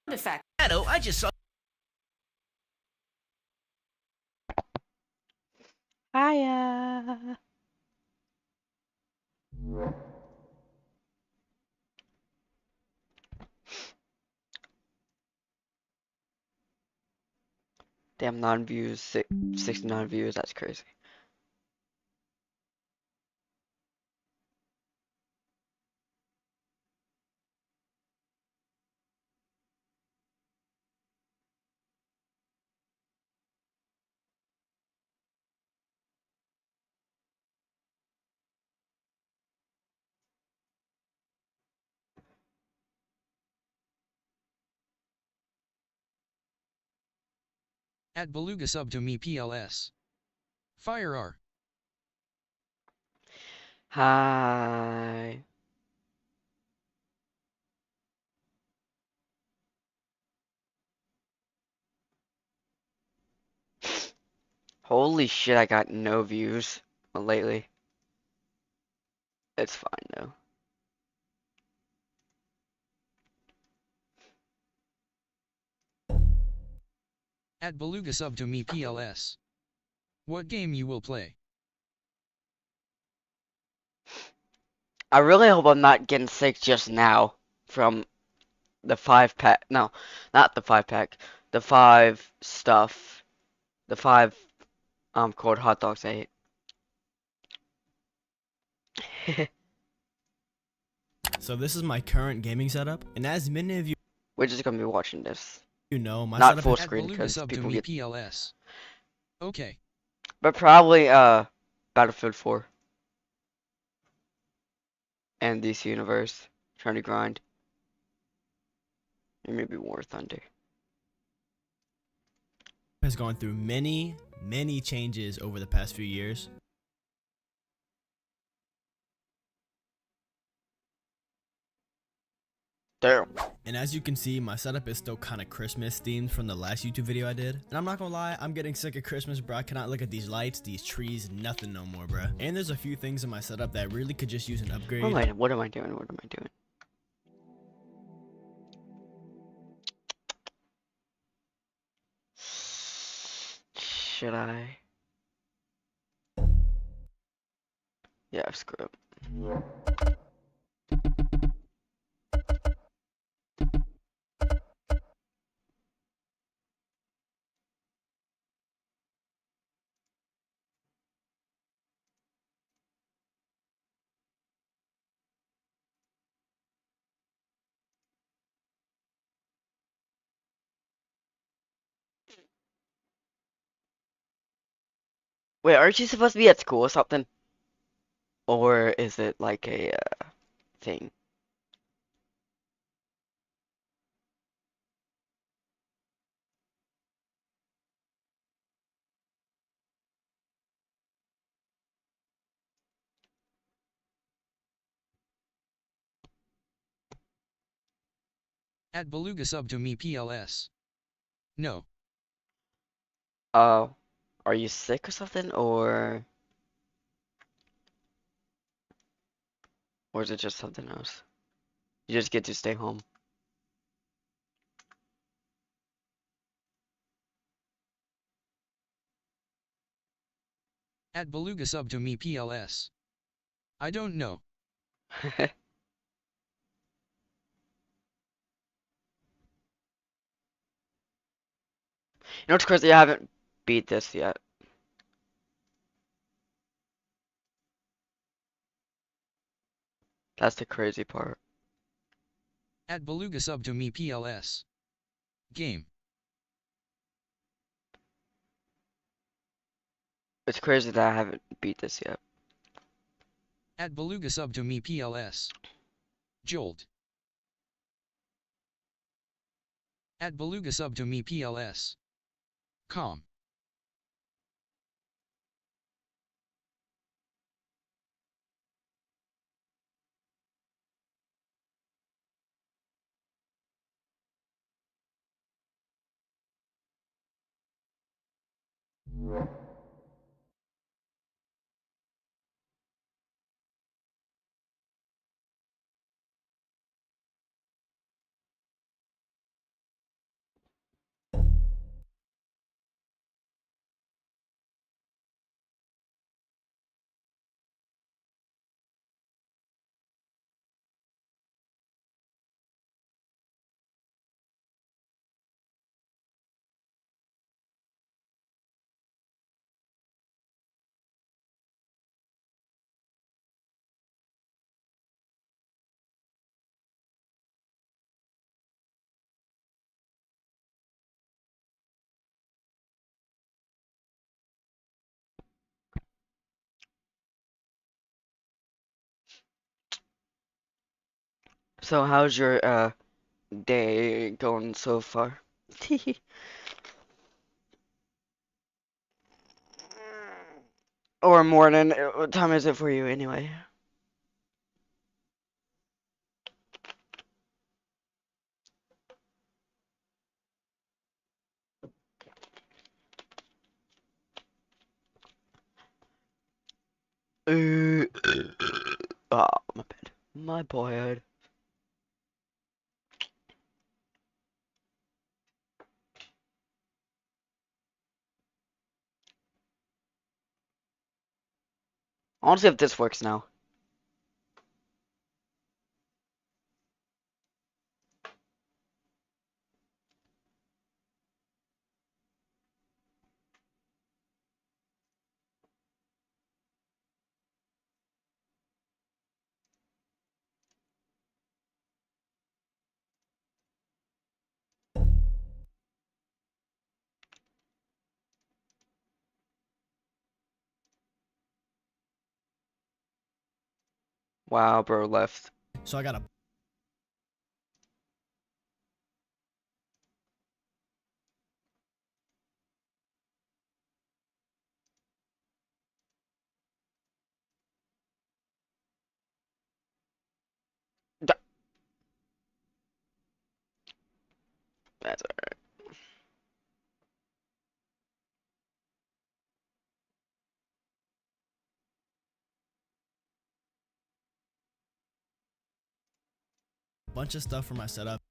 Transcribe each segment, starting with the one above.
effect. I just saw. Hiya. Damn, non-views, 69 views, that's crazy. At Beluga sub to me PLS. Fire R. Hi. Holy shit, I got no views lately. It's fine though. At Beluga sub to me PLS. What game you will play? I really hope I'm not getting sick just now from the 5-pack. No, not the 5-pack. The 5 stuff. The 5 cold hot dogs I ate. So this is my current gaming setup, and as many of We're just gonna be watching this. you know, my Not setup full is At screen Beluga because sub to people me get. PLS. Okay. But probably Battlefield 4 and DC Universe. Trying to grind. And maybe War Thunder. has gone through many changes over the past few years. Damn. And as you can see, my setup is still kind of Christmas themed from the last YouTube video I did. And I'm not gonna lie, I'm getting sick of Christmas, bro. I cannot look at these lights, these trees, nothing no more, bro. And there's a few things in my setup that really could just use an upgrade. What am I doing? What am I doing? Should I? Yeah, screw it. Wait, aren't you supposed to be at school or something? Or is it like a thing? At Beluga sub to me PLS. No. Oh, are you sick or something? Or is it just something else? You just get to stay home. At Beluga sub to me PLS. I don't know. You know what's crazy? I haven't beat this yet. That's the crazy part. At Beluga sub to me PLS. Game. It's crazy that I haven't beat this yet. At Beluga sub to me PLS. Jolt. At Beluga sub to me PLS. Calm. So how's your day going so far? Or morning? What time is it for you anyway? Uh, oh, my bad. My bad. I want to see if this works now. Wow, bro left. So I got a D- That's alright. bunch of stuff for my setup.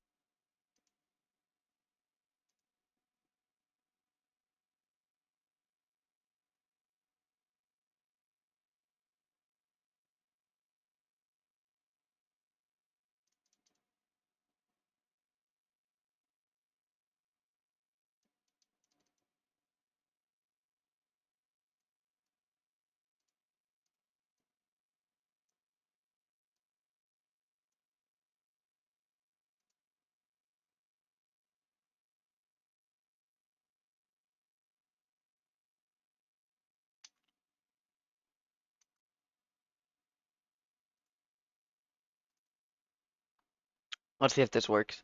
Let's see if this works.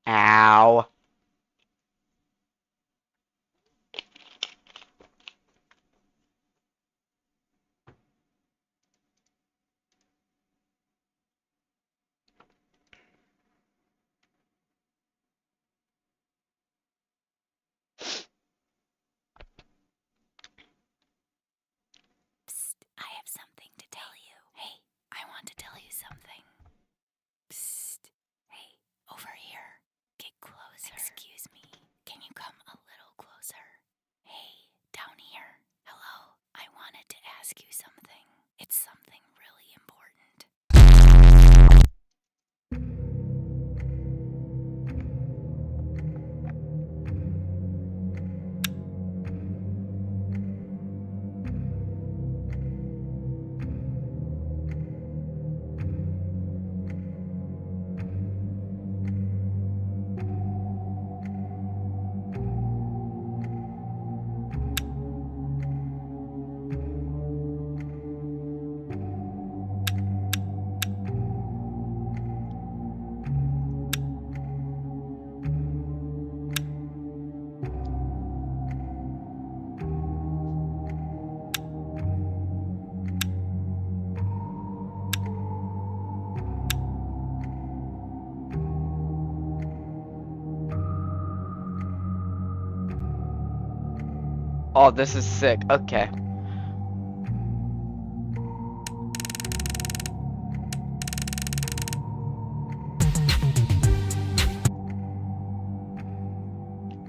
Ow. Psst, I have something to tell you. Hey, I want to tell you something. Psst. Hey, over here. Get closer. Excuse me. Can you come a little closer? Hey, down here. Hello. I wanted to ask you something. It's something really important. Oh, this is sick. Okay.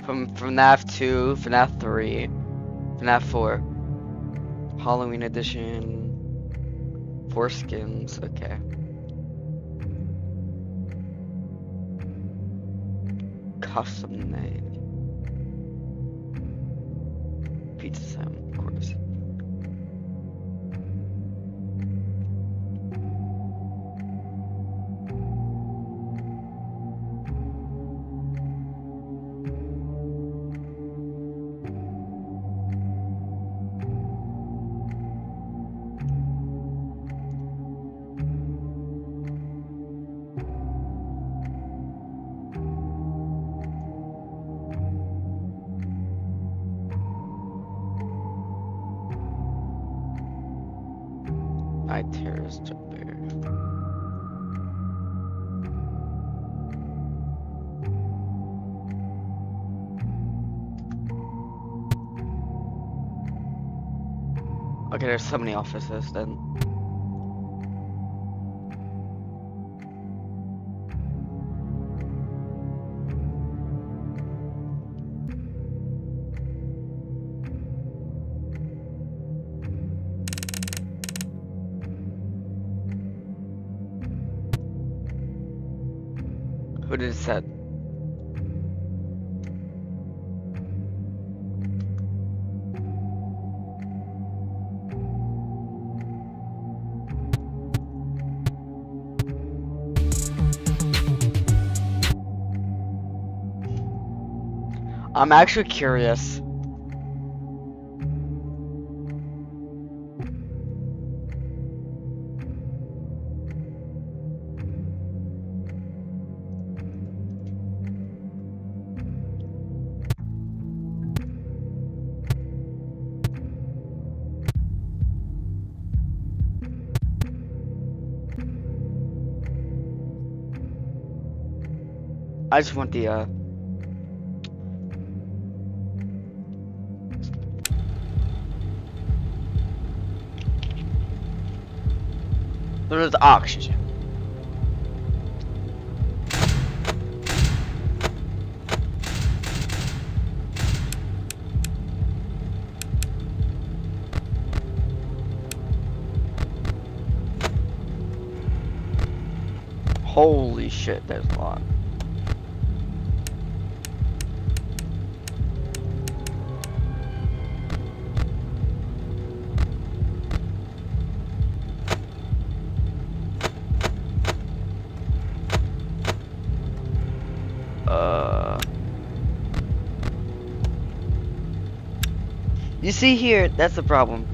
From FNAF 2, FNAF 3, FNAF 4. Halloween edition. 4 skins. Okay. Custom made. Pizza Sam, of course. Night terrorist bear. Okay, there's so many offices then. Who did it said? I'm actually curious. I just want the there's the oxygen. Holy shit, there's a lot. You see here, that's the problem.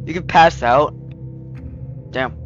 You can pass out. Damn.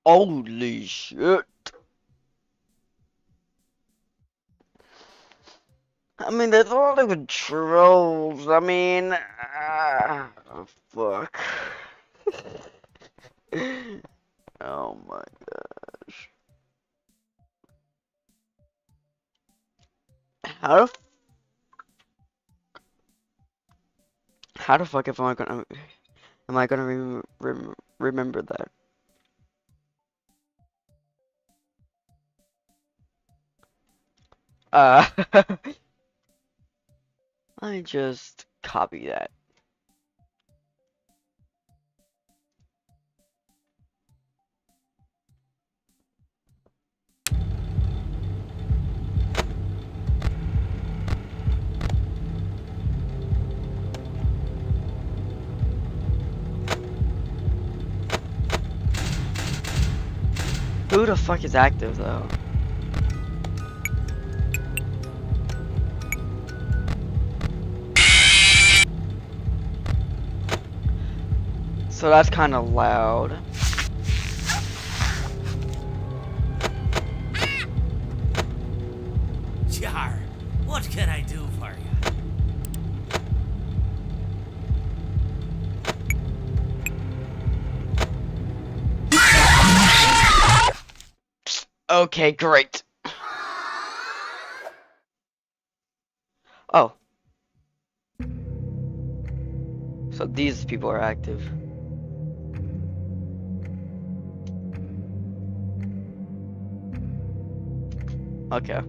Holy shit. I mean, there's all the controls. I mean, fuck. Oh my gosh. How the fuck am I gonna remember that? I just copy that. Who the fuck is active though? So that's kind of loud. Okay, great. Oh. So these people are active. Okay.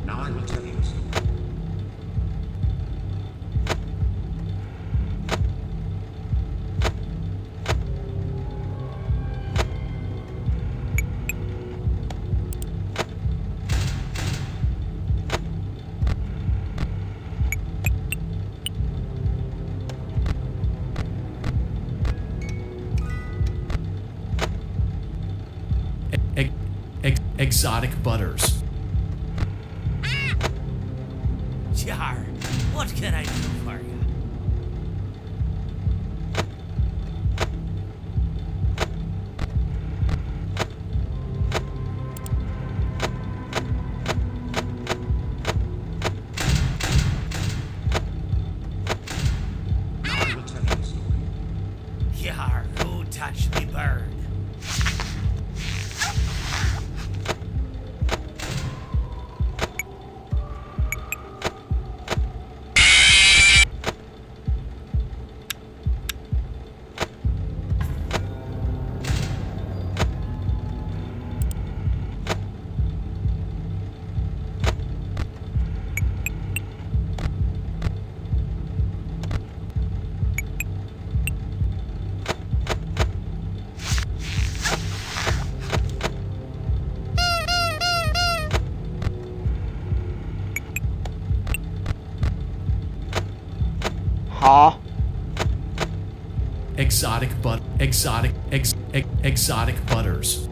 Now I will tell you a story. Exotic butters. Jar, what can I do for you? Now I will tell you a story. Yar, who touched me bird? Huh? Exotic butters. Exotic butters.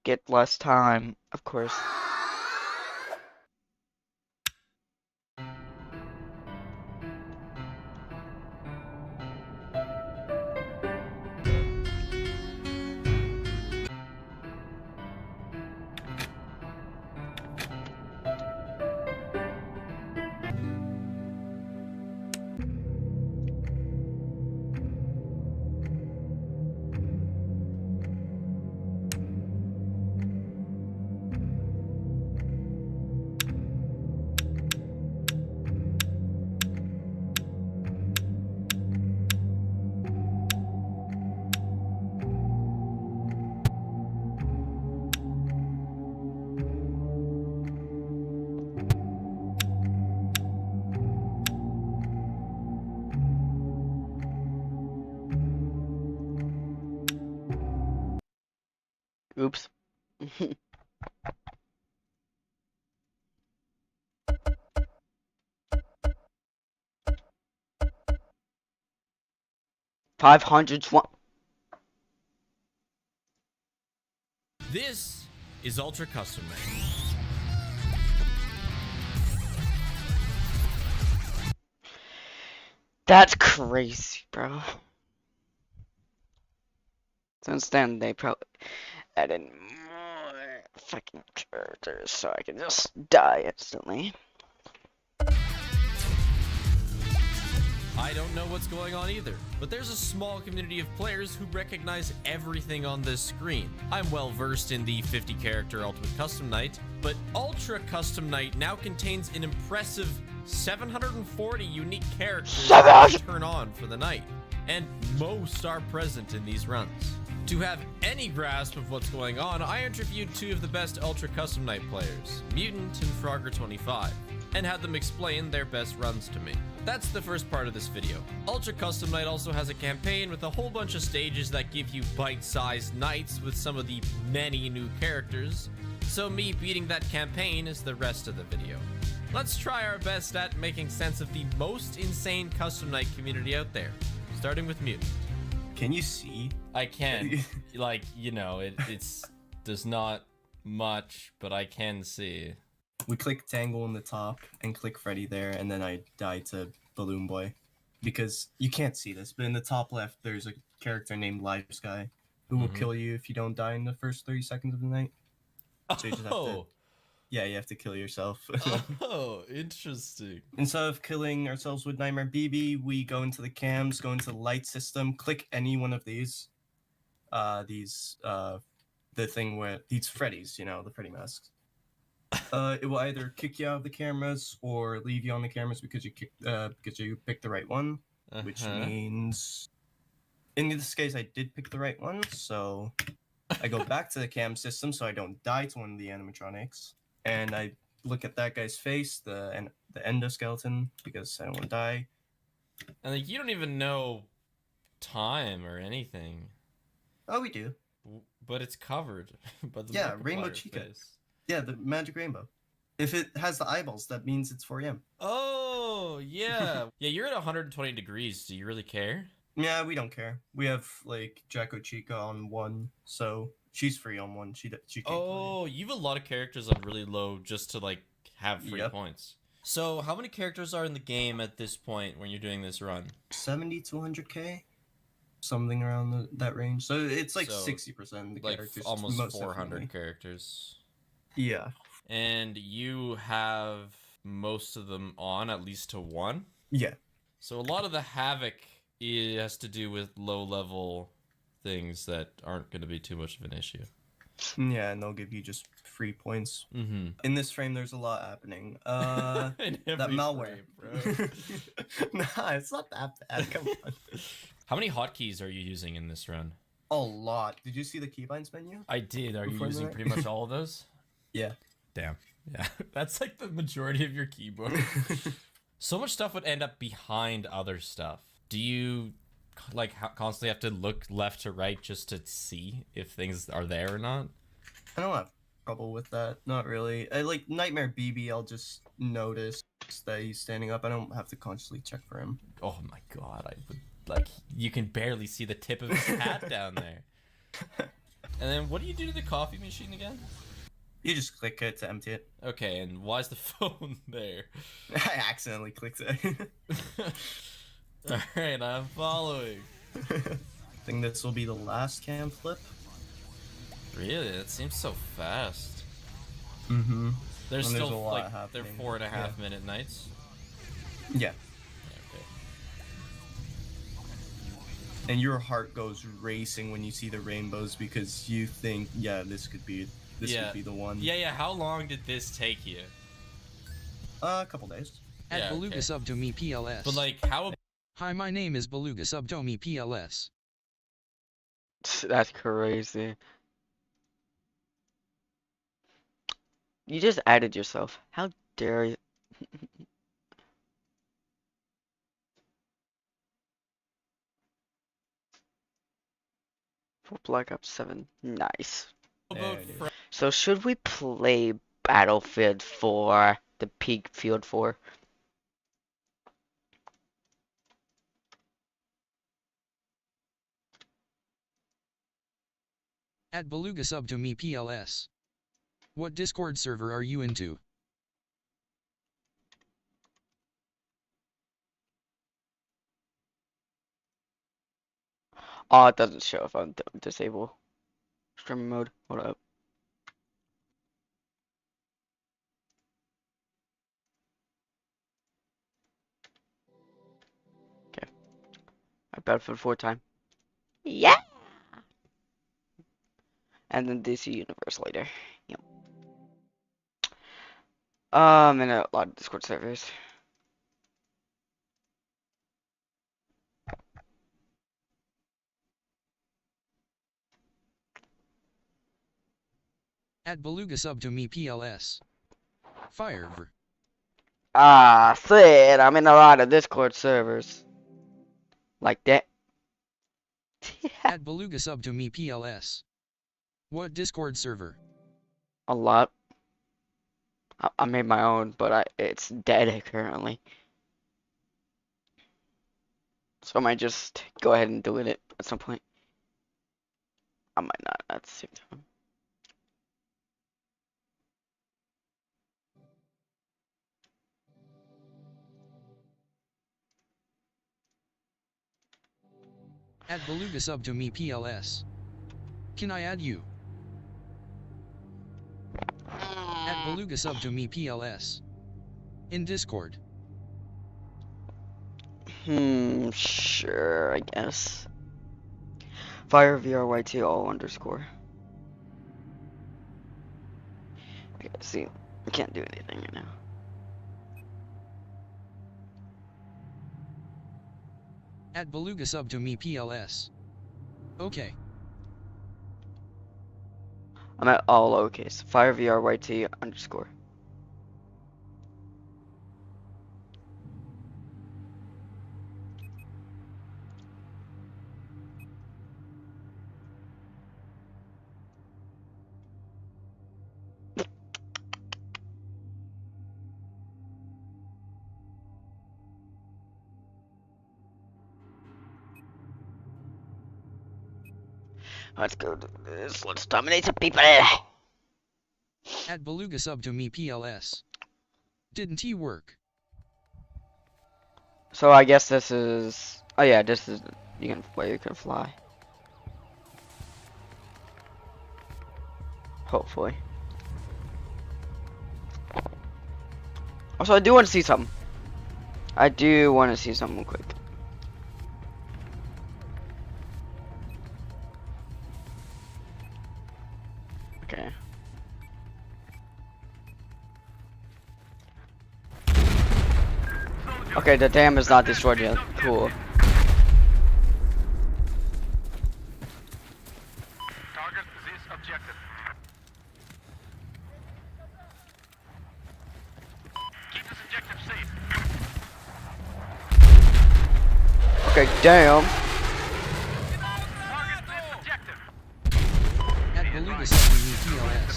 Get less time, of course. Oops. 520. This is Ultra Custom Made. That's crazy, bro. Since then, they probably added more fucking characters so I can just die instantly. I don't know what's going on either, but there's a small community of players who recognize everything on this screen. I'm well versed in the 50 character Ultimate Custom Night, but Ultra Custom Night now contains an impressive 740 unique characters to turn on for the night, and most are present in these runs. To have any grasp of what's going on, I interviewed two of the best Ultra Custom Night players, Mutant and Frogger25, and had them explain their best runs to me. That's the first part of this video. Ultra Custom Night also has a campaign with a whole bunch of stages that give you bite-sized nights with some of the many new characters, so me beating that campaign is the rest of the video. Let's try our best at making sense of the most insane Custom Night community out there, starting with Mutant. Can you see? I can. Like, you know, it's there's not much, but I can see. We click Tangle in the top and click Freddy there, and then I die to Balloon Boy. Because you can't see this, but in the top left, there's a character named livesream who will kill you if you don't die in the first 30 seconds of the night. So you just have to, yeah, you have to kill yourself. Oh, interesting. Instead of killing ourselves with Nightmare BB, we go into the cams, go into the light system, click any one of these. The thing where these Freddies, you know, the Freddy masks. It will either kick you out of the cameras or leave you on the cameras because you picked the right one, which means in this case I did pick the right one, so I go back to the cam system so I don't die to one of the animatronics, and I look at that guy's face, the endoskeleton, because I don't want to die. And like, you don't even know time or anything. Oh, we do. But it's covered by the Rainbow Markiplier Chica. face. Yeah, the magic rainbow. If it has the eyeballs, that means it's 4 a.m. Oh, yeah. Yeah, you're at 120 degrees. Do you really care? Yeah, we don't care. We have, like, Jacko Chica on 1, so she's free on 1. She can't Oh, you have a lot of characters on really low just to, like, have free points. So, how many characters are in the game at this point when you're doing this run? 70 to 100k? Something around that range. So it's like 60% of the like characters. almost most 400 definitely. characters. Yeah. And you have most of them on at least to 1? Yeah. So a lot of the havoc has to do with low-level things that aren't going to be too much of an issue. Yeah, and they'll give you just free points. Mm-hmm. In this frame, there's a lot happening. That malware. Frame, bro. Nah, it's not that bad. Come on. How many hotkeys are you using in this run? A lot. Did you see the keybinds menu? I did. Are you Before using that? pretty much all of those? Yeah. Damn. Yeah. That's like the majority of your keyboard. So much stuff would end up behind other stuff. Do you like constantly have to look left to right just to see if things are there or not? I don't have trouble with that. Not really. I like Nightmare BB. I'll just notice that he's standing up. I don't have to consciously check for him. Oh my god, I would like you can barely see the tip of his hat down there. And then what do you do to the coffee machine again? You just click it to empty it. Okay, and why is the phone there? I accidentally clicked it. Alright, I'm following. I think this will be the last cam flip. Really? That seems so fast. Mm-hmm. There's And there's still a lot like happening. they're 4.5 minute nights. Yeah. Okay. And your heart goes racing when you see the rainbows because you think, yeah, this could be the one. Yeah. How long did this take you? A couple days. At Yeah, Beluga okay. sub to me PLS. But like, how? Hi, my name is Beluga sub to me PLS. That's crazy. You just added yourself. How dare you? For Black Ops 7. Nice. About So should we play Battlefield 4, the Peak Field 4? At Beluga sub to me PLS. What Discord server are you into? Oh, it doesn't show if I'm disable streaming mode. Hold up. Okay. I Battlefield 4 time. Yeah. And then DC Universe later. Yep. I'm in a lot of Discord servers. At Beluga sub to me PLS. Fire. Ah, Sid, I'm in a lot of Discord servers. Like that. At Beluga sub to me PLS. What Discord server? A lot. I made my own, but it's dead currently. So I might just go ahead and delete it at some point. I might not at the same time. At Beluga sub to me PLS. Can I add you? At Beluga sub to me PLS. In Discord. Sure, I guess. Fire VRYT all underscore. Okay, see, I can't do anything right now. At Beluga sub to me PLS. Okay. I'm at all lowercase. Fire VRYT underscore. Let's go do this. Let's dominate some people. At Beluga sub to me PLS. Didn't he work? So I guess this is. Oh yeah, this is. You can fly. Hopefully. Also, I do want to see something. I do want to see something quick. Okay. Okay, the dam is not destroyed yet. Cool. Target this objective. Keep this objective safe. Okay, damn. Target this objective. At Beluga sub to me PLS.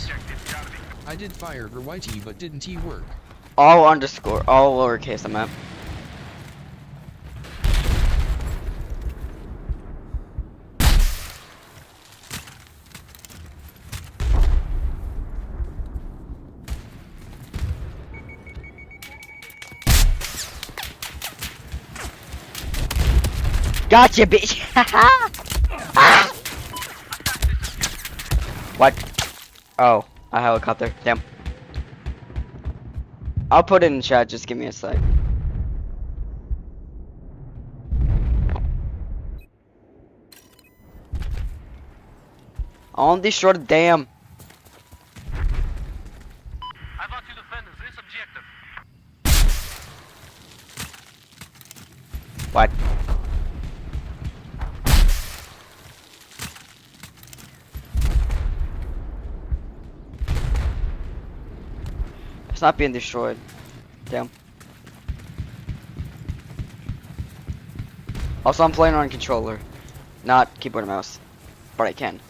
I did fire for YT but didn't he work? All underscore, all lowercase, I'm at. Gotcha, bitch! What? Oh, a helicopter. Damn. I'll put it in chat, just give me a sec. I want to destroy the dam. I want to defend this objective. What? It's not being destroyed. Damn. Also, I'm playing on controller, not keyboard and mouse, but I can.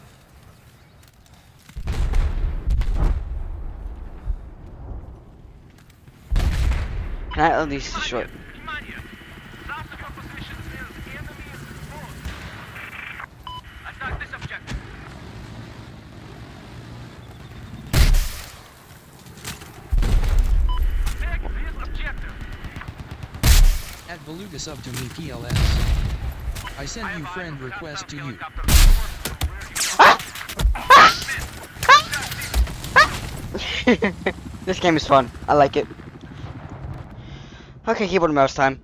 Can I at least destroy it? Remind you, south of your position is enemy exposed. Attack this objective. Take this objective. At Beluga sub to me PLS. I sent you friend request to you. This game is fun. I like it. Okay, keyboard and mouse time.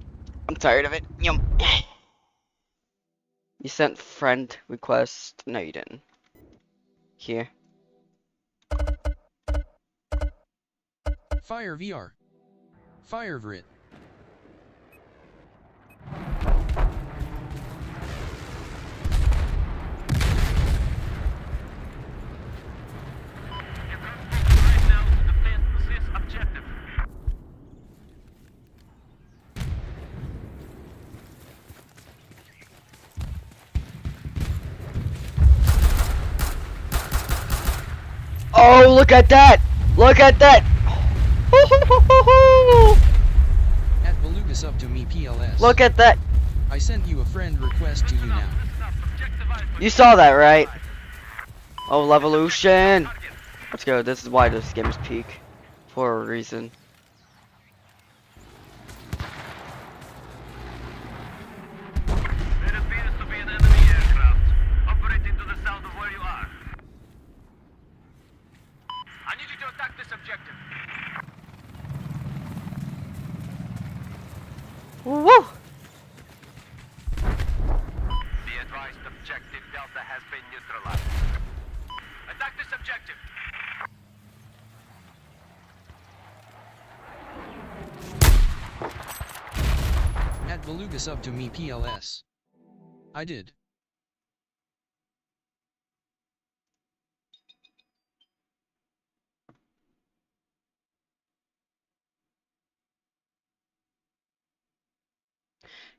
I'm tired of it. Yum. You sent friend request. No, you didn't. Here. Fire VR. Fire Vrit. Right now to defend this objective. Oh, look at that! Look at that! At Beluga sub to me PLS. Look at that! I sent you a friend request to you now. You saw that, right? Oh, Levolution! Let's go. This is why this game is peak. For a reason. There appears to be an enemy aircraft operating to the south of where you are. I need you to attack this objective. Woo! Be advised, objective Delta has been neutralized. Attack this objective. At Beluga sub to me PLS. I did.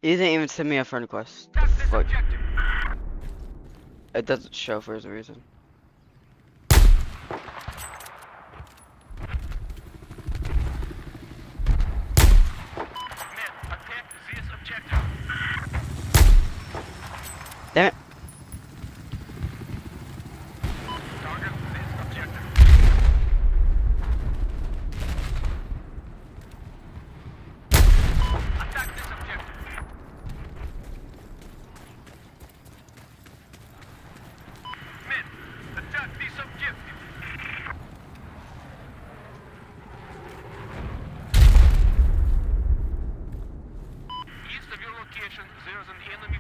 You didn't even send me a friend request. Attack this Fuck. objective. It doesn't show for a reason. Men, attack this objective. Damn it. Target this objective. Attack this objective. Men, attack this objective. East of your location, there's an enemy.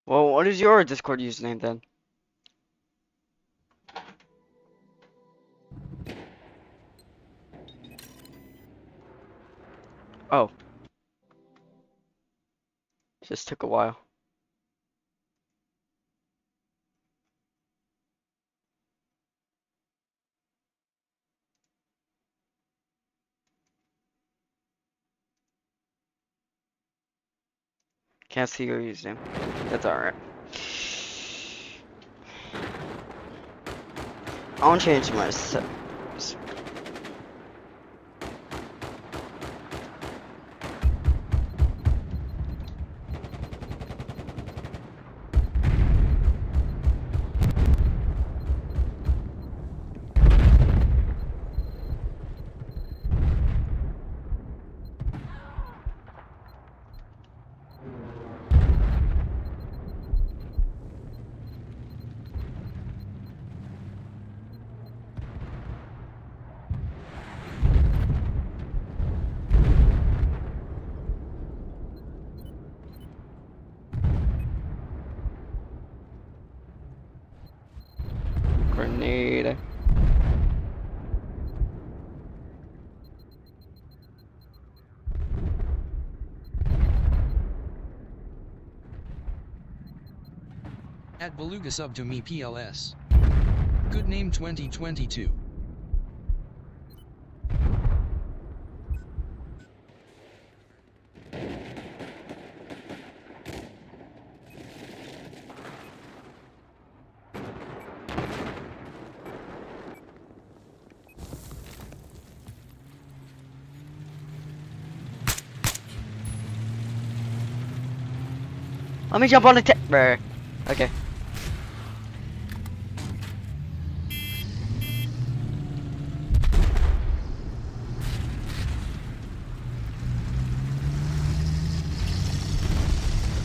Well, what is your Discord username then? Oh. Just took a while. Can't see your username. That's alright. I want to change my set. Grenade. At Beluga sub to me PLS. Good name 2022. Let me jump on the bruh. Okay.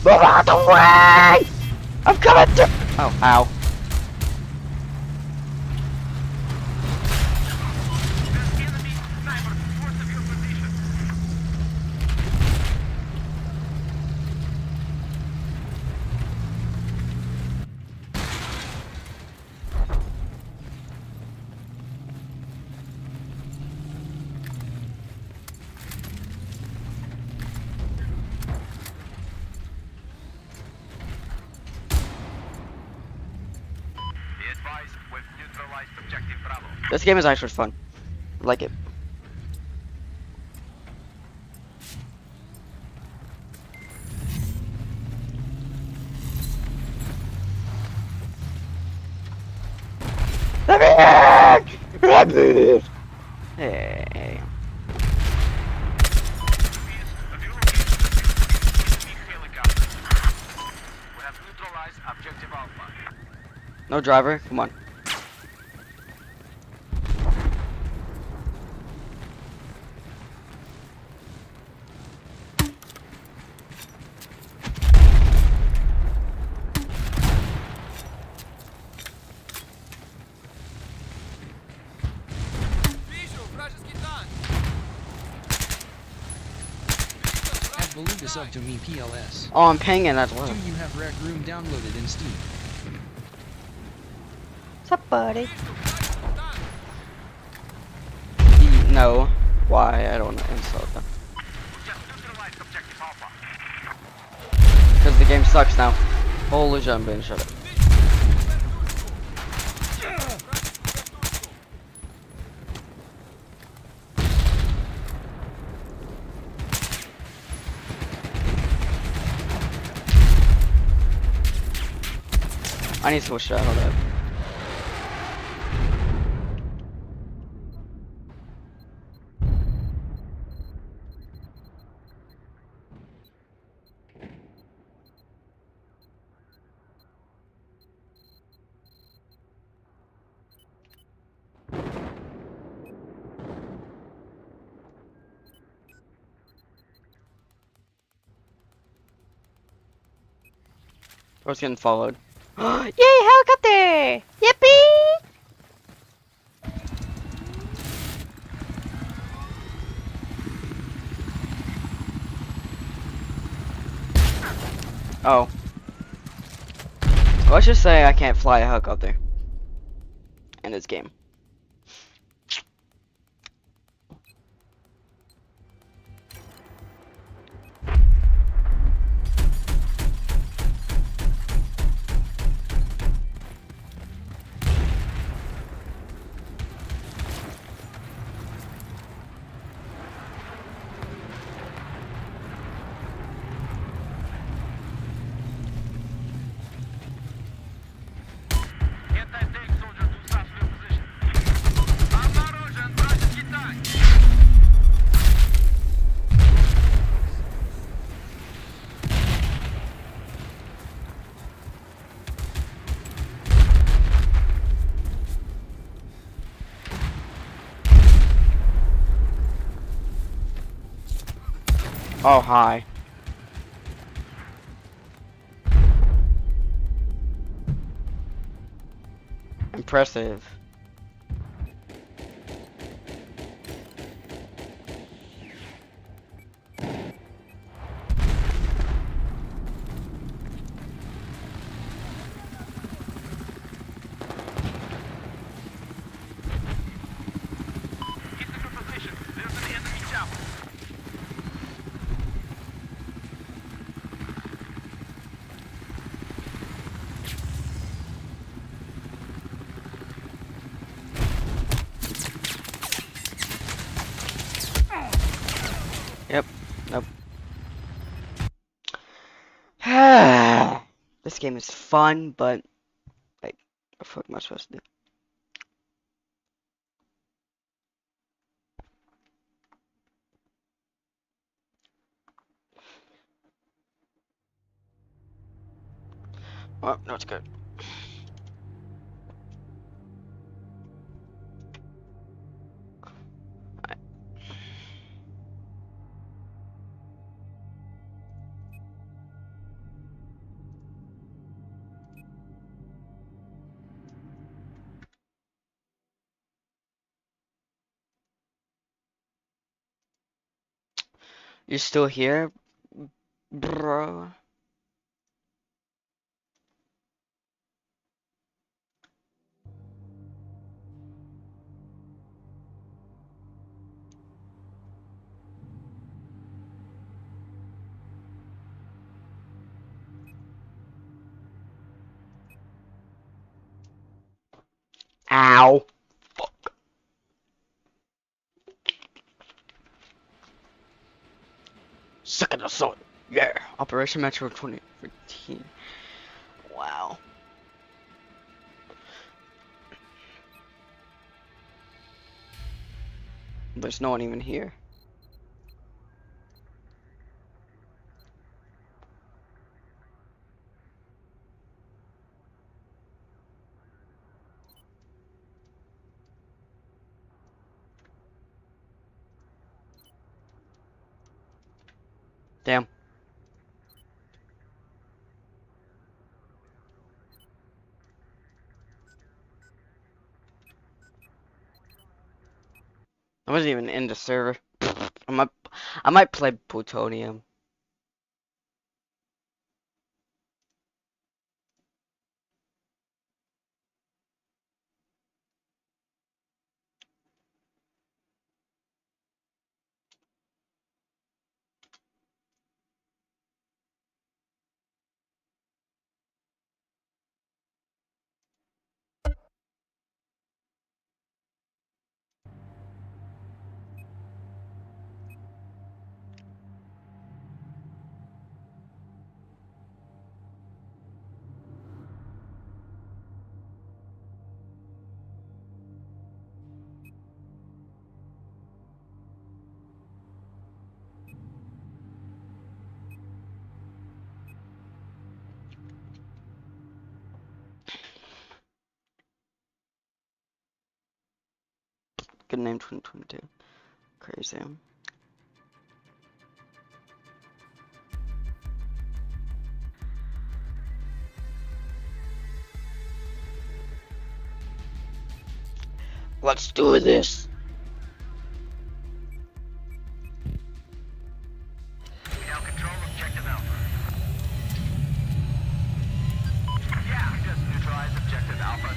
Move out the way! I'm coming through! Oh, ow. There's enemy snipers north of your position. Be advised, we've neutralized objective Bravo. This game is actually fun. I like it. Let me in! Let me in! Hey. Have you located the enemy helicopter? We have neutralized objective Alpha. No driver? Come on. Add Beluga sub to me PLS. Oh, I'm pinging as well. Do you have Rec Room downloaded in Steam? What's up, buddy? No. Why? I don't want to insult them. Just neutralized objective Alpha. Because the game sucks now. Holy shit, I'm being shut up. I need to switch that, hold up. I was getting followed. Yay, helicopter! Yippee! Oh. Let's just say I can't fly a helicopter in this game. Anti-tank soldier to south of your position. Обнаружен вражеский танк. Oh, hi. Impressive. East of your position, there's an enemy chopper. Yep. Nope. This game is fun, but like, what the fuck am I supposed to do? Oh, no, it's good. You're still here, bro? Ow. Fuck. Second assault. Yeah. Operation Metro 2015. Wow. There's no one even here. Damn. I wasn't even in the server. I might play plutonium. Good name 2022. Crazy. Let's do this. We now control objective Alpha. Yeah, just neutralize objective Alpha.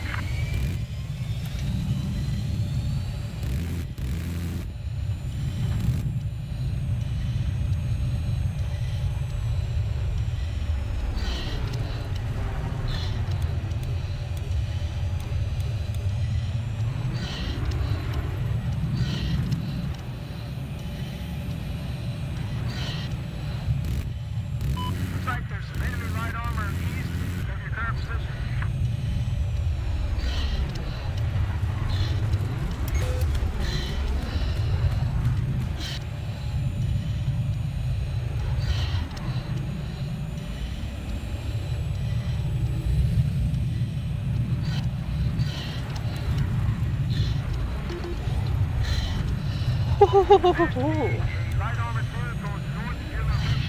Looks like there's some enemy light armor east of your current position. Light armored vehicle north of your location.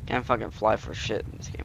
Can't fucking fly for shit in this game.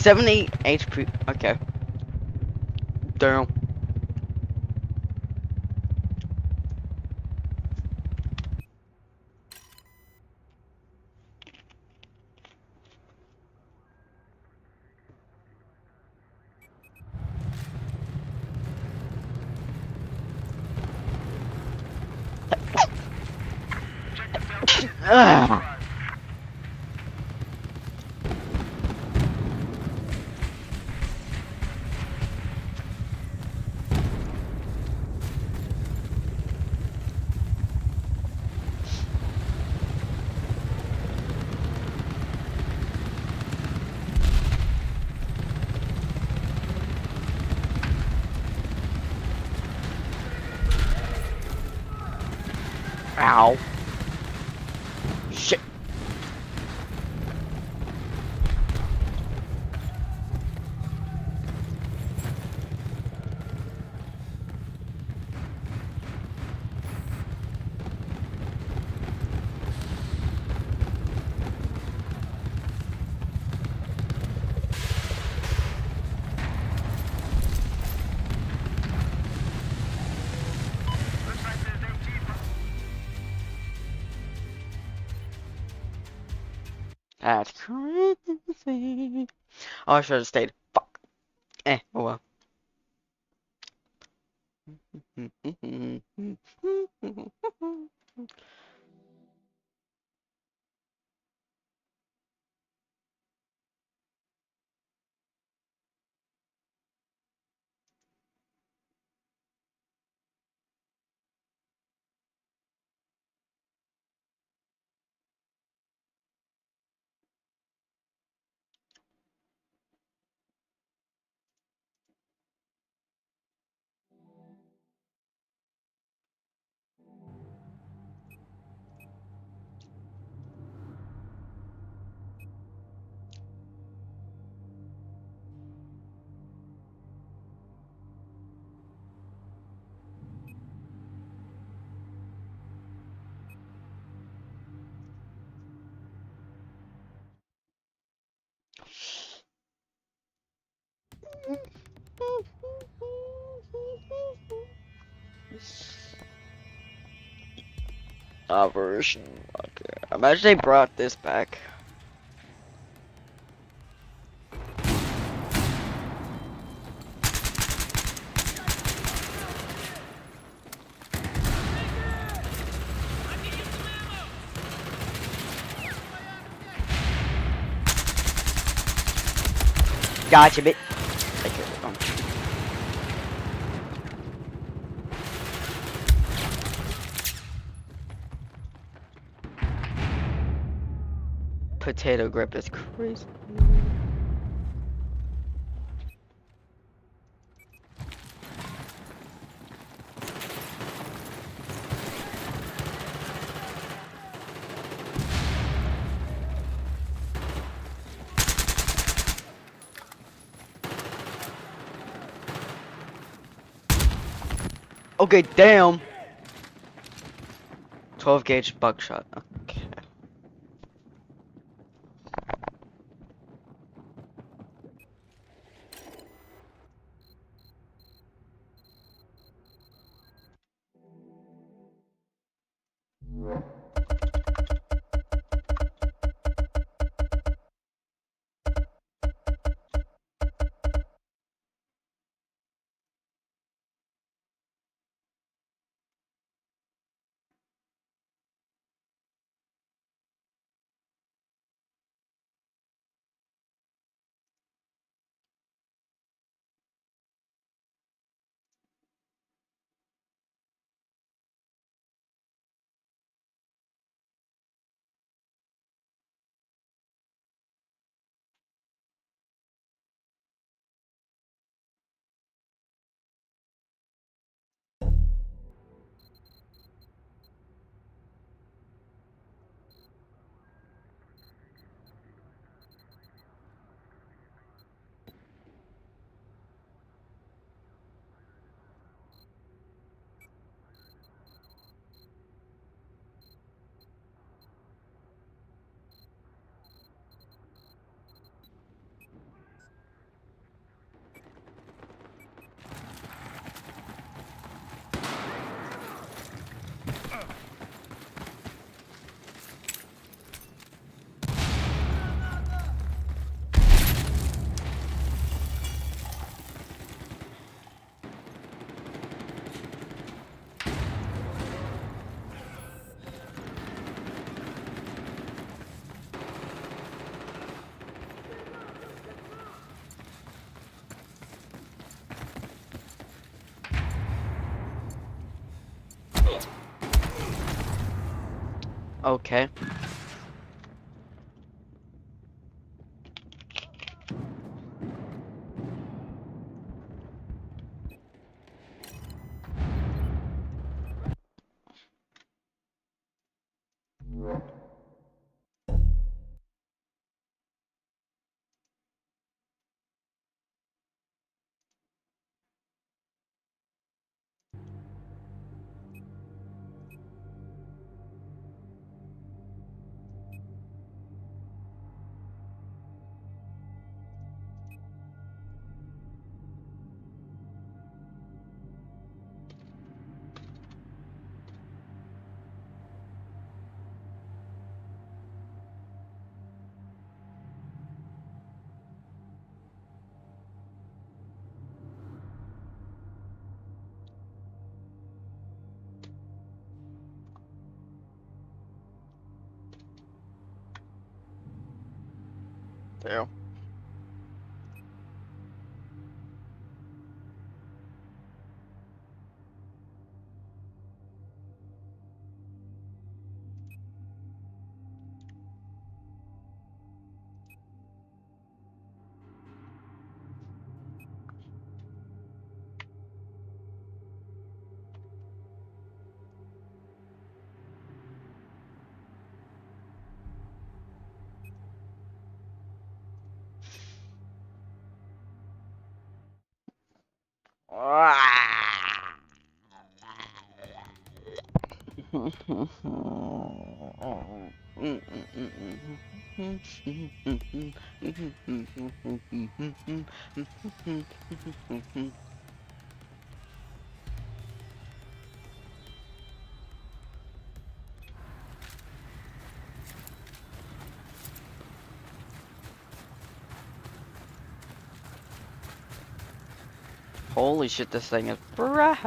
70 HP. Okay. Damn. Ugh. Ow. Shit. Looks like there's AT. That's crazy. Oh, I should have stayed. Fuck. Oh well. Version. Okay. Imagine they brought this back. Gotcha, bit. Take it. Potato grip is crazy. Okay, damn. 12 gauge buckshot. Okay. Okay. There. Holy shit, this thing is bright.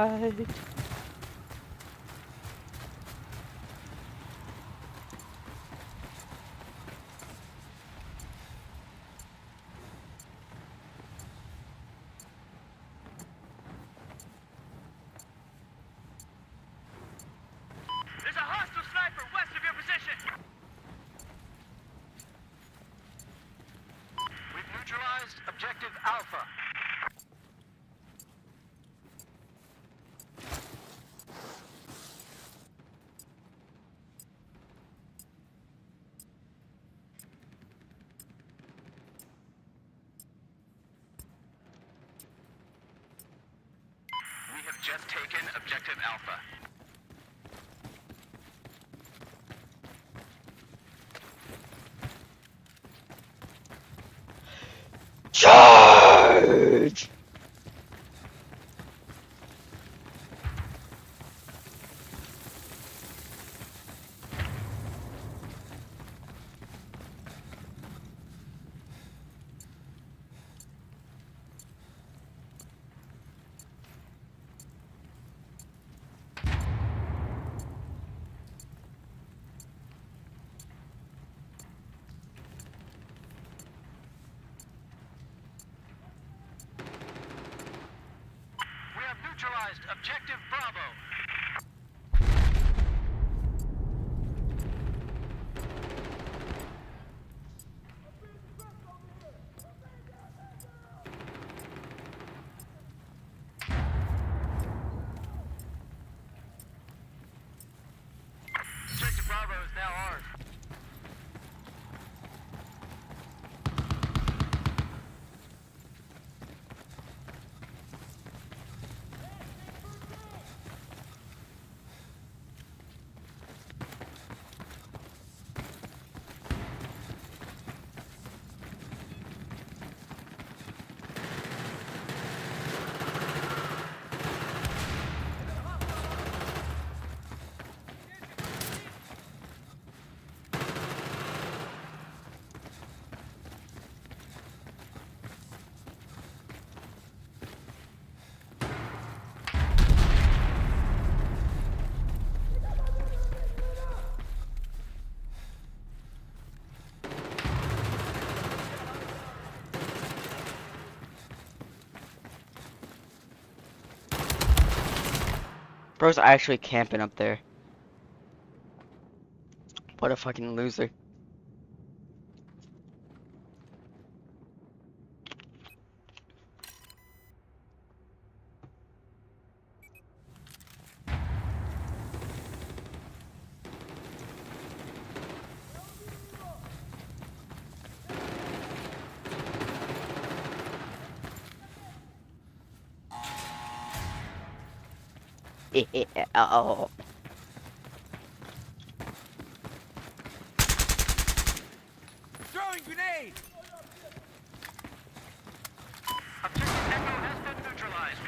There's a hostile sniper west of your position. We've neutralized objective Alpha. We have just taken objective Alpha. Charge! We have neutralized objective Bravo. Objective Bravo is now ours. Bro's actually camping up there. What a fucking loser. Oh. Throwing grenade! Objective Echo has been neutralized.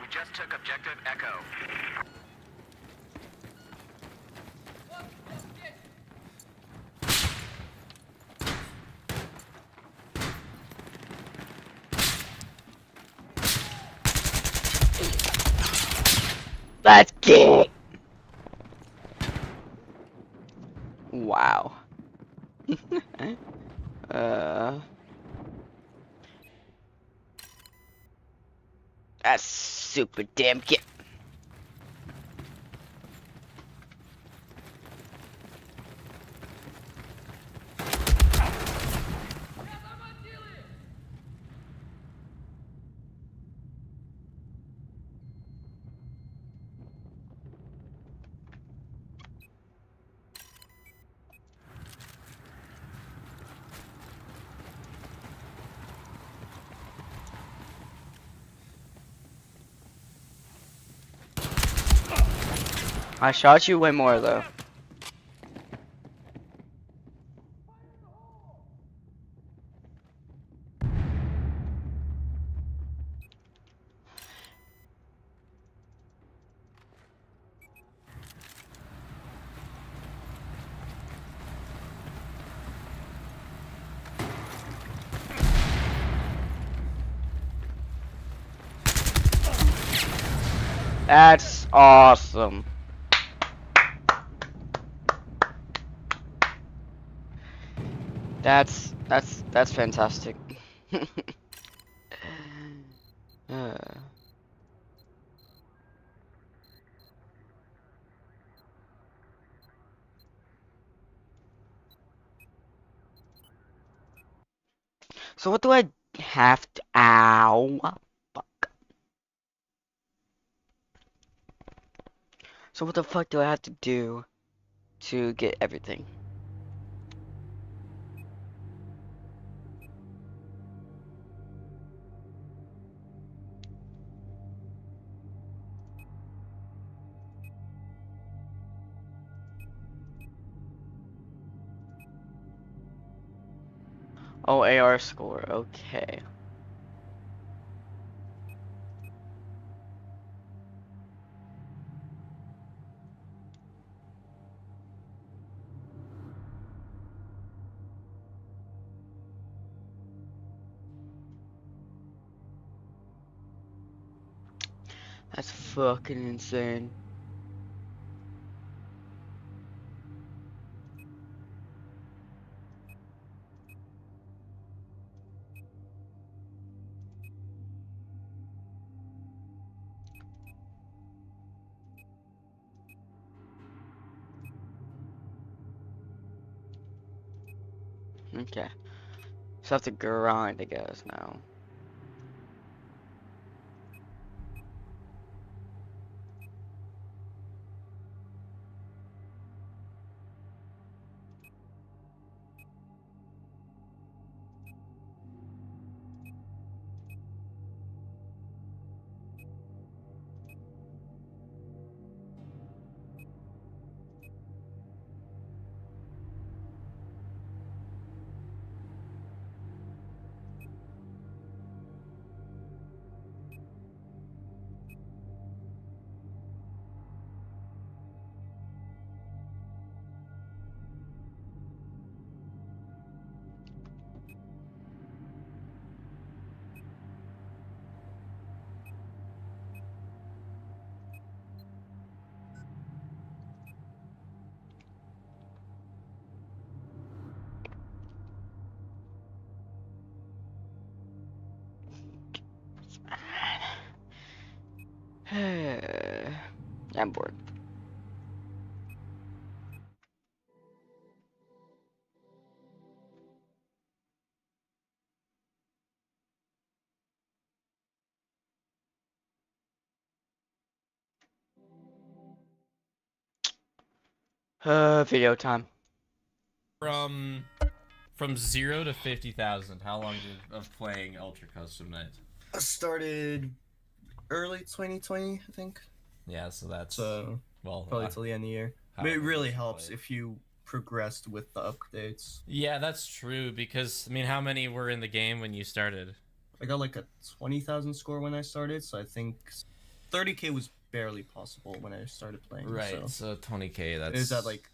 We just took Objective Echo. Let's get. Wow. That's super damn good. I shot you way more though. That's awesome. That's fantastic. Uh. So what do I have to? Ow! Fuck. So what the fuck do I have to do to get everything? Oh, AR score. Okay. That's fucking insane. Okay. So I have to grind, I guess, now. I'm bored. Video time. From 0 to 50,000, how long of playing Ultra Custom Night? I started early 2020, I think. Yeah, so that's So well, probably till the end of the year. But it really helps if you progressed with the updates. Yeah, that's true because I mean, how many were in the game when you started? I got like a 20,000 score when I started, so I think 30k was barely possible when I started playing. Right, so 20k. That's is that like,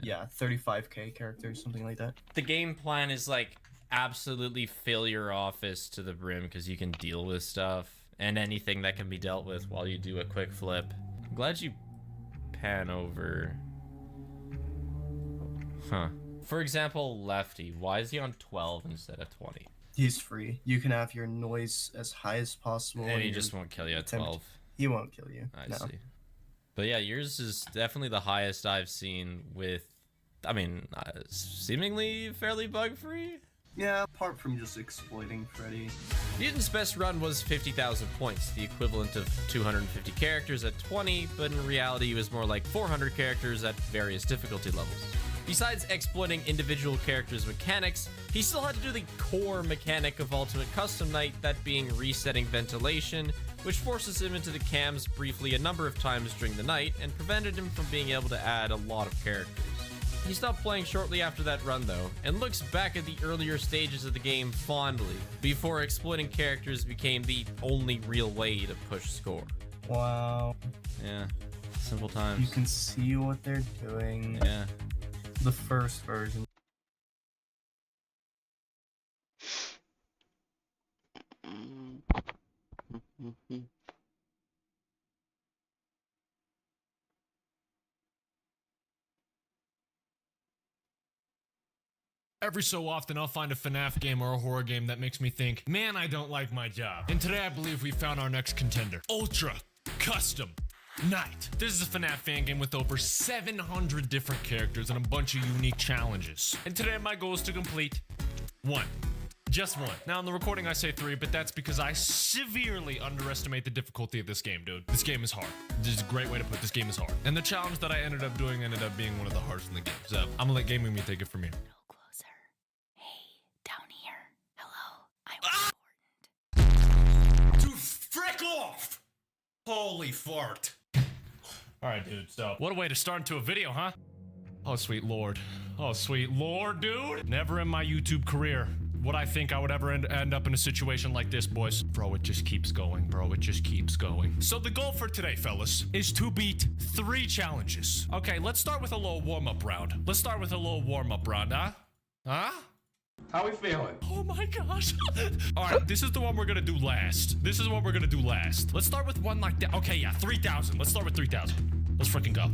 yeah, 35k characters, something like that. The game plan is like absolutely fill your office to the brim because you can deal with stuff and anything that can be dealt with while you do a quick flip. I'm glad you pan over. Huh. For example, Lefty, why is he on 12 instead of 20? He's free. You can have your noise as high as possible. And he just won't kill you at 12. He won't kill you. I see. But yeah, yours is definitely the highest I've seen with, I mean, seemingly fairly bug-free. Yeah, apart from just exploiting Freddy. Mutant's best run was 50,000 points, the equivalent of 250 characters at 20, but in reality it was more like 400 characters at various difficulty levels. Besides exploiting individual characters' mechanics, he still had to do the core mechanic of Ultimate Custom Night, that being resetting ventilation, which forces him into the cams briefly a number of times during the night and prevented him from being able to add a lot of characters. He stopped playing shortly after that run though, and looks back at the earlier stages of the game fondly, before exploiting characters became the only real way to push score. Wow. Yeah, simple times. You can see what they're doing. Yeah. The first version. Every so often, I'll find a FNAF game or a horror game that makes me think, man, I don't like my job. And today I believe we found our next contender. Ultra Custom Night. This is a FNAF fan game with over 700 different characters and a bunch of unique challenges. And today my goal is to complete one. Just one. Now in the recording I say 3, but that's because I severely underestimate the difficulty of this game, dude. This game is hard. This is a great way to put this game is hard. And the challenge that I ended up doing ended up being one of the hardest in the game. So I'm gonna let Gaming Me take it from here. Dude, frick off! Holy fart. Alright, dude, so what a way to start into a video, huh? Oh, sweet lord. Oh, sweet lord, dude. Never in my YouTube career would I think I would ever end up in a situation like this, boys. Bro, it just keeps going, bro. It just keeps going. So the goal for today, fellas, is to beat 3 challenges. Okay, let's start with a little warm-up round. Huh? Huh? How we feeling? Oh my gosh. Alright, this is the one we're gonna do last. Let's start with one like that. Okay, yeah, 3,000. Let's start with 3,000. Let's freaking go.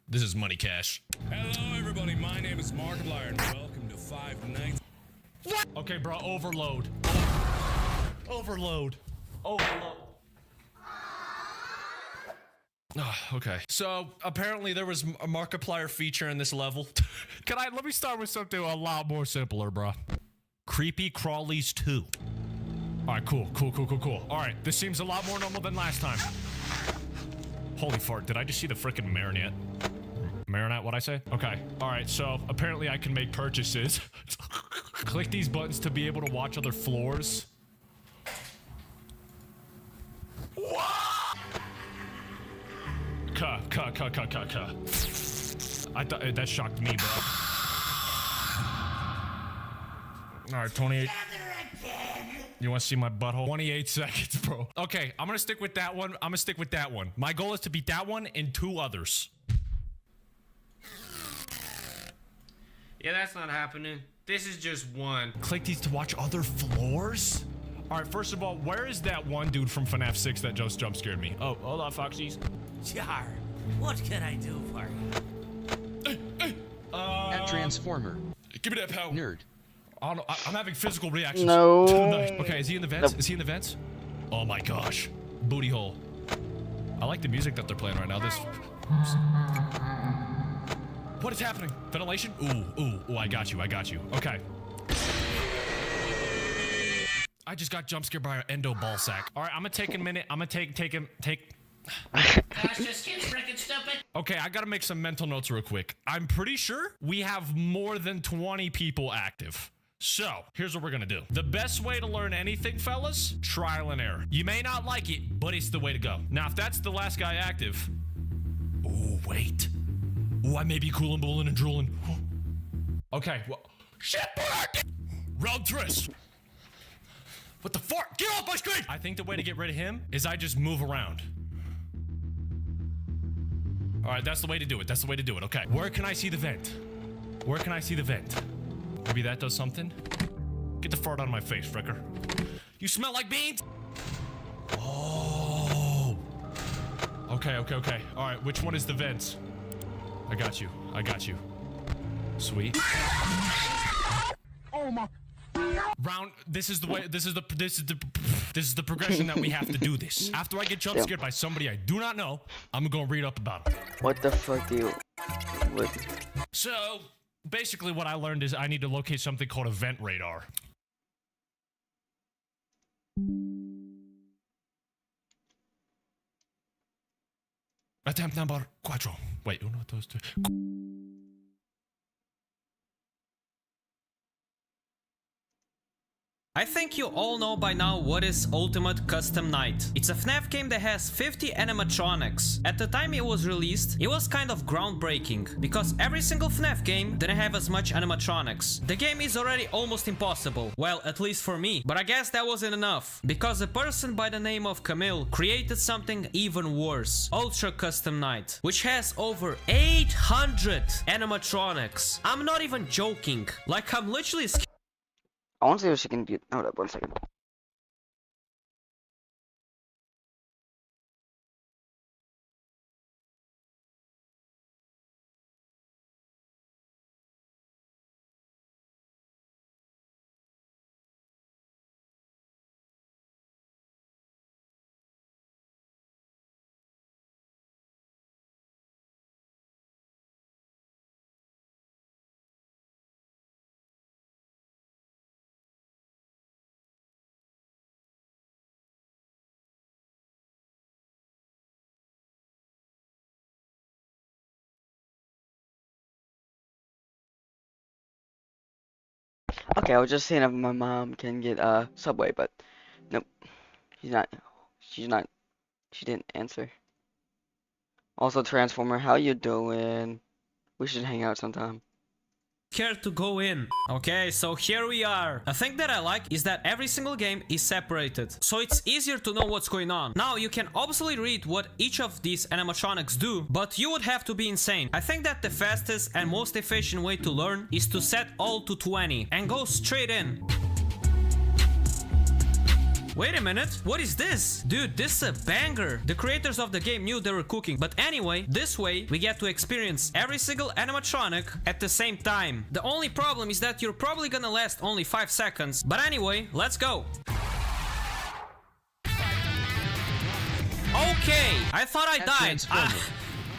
This is money cash. Hello, everybody. My name is Markiplier, and welcome to Five Nights. What? Okay, bro, overload. Overload. Okay, so apparently there was a Markiplier feature in this level. Let me start with something a lot more simpler, bro. Creepy Crawlies 2. Alright, cool. Alright, this seems a lot more normal than last time. Holy fart, did I just see the frickin' Marinette? Marinette, what'd I say? Okay, alright, so apparently I can make purchases. Click these buttons to be able to watch other floors. I thought that shocked me, bro. Alright, 28. You want to see my butthole? 28 seconds, bro. Okay, I'm gonna stick with that one. My goal is to beat that one and 2 others. Yeah, that's not happening. This is just one. Click these to watch other floors? Alright, first of all, where is that one dude from FNAF 6 that just jump scared me? Oh, hold on, Foxies. Jar, what can I do for you? At Transformer. Give me that power. Nerd. I'm having physical reactions. No. Okay, is he in the vents? Oh my gosh. Booty hole. I like the music that they're playing right now. This. What is happening? Ventilation? Ooh, I got you. Okay. I just got jump scared by an endo ball sack. All right, I'm gonna take a minute. I'm gonna take. Gosh, this kid's freaking stupid. Okay, I gotta make some mental notes real quick. I'm pretty sure we have more than 20 people active. So, here's what we're gonna do. The best way to learn anything, fellas, trial and error. You may not like it, but it's the way to go. Now, if that's the last guy active... Ooh, wait. Ooh, I may be coolin', bullin', and drooling. Okay, well... Shit, round three. What the fuck? Get off my screen! I think the way to get rid of him is I just move around. Alright, that's the way to do it. Okay. Where can I see the vent? Maybe that does something? Get the fart out of my face, Fricker. You smell like beans? Oh. Okay. Alright, which one is the vent? I got you. Sweet. Oh my. This is the progression that we have to do this. After I get jump scared by somebody I do not know, I'm gonna read up about it. What the fuck do you... What? So, basically what I learned is I need to locate something called a vent radar. Attempt number 4. Wait, 1, 2, 3. I think you all know by now what is Ultimate Custom Night. It's a FNAF game that has 50 animatronics. At the time it was released, it was kind of groundbreaking, because every single FNAF game didn't have as much animatronics. The game is already almost impossible, well, at least for me, but I guess that wasn't enough, because a person by the name of Camille created something even worse, Ultra Custom Night, which has over 800 animatronics. I'm not even joking, like I'm literally scared. I want to see if she can do... Hold up, 1 second. Okay, I was just seeing if my mom can get Subway, but nope. She didn't answer. Also, Transformer, how you doing? We should hang out sometime. Scared to go in. Okay, so here we are. A thing that I like is that every single game is separated, so it's easier to know what's going on. Now, you can obviously read what each of these animatronics do, but you would have to be insane. I think that the fastest and most efficient way to learn is to set all to 20 and go straight in. Wait a minute, what is this? Dude, this is a banger. The creators of the game knew they were cooking. But anyway, this way we get to experience every single animatronic at the same time. The only problem is that you're probably gonna last only 5 seconds. But anyway, let's go. Okay, I thought I died.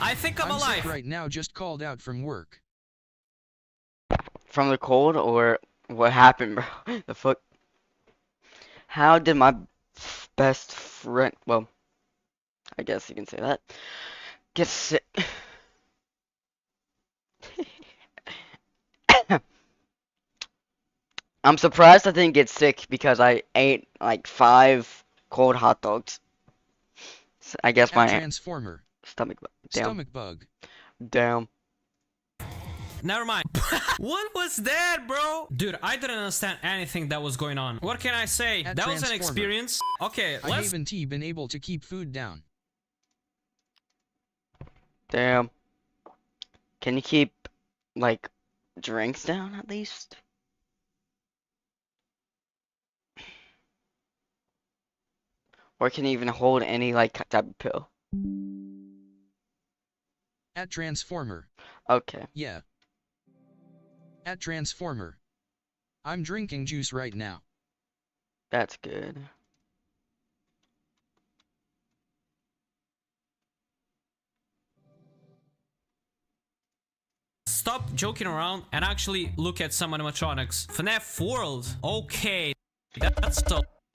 I think I'm alive. Sick right now, just called out from work. From the cold, or what happened, bro? The fuck? How did my best friend, well, I guess you can say that, get sick? I'm surprised I didn't get sick because I ate like 5 cold hot dogs. So I guess my Transformer. Stomach bug. Damn. Stomach bug. Damn. Never mind. What was that, bro? Dude, I didn't understand anything that was going on. What can I say? That was an experience. Okay, I haven't been able to keep food down. Damn. Can you keep, like, drinks down at least? Or can you even hold any, like, type of pill? At Transformer. Okay. Yeah. At Transformer. I'm drinking juice right now. That's good. stop joking around and actually look at some animatronics. FNAF World. Okay, that's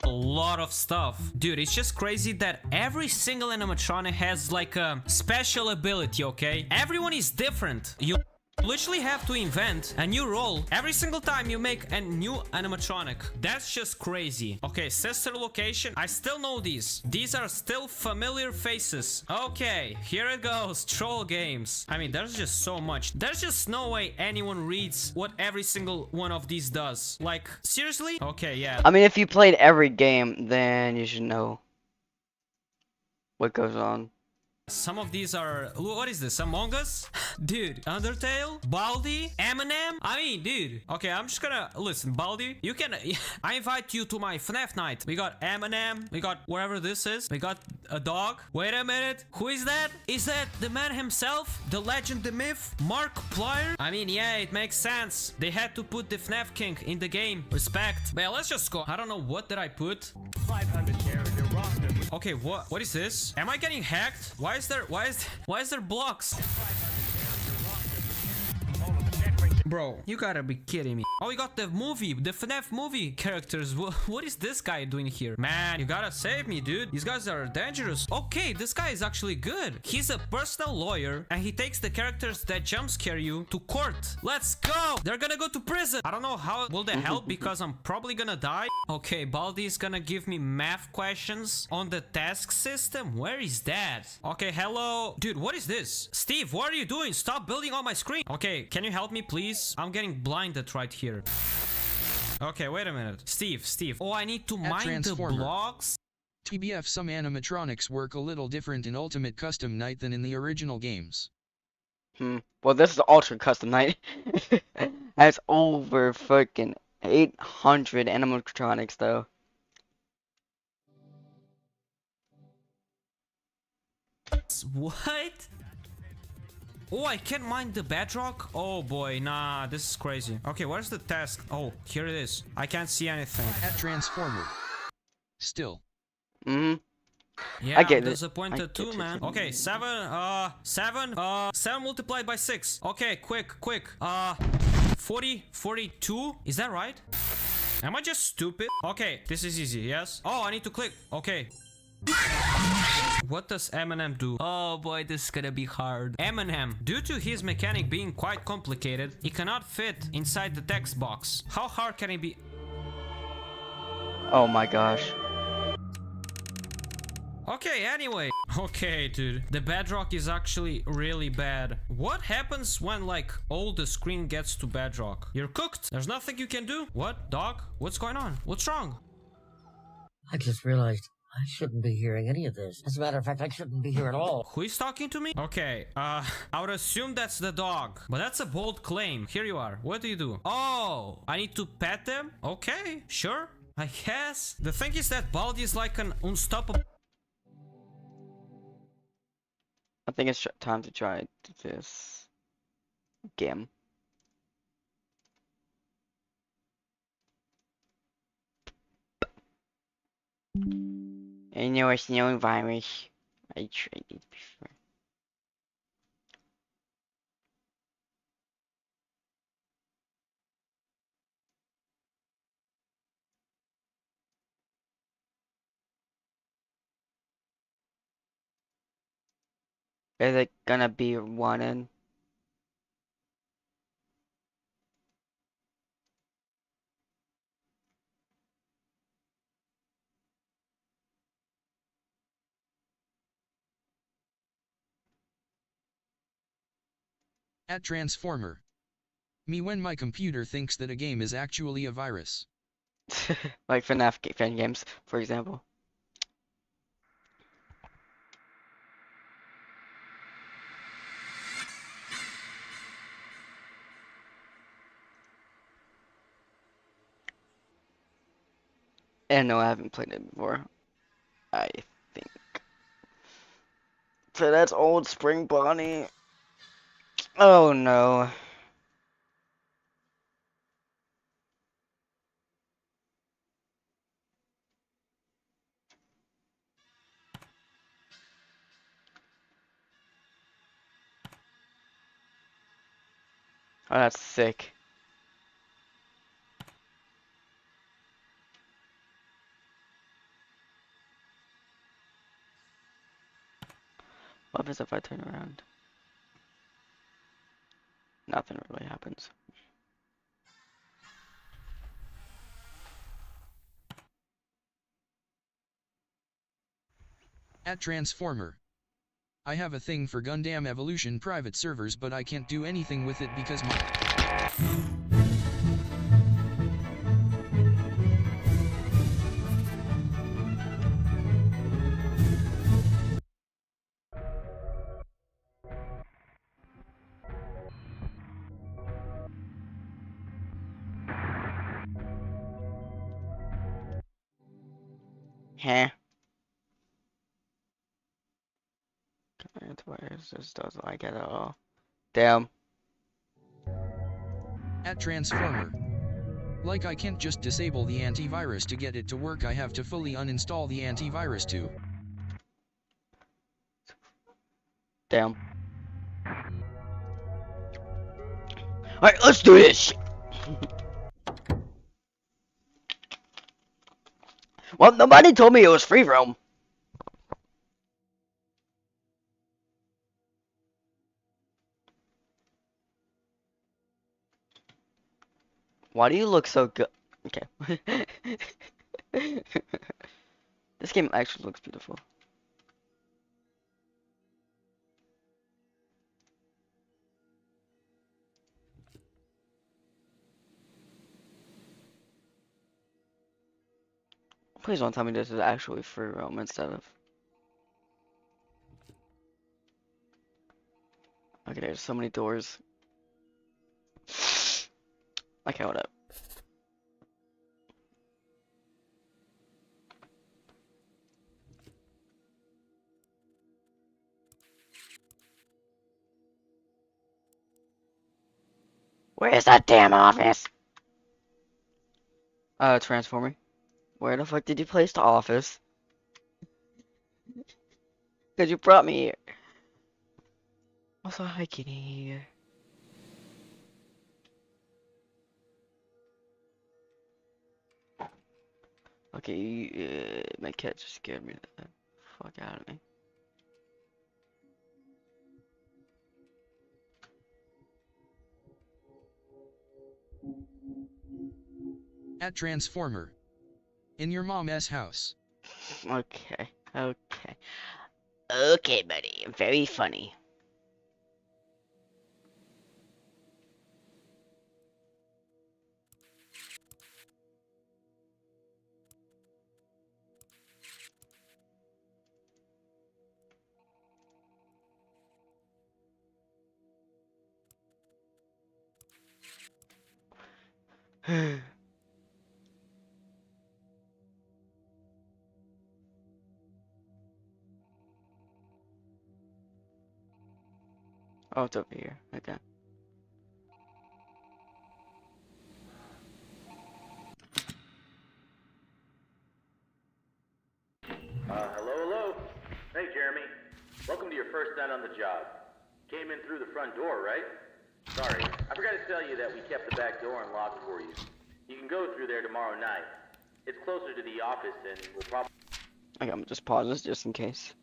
a lot of stuff. Dude, it's just crazy that every single animatronic has like a special ability, okay? Everyone is different. You literally have to invent a new role every single time you make a new animatronic. That's just crazy. Okay, sister location. I still know these. These are still familiar faces. Okay, here it goes. Troll games. I mean, there's just so much. There's just no way anyone reads what every single one of these does. Like, seriously? Okay, yeah. I mean, if you played every game, then you should know what goes on. Some of these are... What is this? Among Us? Dude, Undertale? Baldi? Eminem? I mean, dude. Okay, I'm just gonna... Listen, Baldi, you can... I invite you to my FNAF night. We got Eminem. We got whatever this is. We got a dog. Wait a minute. Who is that? Is that the man himself? The legend, the myth? Markiplier? I mean, yeah, it makes sense. They had to put the FNAF king in the game. Respect. But yeah, let's just go. I don't know what did I put. 500 character roster. Okay, what is this? Am I getting hacked? Why is there blocks? Bro, you gotta be kidding me. Oh, we got the movie, the FNAF movie characters. What is this guy doing here? Man, you gotta save me, dude. These guys are dangerous. Okay, this guy is actually good. He's a personal lawyer and he takes the characters that jump scare you to court. Let's go. They're gonna go to prison. I don't know how will they help because I'm probably gonna die. Okay, Baldi is gonna give me math questions on the task system. Where is that? Okay, hello. Dude, what is this? Steve, what are you doing? Stop building on my screen. Okay, can you help me, please? I'm getting blinded right here. Okay, wait a minute. Steve. Oh, I need to mine the blocks. TBF, some animatronics work a little different in Ultimate Custom Night than in the original games. Well, this is the Ultra Custom Night. That's over fucking 800 animatronics, though. What? Oh, I can't mine the bedrock? Oh boy, nah, this is crazy. Okay, where's the task? Oh, here it is. I can't see anything. At Transformer. Still. Yeah, I get disappointed too, man. Okay, 7 multiplied by 6. Okay, quick. 42? Is that right? Am I just stupid? Okay, this is easy, yes? Oh, I need to click. Okay. What does Eminem do? Oh boy, this is gonna be hard. Eminem, due to his mechanic being quite complicated, he cannot fit inside the text box. How hard can it be? Oh my gosh. Okay, anyway. Okay, dude. The bedrock is actually really bad. What happens when, like, all the screen gets to bedrock? You're cooked. There's nothing you can do. What? Dog? What's going on? What's wrong? I just realized I shouldn't be hearing any of this. As a matter of fact, I shouldn't be here at all. Who is talking to me? Okay, I would assume that's the dog. But that's a bold claim. Here you are. What do you do? Oh, I need to pet them? Okay, sure. I guess. The thing is that Baldi is like an unstoppable... I think it's time to try this game. I know it's no virus. I tried it before. Is it gonna be running? At Transformer. Me when my computer thinks that a game is actually a virus. Like FNAF fan games, for example. And no, I haven't played it before. I think. So that's old Spring Bonnie. Oh no. Oh, that's sick. What happens if I turn around? Nothing really happens. At Transformer. I have a thing for Gundam Evolution private servers, but I can't do anything with it because my... Huh? Antivirus just doesn't like it at all. Damn. At Transformer. Like I can't just disable the antivirus to get it to work, I have to fully uninstall the antivirus too. Damn. Alright, let's do this! Well, nobody told me it was free roam. Why do you look so good? Okay. This game actually looks beautiful. Please don't tell me this is actually free roam instead of... Okay, there's so many doors. Okay, hold up. Where's that damn office? Transformer. Where the fuck did you place the office? Cause you brought me here. Also, hi kitty. Okay, my cat just scared me the fuck out of me. At Transformer. In your mom's house. Okay, okay. Okay, buddy. Very funny. Oh, it's over here. Okay. Hello? Hey, Jeremy. Welcome to your first night on the job. Came in through the front door, right? Sorry, I forgot to tell you that we kept the back door unlocked for you. You can go through there tomorrow night. It's closer to the office and we'll probably... Okay, I'm gonna just pause this just in case.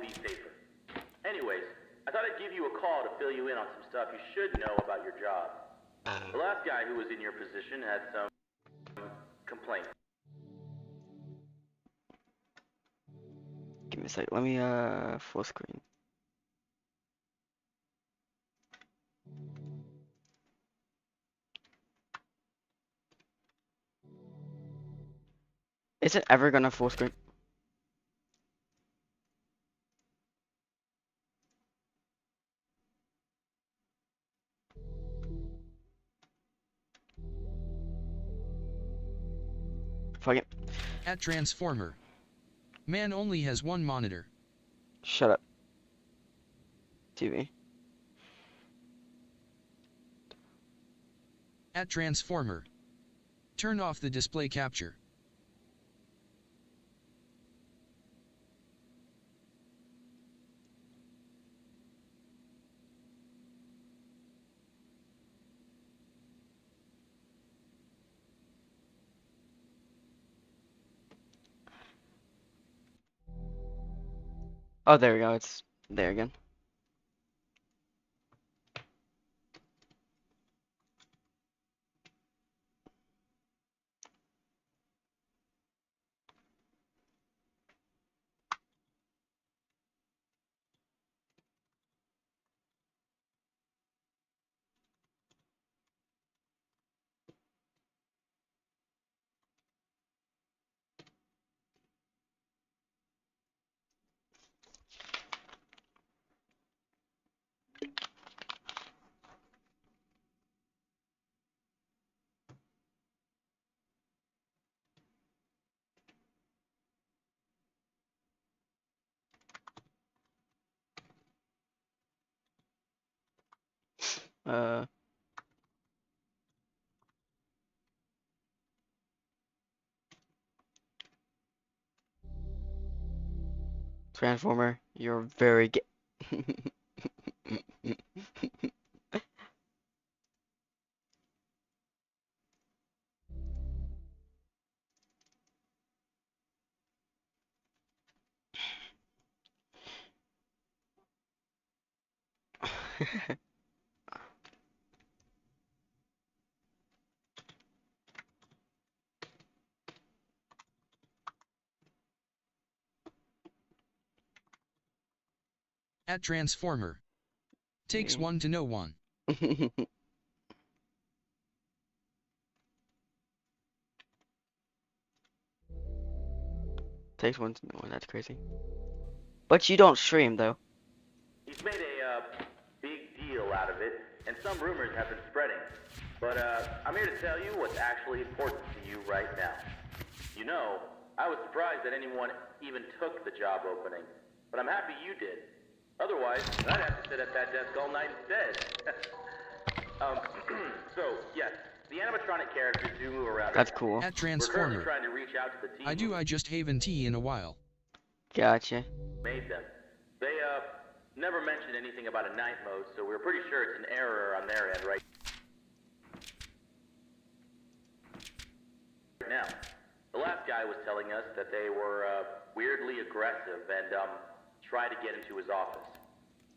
be safer. Anyways, I thought I'd give you a call to fill you in on some stuff you should know about your job. The last guy who was in your position had some complaints. Give me a sec. Let me full screen. Is it ever gonna full screen? Fuck it. At Transformer. Man only has one monitor. Shut up. TV. At Transformer. Turn off the display capture. Oh, there we go. It's there again. Uh. Transformer, you're very gay. At Transformer. Takes one to know one. Takes one to know one. That's crazy. But you don't stream though. He's made a big deal out of it, and some rumors have been spreading. But I'm here to tell you what's actually important to you right now. You know, I was surprised that anyone even took the job opening, but I'm happy you did. Otherwise, I'd have to sit at that desk all night instead. So, yes, the animatronic characters do move around. That's cool. At We're currently Transformer. trying to reach out to the team. I just haven't tea in a while. Gotcha. Made them. They never mentioned anything about a night mode, so we're pretty sure it's an error on their end right now. The last guy was telling us that they were weirdly aggressive and try to get into his office.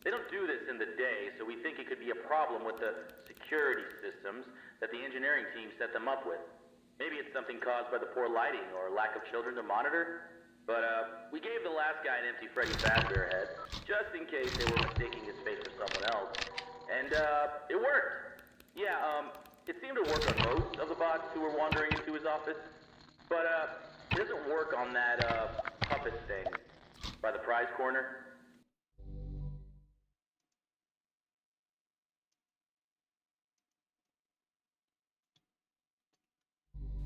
They don't do this in the day, so we think it could be a problem with the security systems that the engineering team set them up with. Maybe it's something caused by the poor lighting or lack of children to monitor. But we gave the last guy an empty Freddy Fazbear head, just in case they were mistaking his face for someone else. And it worked. Yeah, it seemed to work on most of the bots who were wandering into his office. But it doesn't work on that puppet thing by the prize corner.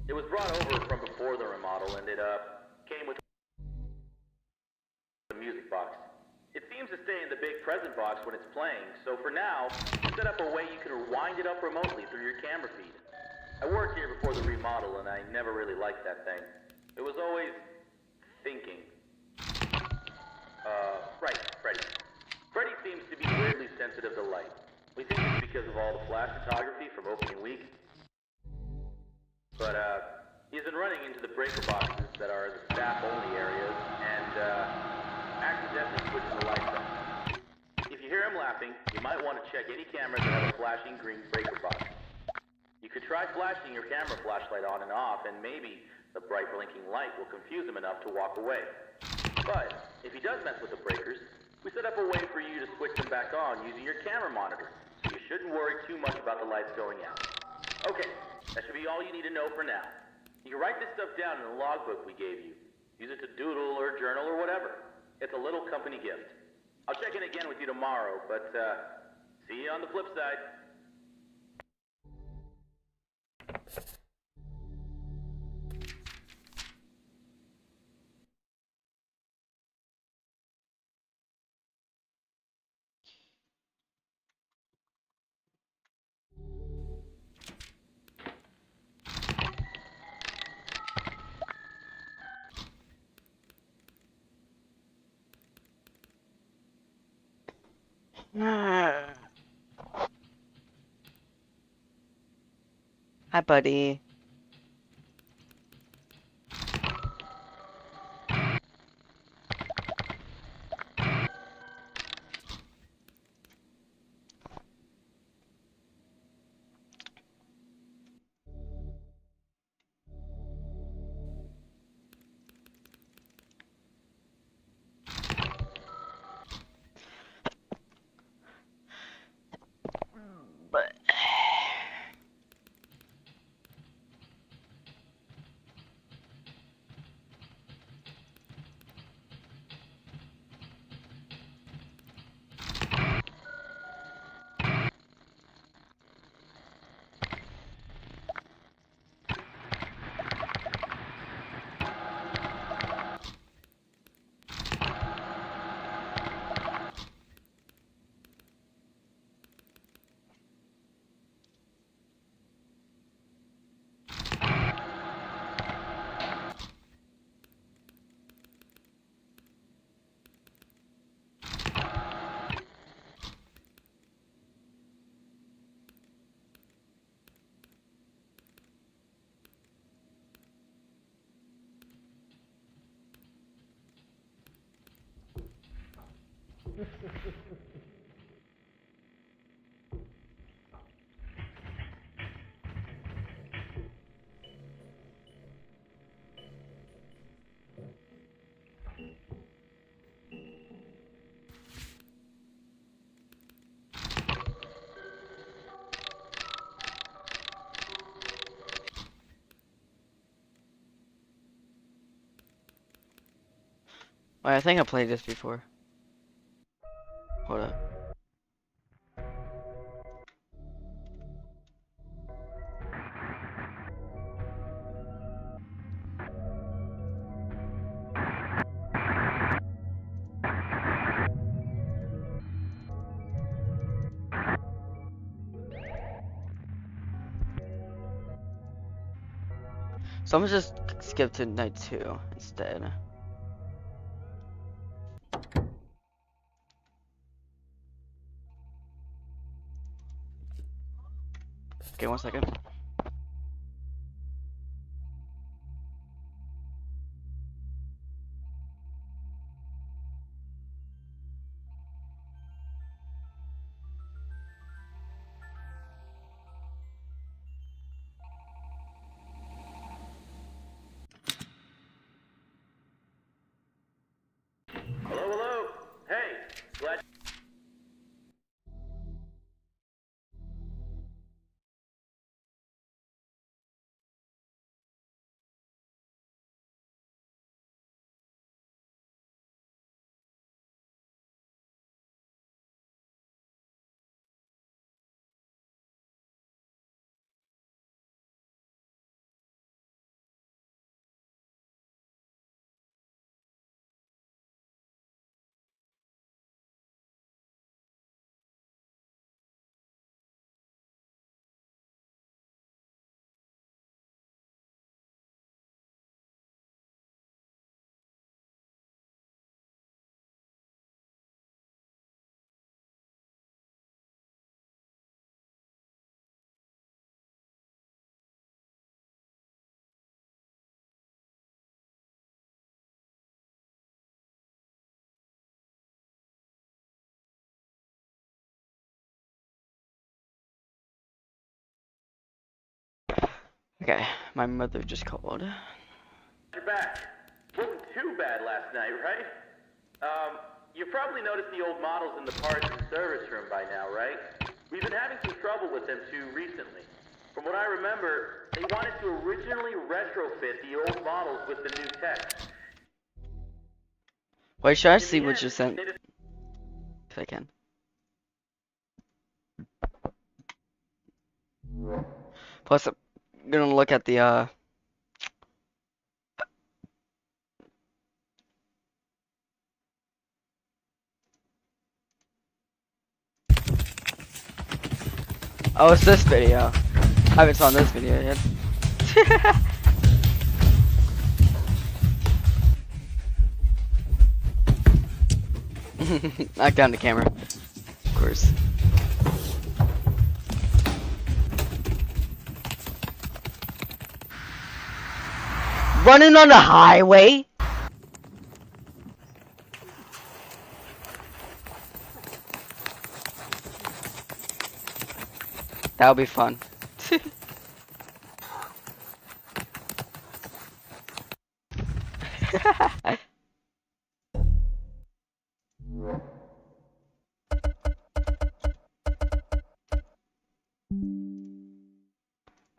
It was brought over from before the remodel, and it came with the music box. It seems to stay in the big present box when it's playing, so for now, we set up a way you can wind it up remotely through your camera feed. I worked here before the remodel, and I never really liked that thing. It was always thinking. Right, Freddy. Freddy seems to be weirdly sensitive to light. We think it's because of all the flash photography from opening week. But, he's been running into the breaker boxes that are the staff-only areas, and, accidentally switching the lights on. If you hear him laughing, you might want to check any cameras that have a flashing green breaker box. You could try flashing your camera flashlight on and off, and maybe the bright blinking light will confuse him enough to walk away. But, if he does mess with the breakers, we set up a way for you to switch them back on using your camera monitor, so you shouldn't worry too much about the lights going out. Okay, that should be all you need to know for now. You can write this stuff down in the logbook we gave you. Use it to doodle or journal or whatever. It's a little company gift. I'll check in again with you tomorrow, but see you on the flip side. Hi, buddy. But wait, I think I played this before. Hold up. So I'm gonna just skip to night 2 instead. Okay, 1 second. Hello, hello. Hey, glad. Okay, my mother just called. You're back. Wasn't too bad last night, right? You probably noticed the old models in the parts and service room by now, right? We've been having some trouble with them too recently. From what I remember, they wanted to originally retrofit the old models with the new tech. Wait, should I see what you sent? If I can. Plus, I'm gonna look at the oh, it's this video. I haven't saw this video yet. Knock down the camera. course. Running on the highway? That would be fun.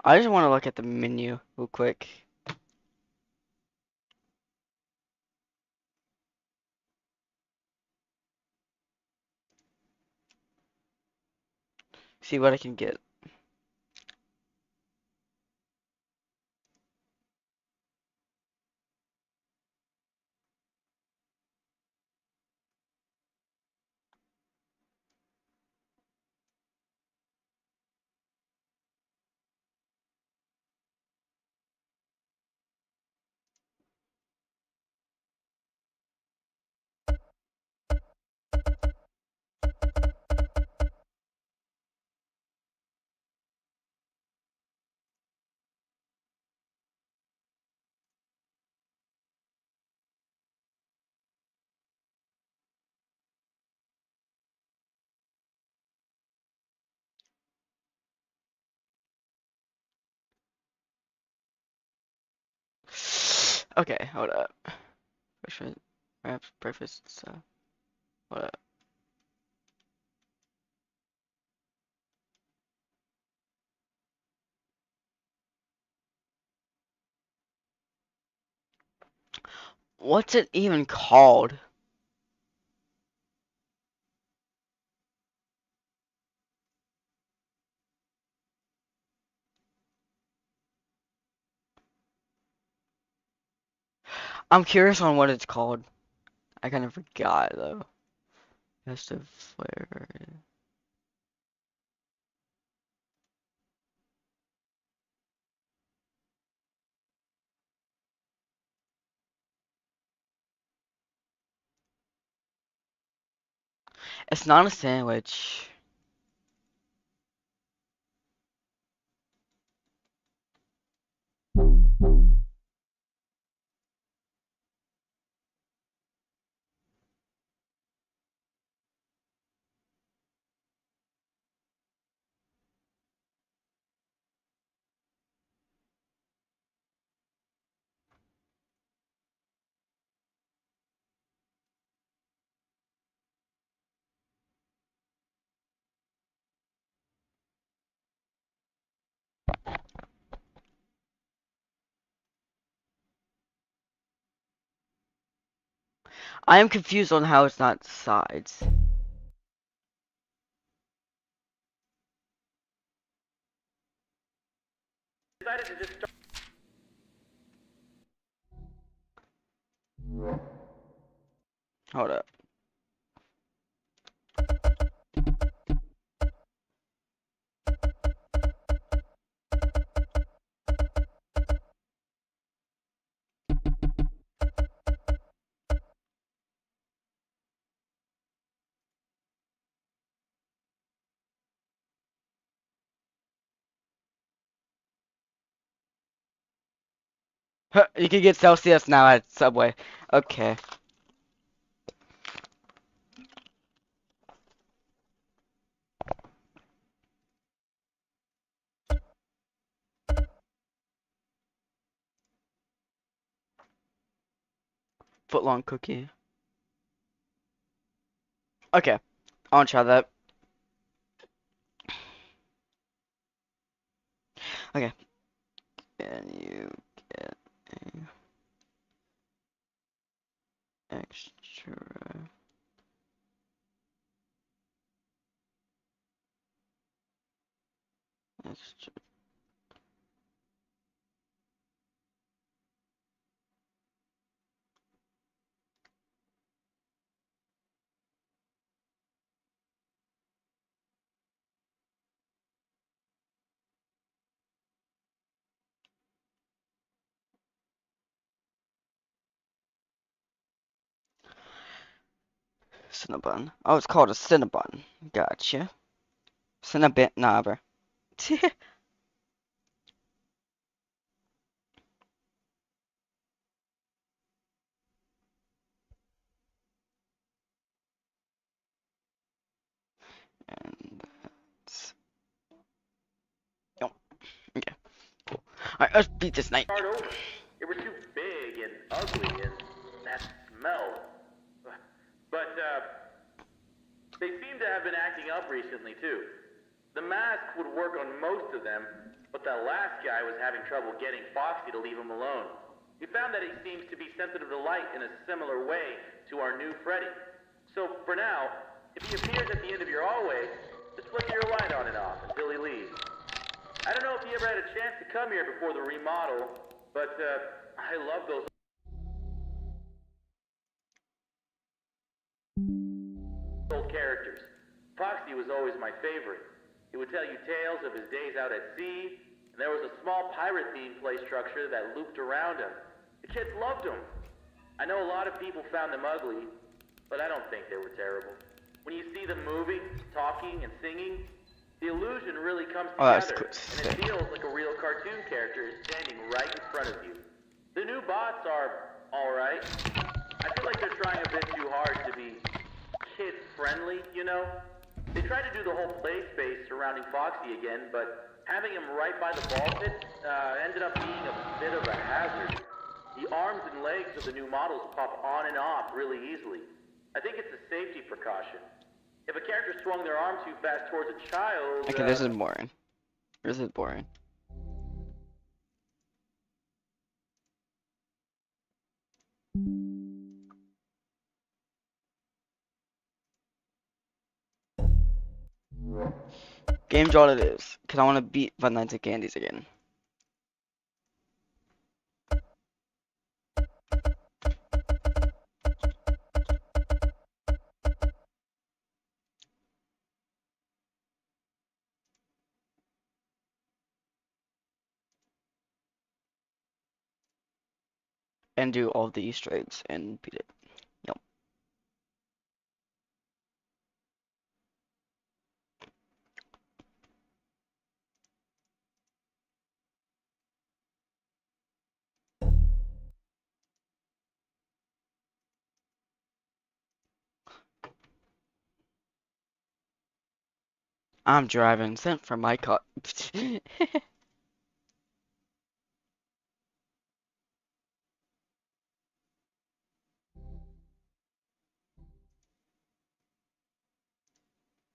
I just want to look at the menu real quick. See what I can get. Okay, hold up. Breakfast, hold up. What's it even called? I'm curious on what it's called. I kind of forgot though. Festive flavor. It's not a sandwich. I am confused on how it's not sides. Hold up. You can get Celsius now at Subway. Okay. Footlong cookie. Okay. I want to try that. Okay. Can you get a extra extra Cinnabon. Oh, it's called a Cinnabon. Gotcha. Cinnabon knobber. And that's... Yep. Okay. Cool. Alright, let's beat this night. Start over. It was too big and ugly and that smell. But, they seem to have been acting up recently, too. The mask would work on most of them, but that last guy was having trouble getting Foxy to leave him alone. We found that he seems to be sensitive to light in a similar way to our new Freddy. So, for now, if he appears at the end of your hallway, just flicker your light on and off until he leaves. I don't know if he ever had a chance to come here before the remodel, but, I love those old characters. Foxy was always my favorite. He would tell you tales of his days out at sea, and there was a small pirate-themed play structure that looped around him. The kids loved him. I know a lot of people found them ugly, but I don't think they were terrible. When you see them moving, talking, and singing, the illusion really comes together, and it feels like a real cartoon character is standing right in front of you. The new bots are alright. I feel like they're trying a bit too hard to be kid-friendly, you know? They tried to do the whole play space surrounding Foxy again, but having him right by the ball pit ended up being a bit of a hazard. The arms and legs of the new models pop on and off really easily. I think it's a safety precaution. If a character swung their arm too fast towards a child... Okay, this is boring. This is boring. Game all it is, because I want to beat Fun Nights at Candy's again. And do all the Easter eggs and beat it. Yep. I'm driving, sent from my car.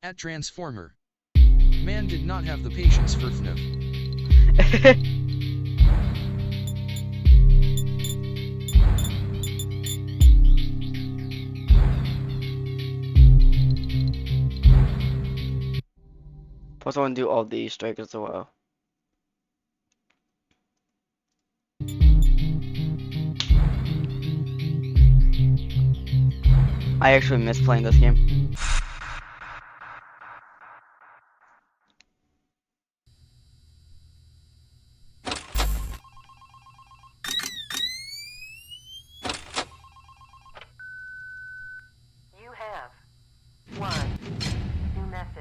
At Transformer. Man did not have the patience for FNAF. Plus I want to do all the Easter eggs as well. I actually miss playing this game. You have one new message.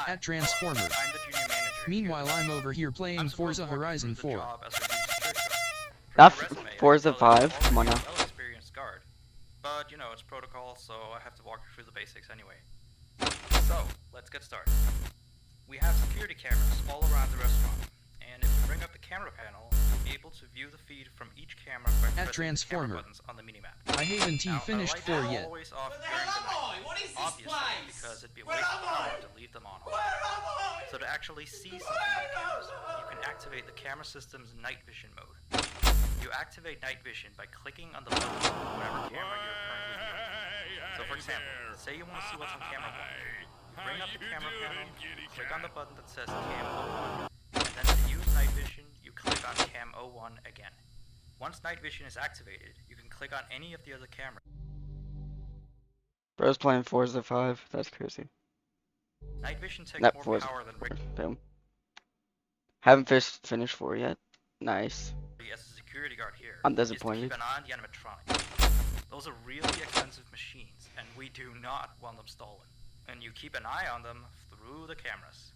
At Transformer. I'm the junior manager. Meanwhile, I'm over here playing Forza Horizon 4. Not Forza 5, come on now. Well-experienced guard. But, you know, it's protocol, so I have to walk you through the basics anyway. So, let's get started. We have security cameras all around the restaurant, and if you bring up the camera panel, you'll be able to view the feed from each camera by At pressing the camera Transformer. buttons on the minimap. I haven't Now, finished the 4 lights are yet. always off during the night, What is this obviously, place? because it'd be a waste of power to leave them on. So to actually see something on the cameras, you can activate the camera system's night vision mode. You activate night vision by clicking on the button on whatever camera you're currently viewing. So for example, say you want to see what's on camera 1. You bring up the camera panel, click on the button that says Cam 01, and then to use night vision, you click on Cam 01 again. Once night vision is activated, you can click on any of the other cameras. Bro's playing Forza 5, that's crazy. Night vision takes Not more Forza. power than regular Boom. Haven't finished 4 yet. Nice. as a security guard here. I'm is to disappointed. keep an eye on the animatronics. Those are really expensive machines, and we do not want them stolen. And you keep an eye on them through the cameras.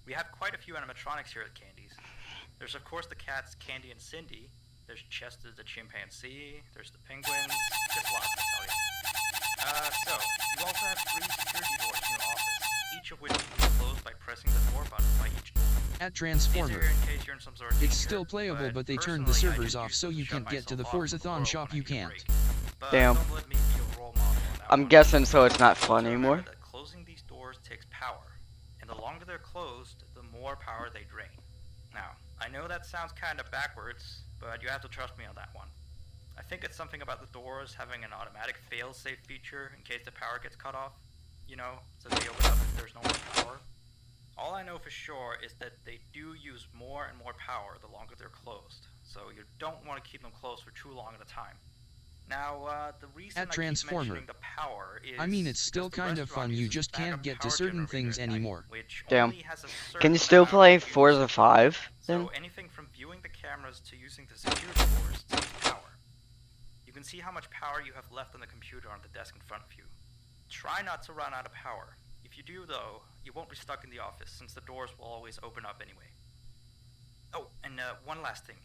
We have quite a few animatronics here at Candy's. There's of course the cats Candy and Cindy. There's Chester the chimpanzee. There's the penguins. Just lots to tell you. So, you also have 3 security doors in your office, each of which can be closed by pressing the door button by each door. At Transformer, Easier in case you're in some sort of it's danger, still playable, but they turned the personally, I servers just off use so them to you shut can't get to the myself off from Forzathon shop. You can't. But Damn. don't let me be a role model on that I'm one. guessing so it's not fun Also anymore. remember that closing these doors takes power, and the longer they're closed, the more power they drain. Now, I know that sounds kind of backwards, but you have to trust me on that one. I think it's something about the doors having an automatic fail-safe feature in case the power gets cut off. You know, so they open up if there's no more power. All I know for sure is that they do use more and more power the longer they're closed, so you don't want to keep them closed for too long at a time. Now, the reason At I keep Transformer, mentioning the power is I mean, it's still because the kind of fun. restaurant You uses just can't backup get to power certain generator things at night, anymore. which Damn. only has a Can certain you still amount of play use. Forza 5 then? So anything from viewing the cameras to using the security doors takes power. You can see how much power you have left on the computer on the desk in front of you. Try not to run out of power. If you do though, you won't be stuck in the office since the doors will always open up anyway. Oh, and one last thing.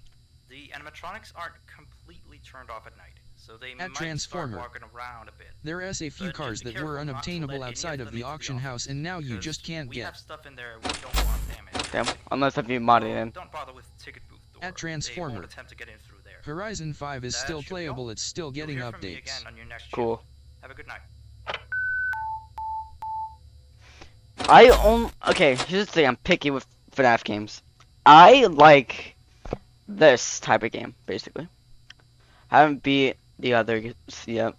The animatronics aren't completely turned off at night, so they At might Transformer, start walking around a bit. There is a few But cars just be that were careful not to unobtainable let any outside of of them the into auction house, and now you just can't we get. have stuff in there we don't want damaged. Damn, unless if you modded in. Don't bother with ticket booth door. At They won't Transformer, attempt to get in through there. Horizon 5 is That still should be playable. all. It's still You'll getting hear from me updates. again on your next Cool. shift. Have a good night. Okay, here's the thing, I'm picky with FNAF games. I like this type of game, basically. Haven't beat the others yet.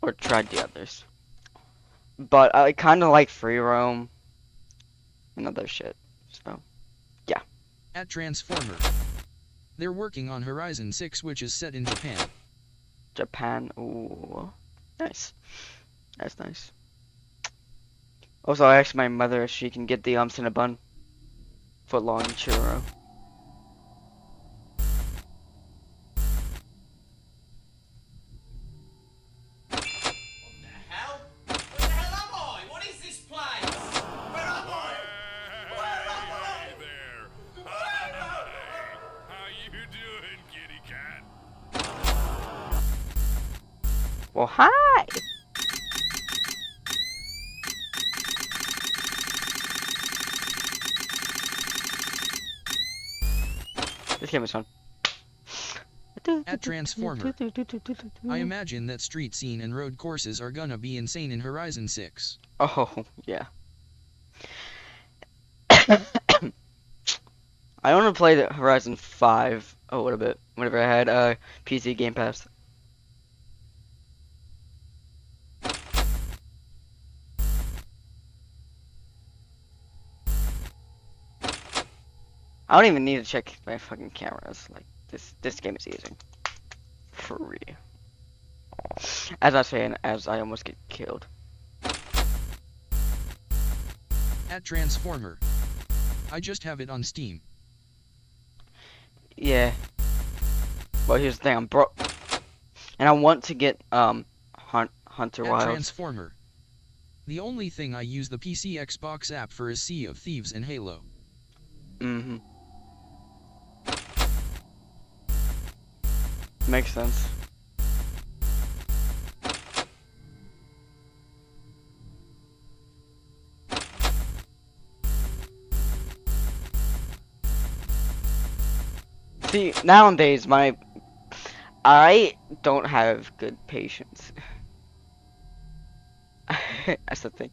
Or tried the others. But I kinda like free roam and other shit. So yeah. At Transformer, they're working on Horizon 6, which is set in Japan. Japan, ooh. Nice. That's nice. Also, I asked my mother if she can get the Cinnabon footlong churro. Well, hi! This game is fun. At Transformer, I imagine that street scene and road courses are gonna be insane in Horizon 6. Oh, yeah. I want to play the Horizon 5 a little bit whenever I had PC Game Pass. I don't even need to check my fucking cameras. Like this game is easy. Free. As I say, as I almost get killed. At Transformer, I just have it on Steam. Yeah. Well, here's the thing, I'm broke, and I want to get Hunter At Wild. Transformer, the only thing I use the PC Xbox app for is Sea of Thieves and Halo. Mm-hmm. Makes sense. See, nowadays I don't have good patience. That's the thing.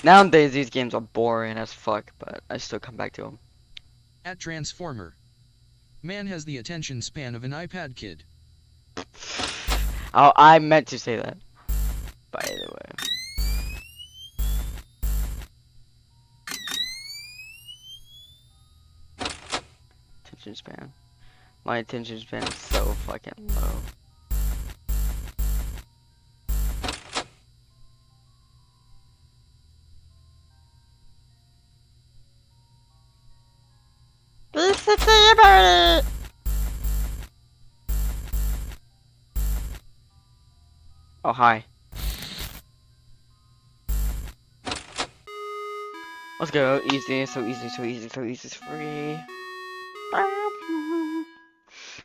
Nowadays, these games are boring as fuck, but I still come back to them. At Transformer, Man has the attention span of an iPad kid. Oh, I meant to say that. By the way. Attention span. My attention span is so fucking low. Oh, hi. Let's go. Easy, so easy, so easy, so easy, it's free.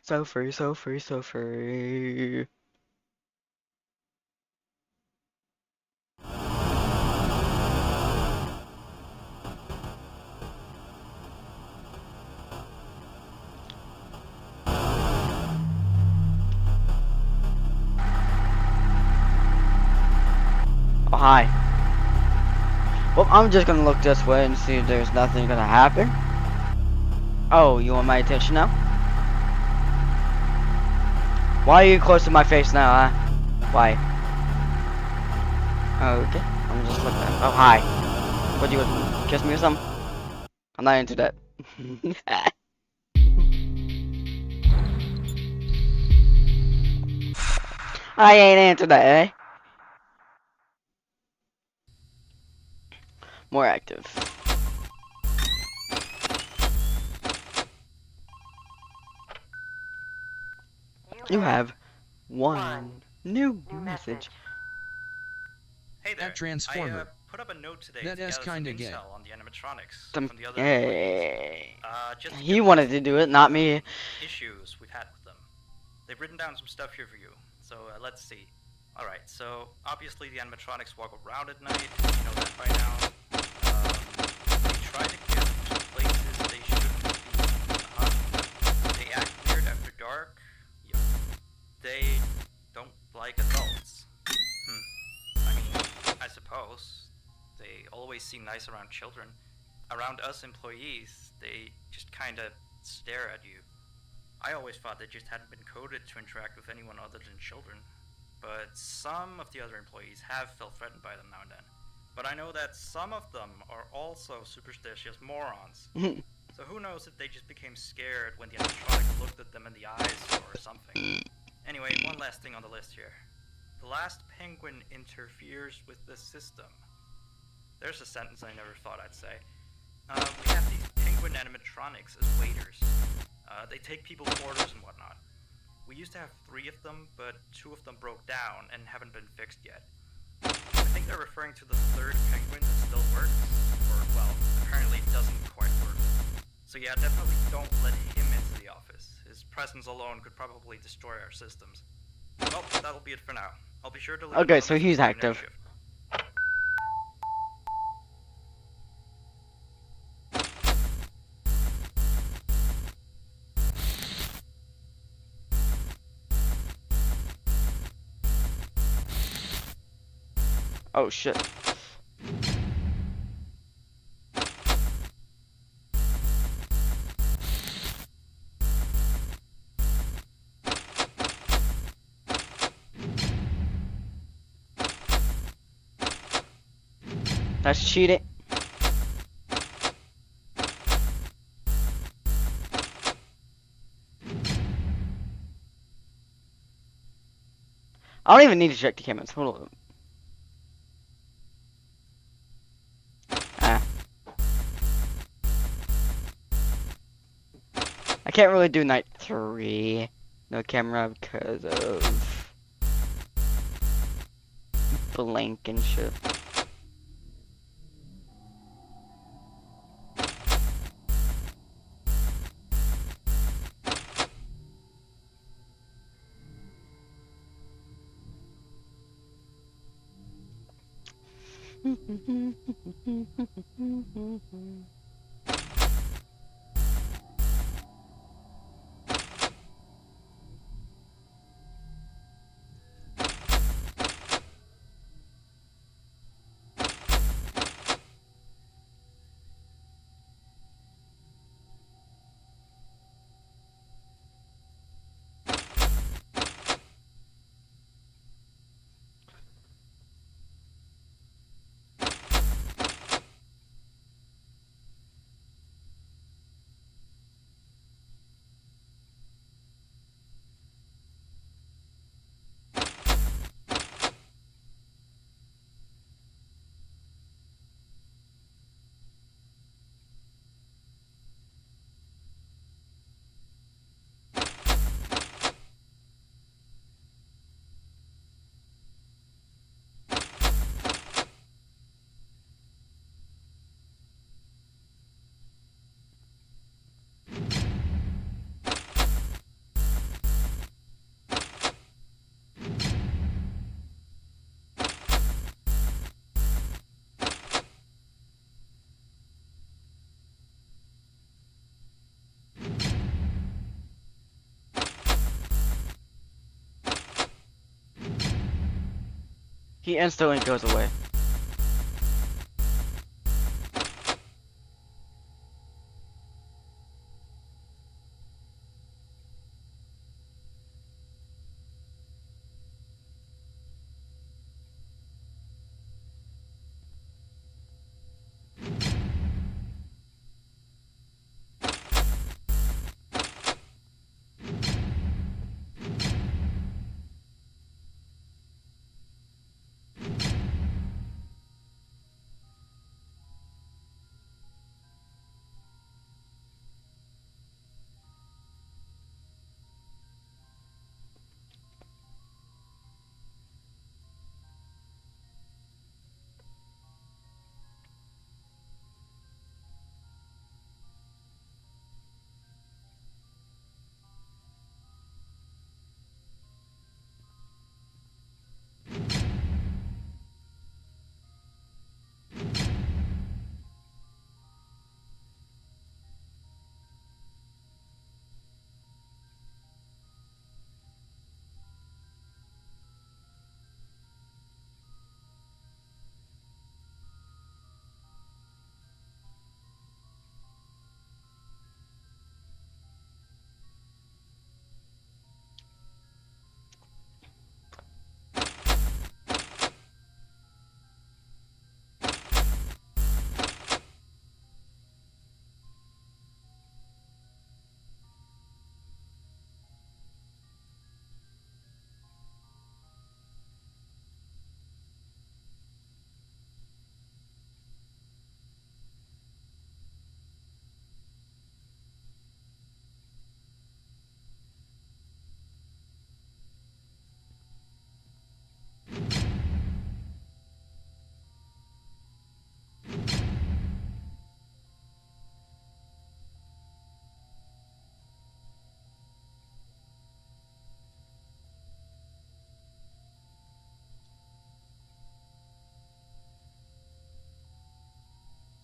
So free, so free, so free. Oh, hi. Well, I'm just gonna look this way and see if there's nothing gonna happen. Oh, you want my attention now? Why are you close to my face now, huh? Why? Okay, I'm just looking at. Oh, hi. What, you would kiss me or something? I'm not into that. I ain't into that, eh? More active. You have one new message. Hey there. That transformer. I put up a note today That to is gather some kinda gay. intel on the animatronics Some, from the other employees. Just to he get wanted to do it, not me. issues we've had with them. They've written down some stuff here for you, so let's see. Alright, so obviously the animatronics walk around at night, you know that by now. They try to get to places they shouldn't be. They act weird after dark. Yep. They don't like adults. I mean, I suppose. They always seem nice around children. Around us employees, they just kinda stare at you. I always thought they just hadn't been coded to interact with anyone other than children. But some of the other employees have felt threatened by them now and then. But I know that some of them are also superstitious morons. So who knows if they just became scared when the animatronic looked at them in the eyes or something. Anyway, one last thing on the list here. The last penguin interferes with the system. There's a sentence I never thought I'd say. We have these penguin animatronics as waiters. They take people's orders and whatnot. We used to have 3 of them, but 2 of them broke down and haven't been fixed yet. I think they're referring to the 3rd penguin that still works, or, well, apparently it doesn't quite work. So yeah, definitely don't let him into the office. His presence alone could probably destroy our systems. Well, that'll be it for now. I'll be sure to leave. Okay, so he's active. Oh shit. That's cheating. I don't even need to check the cameras. Hold on. I can't really do night 3. No camera because of blank and shit. He instantly goes away.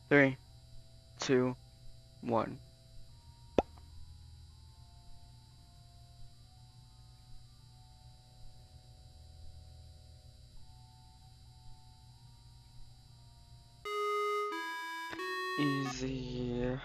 Three, two, one. Easy.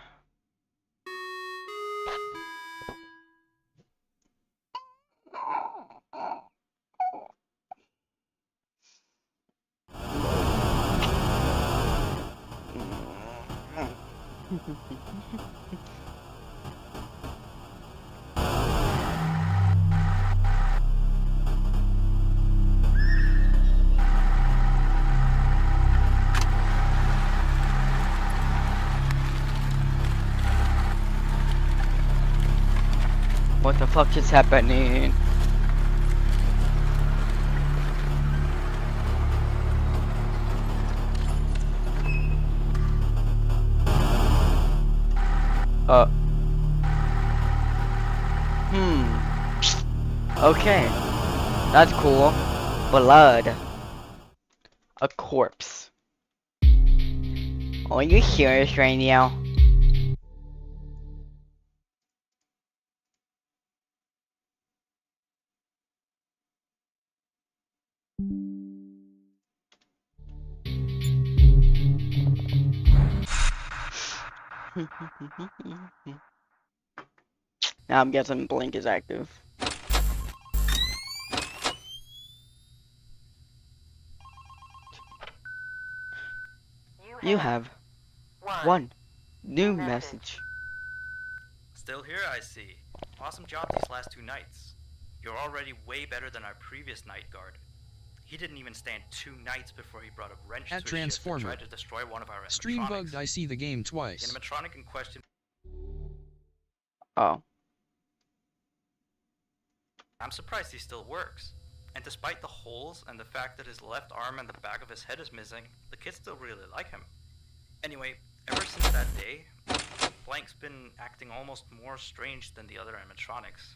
What the fuck is happening? Okay. That's cool. Blood. A corpse. Are you serious right now? Now I'm guessing Blink is active. You have one new message. Still here, I see. Awesome job these last 2 nights. You're already way better than our previous night guard. He didn't even stand 2 nights before he brought a wrench to his ship and Transformer. tried to destroy one of our animatronics. Stream bugged, I see the game twice. Animatronic in question. Oh. I'm surprised he still works. And despite the holes and the fact that his left arm and the back of his head is missing, the kids still really like him. Anyway, ever since that day, Blank's been acting almost more strange than the other animatronics.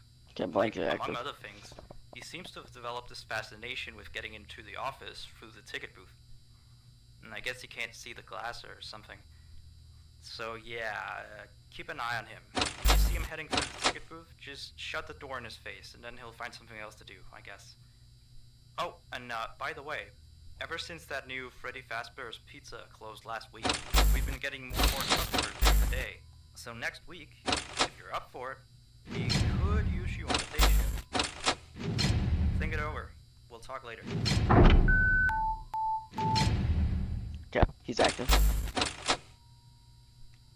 Blank is Among active. other things, he seems to have developed this fascination with getting into the office through the ticket booth. And I guess he can't see the glass or something. So yeah, keep an eye on him. If you see him heading through the ticket booth, just shut the door in his face, and then he'll find something else to do, I guess. Oh, and by the way, Ever since that new Freddy Fazbear's Pizza closed last week, we've been getting more and more customers during the day. So next week, if you're up for it, we could use you on the day shift. Think it over. We'll talk later. Okay, he's active.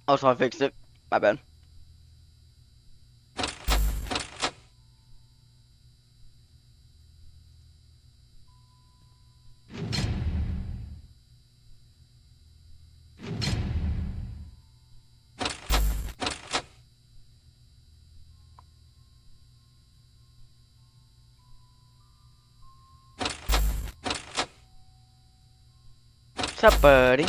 Also, I fixed it. My bad. What's up, buddy?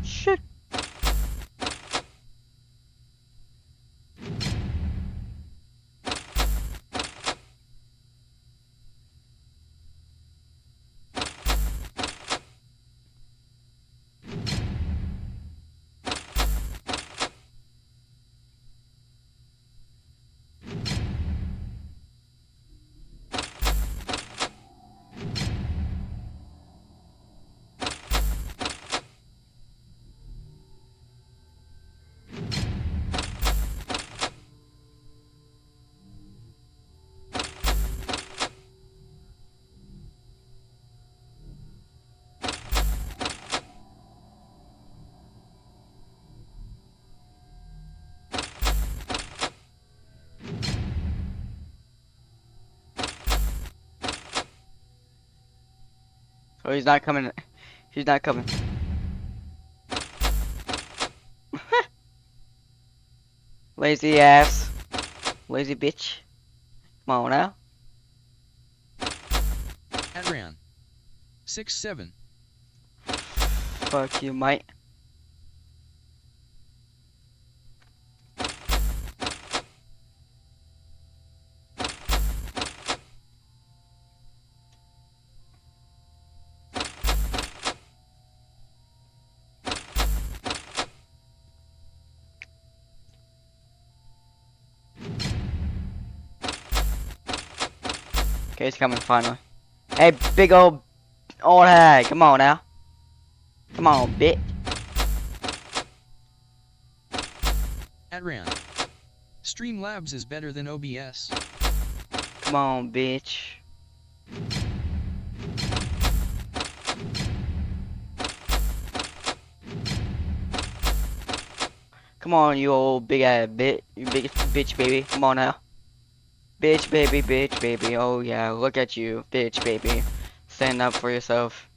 Shit. Oh, he's not coming. He's not coming. Lazy ass. Lazy bitch. Come on now. Adrian. 6-7. Fuck you, mate. Okay, he's coming finally. Hey, big old hag, come on now. Come on, bitch. Adrian. Streamlabs is better than OBS. Come on, bitch. Come on, you old big ass bitch. You big bitch baby. Come on now. Bitch baby. Oh yeah, look at you, bitch baby. Stand up for yourself.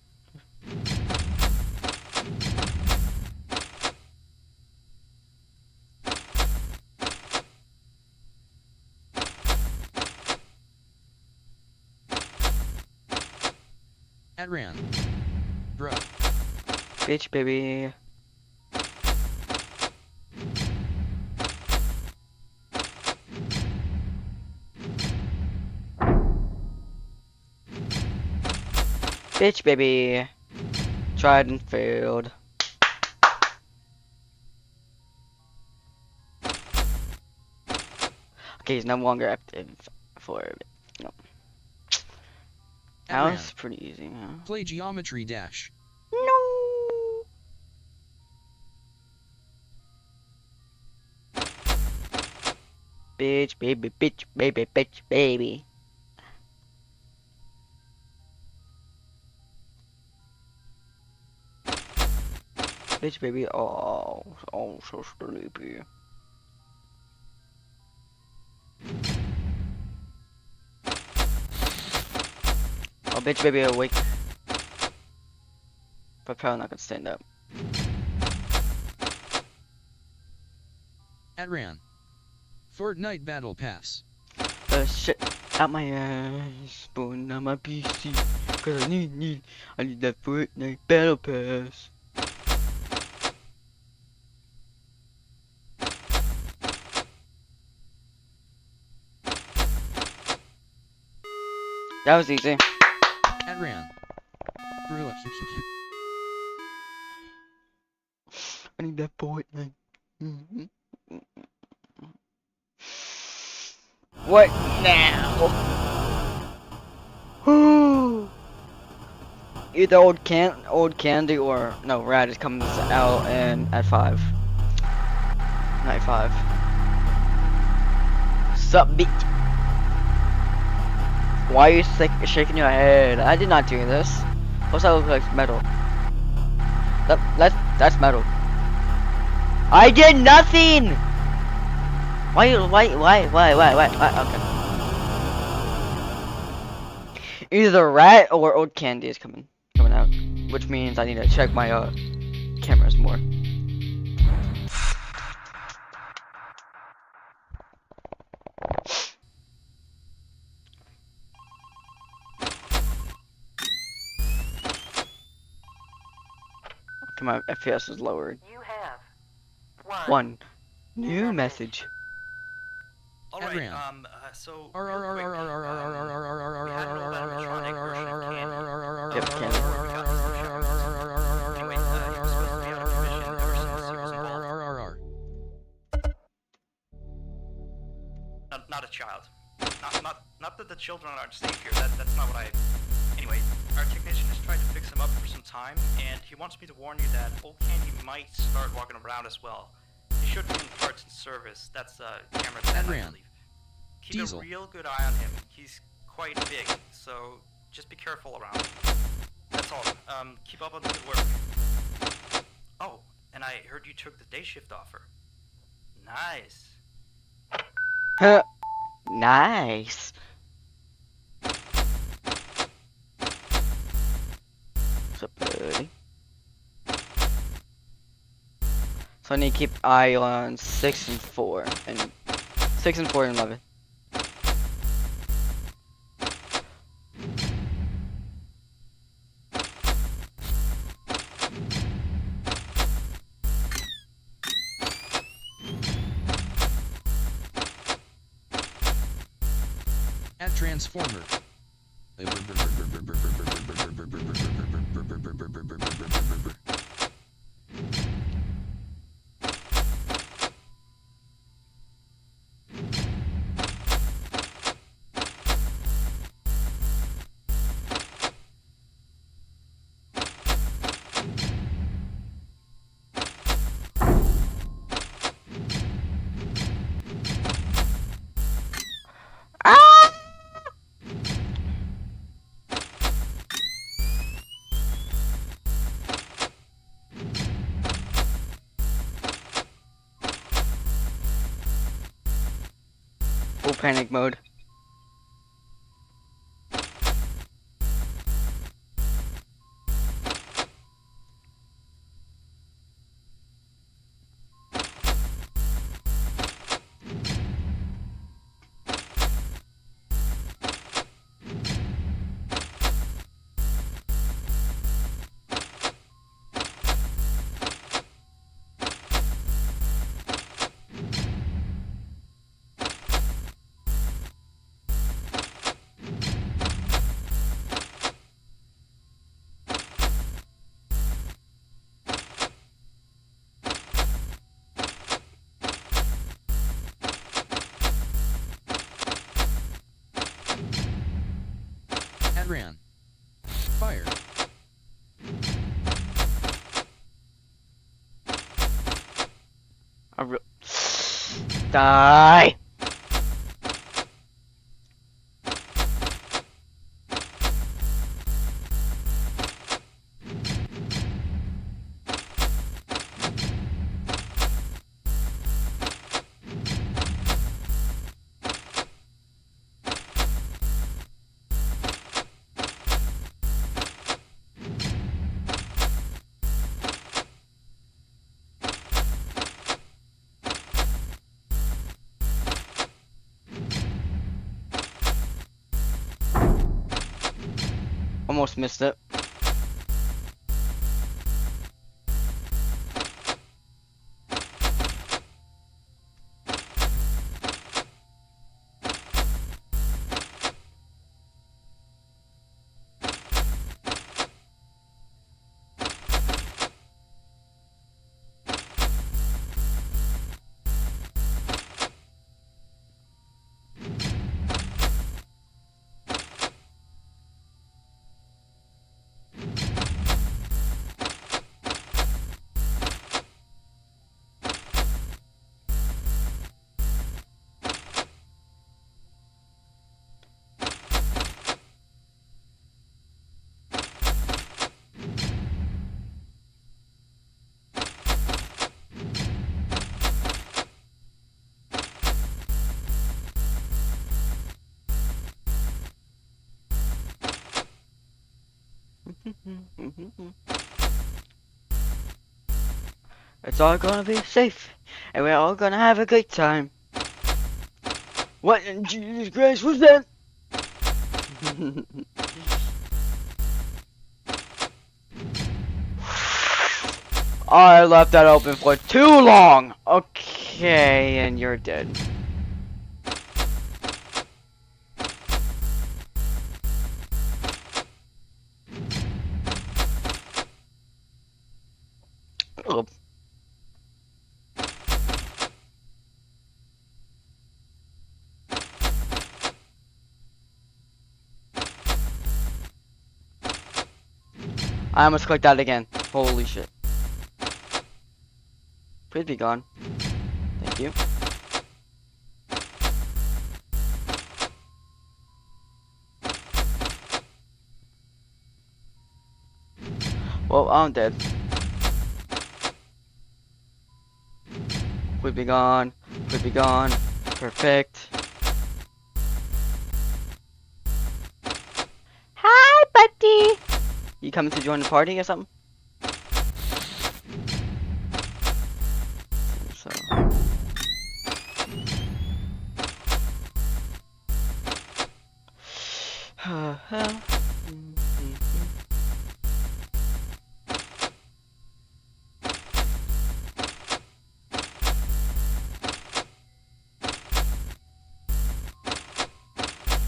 Adrian. Bruh. Bitch baby. Bitch baby. Tried and failed. Okay, he's no longer active for a bit. No. That was pretty easy, huh? Play Geometry Dash. No. Bitch, baby, bitch, baby, bitch, baby. Bitch, baby, oh, so sleepy. Oh, bitch, baby, awake. But probably not gonna stand up. Adrian. Fortnite Battle Pass. Shit out my ass, pulling on my PC, cause I need that Fortnite Battle Pass. That was easy. Adrian. Brew. I need that Fortnite. What now? Either old candy or no, Rad is comes out and at 5. Night 5. Sup, bitch? Why are you shaking your head? I did not do this. What's that look like? Metal. That's metal. I did nothing. Why? Okay. Either rat or old candy is coming out, which means I need to check my cameras more. Come on, FPS is lowered. You have one new message. Alright, so real quick, we had an old animatronic version of Candy. Anyway, he was supposed to be out of commission ever since he was involved. Not a child. Not that the children aren't safe here. That's not what I. Anyway, our technician has tried to fix him up for some time, and he wants me to warn you that old Candy might start walking around as well. He should be in parts and service. That's camera 10, I believe. Keep Diesel. a real good eye on him. He's quite big, so just be careful around him. That's all. Keep up on the good work. Oh, and I heard you took the day shift offer. Nice. Nice. What's up, buddy? So I need to keep eye on 6 and 4 and 6 and 4 and 11. At Transformer. Full panic mode. Adrian. Fire. Die. almost missed it. It's all gonna be safe, and we're all gonna have a great time. What in Jesus Christ was that? I left that open for too long. Okay, and you're dead. Oh. I almost clicked that again. Holy shit. Please be gone. Thank you. Well, I'm dead. Please be gone. Please be gone. Perfect. Hi, buddy. You coming to join the party or something? So.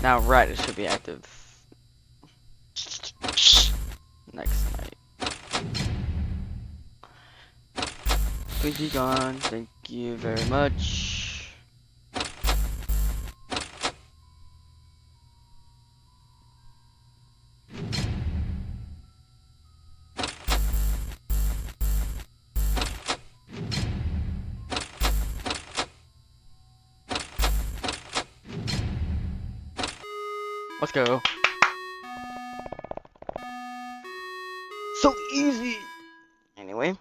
Now, right, it should be active next night. Please be gone. Thank you very much. Let's go. So easy. Anyway.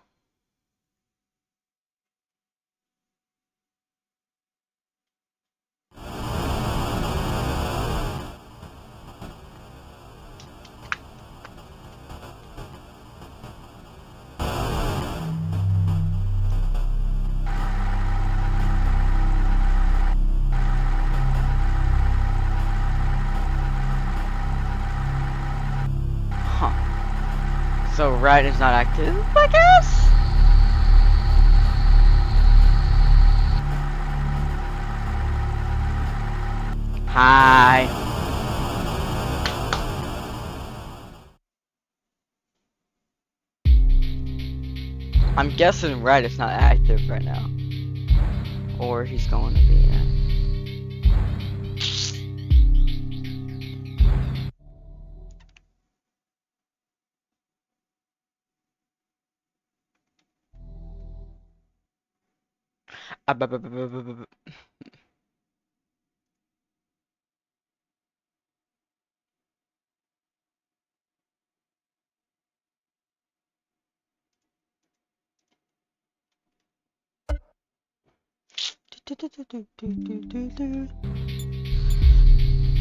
So right is not active, I guess? Hi. I'm guessing right is not active right now. Or he's going to be, yeah.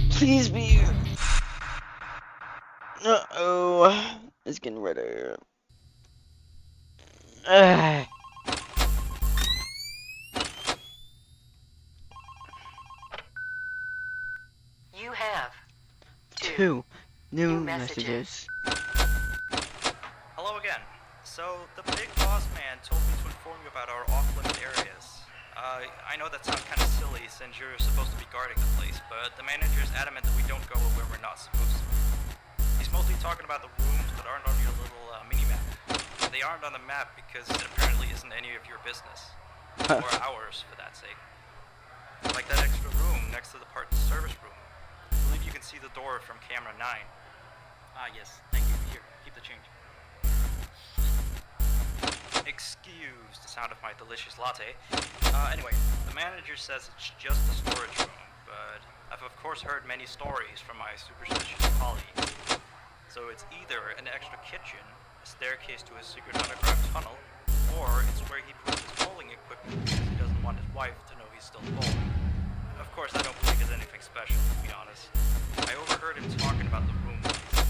Please be. Uh-oh. It's getting redder. You have Two New messages. Hello again. So, the big boss man told me to inform you about our off-limit areas. I know that sounds kind of silly since you're supposed to be guarding the place, but the manager is adamant that we don't go where we're not supposed to. He's mostly talking about the rooms that aren't on your little mini-map. They aren't on the map because it apparently isn't any of your business. Or ours, for that sake. Like that extra room next to the parts service room. I believe you can see the door from camera 9. Ah, yes. Thank you. Here, keep the change. Excuse the sound of my delicious latte. Anyway, the manager says it's just a storage room, but I've of course heard many stories from my superstitious colleagues. So it's either an extra kitchen, a staircase to a secret underground tunnel, or it's where he puts his bowling equipment because he doesn't want his wife to know he's still bowling. Of course, I don't believe it's anything special, to be honest. I overheard him talking about the room places.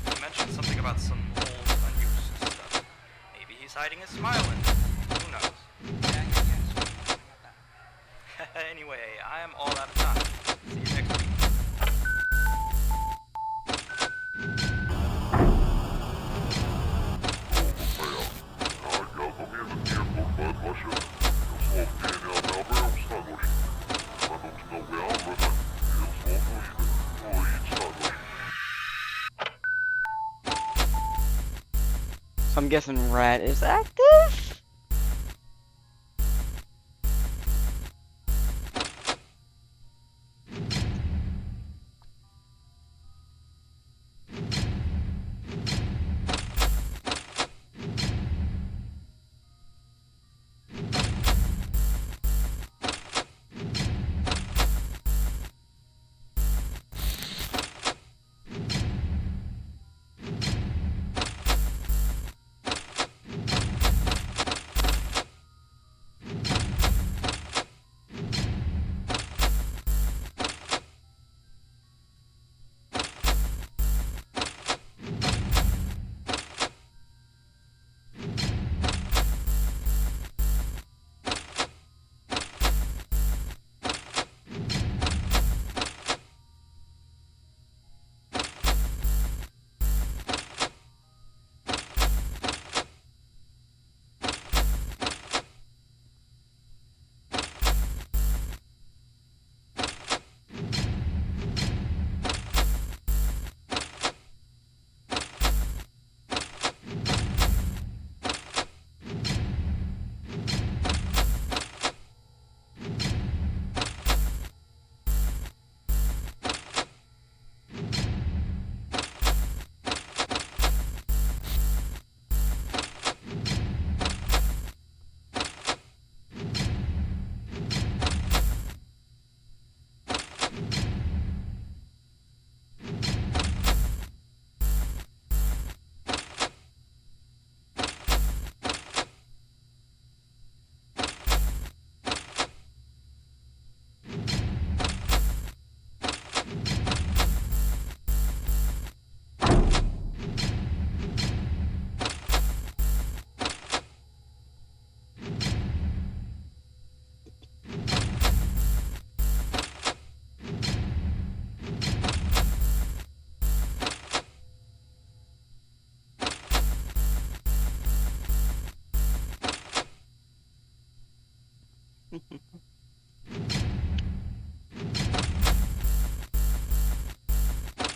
He mentioned something about some old, unused stuff. Maybe he's hiding his smiling. Who knows? Anyway, I am all out of time. See you next week. So I'm guessing Rat is active?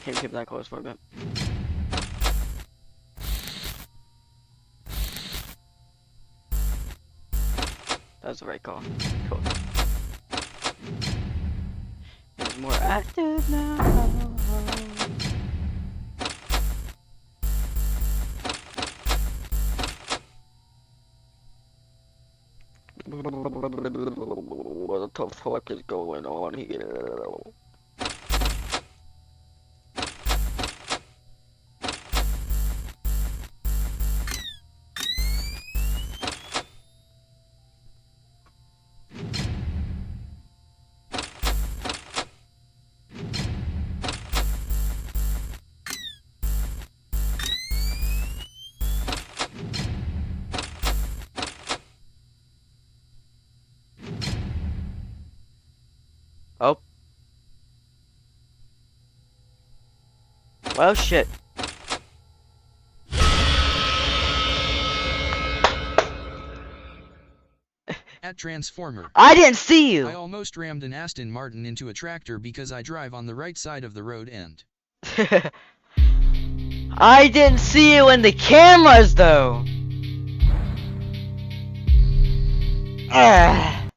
Can't keep that close for a bit. That's the right call. Cool. It's more active now. What the fuck is going on here? Oh. Well, shit. At Transformer. I didn't see you! I almost rammed an Aston Martin into a tractor because I drive on the right side of the road and... I didn't see you in the cameras, though! Ah,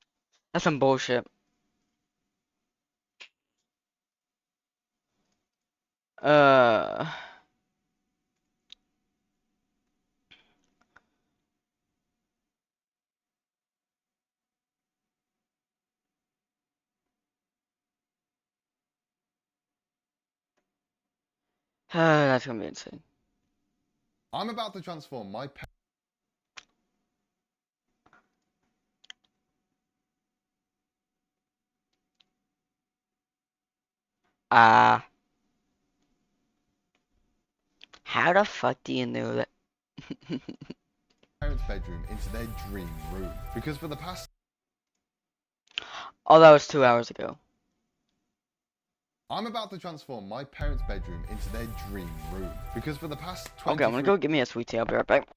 that's some bullshit. That's gonna be insane. I'm about to transform my How the fuck do you know that? parents' bedroom into their dream room. Because for the past... Oh, that was 2 hours ago. I'm about to transform my parents' bedroom into their dream room. Because for the past 20... Okay, I'm gonna go get me a sweet tea. I'll be right back.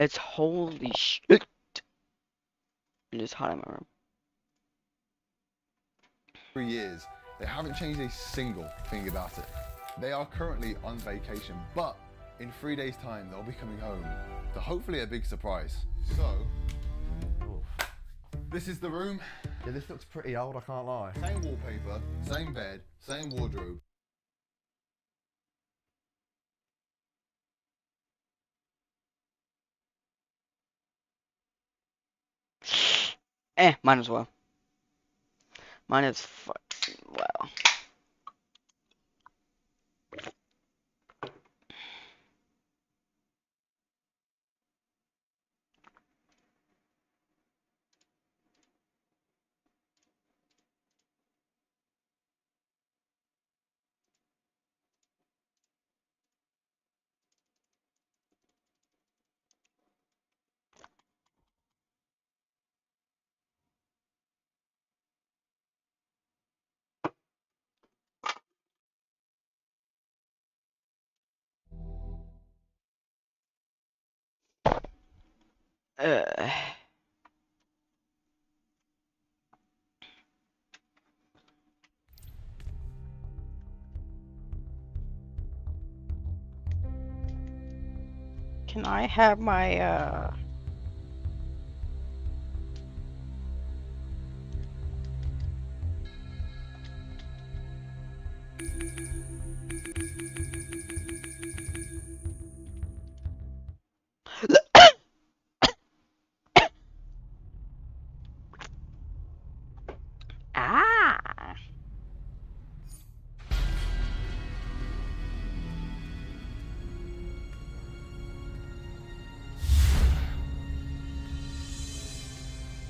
It's holy shit. It is hot in my room. 3 years, they haven't changed a single thing about it. They are currently on vacation, but in 3 days' time, they'll be coming home. So hopefully a big surprise. So, this is the room. Yeah, this looks pretty old, I can't lie. Same wallpaper, same bed, same wardrobe. Mine as well. Mine is fucking well. Can I have my Ah.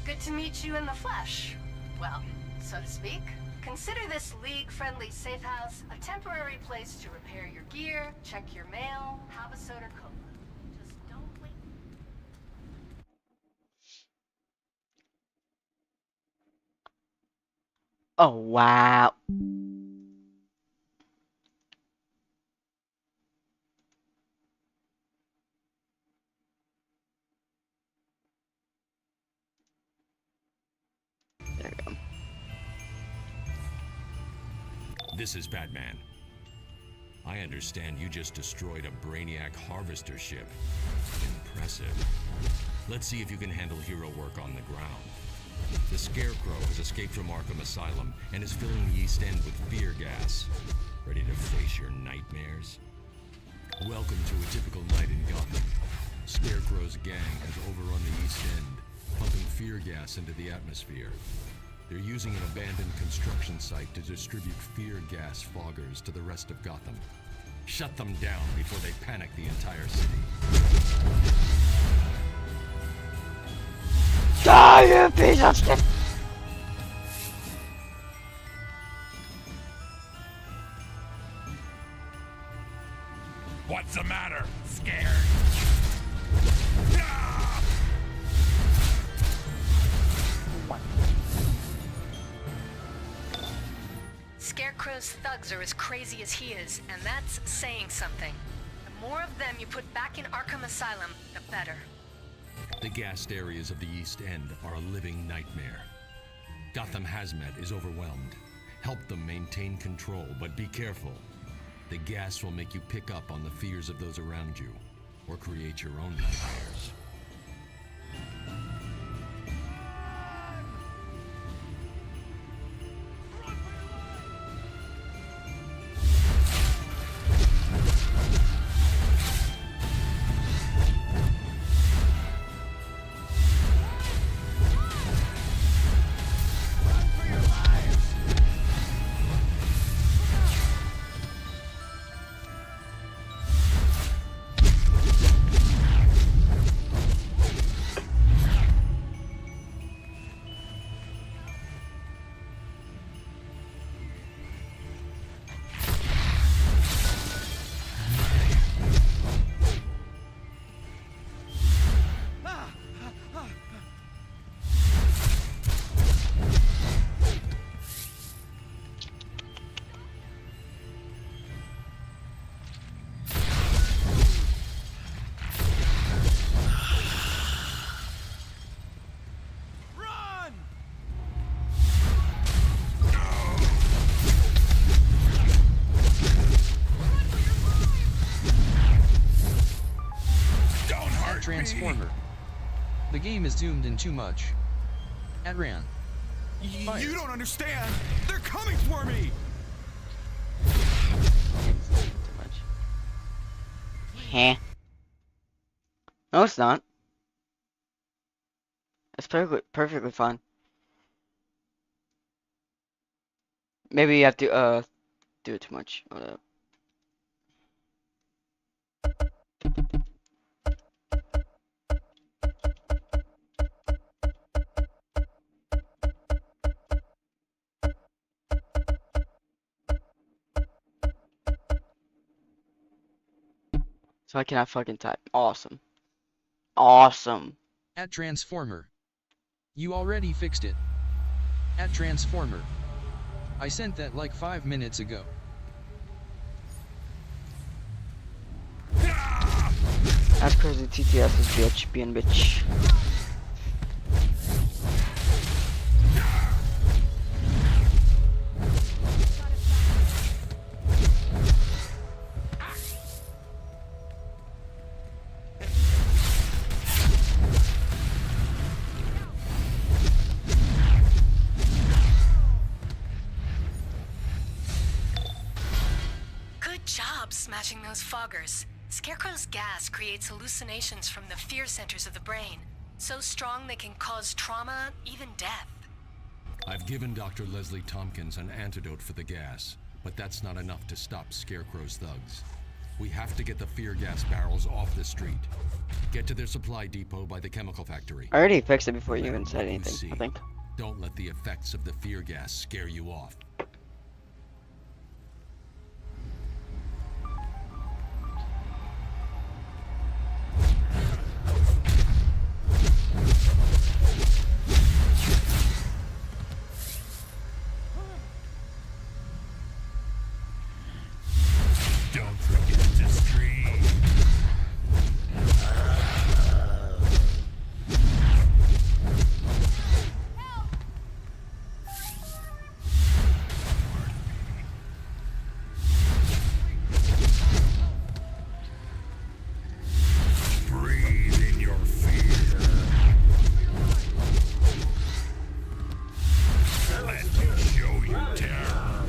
Good to meet you in the flesh. Well, so to speak. Consider this league-friendly safe house a temporary place to repair your gear, check your mail, have a soda cola. Just don't wait. Oh wow. There we go. This is Batman. I understand you just destroyed a Brainiac harvester ship. Impressive. Let's see if you can handle hero work on the ground. The Scarecrow has escaped from Arkham Asylum and is filling the East End with fear gas. Ready to face your nightmares? Welcome to a typical night in Gotham. Scarecrow's gang has overrun the East End, pumping fear gas into the atmosphere. They're using an abandoned construction site to distribute fear gas foggers to the rest of Gotham. Shut them down before they panic the entire city. Die, you piece of shit! What's the matter? Scared? Scarecrow's thugs are as crazy as he is, and that's saying something. The more of them you put back in Arkham Asylum, the better. The gassed areas of the East End are a living nightmare. Gotham Hazmat is overwhelmed. Help them maintain control, but be careful. The gas will make you pick up on the fears of those around you, or create your own nightmares. Transformer. The game is zoomed in too much. Adran. Fire. You don't understand! They're coming for me! Huh? No, it's not. It's perfectly fine. Maybe you have to do it too much. So I cannot fucking type. Awesome. Awesome. At Transformer. You already fixed it. At Transformer. I sent that like 5 minutes ago. That's crazy. TTS is bitch, being bitch. Smashing those foggers. Scarecrow's gas creates hallucinations from the fear centers of the brain. So strong they can cause trauma, even death. I've given Dr. Leslie Tompkins an antidote for the gas, but that's not enough to stop Scarecrow's thugs. We have to get the fear gas barrels off the street. Get to their supply depot by the chemical factory. I already fixed it before you even said anything, I think. Don't let the effects of the fear gas scare you off. Don't forget to stream. you terror.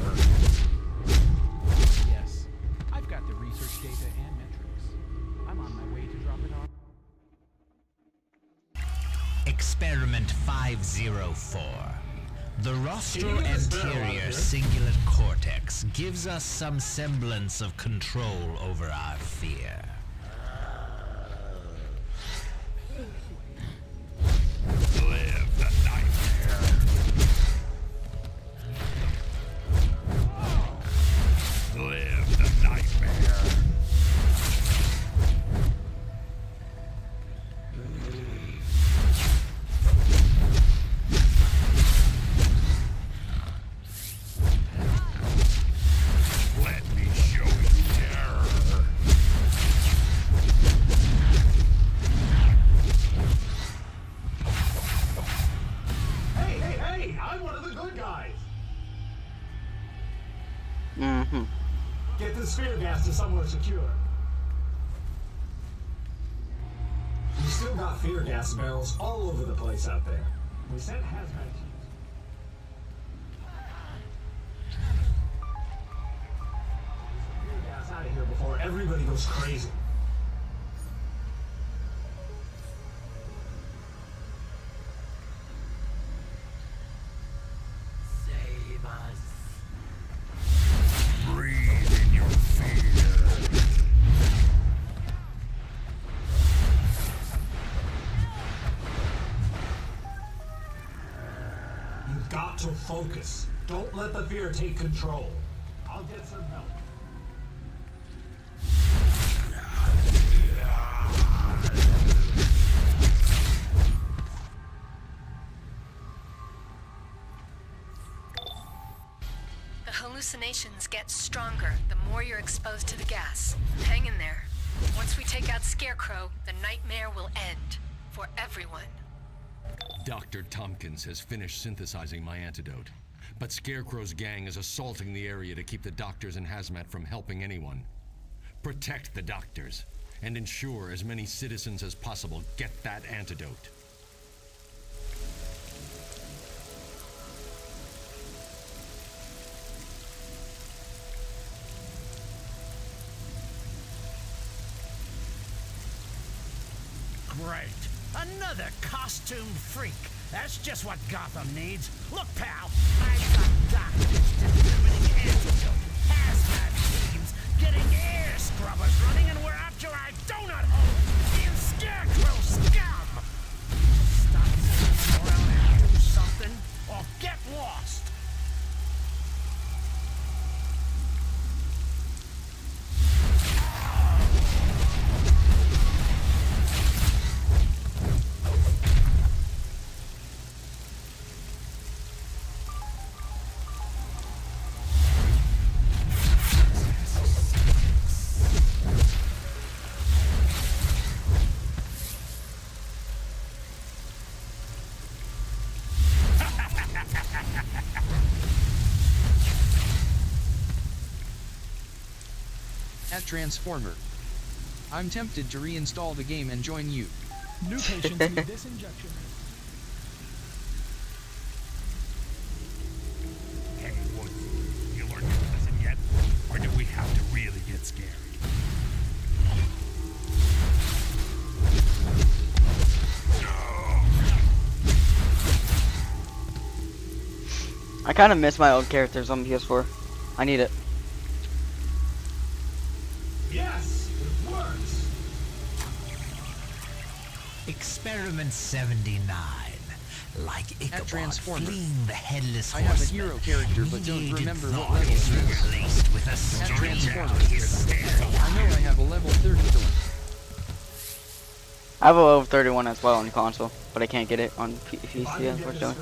Yes, I've got the research data and metrics. I'm on my way to drop it off. Experiment 504. The rostral anterior cingulate cortex gives us some semblance of control over our fear. Live the nightmare. Live the nightmare. Let me show you terror. Hey, I'm one of the good guys. Mm-hmm. Get the spear gas to somewhere secure. We still got fear gas barrels all over the place out there. We sent hazmat teams. Fear gas out of here before everybody goes crazy. Save us. Breathe in your fear. You've got to focus. Don't let the fear take control. I'll get some help. The hallucinations get stronger the more you're exposed to the gas. Hang in there. Once we take out Scarecrow, the nightmare will end. For everyone. Dr. Tompkins has finished synthesizing my antidote, but Scarecrow's gang is assaulting the area to keep the doctors and hazmat from helping anyone. Protect the doctors, and ensure as many citizens as possible get that antidote. Great. Another costumed freak. That's just what Gotham needs. Look, pal, I've got doctors distributing antidote, hazmat teams, getting air scrubbers running, and we're after our donut hole in Scarecrow scum! Stop sitting around and do something, or get lost! At Transformer. I'm tempted to reinstall the game and join you. New patients need this injection. Hey, Woods, you learned your lesson yet? Or do we have to really get scary? I kind of miss my old characters on PS4. I need it. Yes, it works. Experiment 79. Like Ichabod fleeing the headless I have a horseman, hero character, but don't mediated remember what thought level is it is. replaced with a At strange Transformer. I know I have a level 30 going. I have a level 31 as well on console, but I can't get it on PC, unfortunately.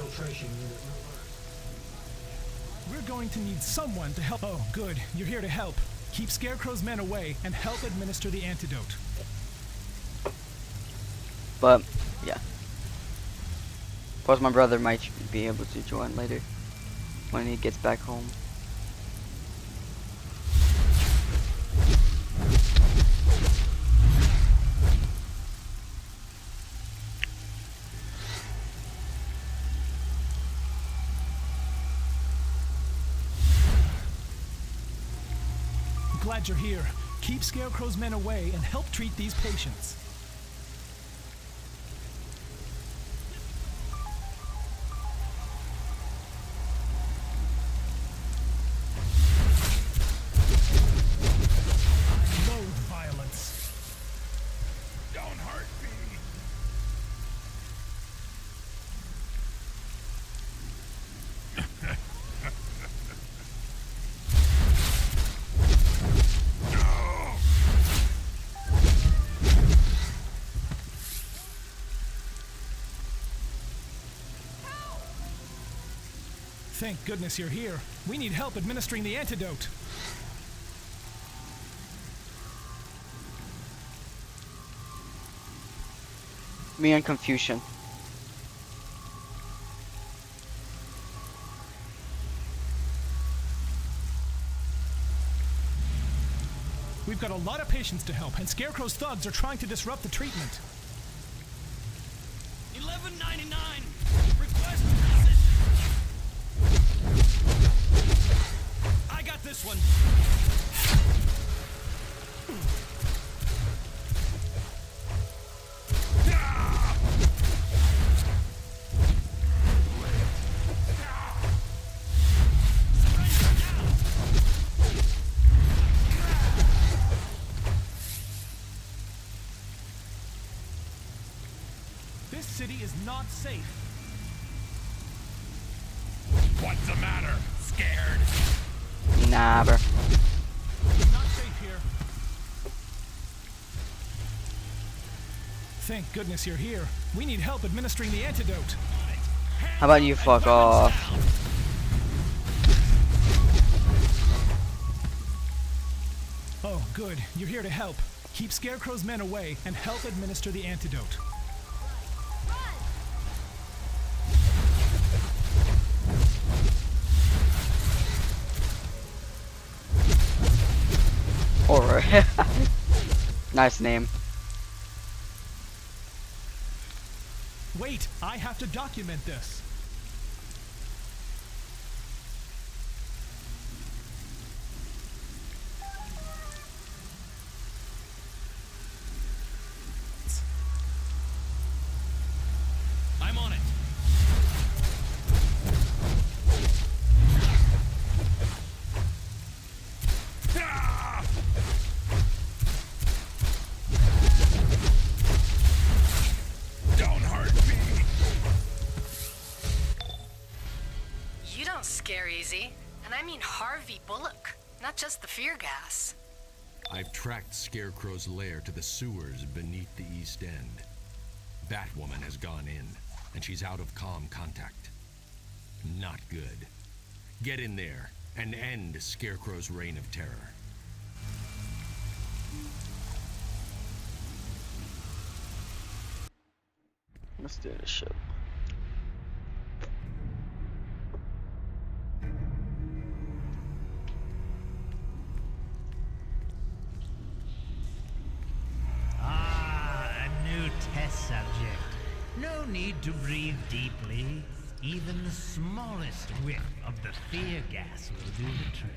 We're going to need someone to help. Oh, good. You're here to help. Keep Scarecrow's men away and help administer the antidote. But, yeah. Plus my brother might be able to join later when he gets back home. Glad you're here. Keep Scarecrow's men away and help treat these patients. I loathe violence. Don't hurt me. Thank goodness you're here. We need help administering the antidote. Me and Confusion. We've got a lot of patients to help, and Scarecrow's thugs are trying to disrupt the treatment. $11.99. Request position. I got this one. This city is not safe. What's the matter? Scared? Nah, bro. Not safe here. Thank goodness you're here. We need help administering the antidote. How about you fuck off? Oh, good. You're here to help. Keep Scarecrow's men away and help administer the antidote. Alright. Nice name. Wait, I have to document this. I'm on it. Don't hurt me. You don't scare easy. And I mean Harvey Bullock, not just the fear gas. I've tracked Scarecrow's lair to the sewers beneath the East End. Batwoman has gone in, and she's out of comm contact. Not good. Get in there and end Scarecrow's reign of terror. Let's do this shit. A new test subject. No need to breathe deeply. Even the smallest whiff of the fear gas will do the trick.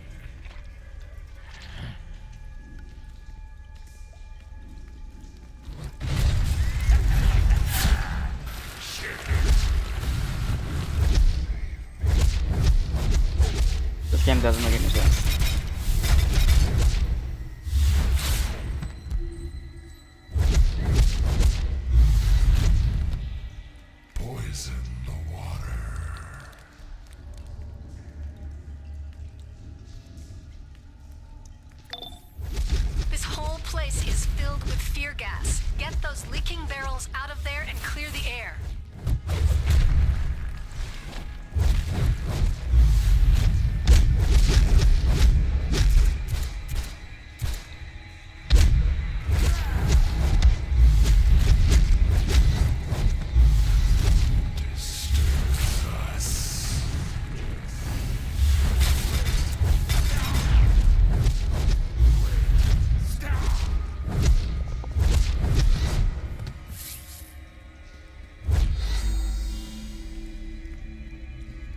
This game doesn't make any sense. Poison the water. This whole place is filled with fear gas. Get those leaking barrels out of there and clear the air.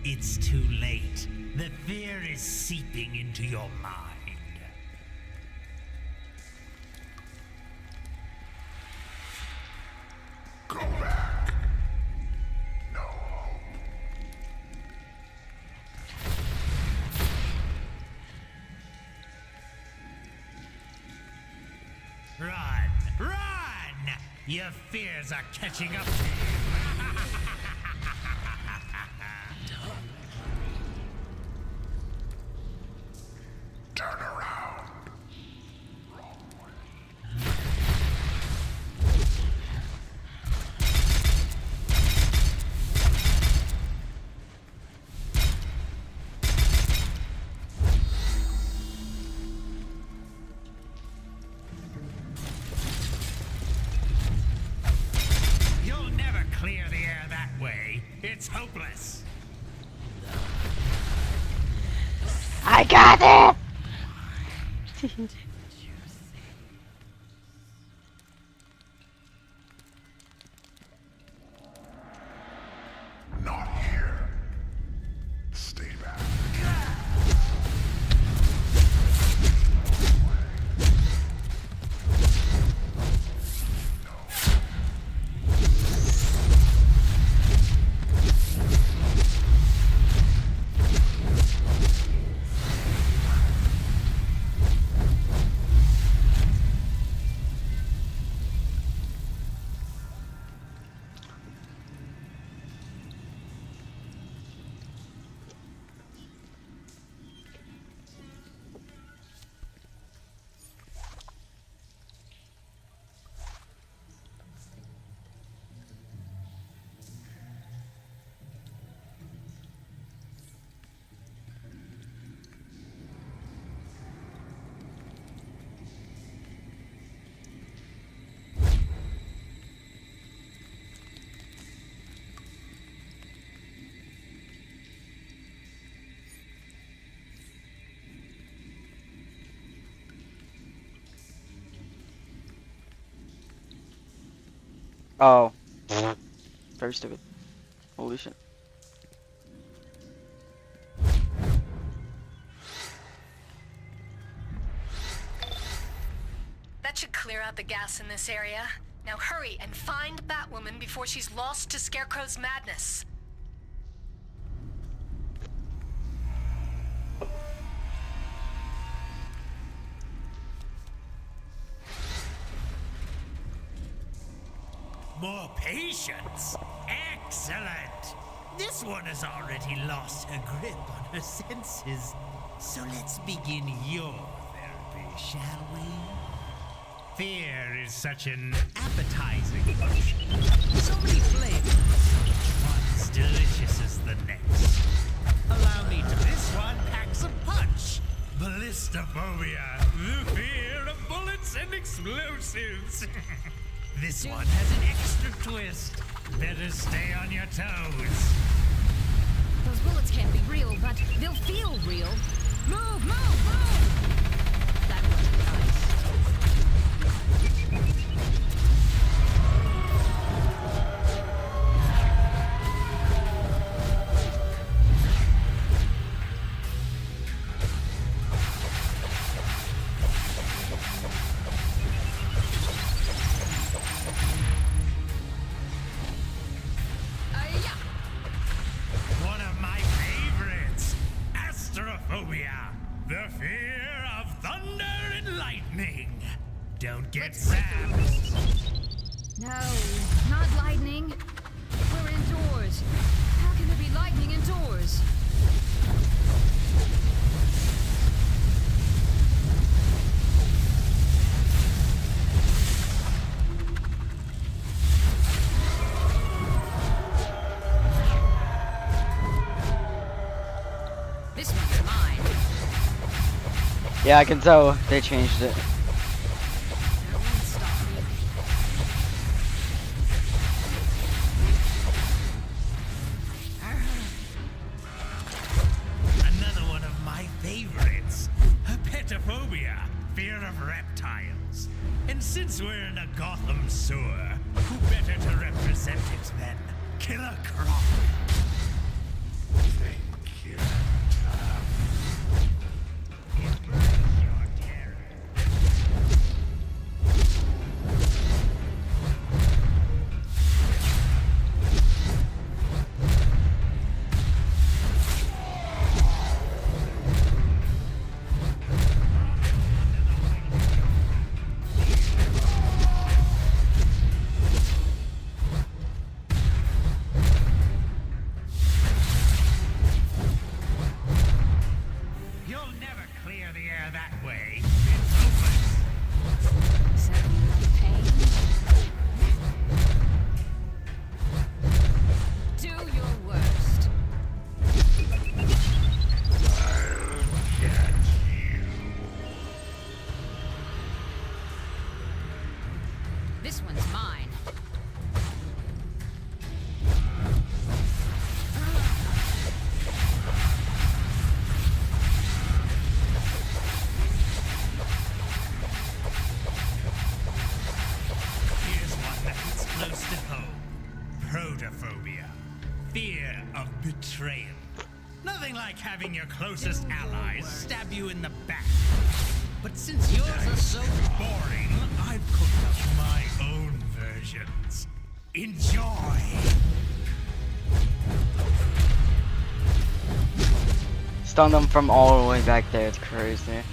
It's too late. The fear is seeping into your mind. Your fears are catching up to you. Turn around. You'll never clear the air that way. It's hopeless. I got it! Not here. Stay back. Oh. Very stupid. Holy shit. That should clear out the gas in this area. Now hurry and find Batwoman before she's lost to Scarecrow's madness. More patience. Excellent. This one has already lost her grip on her senses. So let's begin your therapy, shall we? Fear is such an appetizing emotion. So many flavors, each one as delicious as the next. Allow me to this one packs a punch. Ballistophobia, the fear of bullets and explosives. This one has an extra twist. Better stay on your toes. Those bullets can't be real, but they'll feel real. Move, move, move! That was nice. One of my favorites, astrophobia, the fear of thunder and lightning. Don't get zapped. No, not lightning. We're indoors. How can there be lightning indoors? This one's mine. Yeah, I can tell they changed it. No one stop me. Another one of my favorites, herpetophobia, fear of reptiles. And since we're in a Gotham sewer, who better to represent it than Killer Croc? Thank you. betrayal. Nothing like having your closest allies stab you in the back. But since yours are so boring, I've cooked up my own versions. Enjoy! Stun them from all the way back there, it's crazy.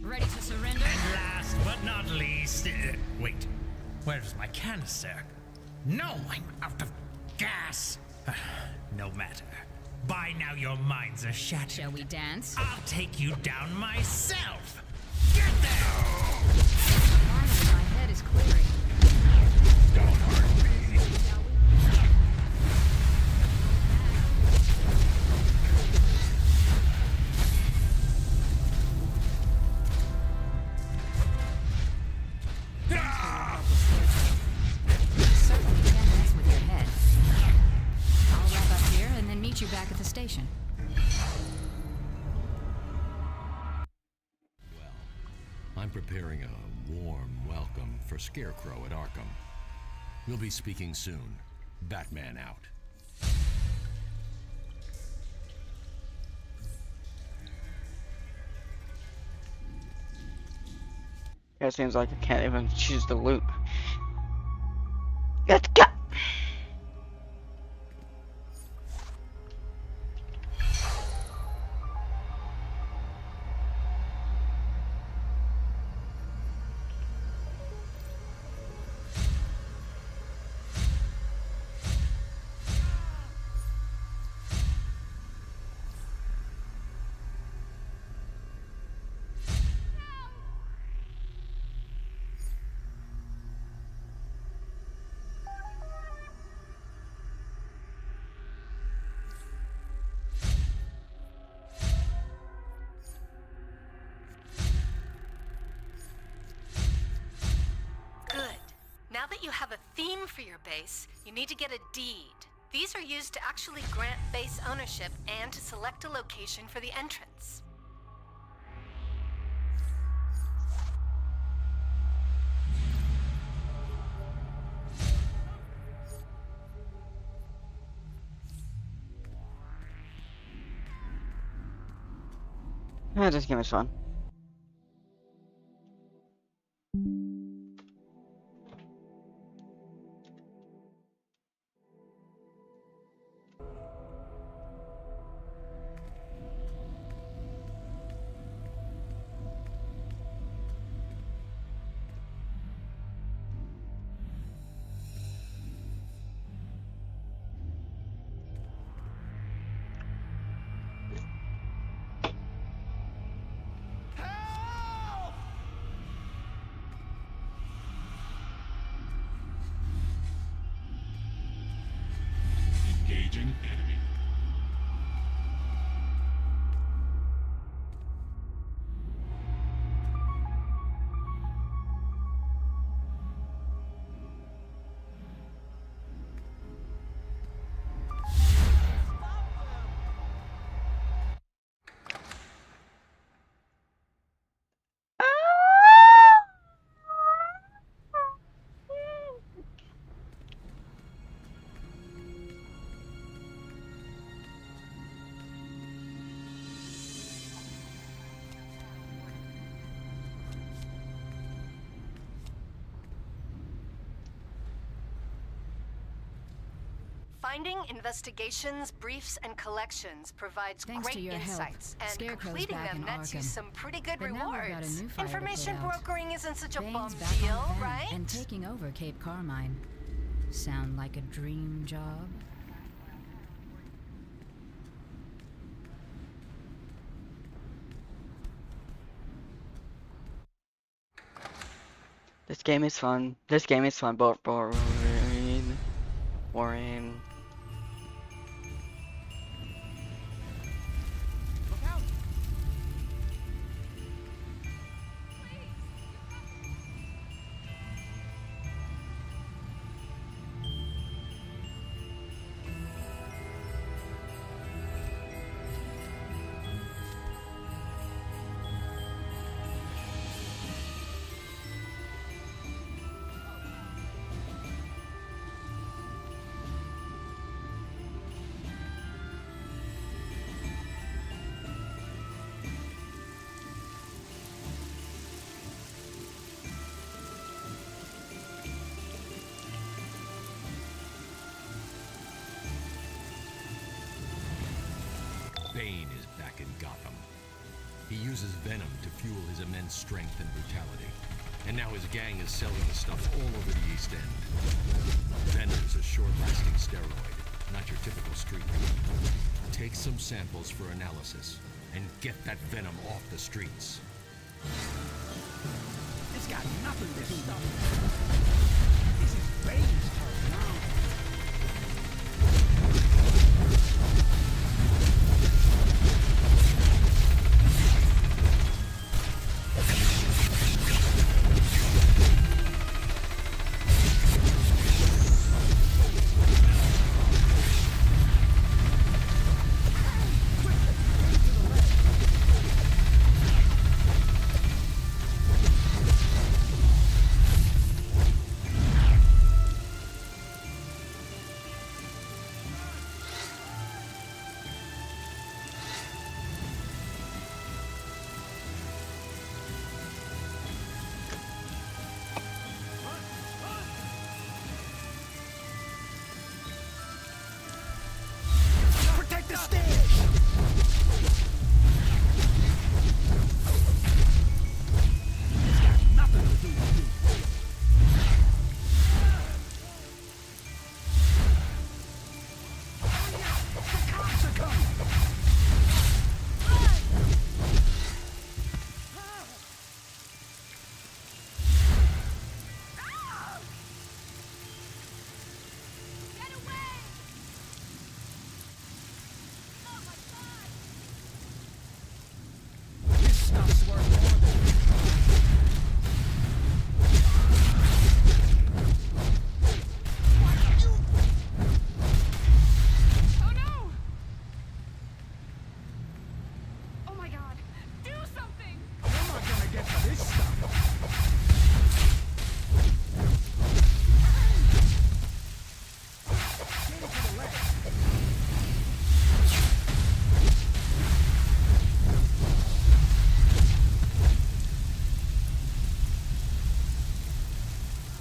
Ready to surrender? And last but not least, wait, where's my canister? No, I'm out of gas. No matter. By now your minds are shattered. Shall we dance? I'll take you down myself. Get there! Finally, my head is clearing. Don't hurt me. Certainly can mess with your head. I'll wrap up here and then meet you back at the station. I'm preparing a warm welcome for Scarecrow at Arkham. We'll be speaking soon. Batman out. Yeah, it seems like I can't even choose the loop. Let's go! Now that you have a theme for your base, you need to get a deed. These are used to actually grant base ownership and to select a location for the entrance. Yeah, this game is fun. Engaging enemy. Finding investigations, briefs, and collections provides Thanks to great your insights, help, and Scarecrow's completing back them in nets you Arkham. some pretty good But now we've got a rewards. new fire to Information put out. brokering isn't such a bum Bane's back deal, on the vent right? and taking over Cape Carmine. Sound like a dream job? This game is fun. This game is fun, but boring. Boring. Look out! uses venom to fuel his immense strength and brutality. And now his gang is selling the stuff all over the East End. Venom is a short-lasting steroid, not your typical street drug. Take some samples for analysis, and get that venom off the streets. It's got nothing to do. This is Bane's turn now.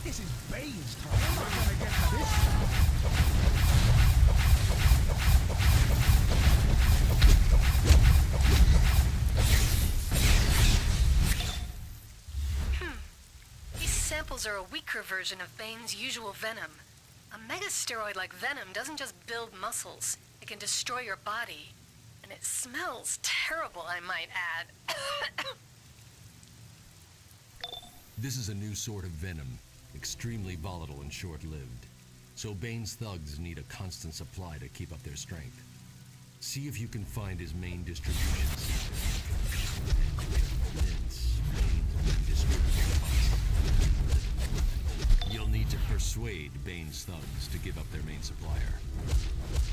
This is Bane's turn. I'm not gonna get to this These samples are a weaker version of Bane's usual venom. A megasteroid like venom doesn't just build muscles. It can destroy your body. And it smells terrible, I might add. This is a new sort of venom, extremely volatile and short-lived. So Bane's thugs need a constant supply to keep up their strength. See if you can find his main distribution center. You'll need to persuade Bane's thugs to give up their main supplier.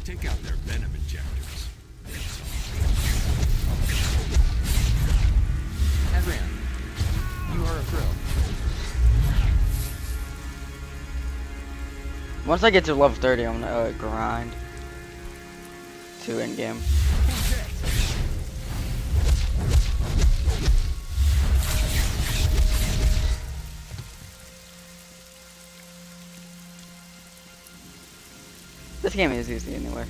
Take out their venom injectors. Adrian, you are a pro. Once I get to level 30, I'm gonna grind to in-game. This game is easy anyway.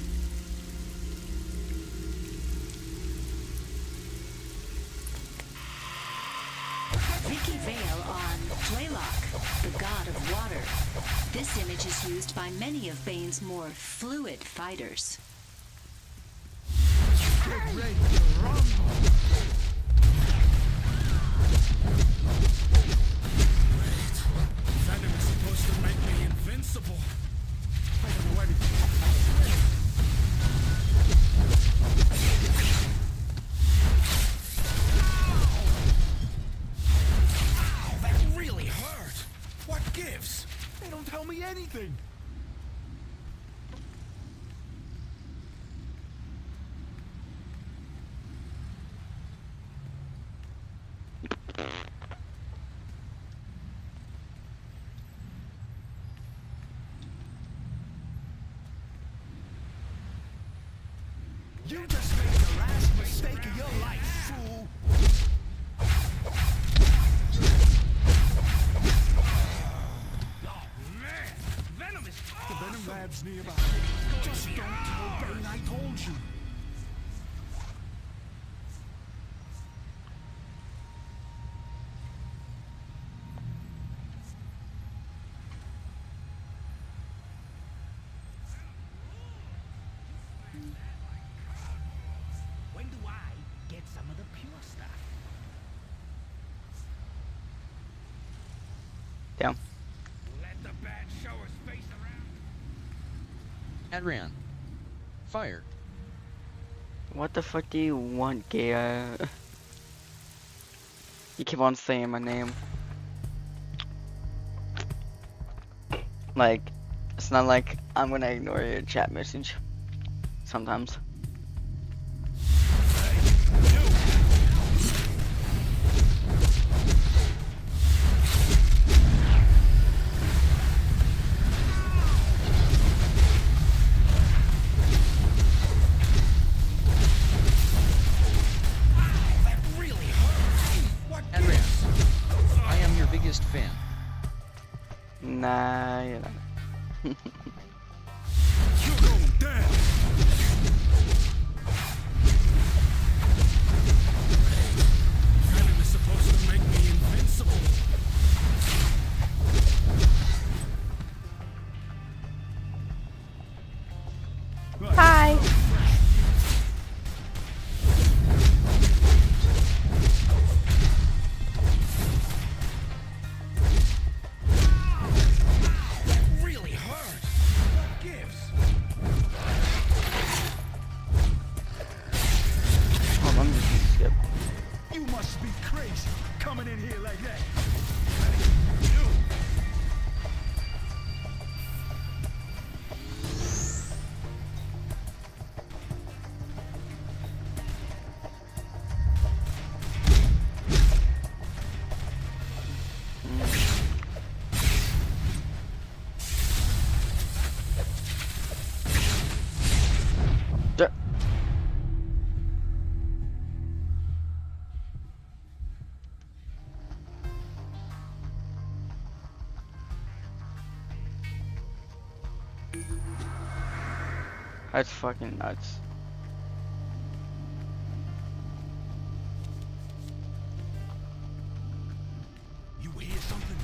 Vicky Vale on Playlock, the god of water. This image is used by many of Bane's more fluid fighters. Get ready to rumble. Wait, venom is supposed to make me invincible. I don't know anything. Ow, that really hurt. What gives? They don't tell me anything. You just made the last mistake of your life, fool! Oh, man! Venom is awesome. The Venom Lab's nearby. Just don't tell Bane I told you. Damn. Let the bad show his face around. Adran. Fire. What the fuck do you want, gay? You keep on saying my name. Like, it's not like I'm gonna ignore your chat message. Sometimes. I am your biggest fan. Nah, you're not. You're going down. Venom is supposed to make me invincible. Hi. Really hurt. What gives? Hold on, just skip. You must be crazy coming in here like that. That's fucking nuts. You hear something?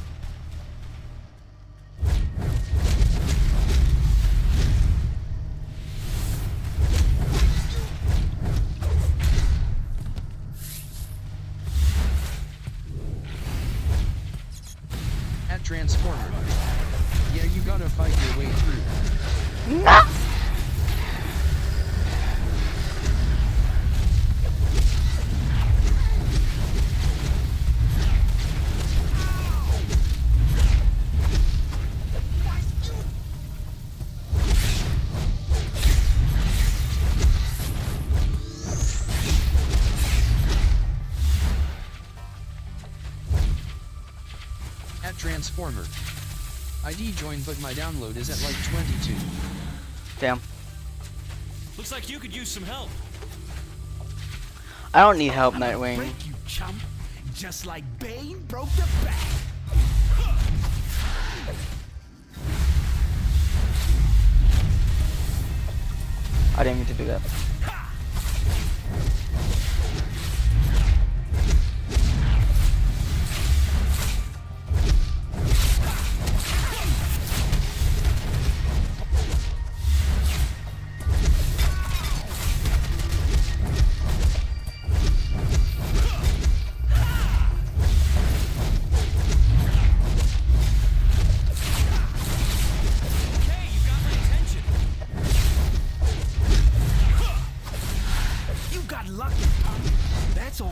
At Transformer. Yeah, you gotta fight your way through. No! At Transformer. ID joined, but my download is at like 22. Damn. Looks like you could use some help. I don't need help, Nightwing. Break you, chump. Just like Bane broke the back. I didn't mean to do that. Lucky, punk. That's all.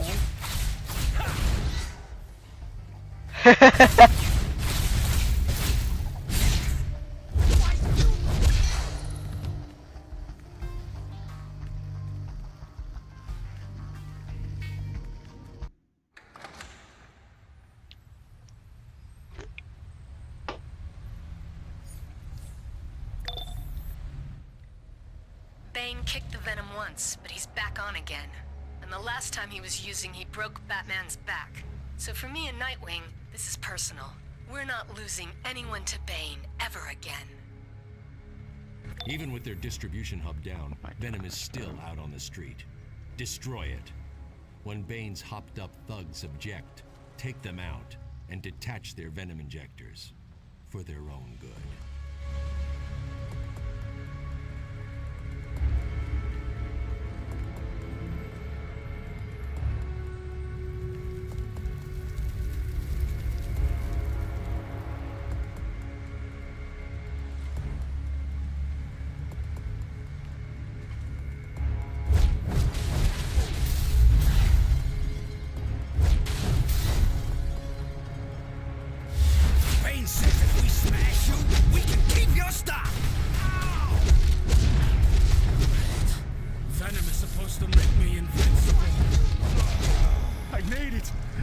Bane kicked the venom once, but he's back on again. And the last time he was using, he broke Batman's back. So for me and Nightwing, this is personal. We're not losing anyone to Bane ever again. Even with their distribution hub down, Venom is still out on the street. Destroy it. When Bane's hopped up thugs object, take them out and detach their venom injectors for their own good.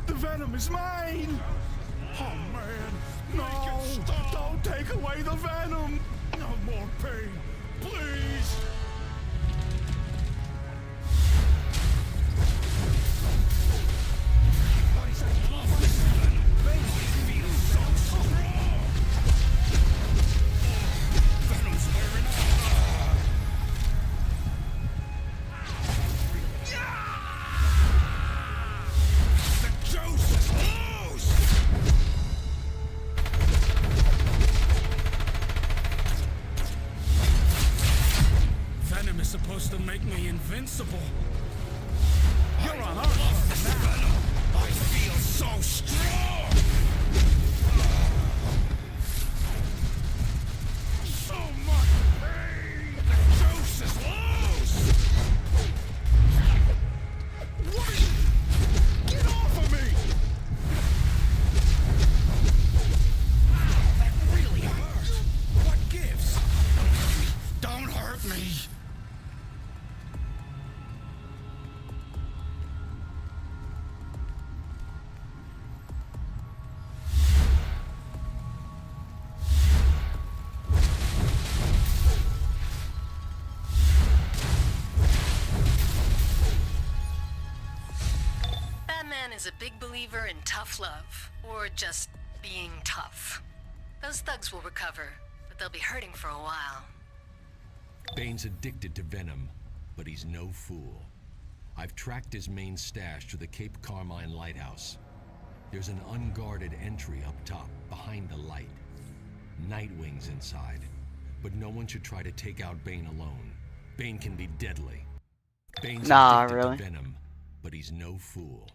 The venom is mine! Oh man, no! Don't take away the venom! No more pain, please! Supposed to make me invincible. You're on our side now. I feel so strong. So much pain. The juice is loose. What are you? Get off of me! Wow, that really hurt. What gives? Don't hurt me. Is a big believer in tough love, or just being tough. Those thugs will recover, but they'll be hurting for a while. Bane's addicted to venom, but he's no fool. I've tracked his main stash to the Cape Carmine lighthouse. There's an unguarded entry up top, behind the light. Nightwing's inside, but no one should try to take out Bane alone. Bane can be deadly. Bane's addicted to venom, but he's no fool.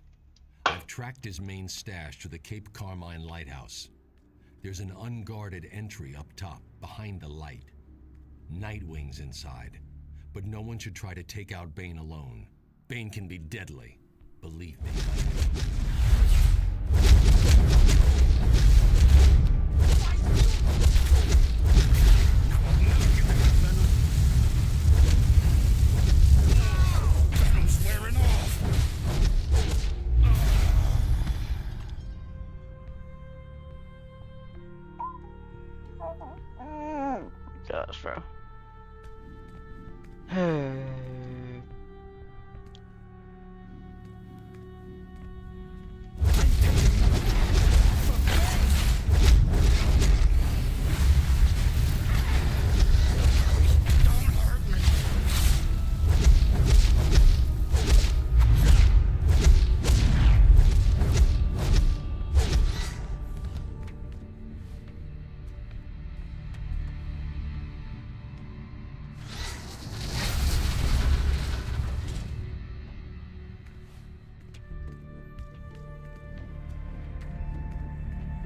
I've tracked his main stash to the Cape Carmine lighthouse. There's an unguarded entry up top, behind the light. Nightwing's inside, but no one should try to take out Bane alone. Bane can be deadly, believe me. Venom's wearing off. Gosh, bro.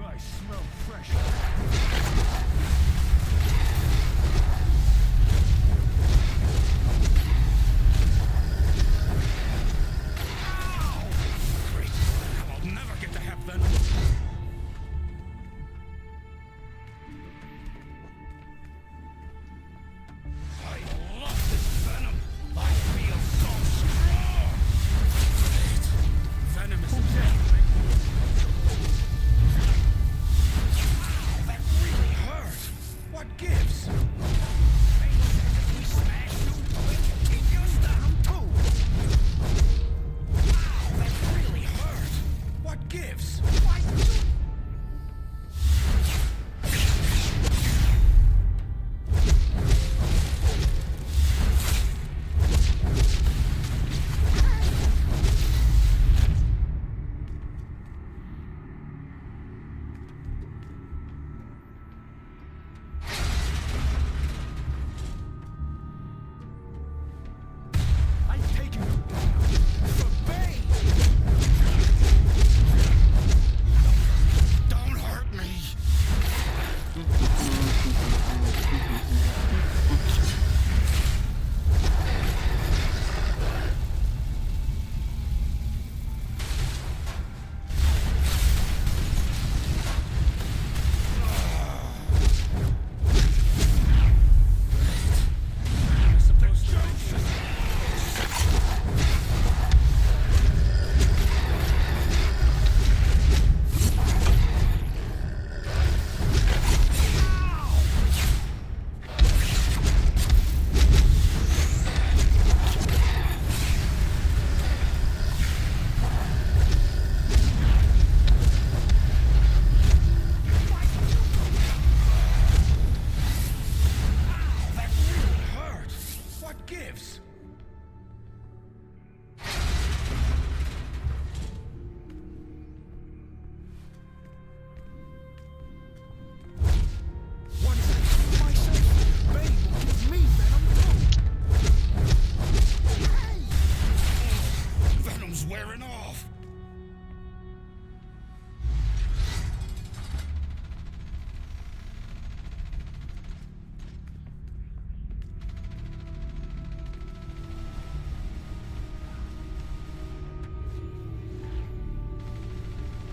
I smell fresh. Ow! Great. Now I'll never get to have venom. I love this venom. I feel so strong. Great. Venom is dead. That really hurt. What gives? We smash you, we can keep you down too. Wow, that really hurt. What gives? Why I'm taking you down for Bane.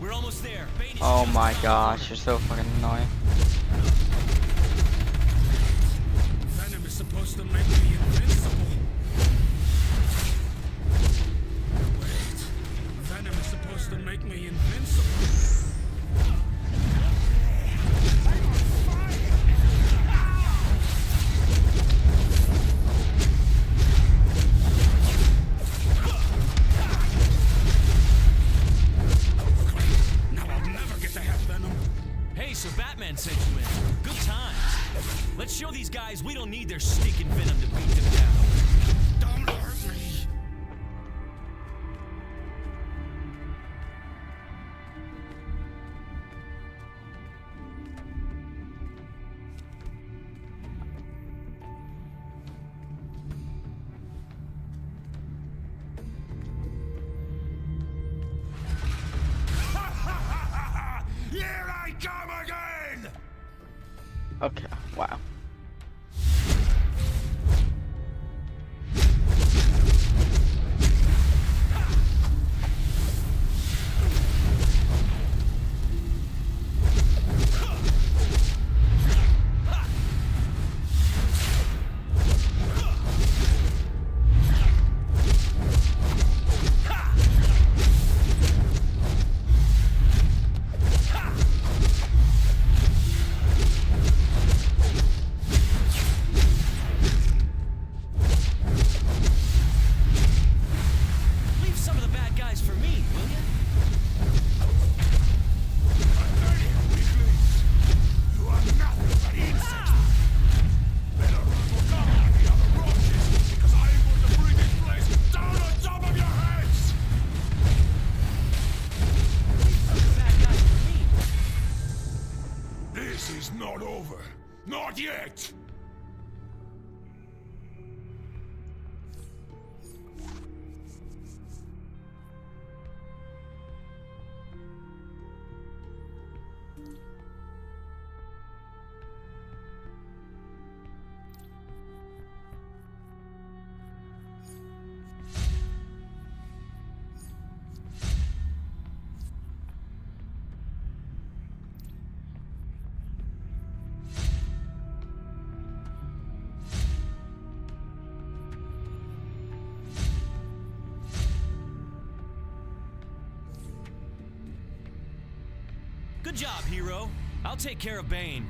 We're almost there. Bane is Oh just my around the gosh, corner. you're so fucking annoying. Venom is supposed to make me invincible. Wait. Venom is supposed to make me invincible. I'm on fire! Now I'll never get to have Venom. Hey, so Batman sent you in. Good times. Let's show these guys we don't need their stinking venom to beat them down. Don't hurt me. Here I come again! Okay, wow. Leave some of the bad guys for me, will ya? You are nothing but insects. Better run for cover like the other roaches, because I am going to bring this place down on top of your heads! Leave some of the bad guys for me. This is not over. Not yet! Good job, hero. I'll take care of Bane.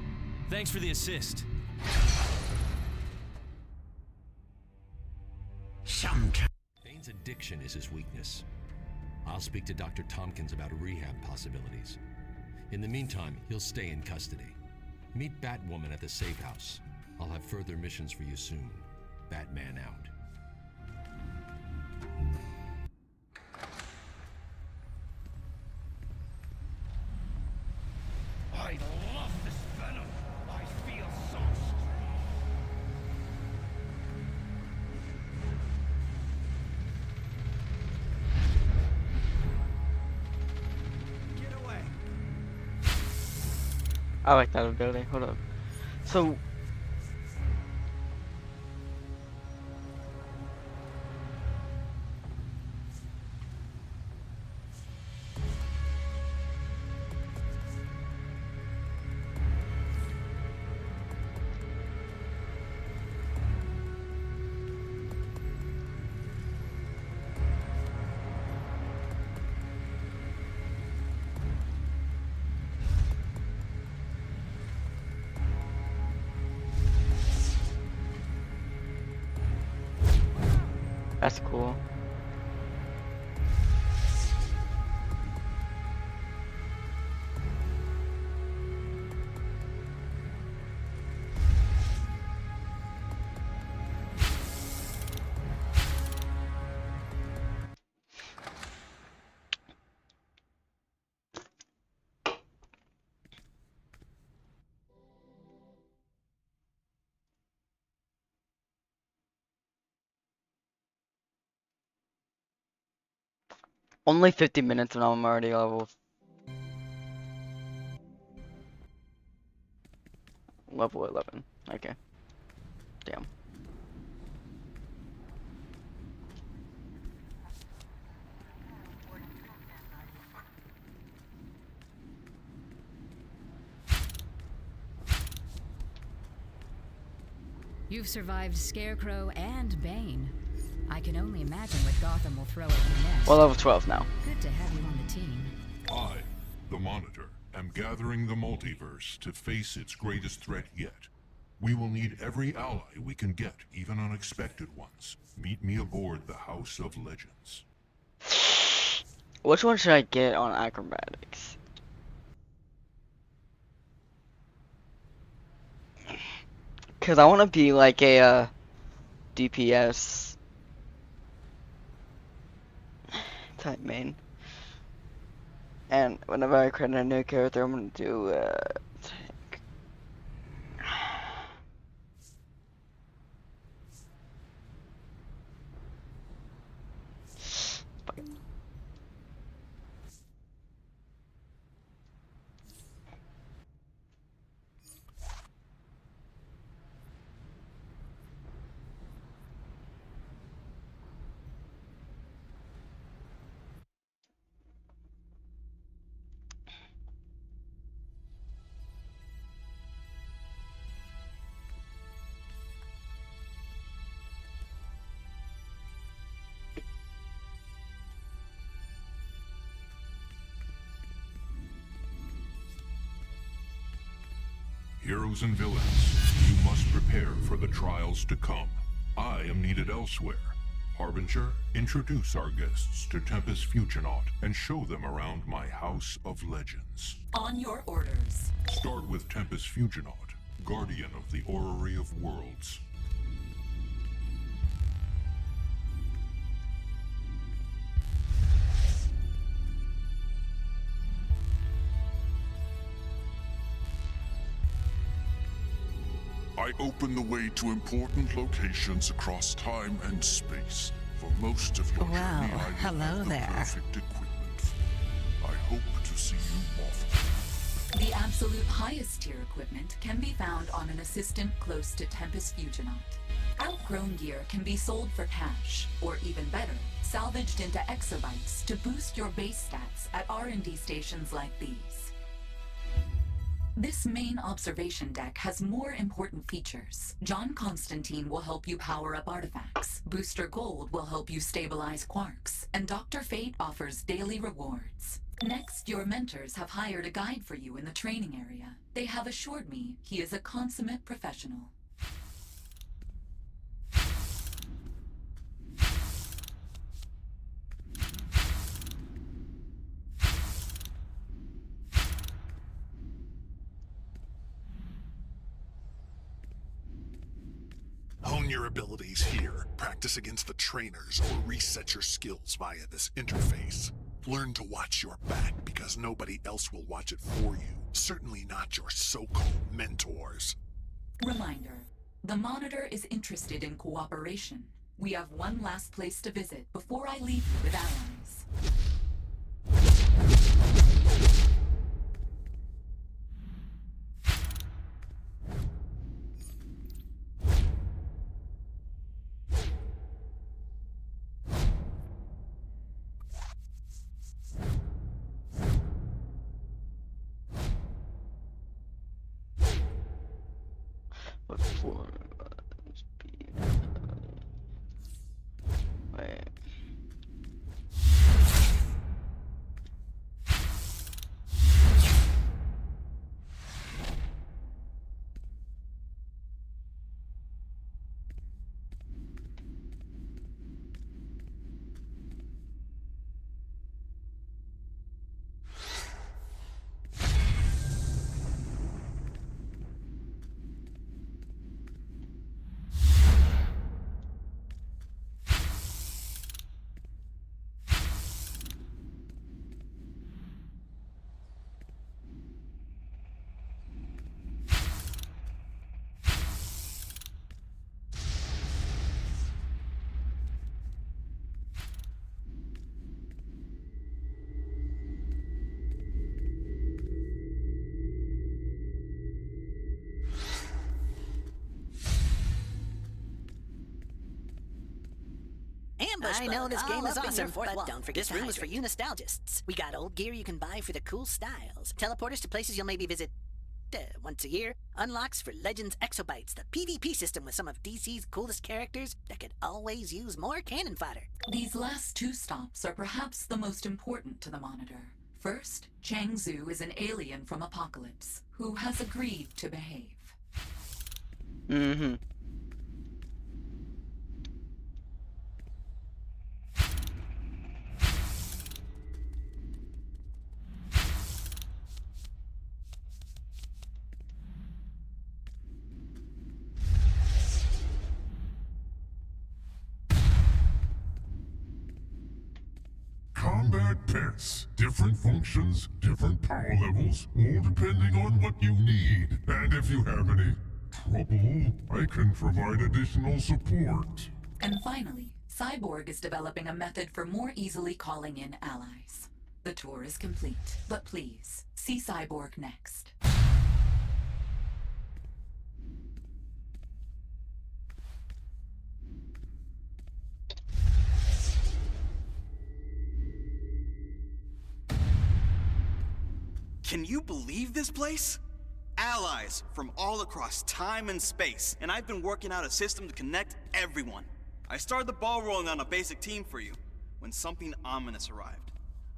Thanks for the assist. Bane's addiction is his weakness. I'll speak to Dr. Tompkins about rehab possibilities. In the meantime, he'll stay in custody. Meet Batwoman at the safe house. I'll have further missions for you soon. Batman out. I love this venom. I feel so strong. Get away. I like that ability. Hold up. So that's cool. Only 50 minutes and I'm already level 11. Okay. Damn. You've survived Scarecrow and Bane. I can only imagine what Gotham will throw at you next. We're level 12 now. Good to have you on the team. I, the Monitor, am gathering the multiverse to face its greatest threat yet. We will need every ally we can get, even unexpected ones. Meet me aboard the House of Legends. Which one should I get on acrobatics? Cause I want to be like a DPS type main. And whenever I create a new character, I'm gonna do tank. Heroes and villains, you must prepare for the trials to come. I am needed elsewhere. Harbinger, introduce our guests to Tempest Fusionaut and show them around my House of Legends. On your orders. Start with Tempest Fusionaut, guardian of the Orrery of Worlds. I open the way to important locations across time and space. For most of your journey, I will have the perfect equipment. I hope to see you often. The absolute highest tier equipment can be found on an assistant close to Tempest Fusionaut. Outgrown gear can be sold for cash, or even better, salvaged into exabytes to boost your base stats at R&D stations like these. This main observation deck has more important features. John Constantine will help you power up artifacts, Booster Gold will help you stabilize quarks, and Dr. Fate offers daily rewards. Next, your mentors have hired a guide for you in the training area. They have assured me he is a consummate professional. Hone your abilities here, practice against the trainers, or reset your skills via this interface. Learn to watch your back because nobody else will watch it for you. Certainly not your so-called mentors. Reminder, the Monitor is interested in cooperation. We have one last place to visit before I leave you with allies. I know this game is awesome, but don't forget this room is for you nostalgists. We got old gear you can buy for the cool styles, teleporters to places you'll maybe visit once a year, unlocks for Legends Exobytes, the PvP system with some of DC's coolest characters that could always use more cannon fodder. These last 2 stops are perhaps the most important to the Monitor. First, Chang Zhu is an alien from Apocalypse who has agreed to behave. Mm-hmm. Combat pets. Different functions, different power levels, all depending on what you need. And if you have any trouble, I can provide additional support. And finally, Cyborg is developing a method for more easily calling in allies. The tour is complete, but please, see Cyborg next. Can you believe this place? Allies from all across time and space, and I've been working out a system to connect everyone. I started the ball rolling on a basic team for you when something ominous arrived.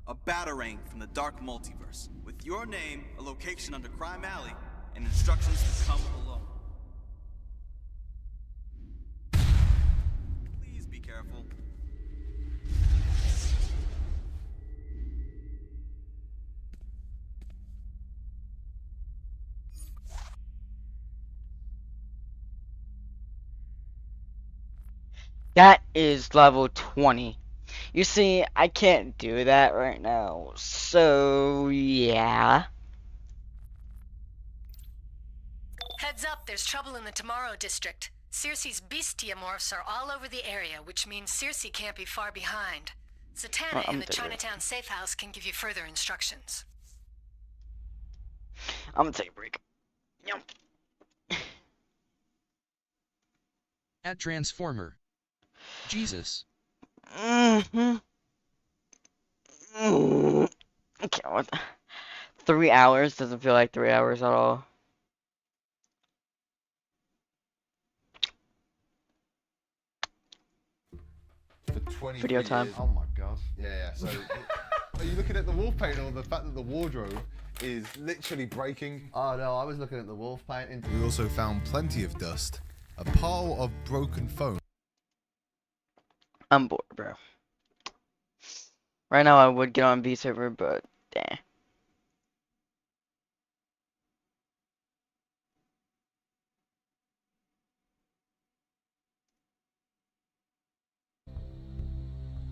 A batarang from the dark multiverse, with your name, a location under Crime Alley, and instructions to come alone. Please be careful. That is level 20. You see, I can't do that right now. So, yeah. Heads up, there's trouble in the Tomorrow District. Circe's bestiamorphs are all over the area, which means Circe can't be far behind. Zatanna in the Chinatown safe house can give you further instructions. I'm gonna take a break. Yum. At Transformer. Jesus. Okay, what? 3 hours doesn't feel like 3 hours at all. For 20 Video time. Years. Oh my god. Yeah. So, are you looking at the wall paint or the fact that the wardrobe is literally breaking? Oh no, I was looking at the wall painting. We also found plenty of dust, a pile of broken foam. I'm bored, bro. Right now I would get on B server, but damn.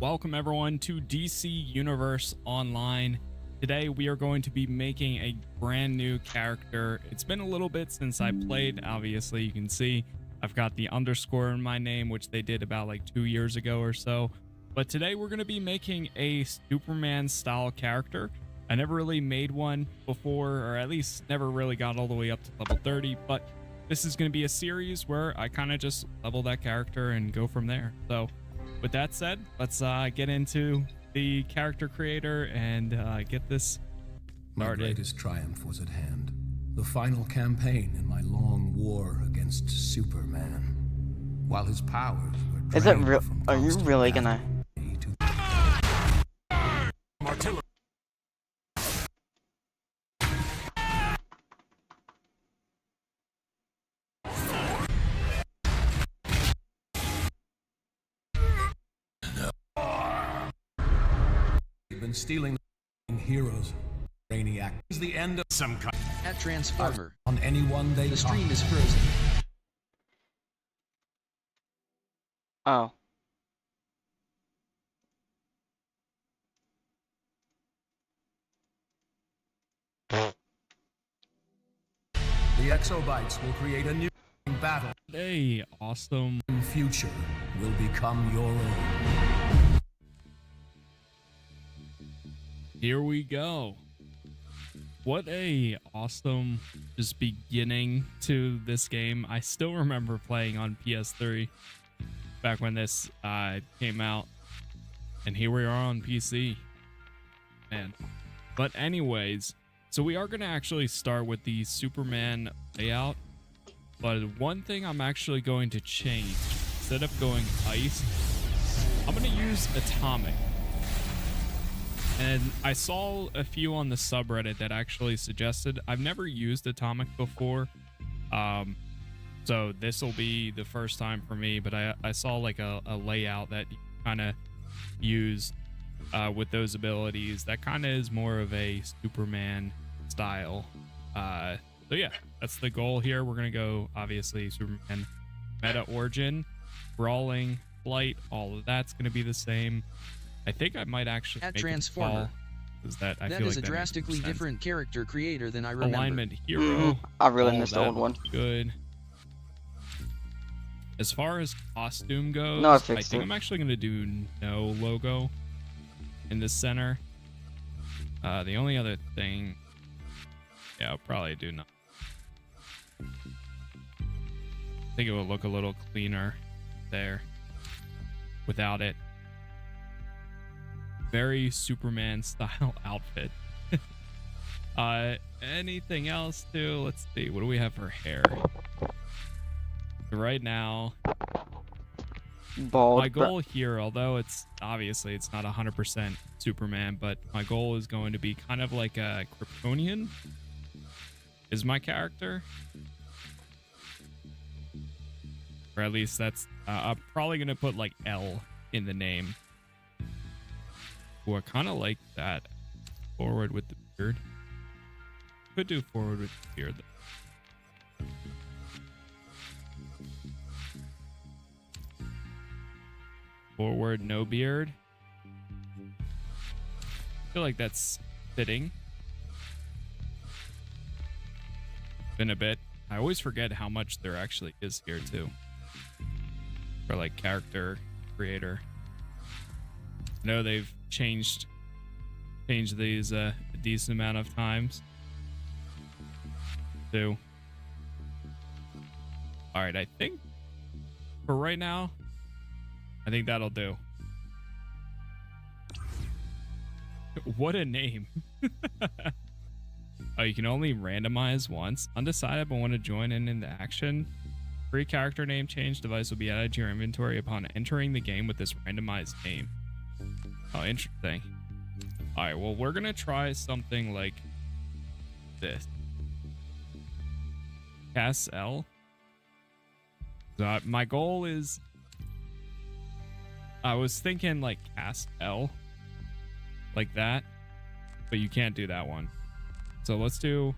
Welcome everyone to DC Universe Online. Today we are going to be making a brand new character. It's been a little bit since I played. Obviously you can see I've got the underscore in my name, which they did about like 2 years ago or so. But today we're going to be making a Superman style character. I never really made one before, or at least never really got all the way up to level 30, but this is going to be a series where I kind of just level that character and go from there. So with that said, let's get into the character creator and get this started. My greatest triumph was at hand. The final campaign in my long war against Superman. While his powers were Is it real? Are you really gonna? They've been stealing heroes. Brainiac is the end of some kind. At Transformer. On anyone they The stream is frozen. Oh. The exobytes will create a new battle. Hey, awesome. Future will become your own. Here we go. What a awesome just beginning to this game. I still remember playing on PS3 back when this came out, and here we are on PC, man. But anyways, So we are going to actually start with the Superman layout, but one thing I'm actually going to change, instead of going ice, I'm going to use atomic. And I saw a few on the subreddit that actually suggested, I've never used atomic before, so this will be the first time for me, but I saw like a layout that you kind of use with those abilities that kind of is more of a Superman style. So yeah, that's the goal here. We're gonna go obviously Superman meta origin, brawling, flight, all of that's gonna be the same. I think I might actually At make Transformer. Is that I That feel is like a that makes drastically sense. different character creator than I remember. Alignment hero. I really all missed the that old one. looks good. As far as costume goes, No, I I fixed think it. I'm actually gonna do no logo in the center. The only other thing, yeah, I'll probably do not. I think it will look a little cleaner there without it. Very Superman style outfit. Anything else too? Let's see. What do we have for hair? Right now, Bald. my goal here, although it's obviously it's not 100% Superman, but my goal is going to be kind of like a Kryptonian is my character. Or at least that's, I'm probably going to put like L in the name. Ooh, I kind of like that. Forward with the beard. Could do forward with the beard though. Forward, no beard. I feel like that's fitting. Been a bit. I always forget how much there actually is here too. For like character creator. I know they've changed these a decent amount of times. Too. Alright, I think for right now, I think that'll do. What a name. Oh, you can only randomize once. Undecided but want to join in the action. Free character name change device will be added to your inventory upon entering the game with this randomized name. Oh, interesting. Alright, well, we're going to try something like this. Cass L. So, my goal is... I was thinking like cast L. Like that. But you can't do that one. So let's do...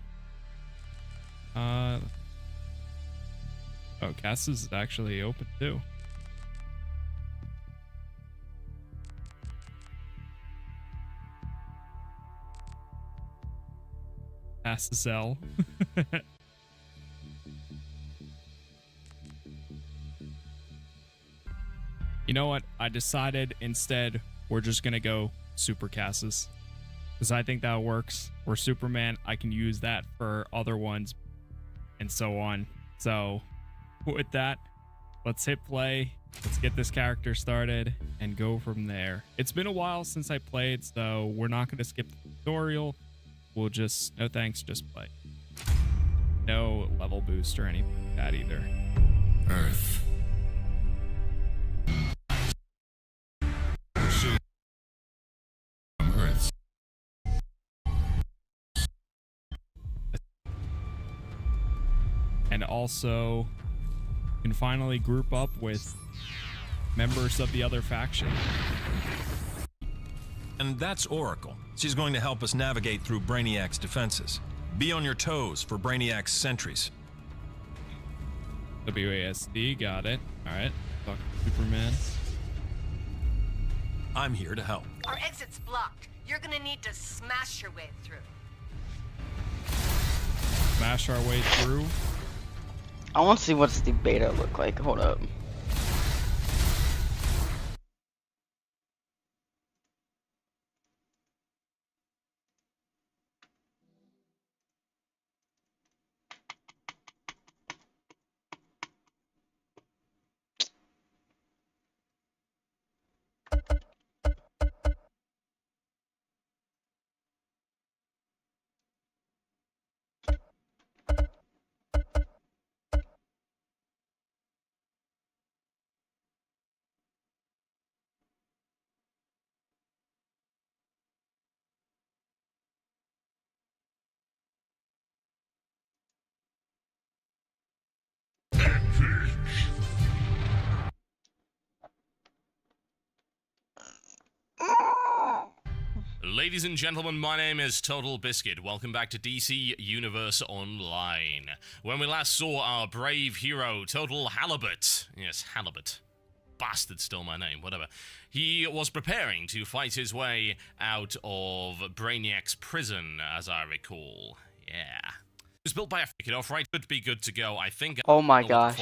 Oh, cast is actually open too. Cast is L. You know what? I decided instead we're just gonna go super casses because I think that works. Or Superman, I can use that for other ones and so on. So with that, let's hit play. Let's get this character started and go from there. It's been a while since I played, so we're not gonna skip the tutorial. We'll just, no thanks, just play. No level boost or anything like that either. Earth. Earth. And also can finally group up with members of the other faction. And that's Oracle. She's going to help us navigate through Brainiac's defenses. Be on your toes for Brainiac's sentries. WASD, got it. Alright, fuck Superman. I'm here to help. Our exit's blocked. You're gonna need to smash your way through. Smash our way through. I want to see what's the beta look like. Hold up. Ladies and gentlemen, my name is Total Biscuit. Welcome back to DC Universe Online. When we last saw our brave hero, Total Halibut. Yes, Halibut. Bastard stole my name, whatever. He was preparing to fight his way out of Brainiac's prison, as I recall. Yeah. It was built by a freaking off, right? Could be good to go, I think. Oh my gosh.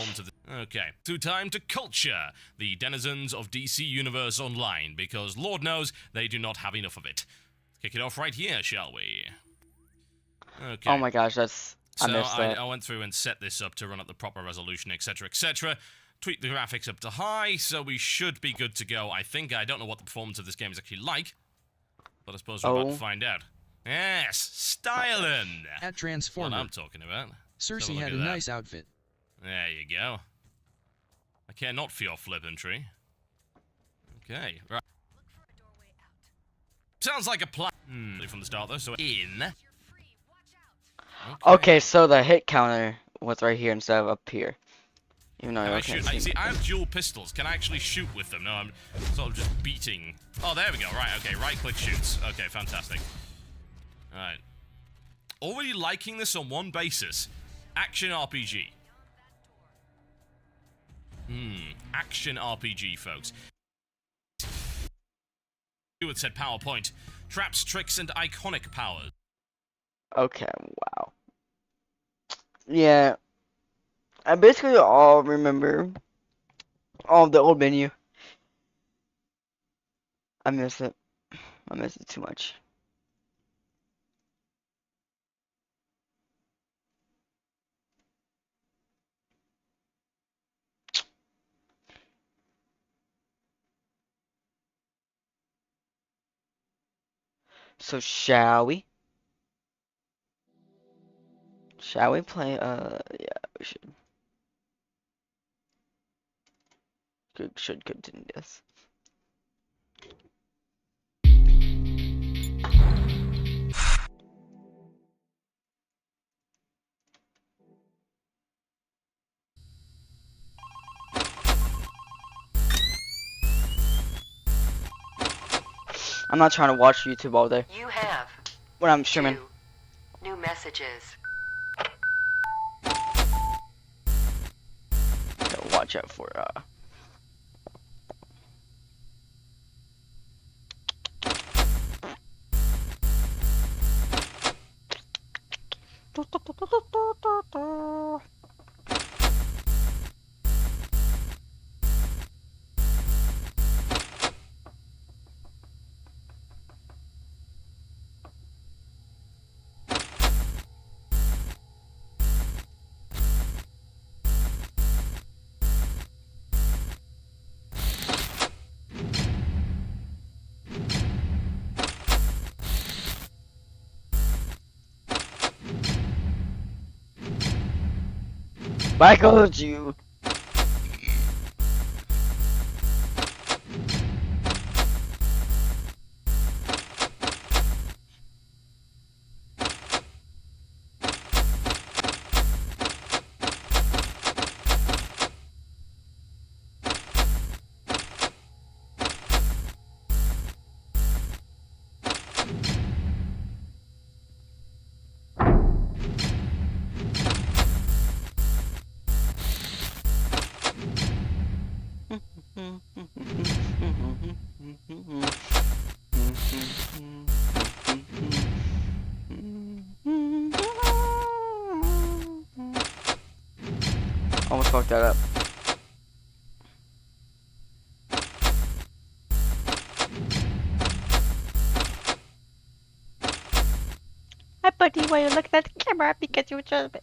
Okay, so time to culture the denizens of DC Universe Online, because Lord knows they do not have enough of it. Let's kick it off right here, shall we? Okay. Oh my gosh, that's... I missed that. I went through and set this up to run at the proper resolution, etc., etc. Tweak the graphics up to high, so we should be good to go. I think. I don't know what the performance of this game is actually like, but I suppose we're about to find out. Yes, styling. At Transformer. What I'm talking about. Cersei had a nice outfit. There you go. I care not for your flippancy. Okay, right. Sounds like a plan from the start, though. So in. Okay, so the hit counter was right here instead of up here. Even though I can't see, I have dual pistols. Can I actually shoot with them? No, I'm sort of just beating. Oh, there we go. Right, okay. Right-click shoots. Okay, fantastic. Alright. Already liking this on one basis. Action RPG. Action RPG, folks. It said PowerPoint. Traps, tricks, and iconic powers. Okay, wow. Yeah. I basically all remember all of the old menu. I miss it. I miss it too much. So shall we? Shall we play? Yeah, we should. Should continue this. I'm not trying to watch YouTube all day. You have when I'm streaming. New messages. Gotta watch out for Michael, you. Almost fucked that up. Hi, buddy. Why you look at the camera? Because you just.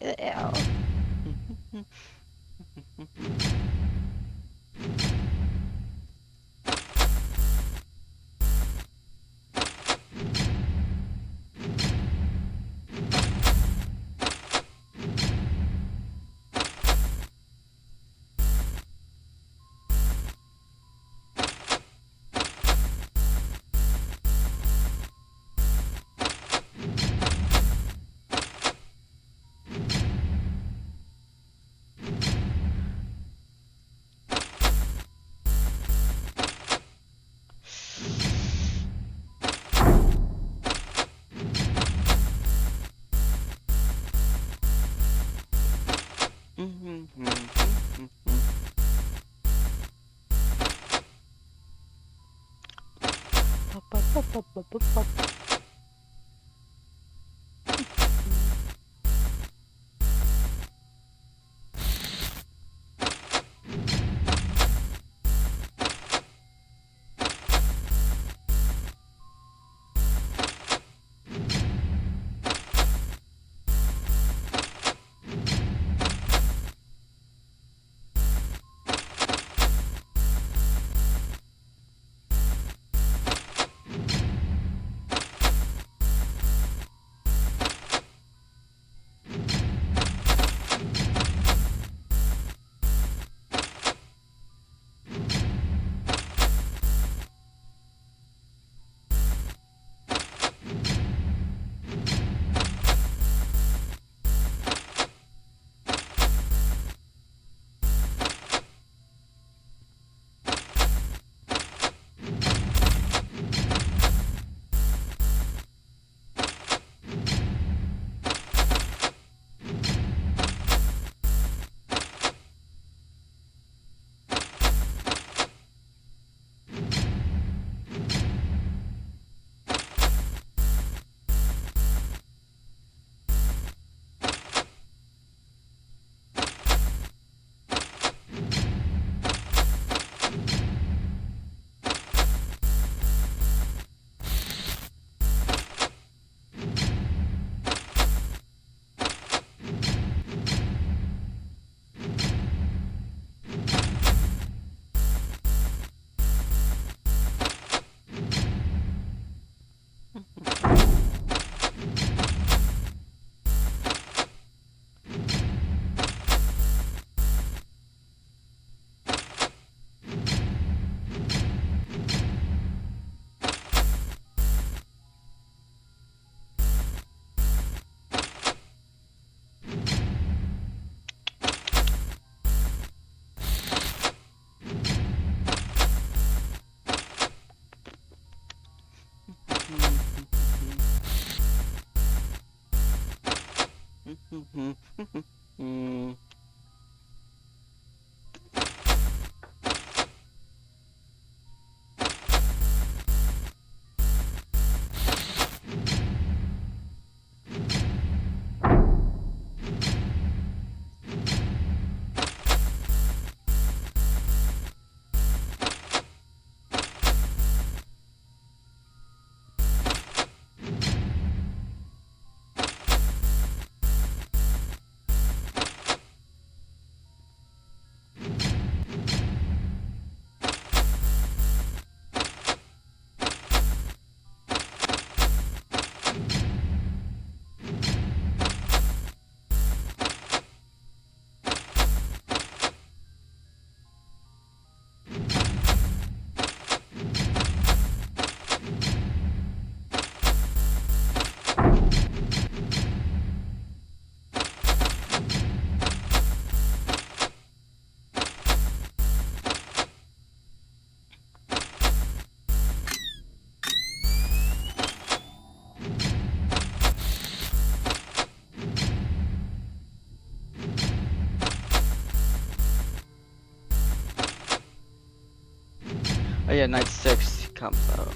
Oh yeah, night 6 comes out.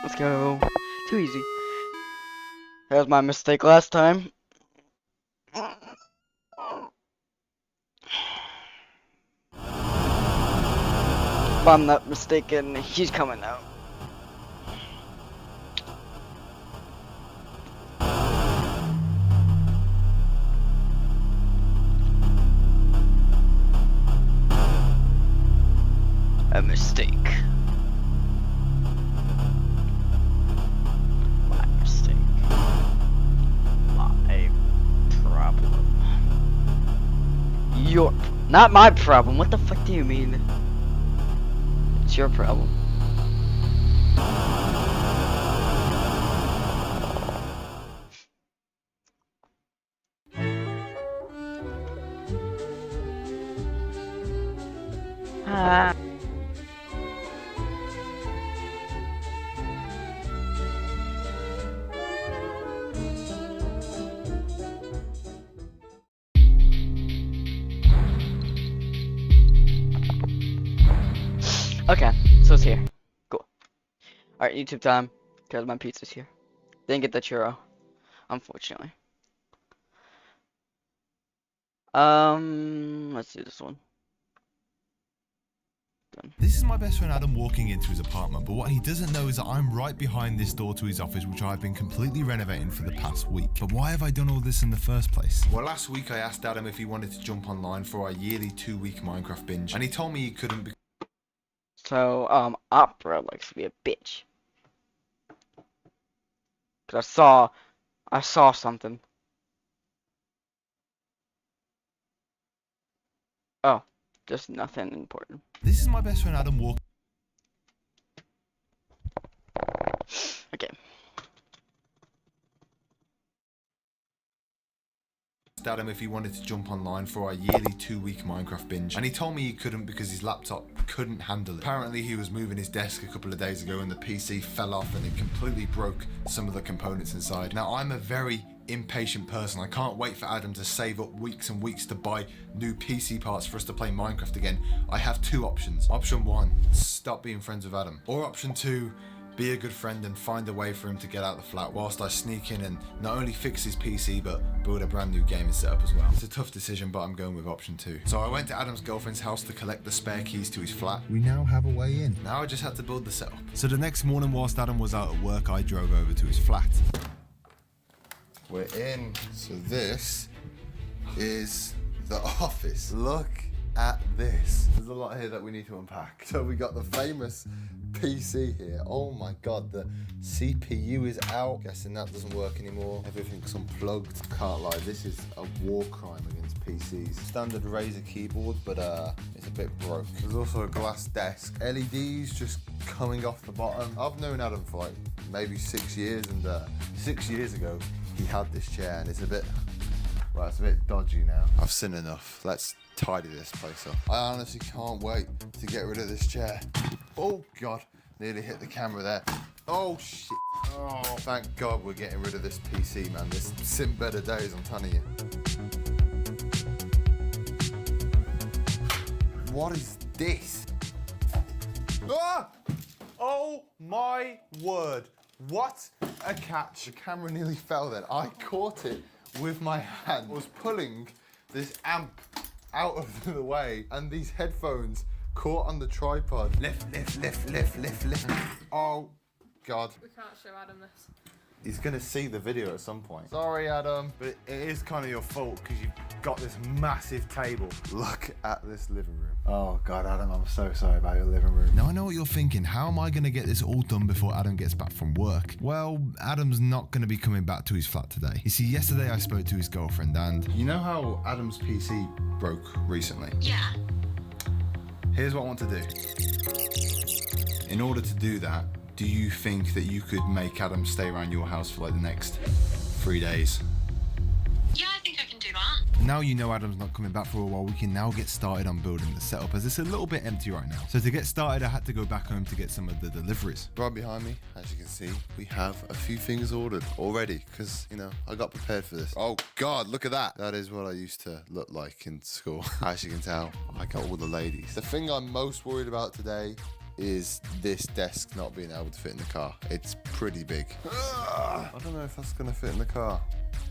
Let's go. Too easy. That was my mistake last time. If I'm not mistaken, he's coming out. A mistake. My mistake. My problem. your, not my problem. What the fuck do you mean? It's your problem. Okay, so it's here. Cool. Alright, YouTube time. Because my pizza's here. Didn't get the churro, unfortunately. Let's do this one. Done. This is my best friend Adam walking into his apartment, but what he doesn't know is that I'm right behind this door to his office, which I've been completely renovating for the past week. But why have I done all this in the first place? Well, last week I asked Adam if he wanted to jump online for our yearly 2-week Minecraft binge, and he told me he couldn't So, Opera likes to be a bitch. Cause I saw something. Oh, just nothing important. This is my best friend Adam walking. Okay. Adam if he wanted to jump online for our yearly 2-week Minecraft binge, and he told me he couldn't because his laptop couldn't handle it. Apparently he was moving his desk a couple of days ago and the PC fell off and it completely broke some of the components inside. Now I'm a very impatient person. I can't wait for Adam to save up weeks and weeks to buy new PC parts for us to play Minecraft again. I have two options. Option 1, stop being friends with Adam. Or option 2, be a good friend and find a way for him to get out the flat whilst I sneak in and not only fix his PC but build a brand new gaming setup as well. It's a tough decision, but I'm going with option 2. So I went to Adam's girlfriend's house to collect the spare keys to his flat. We now have a way in. Now I just had to build the setup. So the next morning whilst Adam was out at work, I drove over to his flat. We're in. So this is the office. Look at this. There's a lot here that we need to unpack. So we got the famous PC here. Oh my god, the CPU is out. Guessing that doesn't work anymore. Everything's unplugged. Can't lie, this is a war crime against PCs. Standard Razer keyboard, but it's a bit broke. There's also a glass desk. LEDs just coming off the bottom. I've known Adam for like maybe 6 years, and 6 years ago he had this chair, and it's a bit, well, it's a bit dodgy now. I've seen enough. Let's tidy this place up. I honestly can't wait to get rid of this chair. Oh god, nearly hit the camera there. Oh shit. Oh, thank god we're getting rid of this PC, man. There's seen better days, I'm telling you. What is this? Ah! Oh my word. What a catch. The camera nearly fell then. I caught it with my hand. I was pulling this amp out of the way, and these headphones caught on the tripod. Lift. Oh, God. We can't show Adam this. He's gonna see the video at some point. Sorry, Adam, but it is kind of your fault because you've got this massive table. Look at this living room. Oh God, Adam, I'm so sorry about your living room. Now I know what you're thinking. How am I going to get this all done before Adam gets back from work? Well, Adam's not going to be coming back to his flat today. You see, yesterday I spoke to his girlfriend and... You know how Adam's PC broke recently? Yeah. Here's what I want to do. In order to do that, do you think that you could make Adam stay around your house for like the next 3 days? Yeah, I think I can do that. Now you know Adam's not coming back for a while, we can now get started on building the setup, as it's a little bit empty right now. So to get started, I had to go back home to get some of the deliveries. Right behind me, as you can see, we have a few things ordered already, because, you know, I got prepared for this. Oh God, look at that. That is what I used to look like in school. As you can tell, I got all the ladies. The thing I'm most worried about today is this desk not being able to fit in the car. It's pretty big. I don't know if that's gonna fit in the car.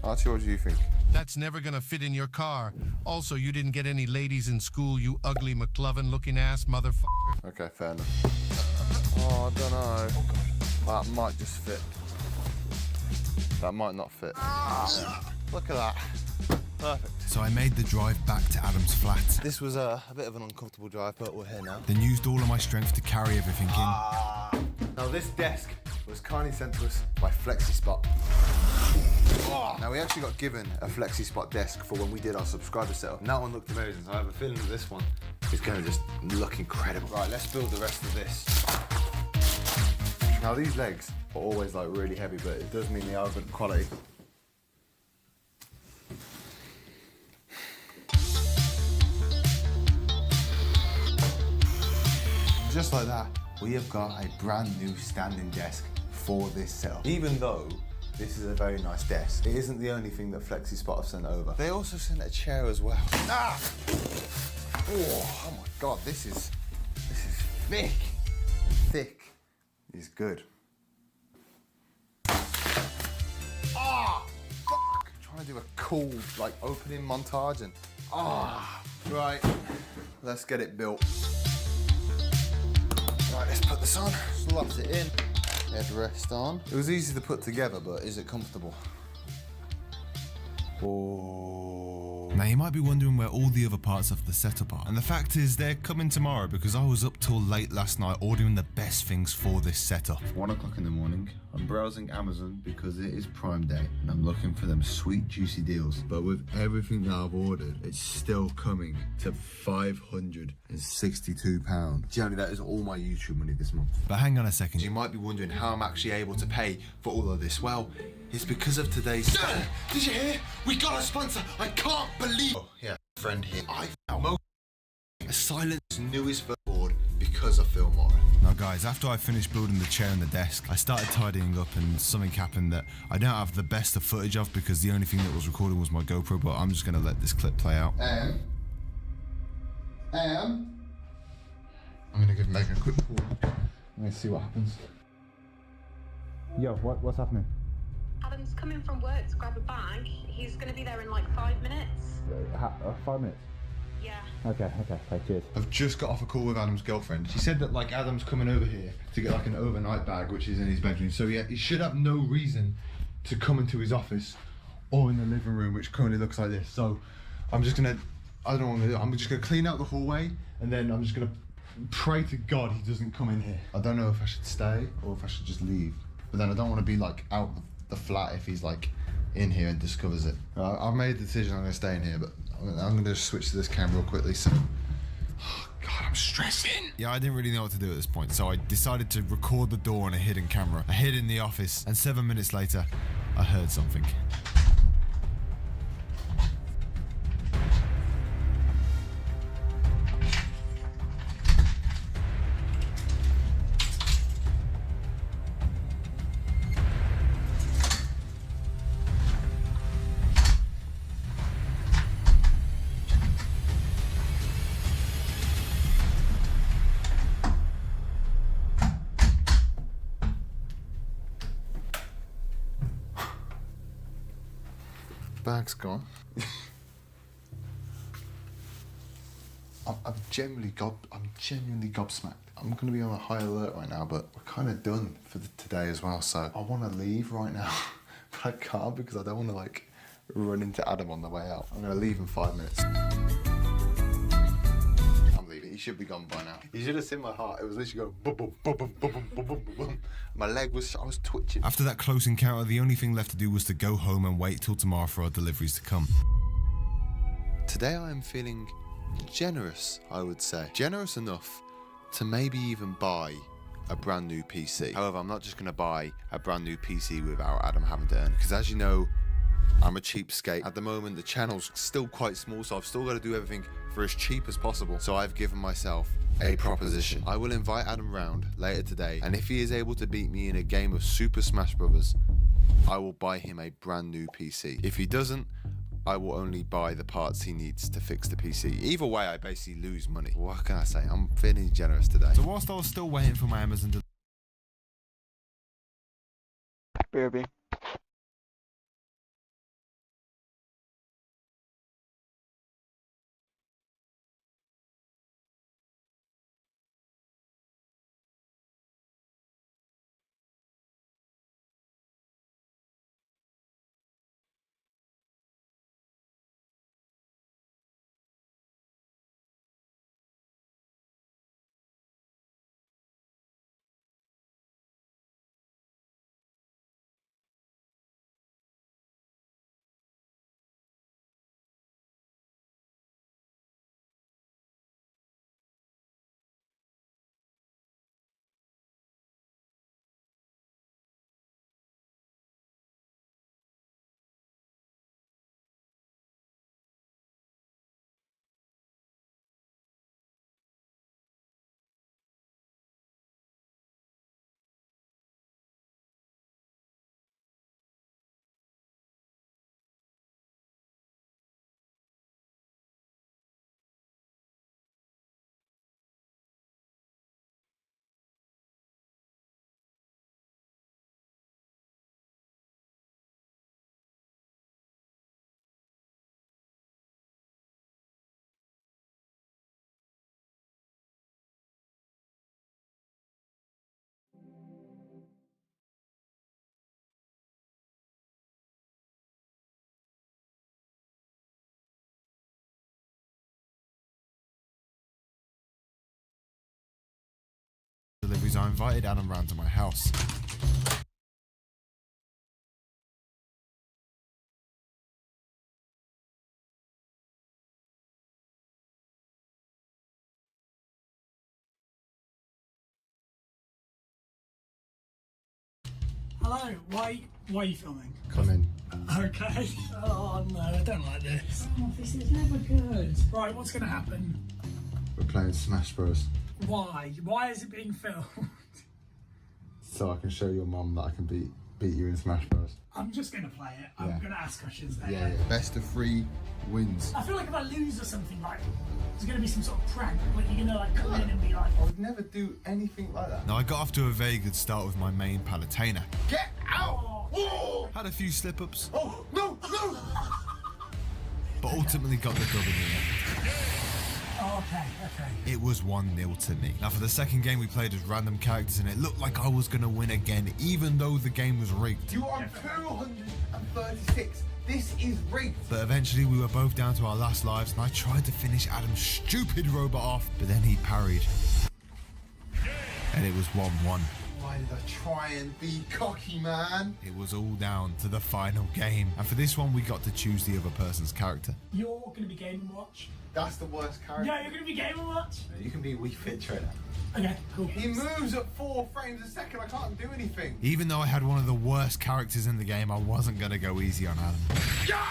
Archie, what do you think? That's never gonna fit in your car. Also, you didn't get any ladies in school, you ugly McLovin looking ass motherfucker. Okay, fair enough. Oh, I don't know. That might just fit. That might not fit. Look at that. Perfect. So I made the drive back to Adam's flat. This was a bit of an uncomfortable drive, but we're here now. Then used all of my strength to carry everything in. Now this desk was kindly sent to us by FlexiSpot. Now we actually got given a flexi spot desk for when we did our subscriber setup. And that one looked amazing, so I have a feeling that this one is going to just look incredible. Right, let's build the rest of this. Now these legs are always like really heavy, but it does mean they are good quality. Just like that, we have got a brand new standing desk for this setup. Even though this is a very nice desk, it isn't the only thing that FlexiSpot have sent over. They also sent a chair as well. Ah! Oh my god, this is thick. Thick is good. Ah! Fuck! I'm trying to do a cool like opening montage and right. Let's get it built. Right, let's put this on. Slot it in. Headrest on. It was easy to put together, but is it comfortable? Oh. Now you might be wondering where all the other parts of the setup are, and the fact is they're coming tomorrow because I was up till late last night ordering the best things for this setup. 1 o'clock in the morning, I'm browsing Amazon because it is Prime Day and I'm looking for them sweet juicy deals. But with everything that I've ordered, it's still coming to £562. Generally, that is all my YouTube money this month. But hang on a second. You might be wondering how I'm actually able to pay for all of this. Well, it's because of today's... Did you hear? We got a sponsor. I can't believe... Oh, yeah, friend here. I found a Silent's newest board because of Filmora. Now guys, after I finished building the chair and the desk, I started tidying up and something happened that I don't have the best of footage of because the only thing that was recording was my GoPro, but I'm just going to let this clip play out. I'm going to give Megan a quick call. Let's see what happens. Yo, what's happening? Adam's coming from work to grab a bag. He's going to be there in like 5 minutes. 5 minutes? Yeah. Okay, cheers. I've just got off a call with Adam's girlfriend. She said that like Adam's coming over here to get like an overnight bag, which is in his bedroom. So yeah, he should have no reason to come into his office or in the living room, which currently looks like this. So I'm just gonna, I don't know what I'm gonna do. I'm just gonna clean out the hallway and then I'm just gonna pray to God he doesn't come in here. I don't know if I should stay or if I should just leave. But then I don't want to be like out the flat if he's like in here and discovers it. I've made a decision, I'm gonna stay in here, but I'm gonna just switch to this camera real quickly. So, oh God, I'm stressing. Yeah, I didn't really know what to do at this point, so I decided to record the door on a hidden camera. I hid in the office, and 7 minutes later, I heard something. Bag's gone. I'm genuinely gobsmacked. I'm gonna be on a high alert right now, but we're kind of done for today as well. So I want to leave right now, but I can't because I don't want to like run into Adam on the way out. I'm gonna leave in 5 minutes. I'm leaving. He should be gone by now. You should have seen my heart. It was literally going boom, boom, boom, boom, boom, boom, boom, boom. My leg was, I was twitching. After that close encounter, the only thing left to do was to go home and wait till tomorrow for our deliveries to come. Today I am feeling generous, I would say. Generous enough to maybe even buy a brand new PC. However, I'm not just gonna buy a brand new PC without Adam having to earn, because as you know, I'm a cheapskate. At the moment, the channel's still quite small, so I've still got to do everything for as cheap as possible. So I've given myself a proposition. I will invite Adam round later today, and if he is able to beat me in a game of Super Smash Brothers, I will buy him a brand new PC. If he doesn't, I will only buy the parts he needs to fix the PC. Either way, I basically lose money. What can I say? I'm feeling generous today. So whilst I was still waiting for my Amazon Baby. I invited Adam round to my house. Hello, why are you filming? Come in. Okay. Oh no, I don't like this. Oh, this is never good. Right, what's going to happen? We're playing Smash Bros. Why? Why is it being filmed? So I can show your mum that I can beat you in Smash Bros. I'm just going to play it. I'm going to ask questions there. Yeah. Best of 3 wins. I feel like if I lose or something, like, there's going to be some sort of prank. Like, you're going to, like, come in and be like... I would never do anything like that. Now, I got off to a very good start with my main Palutena. Get out! Oh. Had a few slip-ups. Oh, no! But ultimately got the dub in the end. Oh, okay. It was 1-0 to me. Now, for the second game, we played as random characters, and it looked like I was going to win again, even though the game was rigged. You are 236. This is rigged. But eventually, we were both down to our last lives, and I tried to finish Adam's stupid robot off, but then he parried. And it was 1-1. Why did I try and be cocky, man? It was all down to the final game. And for this one, we got to choose the other person's character. You're going to be Game & Watch. That's the worst character. Yeah, you're going to be Game & Watch. You can be Wii Fit Trainer. Okay, cool. He moves at 4 frames a second. I can't do anything. Even though I had one of the worst characters in the game, I wasn't going to go easy on Adam. No.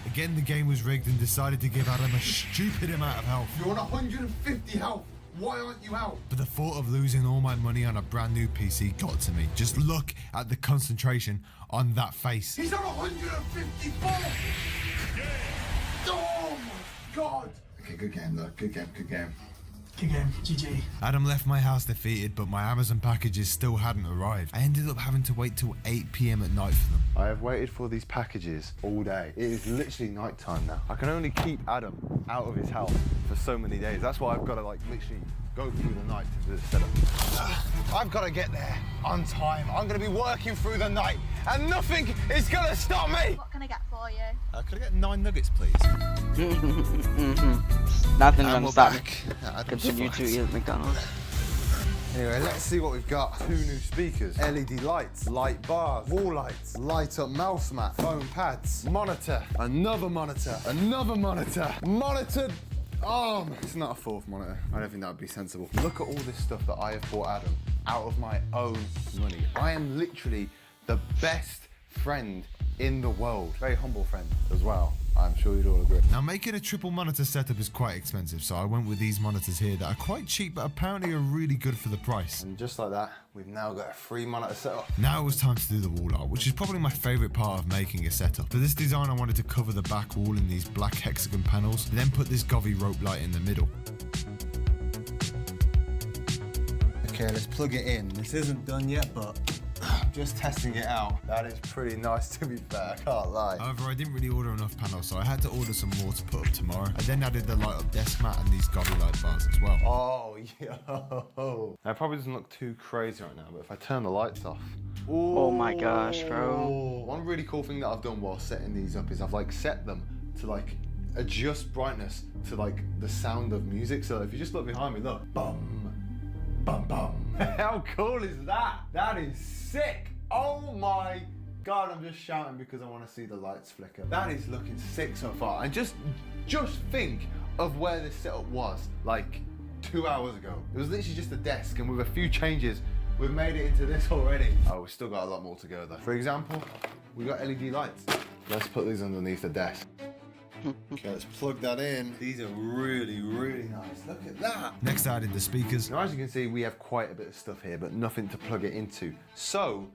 Again, the game was rigged and decided to give Adam a stupid amount of health. You're on 150 health. Why aren't you out? But the thought of losing all my money on a brand new PC got to me. Just look at the concentration on that face. He's on 154. Oh my god. Okay, good game though. Good game. Good game. GG. Adam left my house defeated, but my Amazon packages still hadn't arrived. I ended up having to wait till 8 PM at night for them. I have waited for these packages all day. It is literally night time now. I can only keep Adam out of his house for so many days. That's why I've got to like literally go through the night to do the setup. I've got to get there on time. I'm going to be working through the night and nothing is going to stop me. What can I get for you? Could I get 9 nuggets, please? Nothing's And gonna we're stop me. back. Continue to eat at McDonald's. Anyway, let's see what we've got. 2 new speakers, LED lights, light bars, wall lights, light up mouse mat, foam pads, monitor, another monitor, monitored arm. It's not a 4th monitor. I don't think that would be sensible. Look at all this stuff that I have bought Adam out of my own money. I am literally the best friend in the world. Very humble friend as well. I'm sure you'd all agree. Now, making a triple monitor setup is quite expensive, so I went with these monitors here that are quite cheap, but apparently are really good for the price. And just like that, we've now got a 3 monitor setup. Now it was time to do the wall art, which is probably my favourite part of making a setup. For this design, I wanted to cover the back wall in these black hexagon panels, then put this govy rope light in the middle. Okay, let's plug it in. This isn't done yet, but I'm just testing it out. That is pretty nice, to be fair, I can't lie. However, I didn't really order enough panels, so I had to order some more to put up tomorrow. I then added the light up desk mat and these govy light bars as well. Oh, yo. Now, it probably doesn't look too crazy right now, but if I turn the lights off. Oh my gosh, bro. One really cool thing that I've done while setting these up is I've like set them to like adjust brightness to like the sound of music. So if you just look behind me, look. Bum, bum, bum. How cool is that? That is sick. Oh my God, I'm just shouting because I want to see the lights flicker. That is looking sick so far. And just think of where this setup was like 2 hours ago. It was literally just a desk, and with a few changes, we've made it into this already. Oh, we've still got a lot more to go though. For example, we got LED lights. Let's put these underneath the desk. Okay, let's plug that in. These are really, really nice. Look at that. Next, I added the speakers. Now, as you can see, we have quite a bit of stuff here, but nothing to plug it into. So,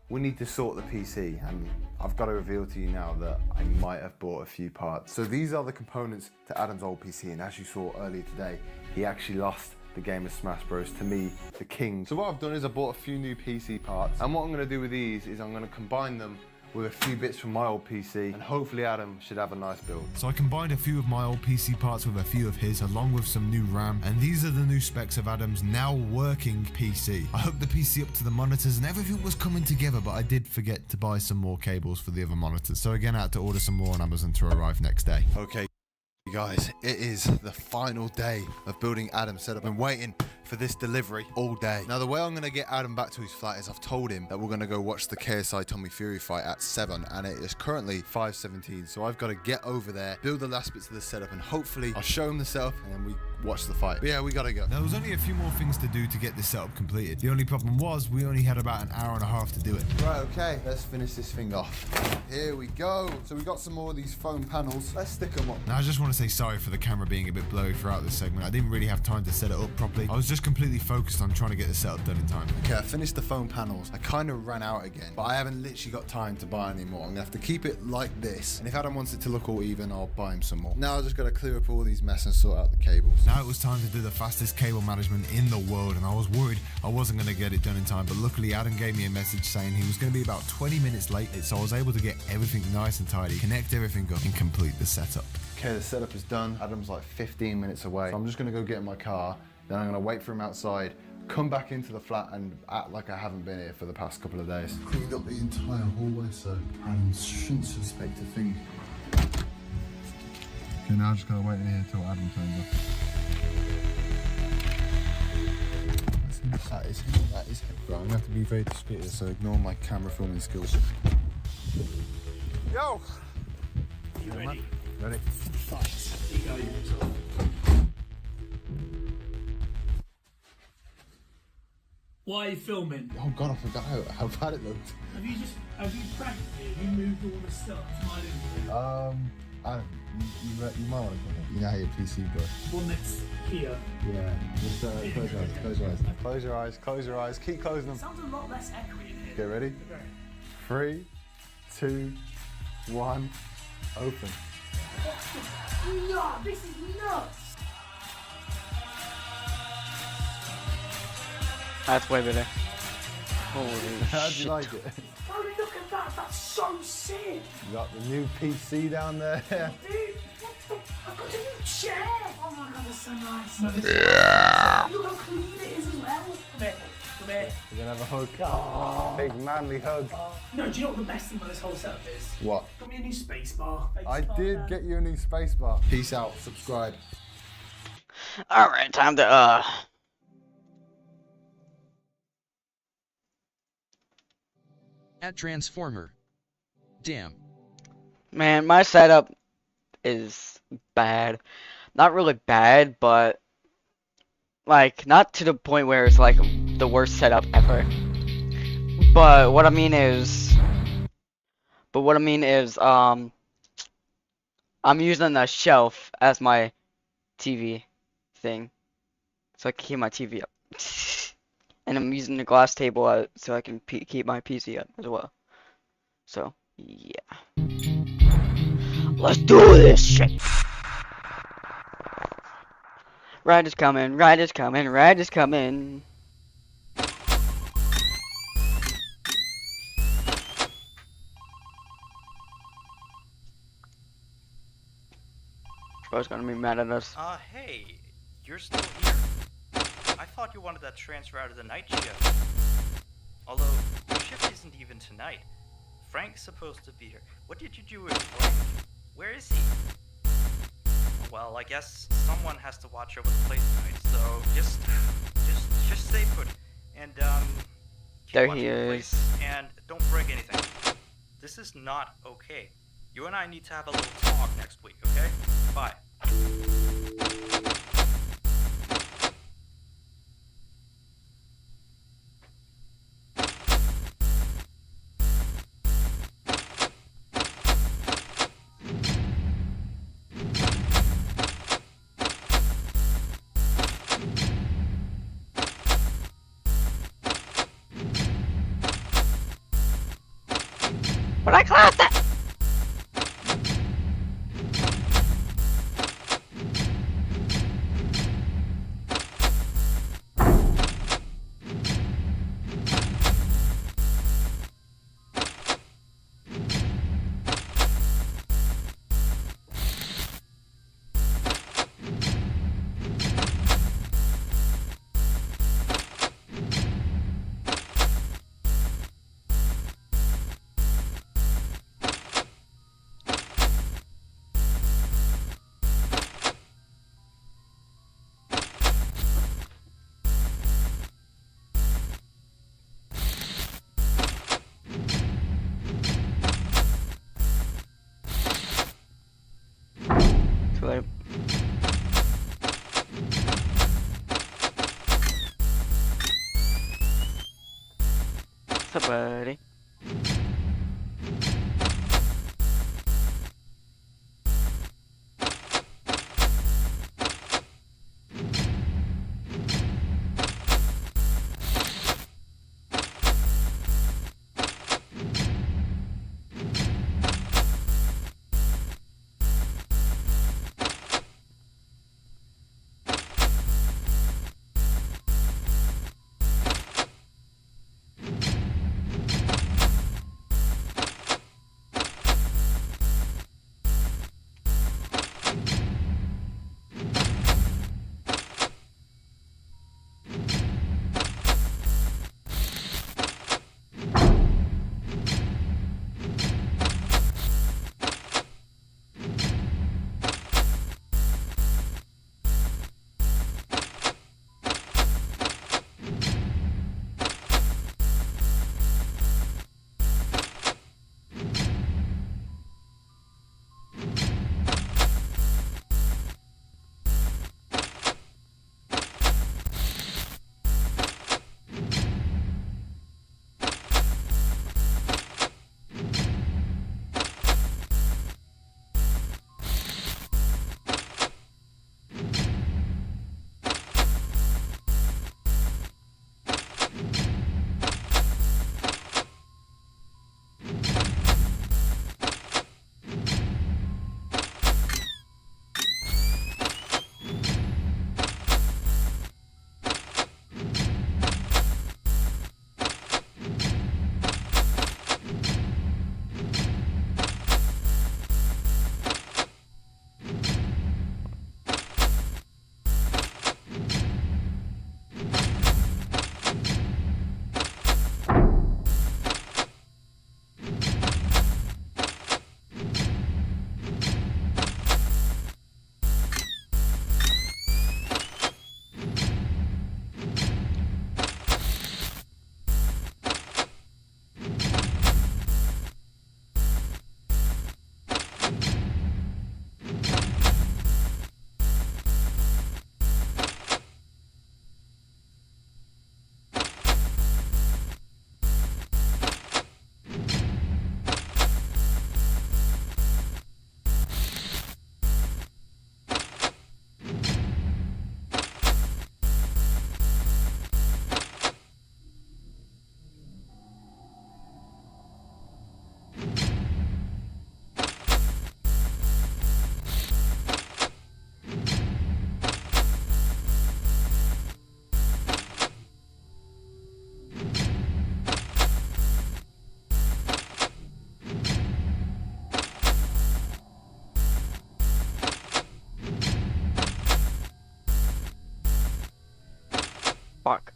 we need to sort the PC, and I've got to reveal to you now that I might have bought a few parts. So these are the components to Adam's old PC, and as you saw earlier today, he actually lost the game of Smash Bros to me, the king. So what I've done is I bought a few new PC parts, and what I'm going to do with these is I'm going to combine them with a few bits from my old PC, and hopefully Adam should have a nice build. So I combined a few of my old PC parts with a few of his, along with some new RAM, and these are the new specs of Adam's now working PC. I hooked the PC up to the monitors and everything was coming together, but I did forget to buy some more cables for the other monitors. So again, I had to order some more on Amazon to arrive next day. Okay, guys, it is the final day of building Adam's setup. I've been waiting for this delivery all day. Now, the way I'm going to get Adam back to his flat is I've told him that we're going to go watch the KSI Tommy Fury fight at 7, and it is currently 5:17. So I've got to get over there, build the last bits of the setup, and hopefully I'll show him the setup, and then we watch the fight. But yeah, we got to go. Now, there was only a few more things to do to get this setup completed. The only problem was we only had about an hour and a half to do it. Right, okay, let's finish this thing off. Here we go. So we got some more of these foam panels. Let's stick them up. Now, I just want to say sorry for the camera being a bit blurry throughout this segment. I didn't really have time to set it up properly. I was just completely focused on trying to get the setup done in time. Okay, I finished the foam panels. I kind of ran out again, but I haven't literally got time to buy any more. I'm gonna have to keep it like this, and if Adam wants it to look all even, I'll buy him some more. Now I just gotta clear up all these mess and sort out the cables. Now it was time to do the fastest cable management in the world, and I was worried I wasn't going to get it done in time, but luckily Adam gave me a message saying he was going to be about 20 minutes late, so I was able to get everything nice and tidy, connect everything up, and complete the setup. Okay, the setup is done. Adam's like 15 minutes away, so I'm just going to go get in my car, then I'm going to wait for him outside, come back into the flat and act like I haven't been here for the past couple of days. Cleaned up the entire hallway, so Adam shouldn't suspect a thing. Okay, now I just gotta wait in here till Adam turns up. That is him. Right, I'm gonna have to be very discreet here, so ignore my camera filming skills. Yo! You ready? Ready? Fight. You go. Why are you filming? Oh god, I forgot how bad it looked. Have you pranked me? Have you moved all the stuff to my living room? Adam, you might want to come in. You know how your PC goes. One that's here. Yeah, just close your eyes, close your eyes. Close your eyes, close your eyes, keep closing them. Sounds a lot less echoey in here. Get ready? Okay. 3, 2, 1, open. No, this is nuts! That's way better. Holy How do shit. you like it? Oh, look at that! That's so sick! You got the new PC down there. Dude, what the? I've got a new chair! Oh my god, that's so nice. Look how clean it is as well. Come here. Come here. We're gonna have a hug. Oh. Big manly hug. No, do you know what the best thing about this whole setup is? What? Got me a new spacebar. I did get you a new spacebar. Peace out. Subscribe. Alright, time to, At Transformer. Damn. Man, my setup is bad. Not really bad, but like not to the point where it's like the worst setup ever. But what I mean is I'm using a shelf as my TV thing, so I can keep my TV up. And I'm using the glass table so I can keep my PC up as well. So, yeah. Let's do this shit! Ride is coming, ride is coming, ride is coming. Bro's gonna be mad at us. Hey, you're still here? I thought you wanted that transfer out of the night shift. Although, your shift isn't even tonight. Frank's supposed to be here. What did you do with Frank? Where is he? Well, I guess someone has to watch over the place tonight, so just stay put. And, keep there watching he the is. place, and don't break anything. This is not okay. You and I need to have a little talk next week, okay? Bye. But I clapped it! up, buddy? Fuck.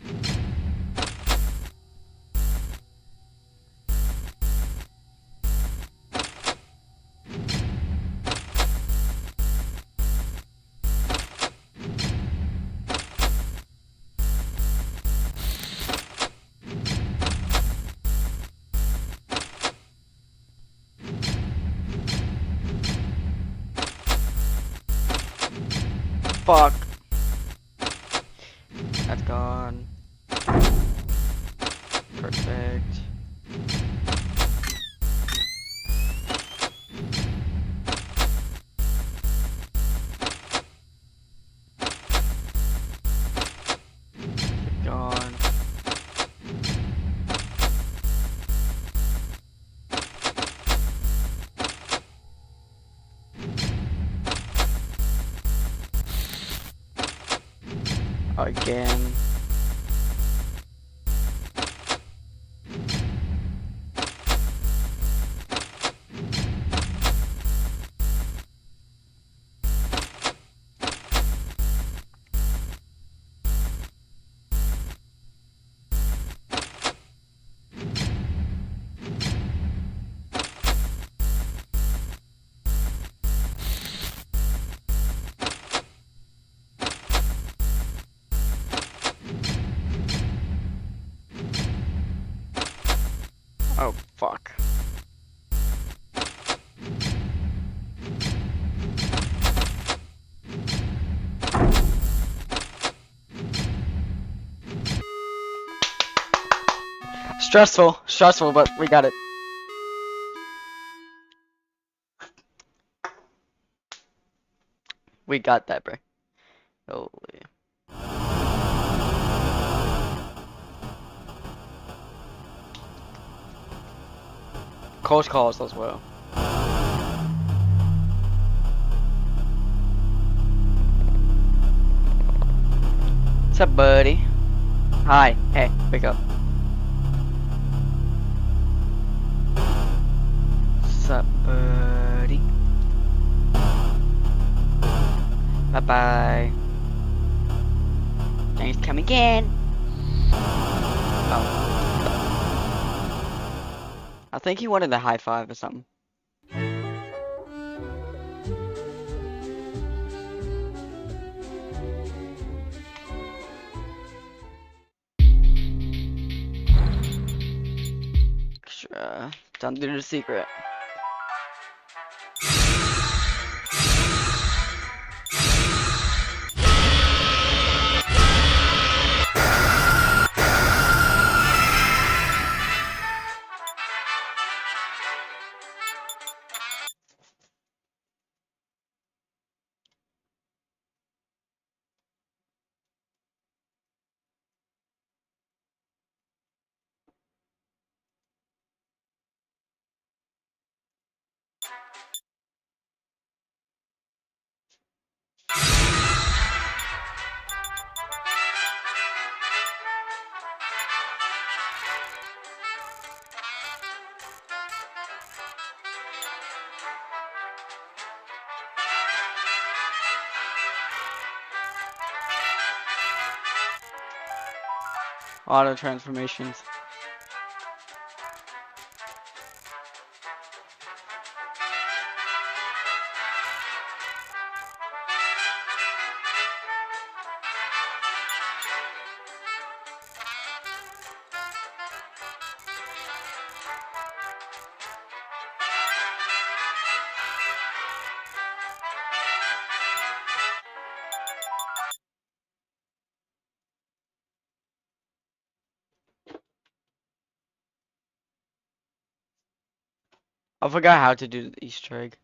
Fuck. That's gone. Perfect. Keep going. Again. Stressful, but we got it. We got that, bro. Holy. Close calls as well. What's up, buddy? Hi. Hey, wake up. What's up, buddy? Bye-bye. Thanks, come again. Oh. I think he wanted a high five or something. Sure. Don't do the secret. Auto transformations. I forgot how to do the Easter egg.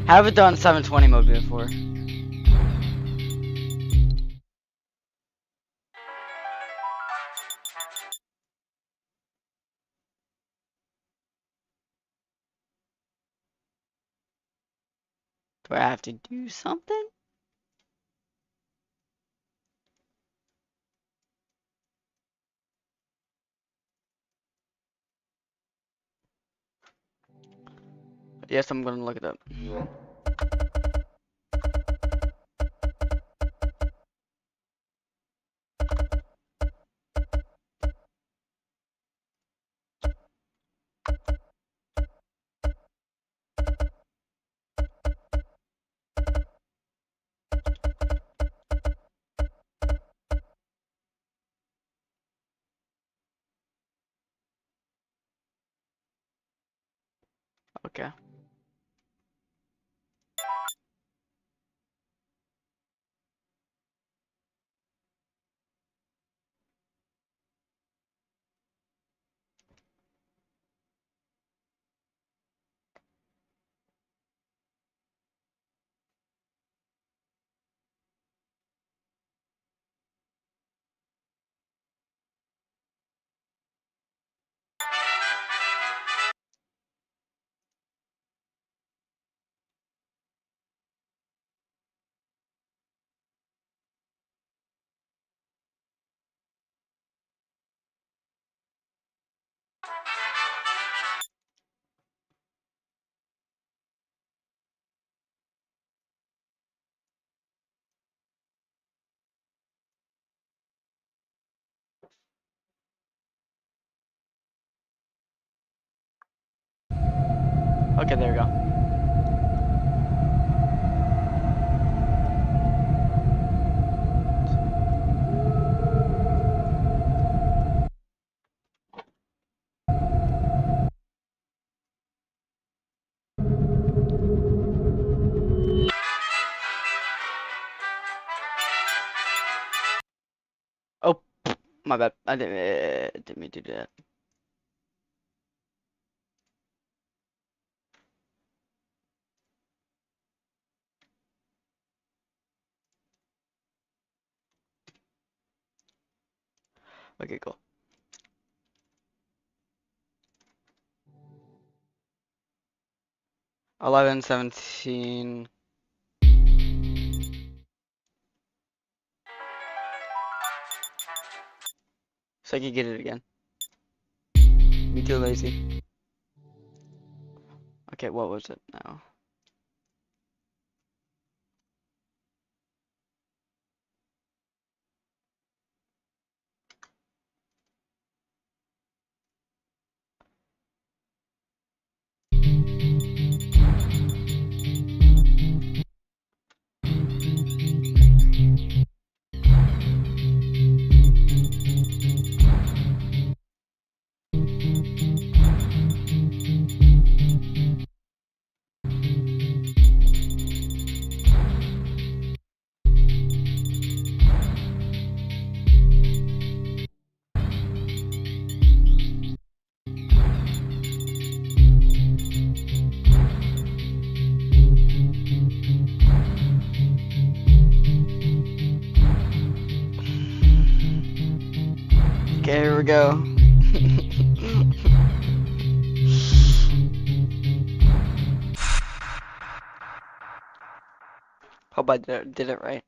Haven't done 720 mode before. Do I have to do something? Yes, I'm gonna look it up. Okay. Okay, there we go. My bad. I didn't mean to do that. Okay, cool. $11, $17. So I can get it again. Me too lazy. Okay, what was it now? Okay, here we go. Hope I did it right.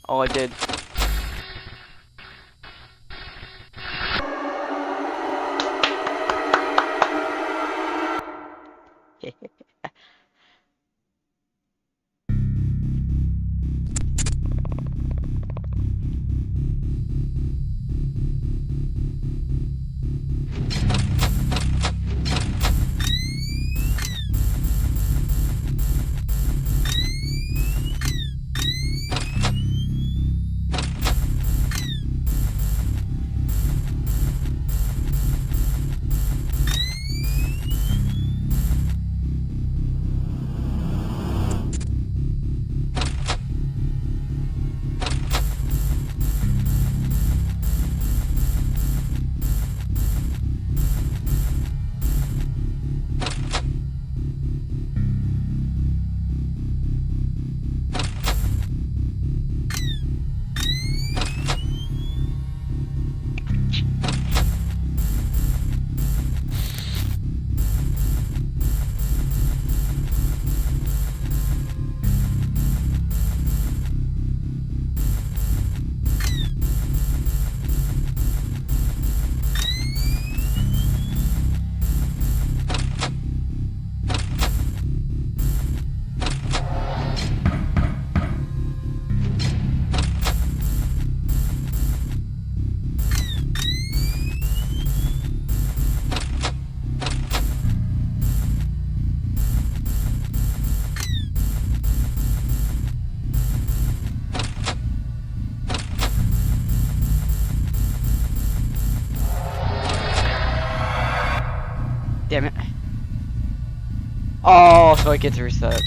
Oh, I did. Damn it. Oh, so I get to reset.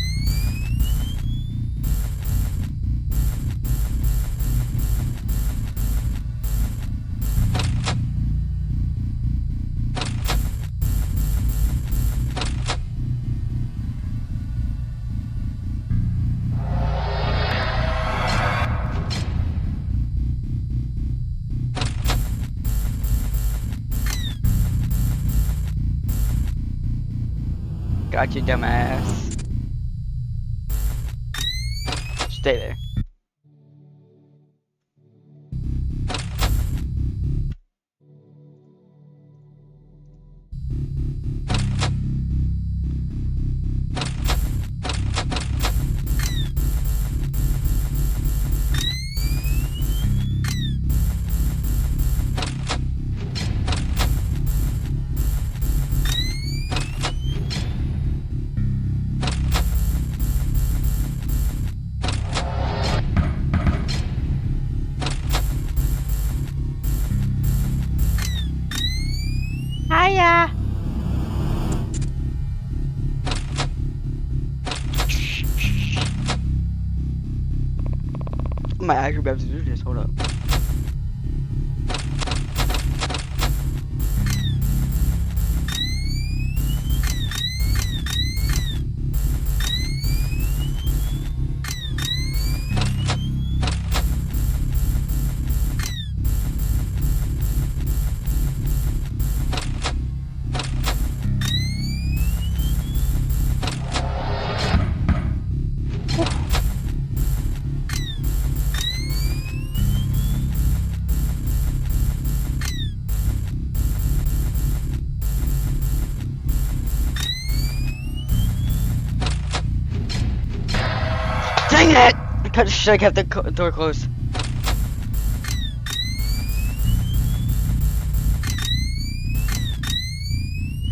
Got you, dumbass. Stay there. might actually be able to do this. Hold up. Dang it! I should have kept the door closed.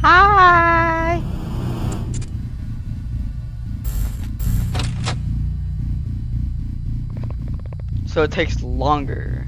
Hi. So it takes longer.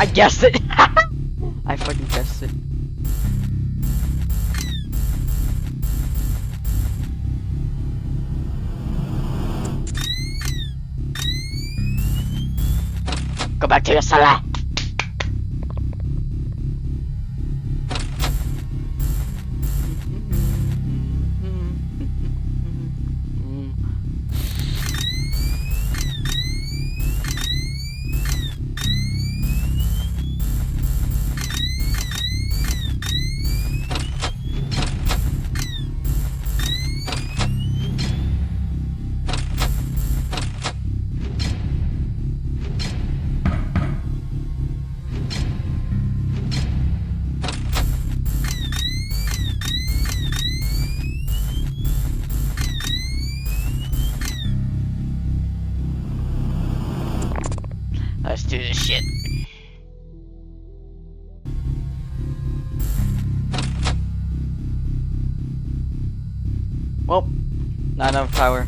I guessed it. I fucking guessed it. Go back to your cellar. Let's do this shit. Well, not enough power.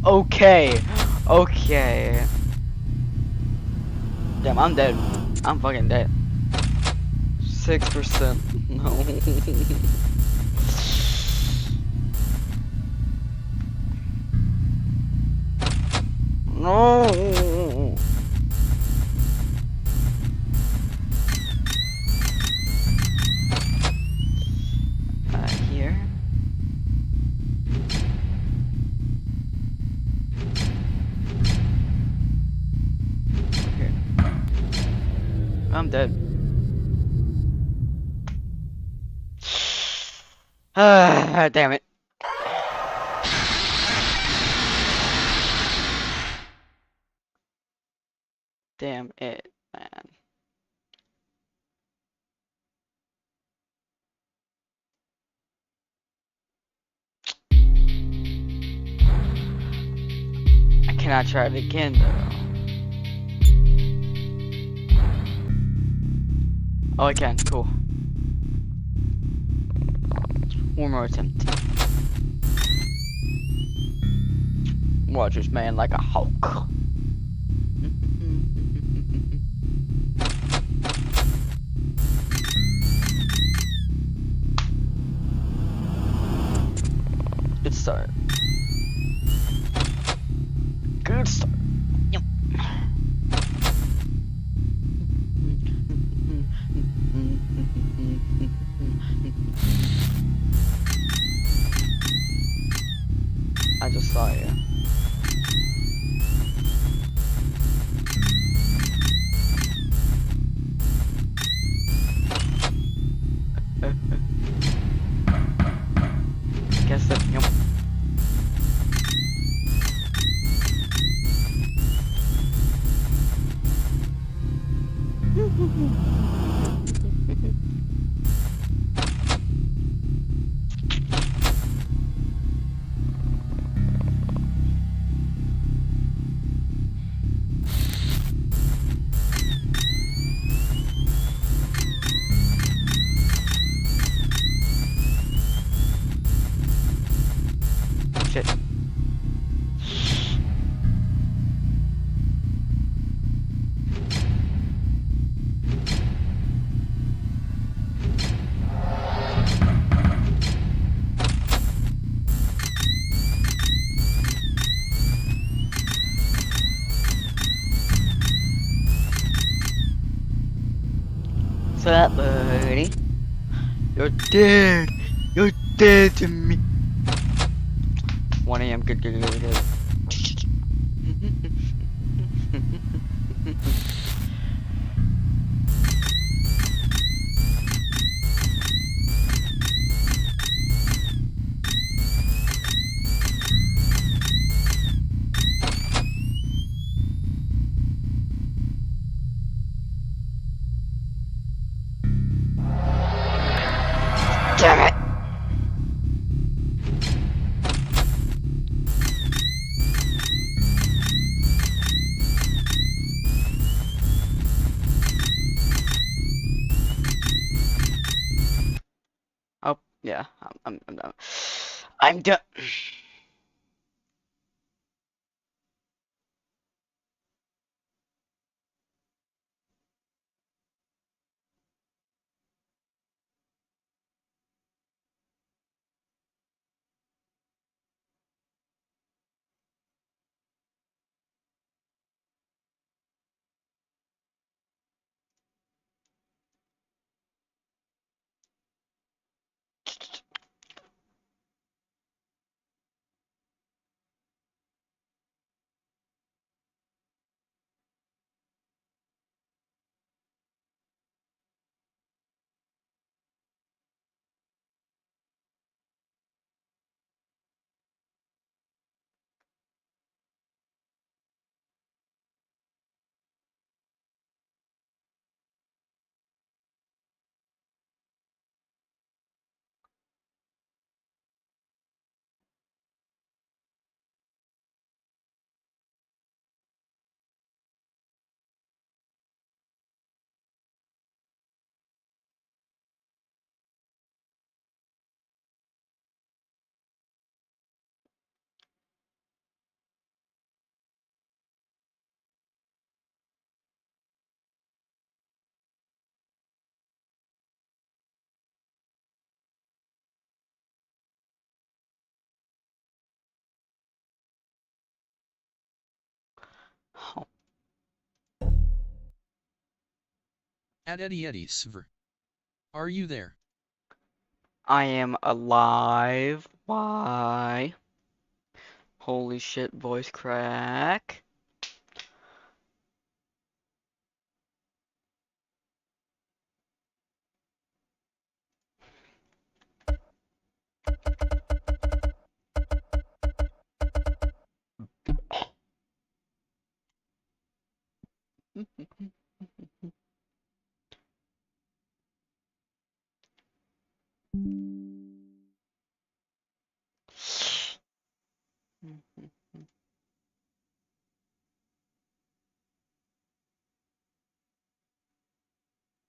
Okay. Okay. Damn, I'm dead. I'm fucking dead. 6%. No. No. Here. Okay. I'm dead. Damn it. Damn it, man. I cannot try it again, though. Oh, I can. Cool. One more attempt. Watch this man like a Hulk. Good start. Good start. Yep. I just saw you. Shit. So that buddy, you're dead. You're dead to me. 1 a.m. Good, good, good, good. Damn it. Oh, yeah, I'm done. I'm done. At Eddie Sver. Are you there? I am alive. Why? Holy shit, voice crack.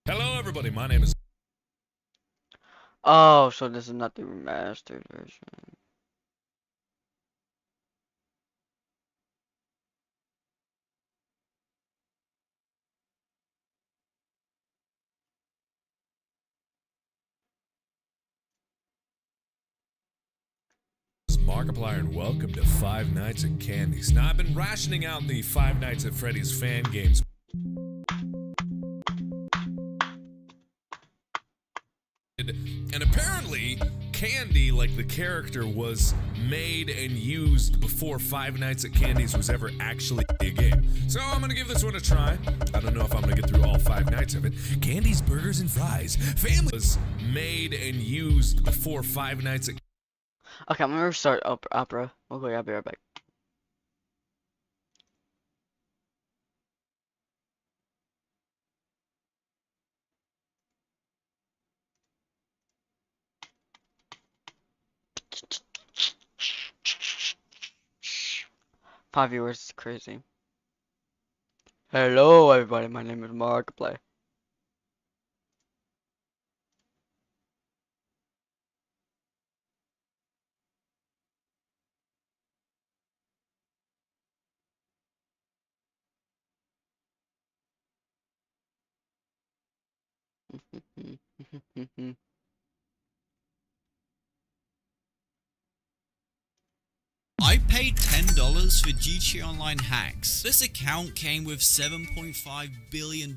Hello, everybody. My name is. Oh, so this is not the remastered version. Markiplier, and welcome to Five Nights at Candy's. Now, I've been rationing out the Five Nights at Freddy's fan games. And apparently, Candy, like the character, was made and used before Five Nights at Candy's was ever actually a game. So I'm gonna give this one a try. I don't know if I'm gonna get through all 5 nights of it. Candy's Burgers and Fries. Family was made and used before Five Nights at. Okay, I'm gonna restart Opera. Okay, I'll be right back. 5 viewers is crazy. Hello, everybody. My name is Markiplier. I paid $10 for GTA Online hacks. This account came with $7.5 billion,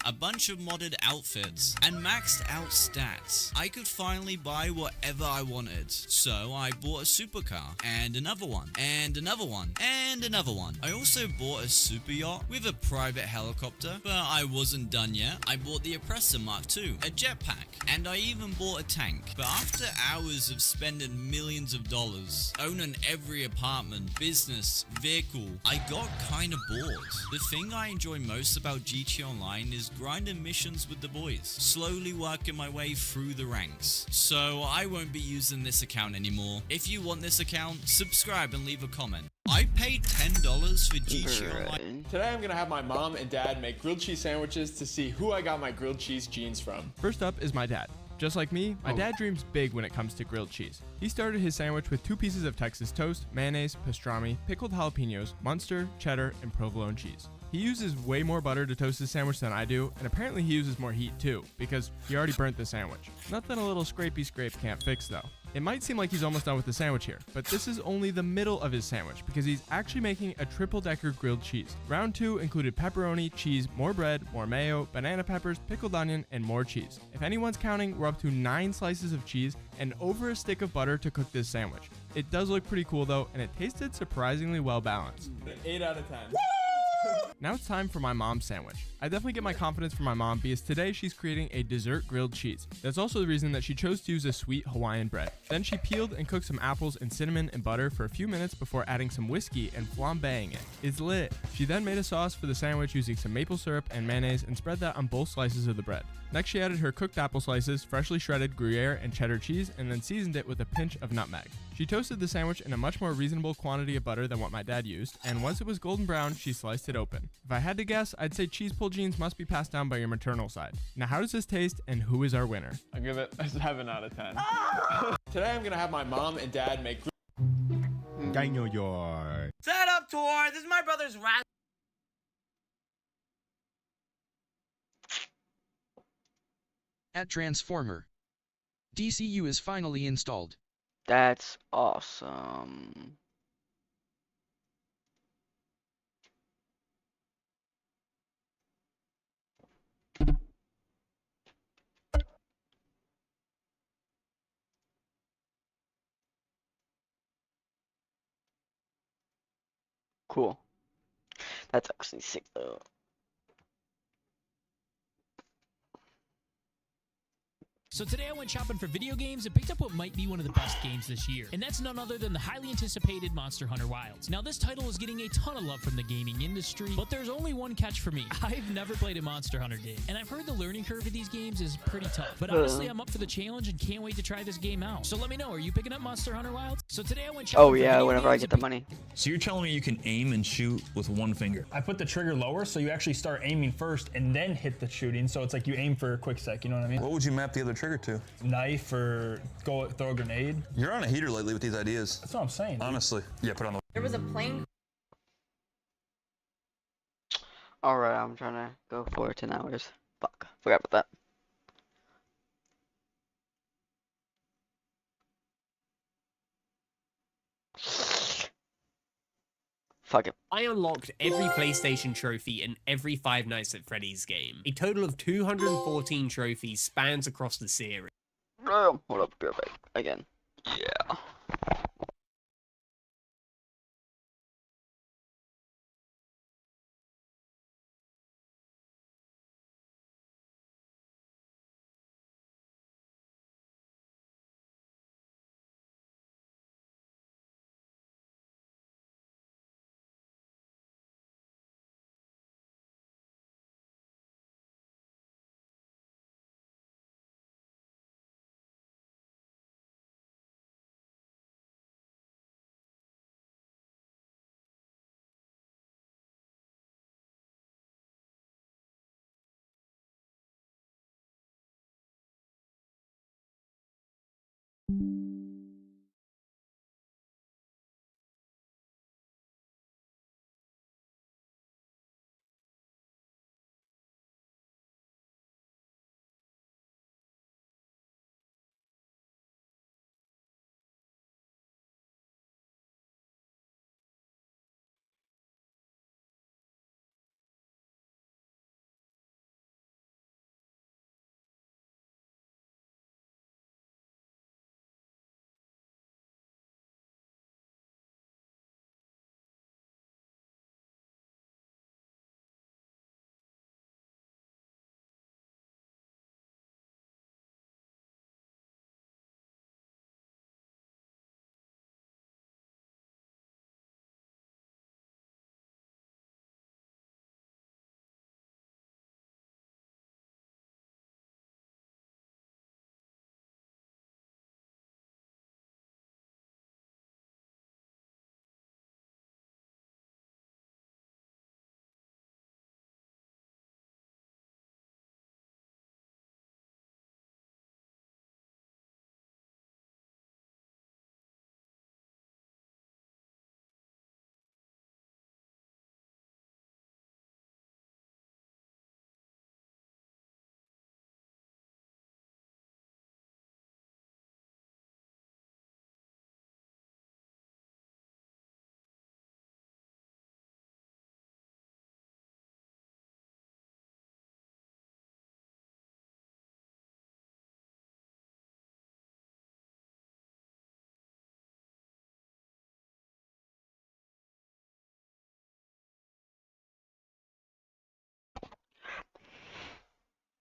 a bunch of modded outfits, and maxed out stats. I could finally buy whatever I wanted. So I bought a supercar, and another one, and another one, and another one. I also bought a super yacht with a private helicopter, but I wasn't done yet. I bought the Oppressor Mark II, a jetpack, and I even bought a tank. But after hours of spending millions of dollars, owning every apartment, business, vehicle, I got kinda bored. The thing I enjoy most about GTA Online is grinding missions with the boys, slowly working my way through the ranks. So I won't be using this account anymore. If you want this account, subscribe and leave a comment. I paid $10 for GTA Online. Today I'm gonna have my mom and dad make grilled cheese sandwiches to see who I got my grilled cheese genes from. First up is my dad. Just like me, my dad dreams big when it comes to grilled cheese. He started his sandwich with 2 pieces of Texas toast, mayonnaise, pastrami, pickled jalapenos, Munster, cheddar, and provolone cheese. He uses way more butter to toast his sandwich than I do, and apparently he uses more heat too, because he already burnt the sandwich. Nothing a little scrapey scrape can't fix though. It might seem like he's almost done with the sandwich here, but this is only the middle of his sandwich because he's actually making a triple-decker grilled cheese. Round 2 included pepperoni, cheese, more bread, more mayo, banana peppers, pickled onion, and more cheese. If anyone's counting, we're up to 9 slices of cheese and over a stick of butter to cook this sandwich. It does look pretty cool though, and it tasted surprisingly well balanced. 8 out of 10. Now it's time for my mom's sandwich. I definitely get my confidence from my mom because today she's creating a dessert grilled cheese. That's also the reason that she chose to use a sweet Hawaiian bread. Then she peeled and cooked some apples in cinnamon and butter for a few minutes before adding some whiskey and flambeing it. It's lit. She then made a sauce for the sandwich using some maple syrup and mayonnaise and spread that on both slices of the bread. Next she added her cooked apple slices, freshly shredded Gruyere and cheddar cheese, and then seasoned it with a pinch of nutmeg. She toasted the sandwich in a much more reasonable quantity of butter than what my dad used, and once it was golden brown, she sliced it open. If I had to guess, I'd say cheese pull genes must be passed down by your maternal side. Now how does this taste, and who is our winner? I'll give it a 7 out of 10. Today I'm gonna have my mom and dad make Set up tour. This is my brother's rat. At Transformer. DCU is finally installed. That's awesome. Cool. That's actually sick though. So today I went shopping for video games and picked up what might be one of the best games this year. And that's none other than the highly anticipated Monster Hunter Wilds. Now this title is getting a ton of love from the gaming industry, but there's only one catch for me. I've never played a Monster Hunter game, and I've heard the learning curve of these games is pretty tough. But honestly, I'm up for the challenge and can't wait to try this game out. So let me know, are you picking up Monster Hunter Wilds? So today I went shopping Oh for yeah, video whenever I games get the money. So you're telling me you can aim and shoot with one finger? I put the trigger lower, so you actually start aiming first and then hit the shooting. So it's like you aim for a quick sec, you know what I mean? What would you map the other trigger to? Knife or throw a grenade. You're on a heater lately with these ideas. That's what I'm saying. Honestly. Yeah, put on the... There was a plane. Alright, I'm trying to go for 10 hours. Fuck, forgot about that. Fuck it. I unlocked every PlayStation trophy in every Five Nights at Freddy's game. A total of 214 trophies spans across the series. Hold up, be right back. Again. Yeah.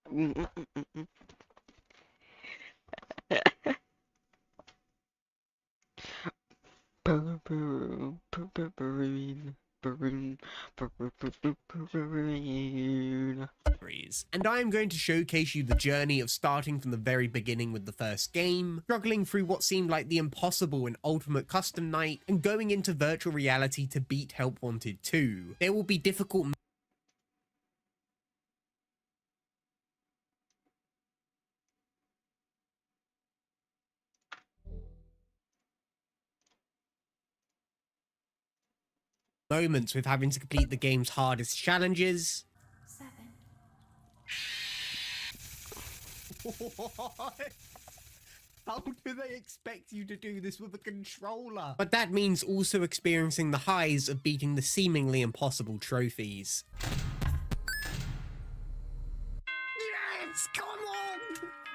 And I am going to showcase you the journey of starting from the very beginning with the first game, struggling through what seemed like the impossible in Ultimate Custom Night, and going into virtual reality to beat Help Wanted 2. There will be difficult moments with having to complete the game's hardest challenges. What? How do they expect you to do this with a controller? But that means also experiencing the highs of beating the seemingly impossible trophies. Yes! Come on!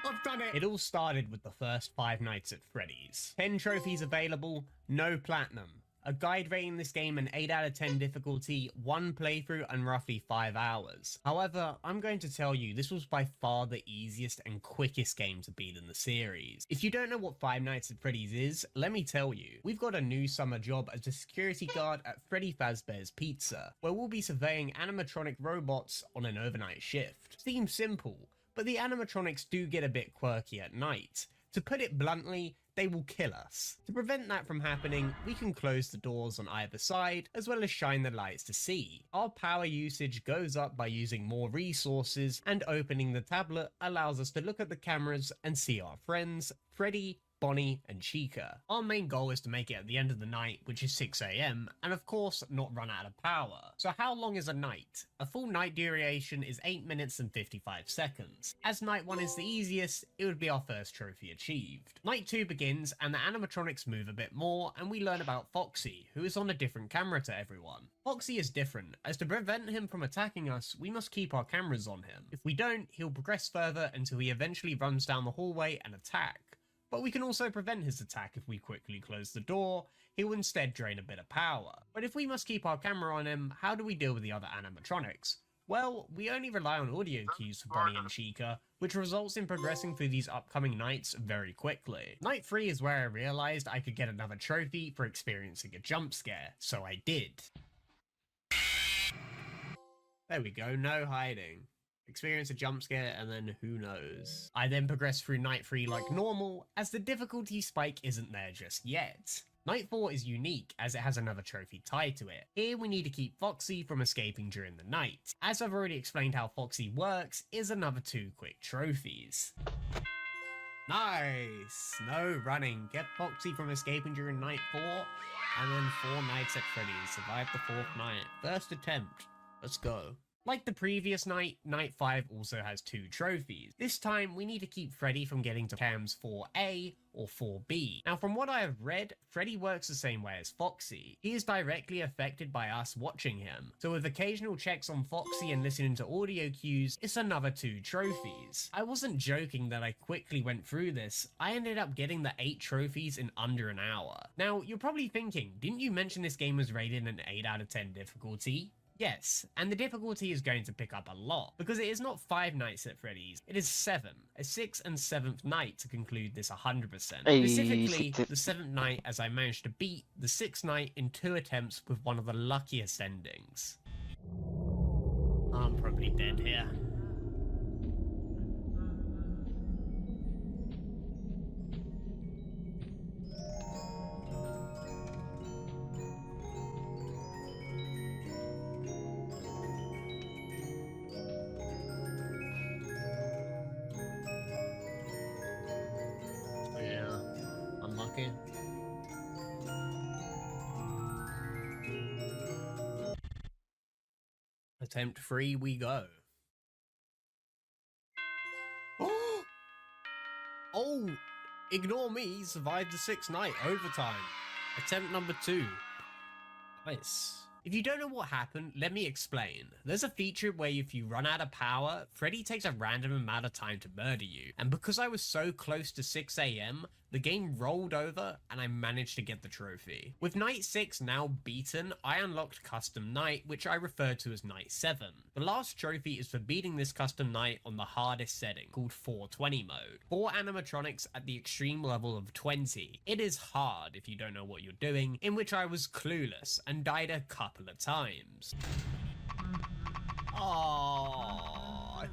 I've done it! It all started with the first 5 nights at Freddy's. 10 trophies available, no platinum. A guide rating this game an 8 out of 10 difficulty, 1 playthrough and roughly 5 hours. However, I'm going to tell you this was by far the easiest and quickest game to beat in the series. If you don't know what 5 Nights at Freddy's is, let me tell you. We've got a new summer job as a security guard at Freddy Fazbear's Pizza, where we'll be surveying animatronic robots on an overnight shift. Seems simple, but the animatronics do get a bit quirky at night. To put it bluntly, they will kill us. To prevent that from happening, we can close the doors on either side, as well as shine the lights to see. Our power usage goes up by using more resources, and opening the tablet allows us to look at the cameras and see our friends, Freddy, Bonnie, and Chica. Our main goal is to make it at the end of the night, which is 6 AM, and of course, not run out of power. So how long is a night? A full night duration is 8 minutes and 55 seconds. As night 1 is the easiest, it would be our first trophy achieved. Night 2 begins, and the animatronics move a bit more, and we learn about Foxy, who is on a different camera to everyone. Foxy is different, as to prevent him from attacking us, we must keep our cameras on him. If we don't, he'll progress further until he eventually runs down the hallway and attack. But we can also prevent his attack if we quickly close the door. He will instead drain a bit of power. But if we must keep our camera on him, how do we deal with the other animatronics? Well, we only rely on audio cues for Bonnie and Chica, which results in progressing through these upcoming nights very quickly. Night 3 is where I realised I could get another trophy for experiencing a jump scare, so I did. There we go, no hiding. Experience a jump scare and then who knows. I then progress through night 3 like normal, as the difficulty spike isn't there just yet. Night 4 is unique as it has another trophy tied to it. Here we need to keep Foxy from escaping during the night. As I've already explained how Foxy works, is another 2 quick trophies. Nice! No running. Get Foxy from escaping during night 4, and then 4 nights at Freddy's. Survive the 4th night. First attempt. Let's go. Like the previous night, Night 5 also has 2 trophies. This time, we need to keep Freddy from getting to cams 4A or 4B. Now, from what I have read, Freddy works the same way as Foxy. He is directly affected by us watching him. So with occasional checks on Foxy and listening to audio cues, it's another 2 trophies. I wasn't joking that I quickly went through this. I ended up getting the 8 trophies in under an hour. Now, you're probably thinking, didn't you mention this game was rated an 8 out of 10 difficulty? Yes, and the difficulty is going to pick up a lot, because it is not 5 nights at Freddy's, it is 7, a 6th and 7th night to conclude this 100%. Specifically, the 7th night as I managed to beat the 6th night in 2 attempts with one of the luckiest endings. I'm probably dead here. Unlucky. Attempt 3 we go. Oh! Ignore me, survived the 6th night, overtime. Attempt number 2. Nice. If you don't know what happened, let me explain. There's a feature where if you run out of power, Freddy takes a random amount of time to murder you, and because I was so close to 6 AM, the game rolled over and I managed to get the trophy. With night 6 now beaten, I unlocked custom night, which I refer to as night 7. The last trophy is for beating this custom night on the hardest setting, called 420 mode. 4 animatronics at the extreme level of 20. It is hard if you don't know what you're doing, in which I was clueless and died a couple of times. Aww.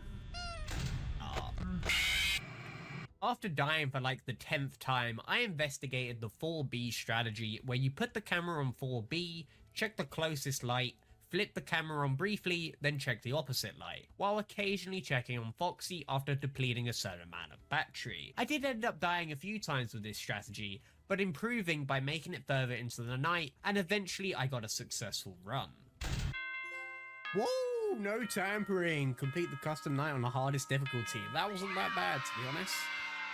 After dying for like the 10th time, I investigated the 4B strategy, where you put the camera on 4B, check the closest light, flip the camera on briefly, then check the opposite light, while occasionally checking on Foxy after depleting a certain amount of battery. I did end up dying a few times with this strategy, but improving by making it further into the night, and eventually I got a successful run. Whoa, no tampering! Complete the custom night on the hardest difficulty. That wasn't that bad, to be honest.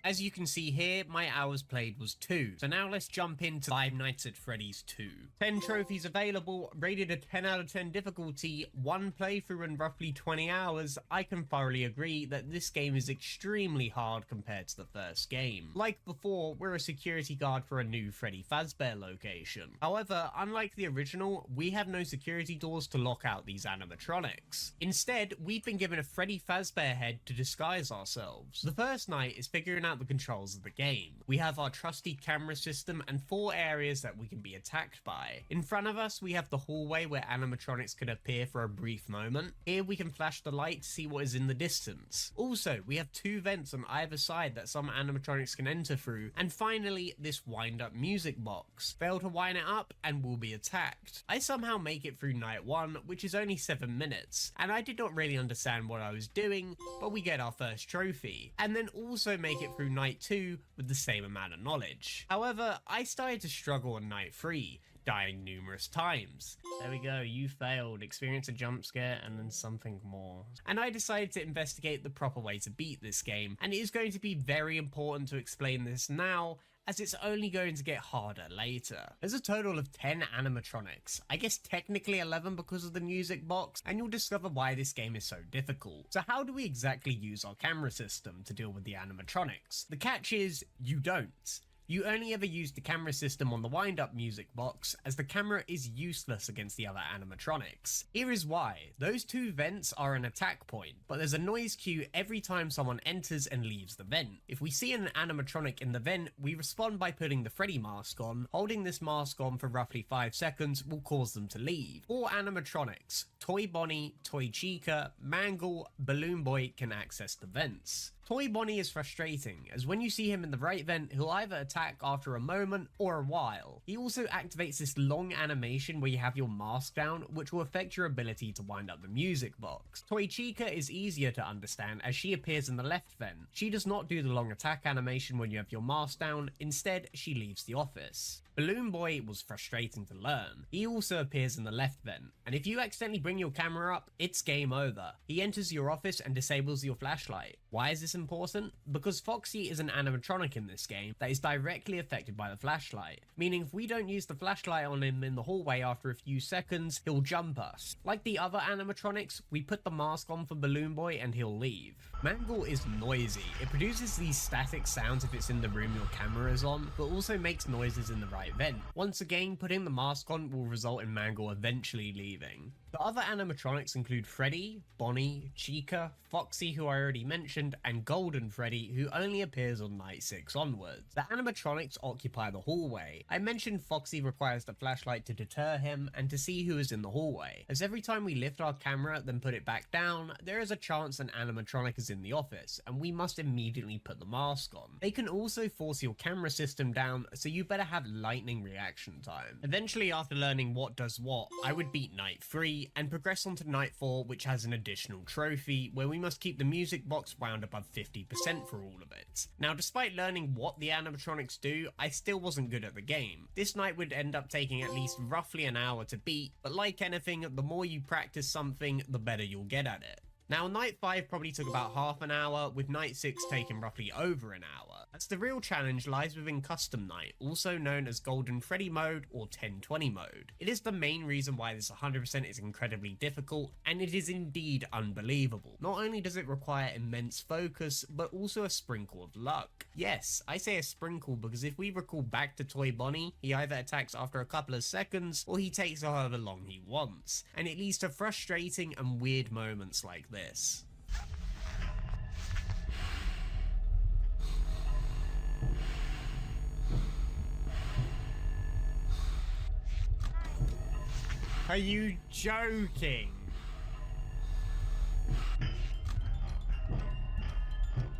As you can see here, my hours played was 2. So now let's jump into Five Nights at Freddy's 2. 10 trophies available, rated a 10 out of 10 difficulty, 1 playthrough in roughly 20 hours. I can thoroughly agree that this game is extremely hard compared to the first game. Like before, we're a security guard for a new Freddy Fazbear location. However, unlike the original, we have no security doors to lock out these animatronics. Instead, we've been given a Freddy Fazbear head to disguise ourselves. The first night is figuring out the controls of the game. We have our trusty camera system and 4 areas that we can be attacked by. In front of us, we have the hallway where animatronics can appear for a brief moment. Here we can flash the light to see what is in the distance. Also, we have 2 vents on either side that some animatronics can enter through. And finally, this wind up music box. Fail to wind it up and we'll be attacked. I somehow make it through night 1, which is only 7 minutes, and I did not really understand what I was doing, but we get our first trophy, and then also make it through night 2 with the same amount of knowledge. However, I started to struggle on night 3, dying numerous times. There we go, you failed. Experience a jump scare and then something more. And I decided to investigate the proper way to beat this game, and it is going to be very important to explain this now, as it's only going to get harder later. There's a total of 10 animatronics, I guess technically 11 because of the music box, and you'll discover why this game is so difficult. So how do we exactly use our camera system to deal with the animatronics? The catch is, you don't. You only ever use the camera system on the wind-up music box, as the camera is useless against the other animatronics. Here is why. Those 2 vents are an attack point, but there's a noise cue every time someone enters and leaves the vent. If we see an animatronic in the vent, we respond by putting the Freddy mask on. Holding this mask on for roughly 5 seconds will cause them to leave. 4 animatronics, Toy Bonnie, Toy Chica, Mangle, Balloon Boy can access the vents. Toy Bonnie is frustrating, as when you see him in the right vent, he'll either attack after a moment or a while. He also activates this long animation where you have your mask down, which will affect your ability to wind up the music box. Toy Chica is easier to understand, as she appears in the left vent. She does not do the long attack animation when you have your mask down, instead she leaves the office. Balloon Boy was frustrating to learn. He also appears in the left vent, and if you accidentally bring your camera up, it's game over. He enters your office and disables your flashlight. Why is this important? Because Foxy is an animatronic in this game that is directly affected by the flashlight, meaning if we don't use the flashlight on him in the hallway after a few seconds, he'll jump us. Like the other animatronics, we put the mask on for Balloon Boy and he'll leave. Mangle is noisy. It produces these static sounds if it's in the room your camera is on, but also makes noises in the right vent. Once again, putting the mask on will result in Mangle eventually leaving. The other animatronics include Freddy, Bonnie, Chica, Foxy, who I already mentioned, and Golden Freddy, who only appears on night 6 onwards. The animatronics occupy the hallway. I mentioned Foxy requires the flashlight to deter him and to see who is in the hallway, as every time we lift our camera then put it back down, there is a chance an animatronic is in the office, and we must immediately put the mask on. They can also force your camera system down, so you better have lightning reaction time. Eventually, after learning what does what, I would beat night 3 and progress on to night 4, which has an additional trophy where we must keep the music box wound above 50% for all of it. Now, despite learning what the animatronics do, I still wasn't good at the game. This night would end up taking at least roughly an hour to beat, but like anything, the more you practice something, the better you'll get at it. Now, night 5 probably took about half an hour, with night 6 taking roughly over an hour. As the real challenge lies within Custom Night, also known as Golden Freddy mode or 1020 mode. It is the main reason why this 100% is incredibly difficult, and it is indeed unbelievable. Not only does it require immense focus, but also a sprinkle of luck. Yes, I say a sprinkle because if we recall back to Toy Bonnie, he either attacks after a couple of seconds, or he takes however long he wants, and it leads to frustrating and weird moments like this. Are you joking?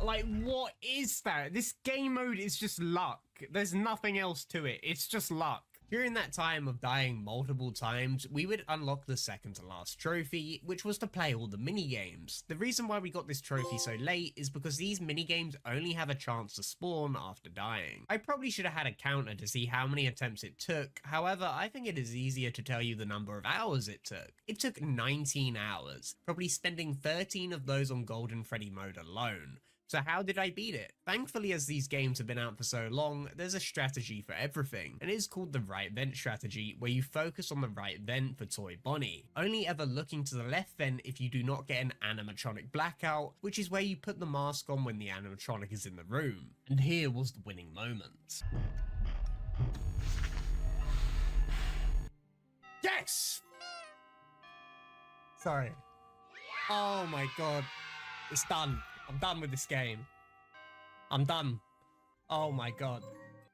Like, what is that? This game mode is just luck. There's nothing else to it. It's just luck. During that time of dying multiple times, we would unlock the second to last trophy, which was to play all the minigames. The reason why we got this trophy so late is because these minigames only have a chance to spawn after dying. I probably should have had a counter to see how many attempts it took, however, I think it is easier to tell you the number of hours it took. It took 19 hours, probably spending 13 of those on Golden Freddy mode alone. So how did I beat it? Thankfully, as these games have been out for so long, there's a strategy for everything, and it is called the right vent strategy, where you focus on the right vent for Toy Bonnie, only ever looking to the left vent if you do not get an animatronic blackout, which is where you put the mask on when the animatronic is in the room. And here was the winning moment. Yes! Sorry. Oh my god. It's done. I'm done with this game. I'm done. Oh my god.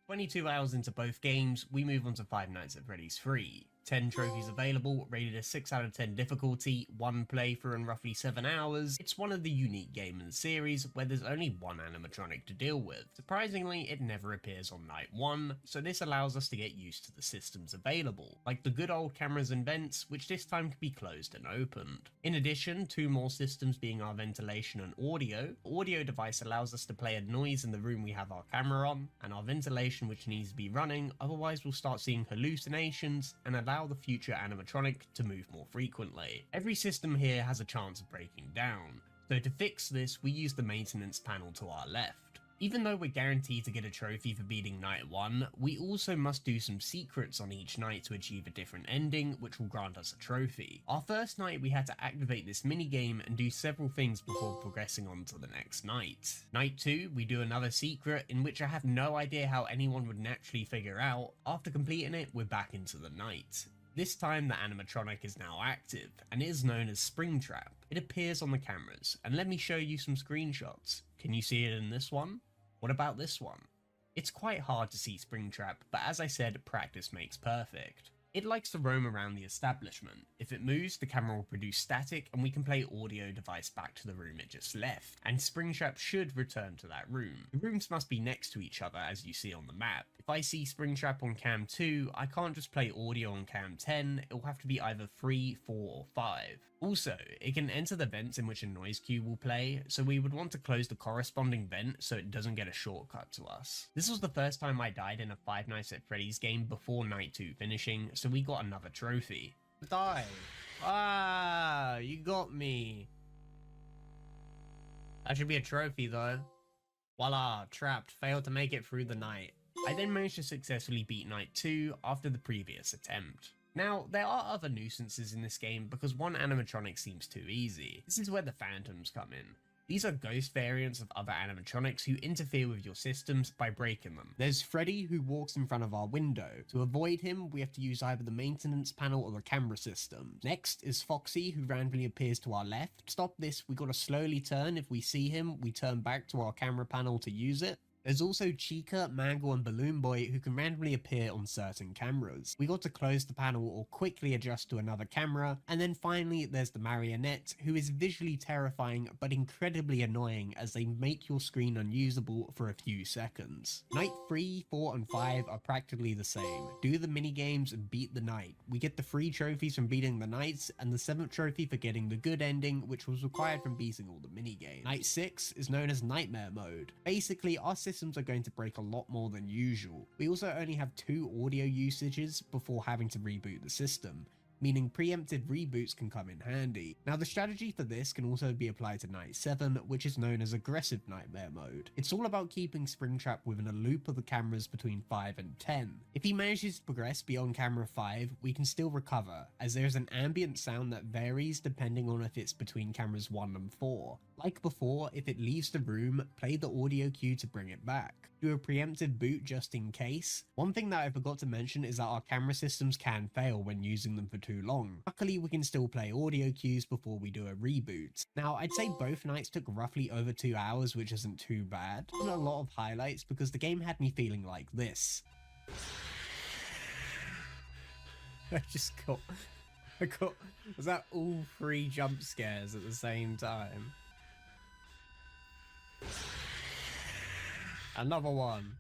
22 hours into both games, we move on to Five Nights at Freddy's 3. 10 trophies available, rated a 6 out of 10 difficulty, 1 playthrough in roughly 7 hours. It's one of the unique games in the series where there's only one animatronic to deal with. Surprisingly, it never appears on night 1, so this allows us to get used to the systems available, like the good old cameras and vents, which this time can be closed and opened. In addition, 2 more systems being our ventilation and audio. The audio device allows us to play a noise in the room we have our camera on, and our ventilation which needs to be running, otherwise we'll start seeing hallucinations and allow the future animatronic to move more frequently. Every system here has a chance of breaking down, so to fix this we use the maintenance panel to our left. Even though we're guaranteed to get a trophy for beating night 1, we also must do some secrets on each night to achieve a different ending, which will grant us a trophy. Our first night we had to activate this minigame and do several things before progressing on to the next night. Night 2, we do another secret in which I have no idea how anyone would naturally figure out. After completing it, we're back into the night. This time the animatronic is now active, and it is known as Springtrap. It appears on the cameras, and let me show you some screenshots. Can you see it in this one? What about this one? It's quite hard to see Springtrap, but as I said, practice makes perfect. It likes to roam around the establishment. If it moves, the camera will produce static and we can play audio device back to the room it just left, and Springtrap should return to that room. The rooms must be next to each other as you see on the map. If I see Springtrap on cam 2, I can't just play audio on cam 10, it will have to be either 3, 4 or 5. Also, it can enter the vents in which a noise cue will play, so we would want to close the corresponding vent so it doesn't get a shortcut to us. This was the first time I died in a Five Nights at Freddy's game before night 2 finishing, so we got another trophy. Die. Ah, you got me. That should be a trophy though. Voila, trapped, failed to make it through the night. I then managed to successfully beat night 2 after the previous attempt. Now, there are other nuisances in this game because one animatronic seems too easy. This is where the phantoms come in. These are ghost variants of other animatronics who interfere with your systems by breaking them. There's Freddy, who walks in front of our window. To avoid him, we have to use either the maintenance panel or the camera system. Next is Foxy, who randomly appears to our left. To stop this, we gotta slowly turn. If we see him, we turn back to our camera panel to use it. There's also Chica, Mangle and Balloon Boy who can randomly appear on certain cameras. We got to close the panel or quickly adjust to another camera, and then finally there's the Marionette, who is visually terrifying but incredibly annoying as they make your screen unusable for a few seconds. Night 3, 4 and 5 are practically the same. Do the minigames and beat the night. We get the 3 trophies from beating the nights and the 7th trophy for getting the good ending, which was required from beating all the minigames. Night 6 is known as Nightmare Mode. Basically, our systems are going to break a lot more than usual. We also only have 2 audio usages before having to reboot the system. meaning preemptive reboots can come in handy. Now the strategy for this can also be applied to Night 7, which is known as aggressive nightmare mode. It's all about keeping Springtrap within a loop of the cameras between 5 and 10. If he manages to progress beyond camera 5, we can still recover, as there's an ambient sound that varies depending on if it's between cameras 1 and 4. Like before, if it leaves the room, play the audio cue to bring it back. Do a preemptive boot just in case. One thing that I forgot to mention is that our camera systems can fail when using them for too long. Luckily, we can still play audio cues before we do a reboot. Now, I'd say both nights took roughly over 2 hours, which isn't too bad. And a lot of highlights because the game had me feeling like this. Was that all 3 jump scares at the same time? Another one.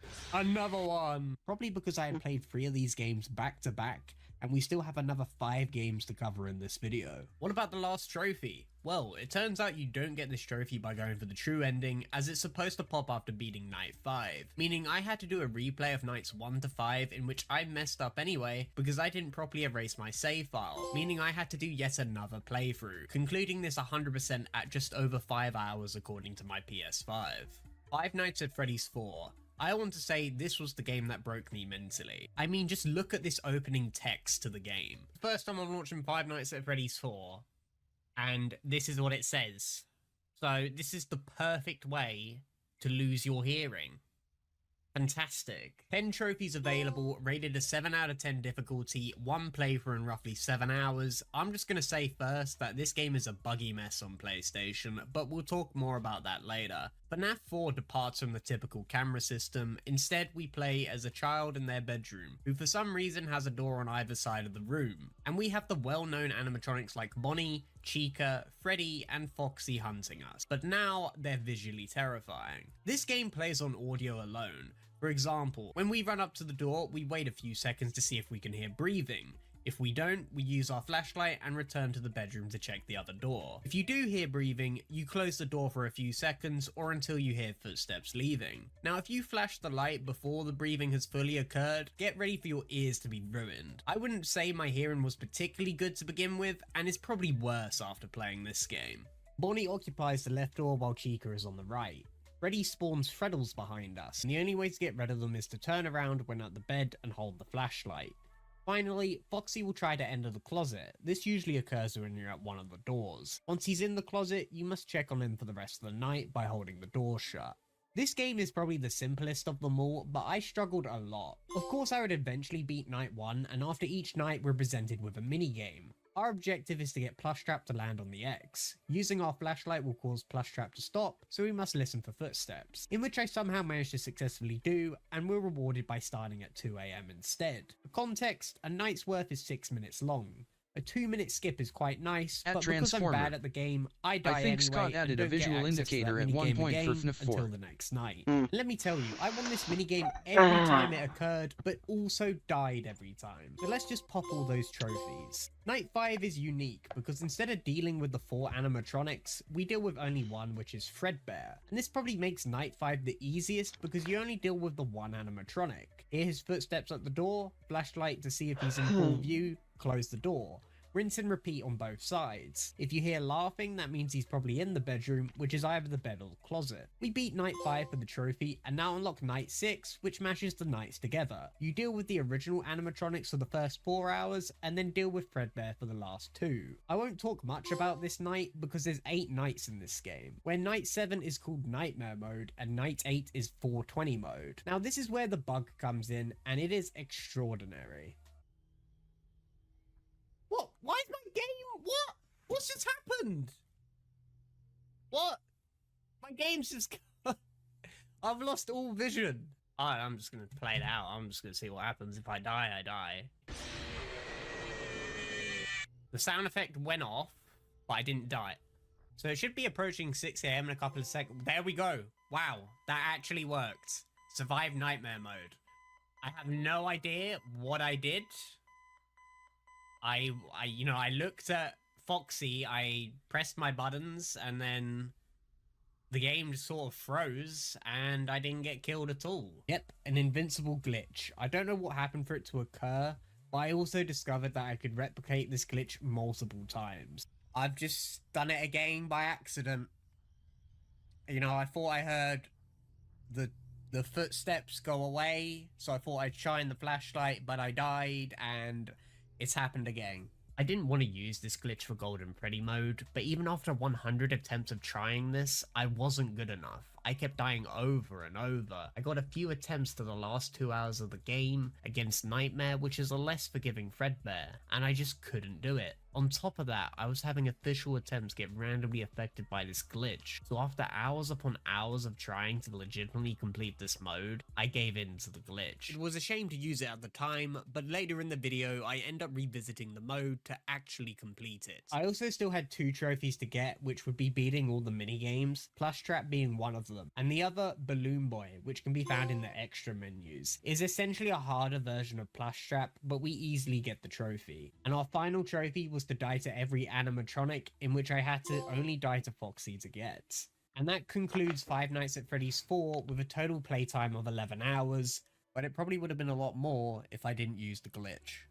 Probably because I had played 3 of these games back to back, and we still have another 5 games to cover in this video. What about the last trophy? Well, it turns out you don't get this trophy by going for the true ending, as it's supposed to pop after beating Night 5, meaning I had to do a replay of Nights 1 to 5, in which I messed up anyway, because I didn't properly erase my save file, meaning I had to do yet another playthrough, concluding this 100% at just over 5 hours according to my PS5. Five Nights at Freddy's 4. I want to say this was the game that broke me mentally. I mean, just look at this opening text to the game. First time I'm launching Five Nights at Freddy's 4, and this is what it says. So this is the perfect way to lose your hearing. Fantastic. 10 trophies available, rated a 7 out of 10 difficulty, 1 playthrough in roughly 7 hours. I'm just going to say first that this game is a buggy mess on PlayStation, but we'll talk more about that later. FNAF 4 departs from the typical camera system. Instead, we play as a child in their bedroom, who for some reason has a door on either side of the room. And we have the well-known animatronics like Bonnie, Chica, Freddy, and Foxy hunting us, but now they're visually terrifying. This game plays on audio alone. For example, when we run up to the door, we wait a few seconds to see if we can hear breathing. If we don't, we use our flashlight and return to the bedroom to check the other door. If you do hear breathing, you close the door for a few seconds or until you hear footsteps leaving. Now, if you flash the light before the breathing has fully occurred, get ready for your ears to be ruined. I wouldn't say my hearing was particularly good to begin with, and is probably worse after playing this game. Bonnie occupies the left door while Chica is on the right. Freddy spawns Freddles behind us, and the only way to get rid of them is to turn around when at the bed and hold the flashlight. Finally, Foxy will try to enter the closet. This usually occurs when you're at one of the doors. Once he's in the closet, you must check on him for the rest of the night by holding the door shut. This game is probably the simplest of them all, but I struggled a lot. Of course I would eventually beat Night 1, and after each night we're presented with a minigame. Our objective is to get Plushtrap to land on the X. Using our flashlight will cause Plushtrap to stop, so we must listen for footsteps, in which I somehow managed to successfully do, and we're rewarded by starting at 2 AM instead. For context, a night's worth is 6 minutes long. A 2-minute skip is quite nice, but because I'm bad at the game, I die anyway. I think Scott added a visual indicator at one point for FNAF 4. Until the next night. Let me tell you, I won this minigame every time it occurred, but also died every time. So let's just pop all those trophies. Night 5 is unique because instead of dealing with the 4 animatronics, we deal with only one, which is Fredbear. And this probably makes Night 5 the easiest because you only deal with the one animatronic. Hear his footsteps at the door, flashlight to see if he's in full view, close the door. Rinse and repeat on both sides. If you hear laughing, that means he's probably in the bedroom, which is either the bed or the closet. We beat Night 5 for the trophy, and now unlock Night 6, which mashes the nights together. You deal with the original animatronics for the first 4 hours, and then deal with Fredbear for the last 2. I won't talk much about this night, because there's 8 nights in this game, where Night 7 is called Nightmare Mode, and Night 8 is 420 mode. Now this is where the bug comes in, and it is extraordinary. What? Why is my game? What? What's just happened? What? My game's just... I've lost all vision. Alright, I'm just gonna play it out. I'm just gonna see what happens. If I die, I die. The sound effect went off, but I didn't die. So it should be approaching 6 AM in a couple of seconds. There we go. Wow, that actually worked. Survive Nightmare Mode. I have no idea what I did. I looked at Foxy, I pressed my buttons, and then the game just sort of froze, and I didn't get killed at all. Yep, an invincible glitch. I don't know what happened for it to occur, but I also discovered that I could replicate this glitch multiple times. I've just done it again by accident. You know, I thought I heard the footsteps go away, so I thought I'd shine the flashlight, but I died, and it's happened again. I didn't want to use this glitch for Golden Freddy mode, but even after 100 attempts of trying this, I wasn't good enough. I kept dying over and over. I got a few attempts to the last 2 hours of the game against Nightmare, which is a less forgiving Fredbear, and I just couldn't do it. On top of that, I was having official attempts get randomly affected by this glitch, so after hours upon hours of trying to legitimately complete this mode, I gave in to the glitch. It was a shame to use it at the time, but later in the video, I end up revisiting the mode to actually complete it. I also still had 2 trophies to get, which would be beating all the minigames, Plush Trap being one of them, and the other, Balloon Boy, which can be found in the extra menus, is essentially a harder version of Plush Trap, but we easily get the trophy. And our final trophy was to die to every animatronic, in which I had to only die to Foxy to get. And that concludes Five Nights at Freddy's 4 with a total playtime of 11 hours, but it probably would have been a lot more if I didn't use the glitch.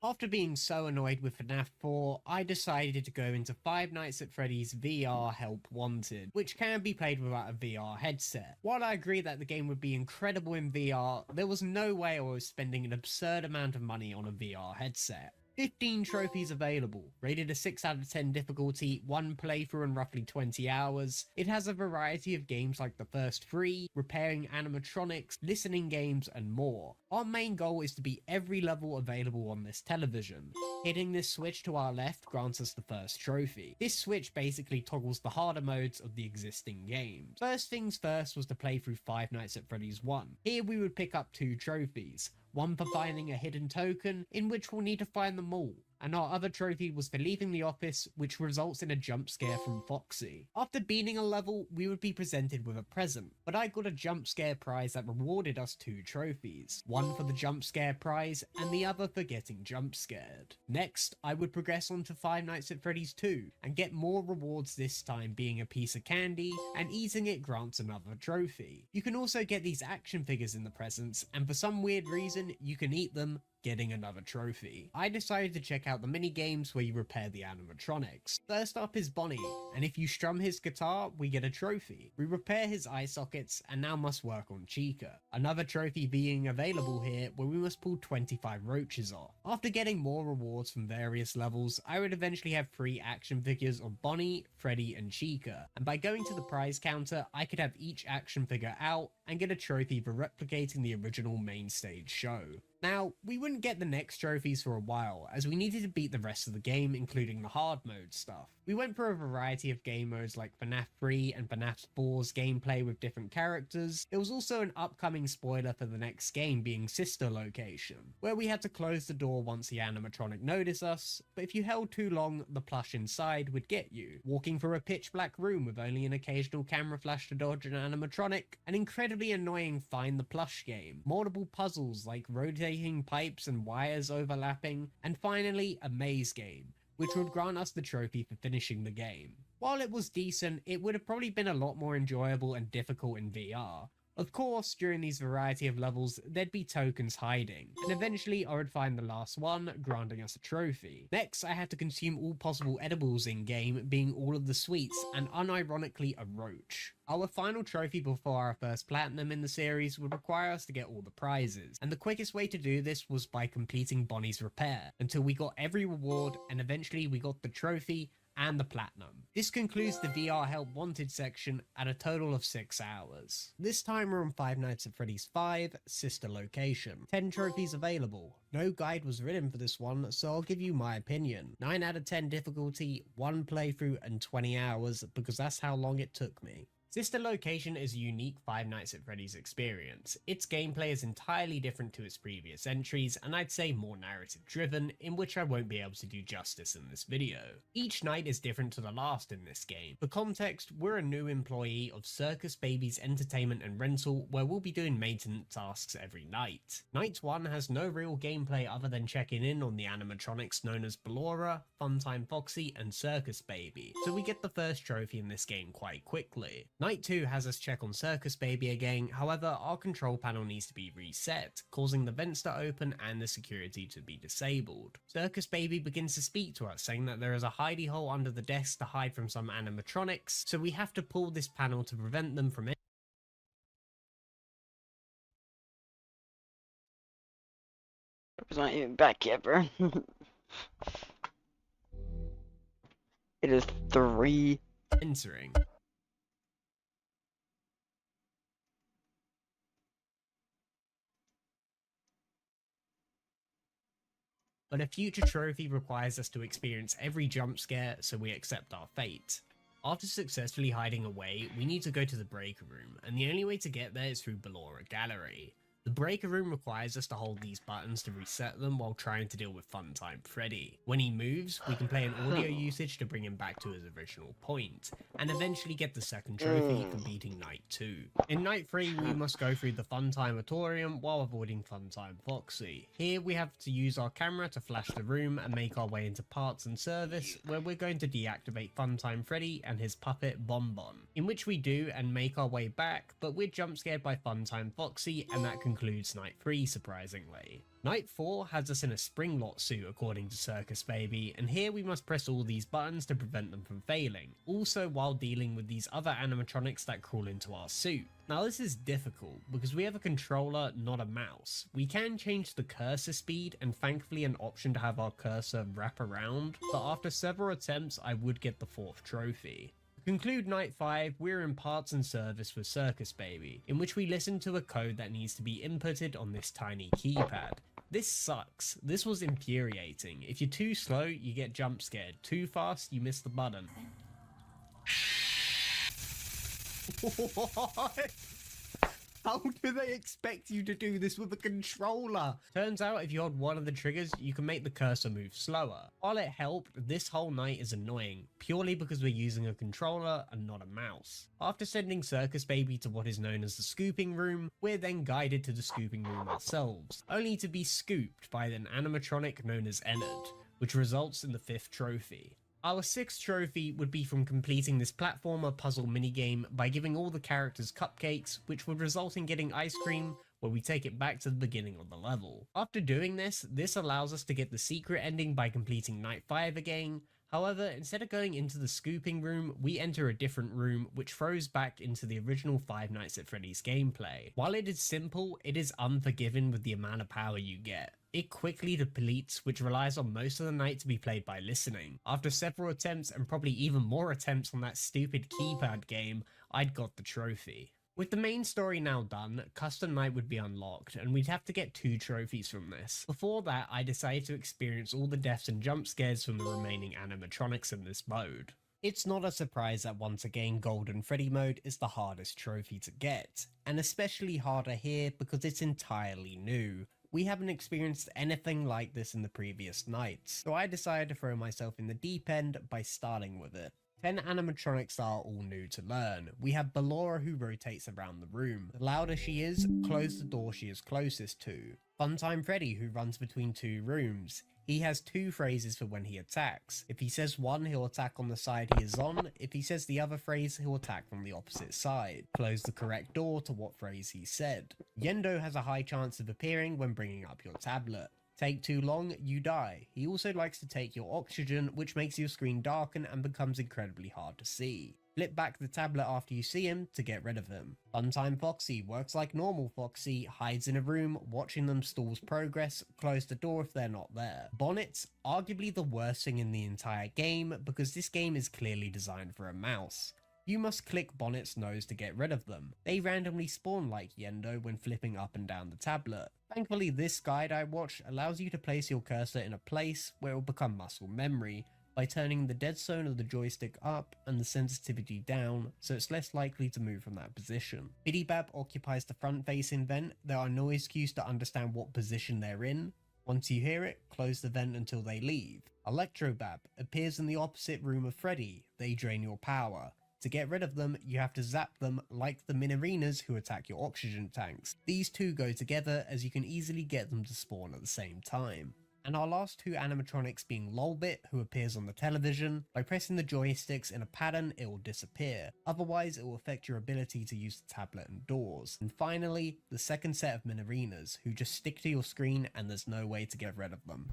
After being so annoyed with FNAF 4, I decided to go into Five Nights at Freddy's VR Help Wanted, which can be played without a VR headset. While I agree that the game would be incredible in VR, there was no way I was spending an absurd amount of money on a VR headset. 15 trophies available, rated a 6 out of 10 difficulty, 1 playthrough in roughly 20 hours. It has a variety of games like the first 3, repairing animatronics, listening games, and more. Our main goal is to beat every level available on this television. Hitting this switch to our left grants us the first trophy. This switch basically toggles the harder modes of the existing games. First things first was to play through Five Nights at Freddy's 1. Here we would pick up 2 trophies. One for finding a hidden token, in which we'll need to find them all, and our other trophy was for leaving the office, which results in a jump scare from Foxy. After beating a level, we would be presented with a present, but I got a jump scare prize that rewarded us 2 trophies, one for the jump scare prize and the other for getting jump scared. Next, I would progress on to Five Nights at Freddy's 2 and get more rewards, this time being a piece of candy, and eating it grants another trophy. You can also get these action figures in the presents, and for some weird reason, you can eat them, getting another trophy. I decided to check out the mini games where you repair the animatronics. First up is Bonnie, and if you strum his guitar, we get a trophy. We repair his eye sockets and now must work on Chica. Another trophy being available here where we must pull 25 roaches off. After getting more rewards from various levels, I would eventually have 3 action figures of Bonnie, Freddy, and Chica, and by going to the prize counter, I could have each action figure out and get a trophy for replicating the original main stage show. Now, we wouldn't get the next trophies for a while, as we needed to beat the rest of the game, including the hard mode stuff. We went for a variety of game modes like FNAF 3 and FNAF 4's gameplay with different characters. There was also an upcoming spoiler for the next game being Sister Location, where we had to close the door once the animatronic noticed us, but if you held too long, the plush inside would get you. Walking through a pitch black room with only an occasional camera flash to dodge an animatronic, an incredibly annoying find the plush game, multiple puzzles like rotating pipes and wires overlapping, and finally a maze game, which would grant us the trophy for finishing the game. While it was decent, it would have probably been a lot more enjoyable and difficult in VR. Of course, during these variety of levels, there'd be tokens hiding, and eventually I would find the last one, granting us a trophy. Next, I had to consume all possible edibles in-game, being all of the sweets, and unironically a roach. Our final trophy before our first platinum in the series would require us to get all the prizes, and the quickest way to do this was by completing Bonnie's repair, until we got every reward, and eventually we got the trophy, and the platinum. This concludes the VR Help Wanted section at a total of 6 hours. This time we're on Five Nights at Freddy's 5, Sister Location. 10 trophies available. No guide was written for this one, so I'll give you my opinion. 9 out of 10 difficulty, 1 playthrough, and 20 hours, because that's how long it took me. Sister Location is a unique Five Nights at Freddy's experience. Its gameplay is entirely different to its previous entries, and I'd say more narrative driven, in which I won't be able to do justice in this video. Each night is different to the last in this game. For context, we're a new employee of Circus Baby's Entertainment and Rental, where we'll be doing maintenance tasks every night. Night 1 has no real gameplay other than checking in on the animatronics known as Ballora, Funtime Foxy, and Circus Baby, so we get the first trophy in this game quite quickly. Night 2 has us check on Circus Baby again, however our control panel needs to be reset, causing the vents to open and the security to be disabled. Circus Baby begins to speak to us, saying that there is a hidey hole under the desk to hide from some animatronics, so we have to pull this panel to prevent them from It's not even back yet, bro. It is 3 entering. But a future trophy requires us to experience every jump scare, so we accept our fate. After successfully hiding away, we need to go to the breaker room, and the only way to get there is through Ballora Gallery. The breaker room requires us to hold these buttons to reset them while trying to deal with Funtime Freddy. When he moves, we can play an audio usage to bring him back to his original point, and eventually get the second trophy for beating Night 2. In Night 3, we must go through the Funtime-atorium while avoiding Funtime Foxy. Here we have to use our camera to flash the room and make our way into Parts and Service, where we're going to deactivate Funtime Freddy and his puppet Bonbon, in which we do and make our way back, but we're jump scared by Funtime Foxy, and that concludes Night 3, surprisingly. Night 4 has us in a Springlot suit according to Circus Baby, and here we must press all these buttons to prevent them from failing, also while dealing with these other animatronics that crawl into our suit. Now this is difficult, because we have a controller, not a mouse. We can change the cursor speed, and thankfully an option to have our cursor wrap around, but after several attempts I would get the 4th trophy. To conclude Night 5, we're in Parts and Service with Circus Baby, in which we listen to a code that needs to be inputted on this tiny keypad. This sucks. This was infuriating. If you're too slow, you get jump scared. Too fast, you miss the button. What? How do they expect you to do this with a controller? Turns out if you hold one of the triggers, you can make the cursor move slower. While it helped, this whole night is annoying, purely because we're using a controller and not a mouse. After sending Circus Baby to what is known as the scooping room, we're then guided to the scooping room ourselves, only to be scooped by an animatronic known as Ennard, which results in the 5th trophy. Our 6th trophy would be from completing this platformer puzzle minigame by giving all the characters cupcakes, which would result in getting ice cream, where we take it back to the beginning of the level. After doing this allows us to get the secret ending by completing Night 5 again. However, instead of going into the scooping room, we enter a different room, which throws back into the original Five Nights at Freddy's gameplay. While it is simple, it is unforgiving with the amount of power you get. It quickly depletes, which relies on most of the night to be played by listening. After several attempts, and probably even more attempts on that stupid keypad game, I'd got the trophy. With the main story now done, Custom Night would be unlocked, and we'd have to get 2 trophies from this. Before that, I decided to experience all the deaths and jump scares from the remaining animatronics in this mode. It's not a surprise that once again Golden Freddy mode is the hardest trophy to get, and especially harder here because it's entirely new. We haven't experienced anything like this in the previous nights, so I decided to throw myself in the deep end by starting with it. 10 animatronics are all new to learn. We have Ballora who rotates around the room. The louder she is, close the door she is closest to. Funtime Freddy who runs between 2 rooms. He has 2 phrases for when he attacks. If he says one, he'll attack on the side he is on. If he says the other phrase, he'll attack from the opposite side. Close the correct door to what phrase he said. Yendo has a high chance of appearing when bringing up your tablet. Take too long, you die. He also likes to take your oxygen, which makes your screen darken and becomes incredibly hard to see. Flip back the tablet after you see him to get rid of him. Funtime Foxy works like normal Foxy, hides in a room, watching them stalls progress, close the door if they're not there. Bonnets, arguably the worst thing in the entire game, because this game is clearly designed for a mouse. You must click Bonnet's nose to get rid of them. They randomly spawn like Yendo when flipping up and down the tablet. Thankfully this guide I watched allows you to place your cursor in a place where it will become muscle memory, by turning the dead zone of the joystick up and the sensitivity down, so it's less likely to move from that position. Bidybab occupies the front facing vent. There are noise cues to understand what position they're in. Once you hear it, close the vent until they leave. Electrobab appears in the opposite room of Freddy. They drain your power. To get rid of them, you have to zap them like the Minarinas who attack your oxygen tanks. These two go together as you can easily get them to spawn at the same time. and our last two animatronics being Lolbit, who appears on the television. By pressing the joysticks in a pattern, it will disappear. Otherwise, it will affect your ability to use the tablet and doors. And finally, the second set of Minarinas, who just stick to your screen and there's no way to get rid of them.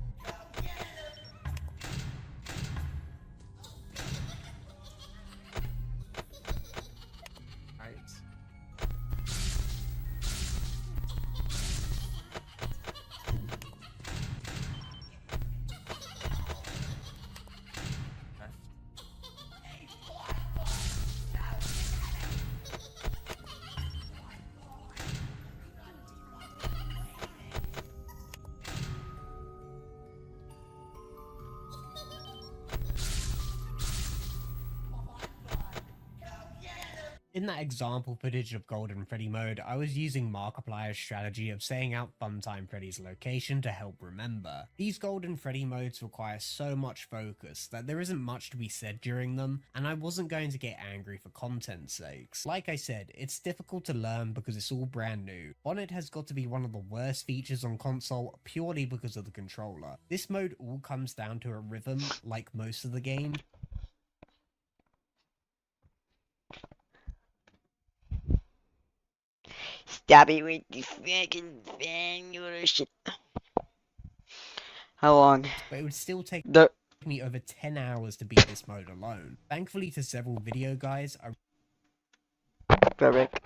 In that example footage of Golden Freddy mode, I was using Markiplier's strategy of saying out Funtime Freddy's location to help remember. These Golden Freddy modes require so much focus that there isn't much to be said during them, and I wasn't going to get angry for content's sakes. Like I said, it's difficult to learn because it's all brand new. Bonnet has got to be one of the worst features on console purely because of the controller. This mode all comes down to a rhythm, like most of the game. Stop it with the fucking fan or shit. How long? But it would still take the me over 10 hours to beat this mode alone. Thankfully to several video guys, Perfect.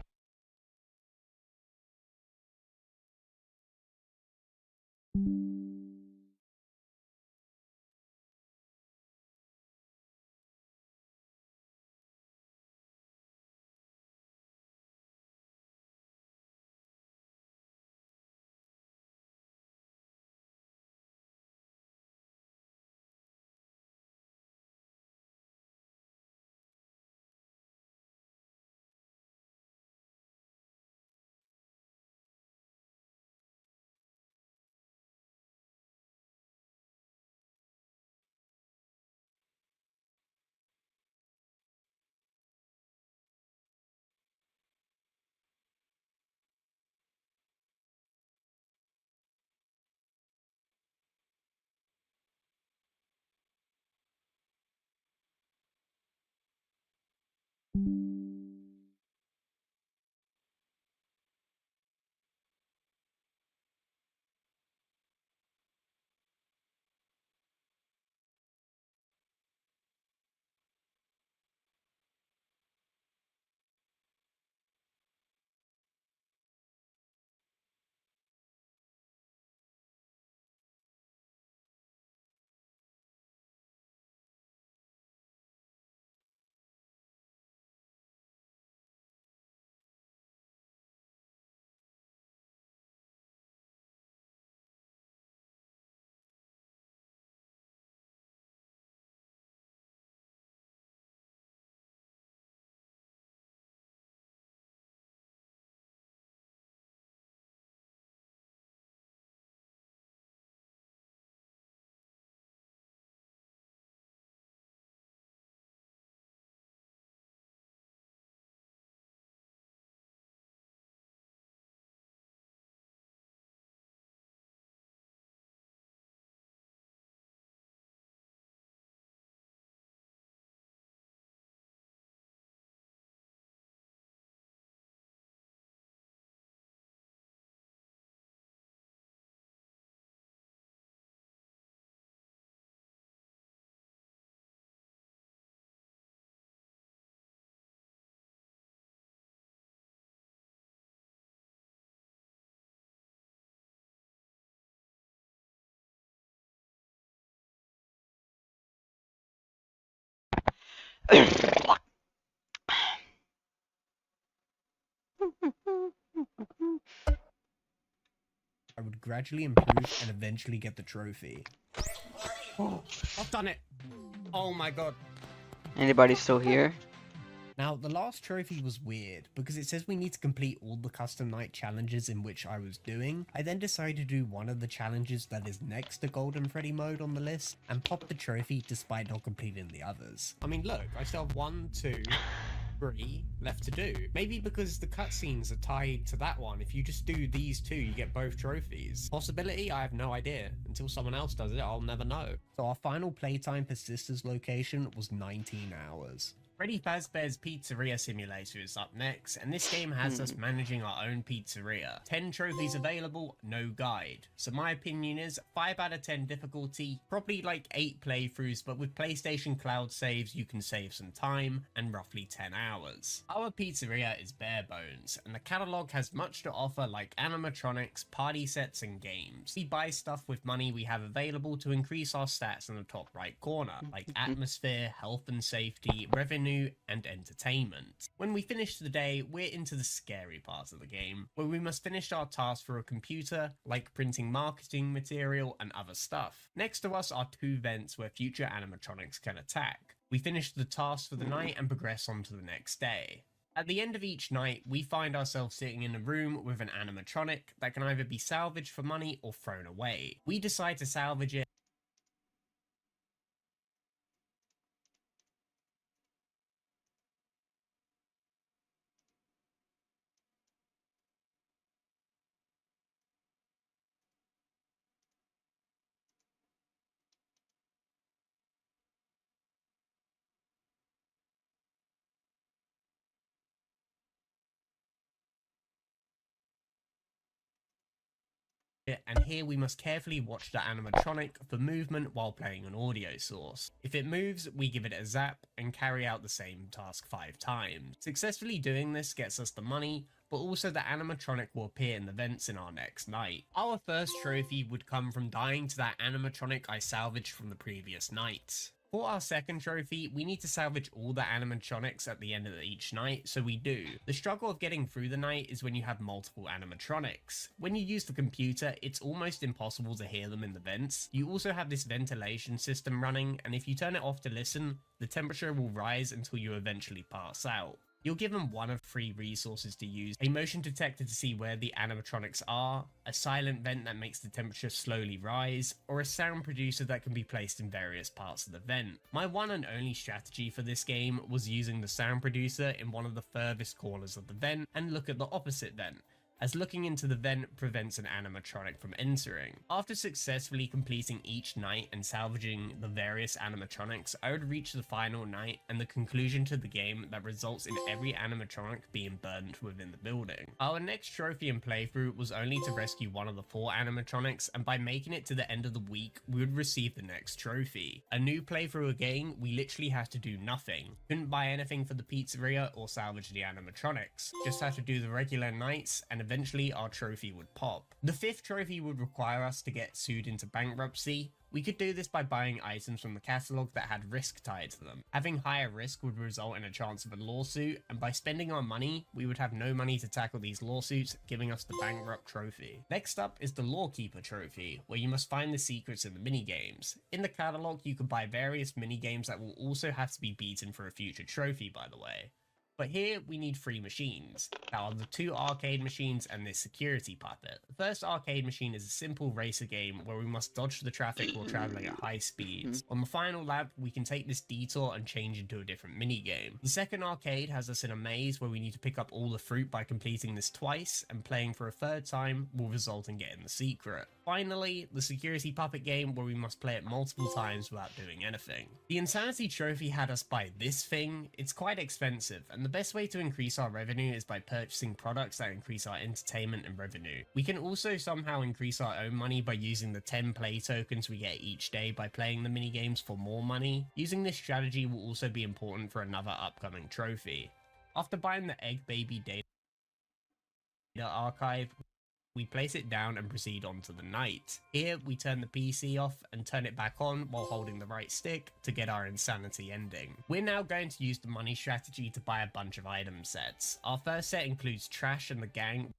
I would gradually improve and eventually get the trophy. Oh, I've done it! Oh my god. Anybody still here? Now, the last trophy was weird, because it says we need to complete all the custom night challenges in which I was doing. I then decided to do one of the challenges that is next to Golden Freddy mode on the list, and pop the trophy despite not completing the others. I mean, look, I still have 1, 2, 3 left to do. Maybe because the cutscenes are tied to that one, if you just do these 2, you get both trophies. Possibility? I have no idea. Until someone else does it, I'll never know. So our final playtime for Sister's location was 19 hours. Freddy Fazbear's Pizzeria Simulator is up next, and this game has us managing our own pizzeria. 10 trophies available, no guide. So my opinion is 5 out of 10 difficulty, probably like 8 playthroughs, but with PlayStation Cloud saves you can save some time, and roughly 10 hours. Our pizzeria is bare bones, and the catalog has much to offer like animatronics, party sets, and games. We buy stuff with money we have available to increase our stats in the top right corner, like atmosphere, health and safety, revenue, and entertainment. When we finish the day, we're into the scary part of the game, where we must finish our tasks for a computer, like printing marketing material and other stuff. Next to us are 2 vents where future animatronics can attack. We finish the task for the night and progress on to the next day. At the end of each night, we find ourselves sitting in a room with an animatronic that can either be salvaged for money or thrown away. We decide to salvage it and here we must carefully watch the animatronic for movement while playing an audio source. If it moves, we give it a zap and carry out the same task 5 times. Successfully doing this gets us the money, but also the animatronic will appear in the vents in our next night. Our first trophy would come from dying to that animatronic I salvaged from the previous night. For our second trophy, we need to salvage all the animatronics at the end of each night, so we do. The struggle of getting through the night is when you have multiple animatronics. When you use the computer, it's almost impossible to hear them in the vents. You also have this ventilation system running, and if you turn it off to listen, the temperature will rise until you eventually pass out. You're given one of 3 resources to use: a motion detector to see where the animatronics are, a silent vent that makes the temperature slowly rise, or a sound producer that can be placed in various parts of the vent. My one and only strategy for this game was using the sound producer in one of the furthest corners of the vent and look at the opposite vent, as looking into the vent prevents an animatronic from entering. After successfully completing each night and salvaging the various animatronics, I would reach the final night and the conclusion to the game that results in every animatronic being burnt within the building. Our next trophy and playthrough was only to rescue one of the 4 animatronics, and by making it to the end of the week, we would receive the next trophy. A new playthrough again, we literally had to do nothing. Couldn't buy anything for the pizzeria or salvage the animatronics. Just had to do the regular nights, and eventually our trophy would pop. The 5th trophy would require us to get sued into bankruptcy. We could do this by buying items from the catalogue that had risk tied to them. Having higher risk would result in a chance of a lawsuit, and by spending our money, we would have no money to tackle these lawsuits, giving us the bankrupt trophy. Next up is the Lawkeeper trophy, where you must find the secrets in the minigames. In the catalogue, you can buy various minigames that will also have to be beaten for a future trophy, by the way. But here we need 3 machines. That are the 2 arcade machines and this security puppet. The first arcade machine is a simple racer game where we must dodge the traffic while traveling at high speeds. On the final lap, we can take this detour and change into a different minigame. The second arcade has us in a maze where we need to pick up all the fruit by completing this twice, and playing for a 3rd time will result in getting the secret. Finally, the security puppet game where we must play it multiple times without doing anything. The Insanity trophy had us buy this thing. It's quite expensive, and the best way to increase our revenue is by purchasing products that increase our entertainment and revenue. We can also somehow increase our own money by using the 10 play tokens we get each day by playing the minigames for more money. Using this strategy will also be important for another upcoming trophy. After buying the Egg Baby Data Archive, we place it down and proceed on to the night. Here, we turn the PC off and turn it back on while holding the right stick to get our insanity ending. We're now going to use the money strategy to buy a bunch of item sets. Our first set includes Trash and the Gang,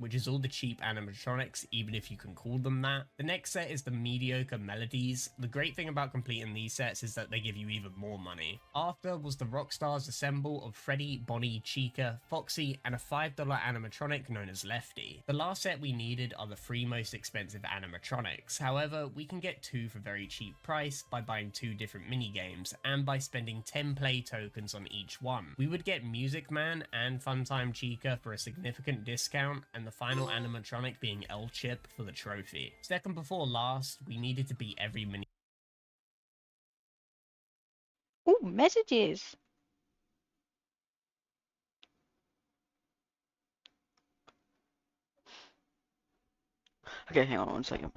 which is all the cheap animatronics, even if you can call them that. The next set is the mediocre melodies. The great thing about completing these sets is that they give you even more money. After was the Rockstars Assemble of Freddy, Bonnie, Chica, Foxy, and a $5 animatronic known as Lefty. The last set we needed are the 3 most expensive animatronics. However, we can get 2 for very cheap price by buying 2 different minigames and by spending 10 play tokens on each one. We would get Music Man and Funtime Chica for a significant discount, and the final animatronic being L-Chip for the trophy. Second before last, we needed to beat every mini. Ooh, messages. Okay, hang on 1 second.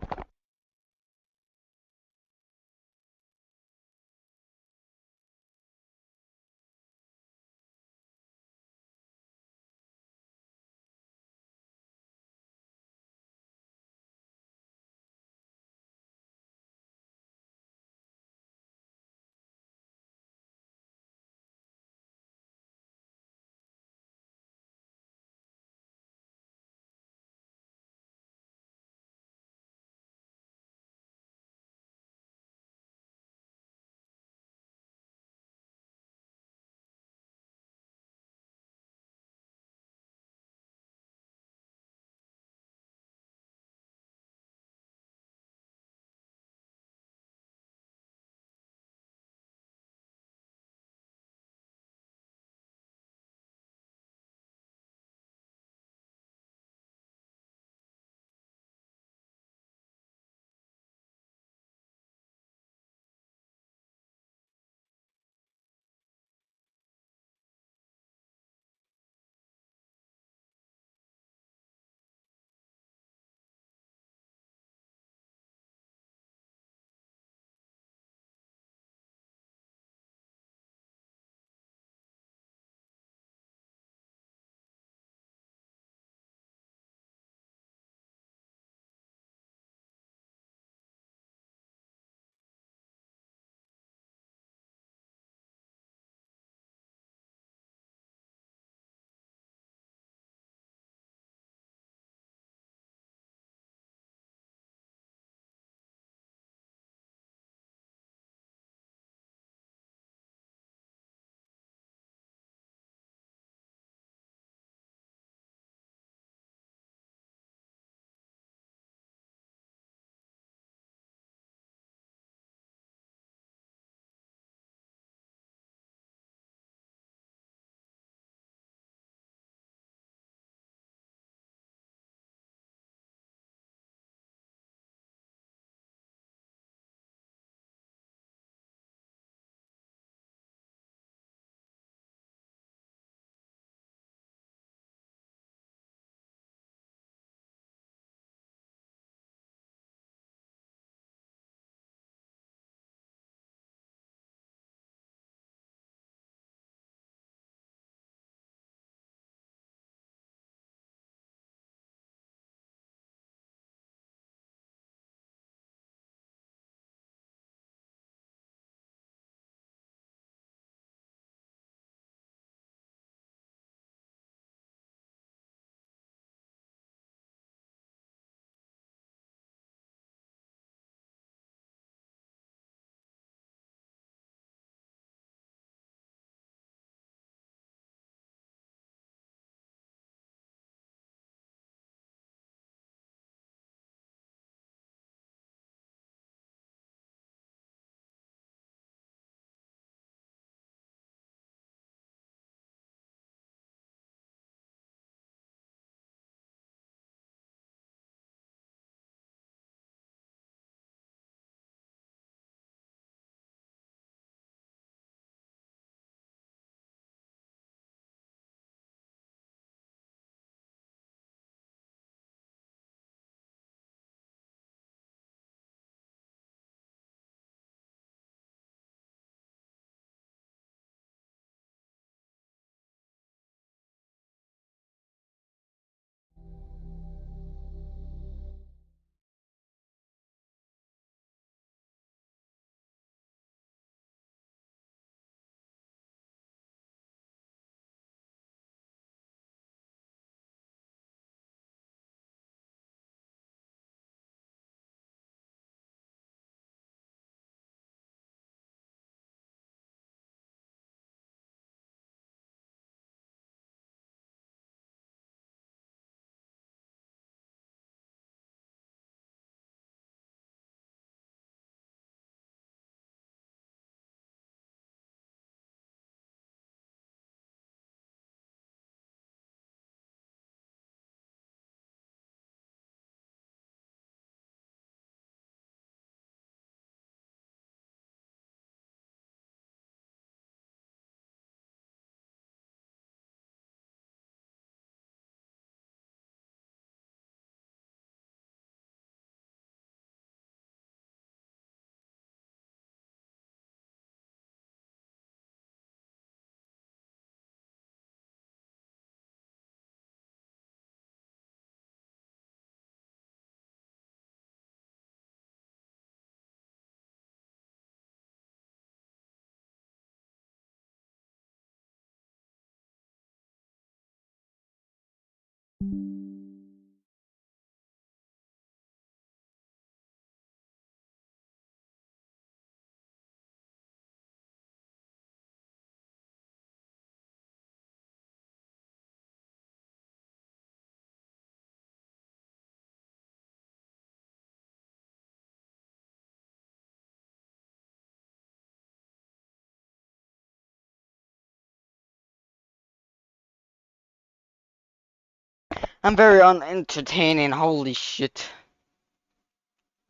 I'm very unentertaining. Holy shit.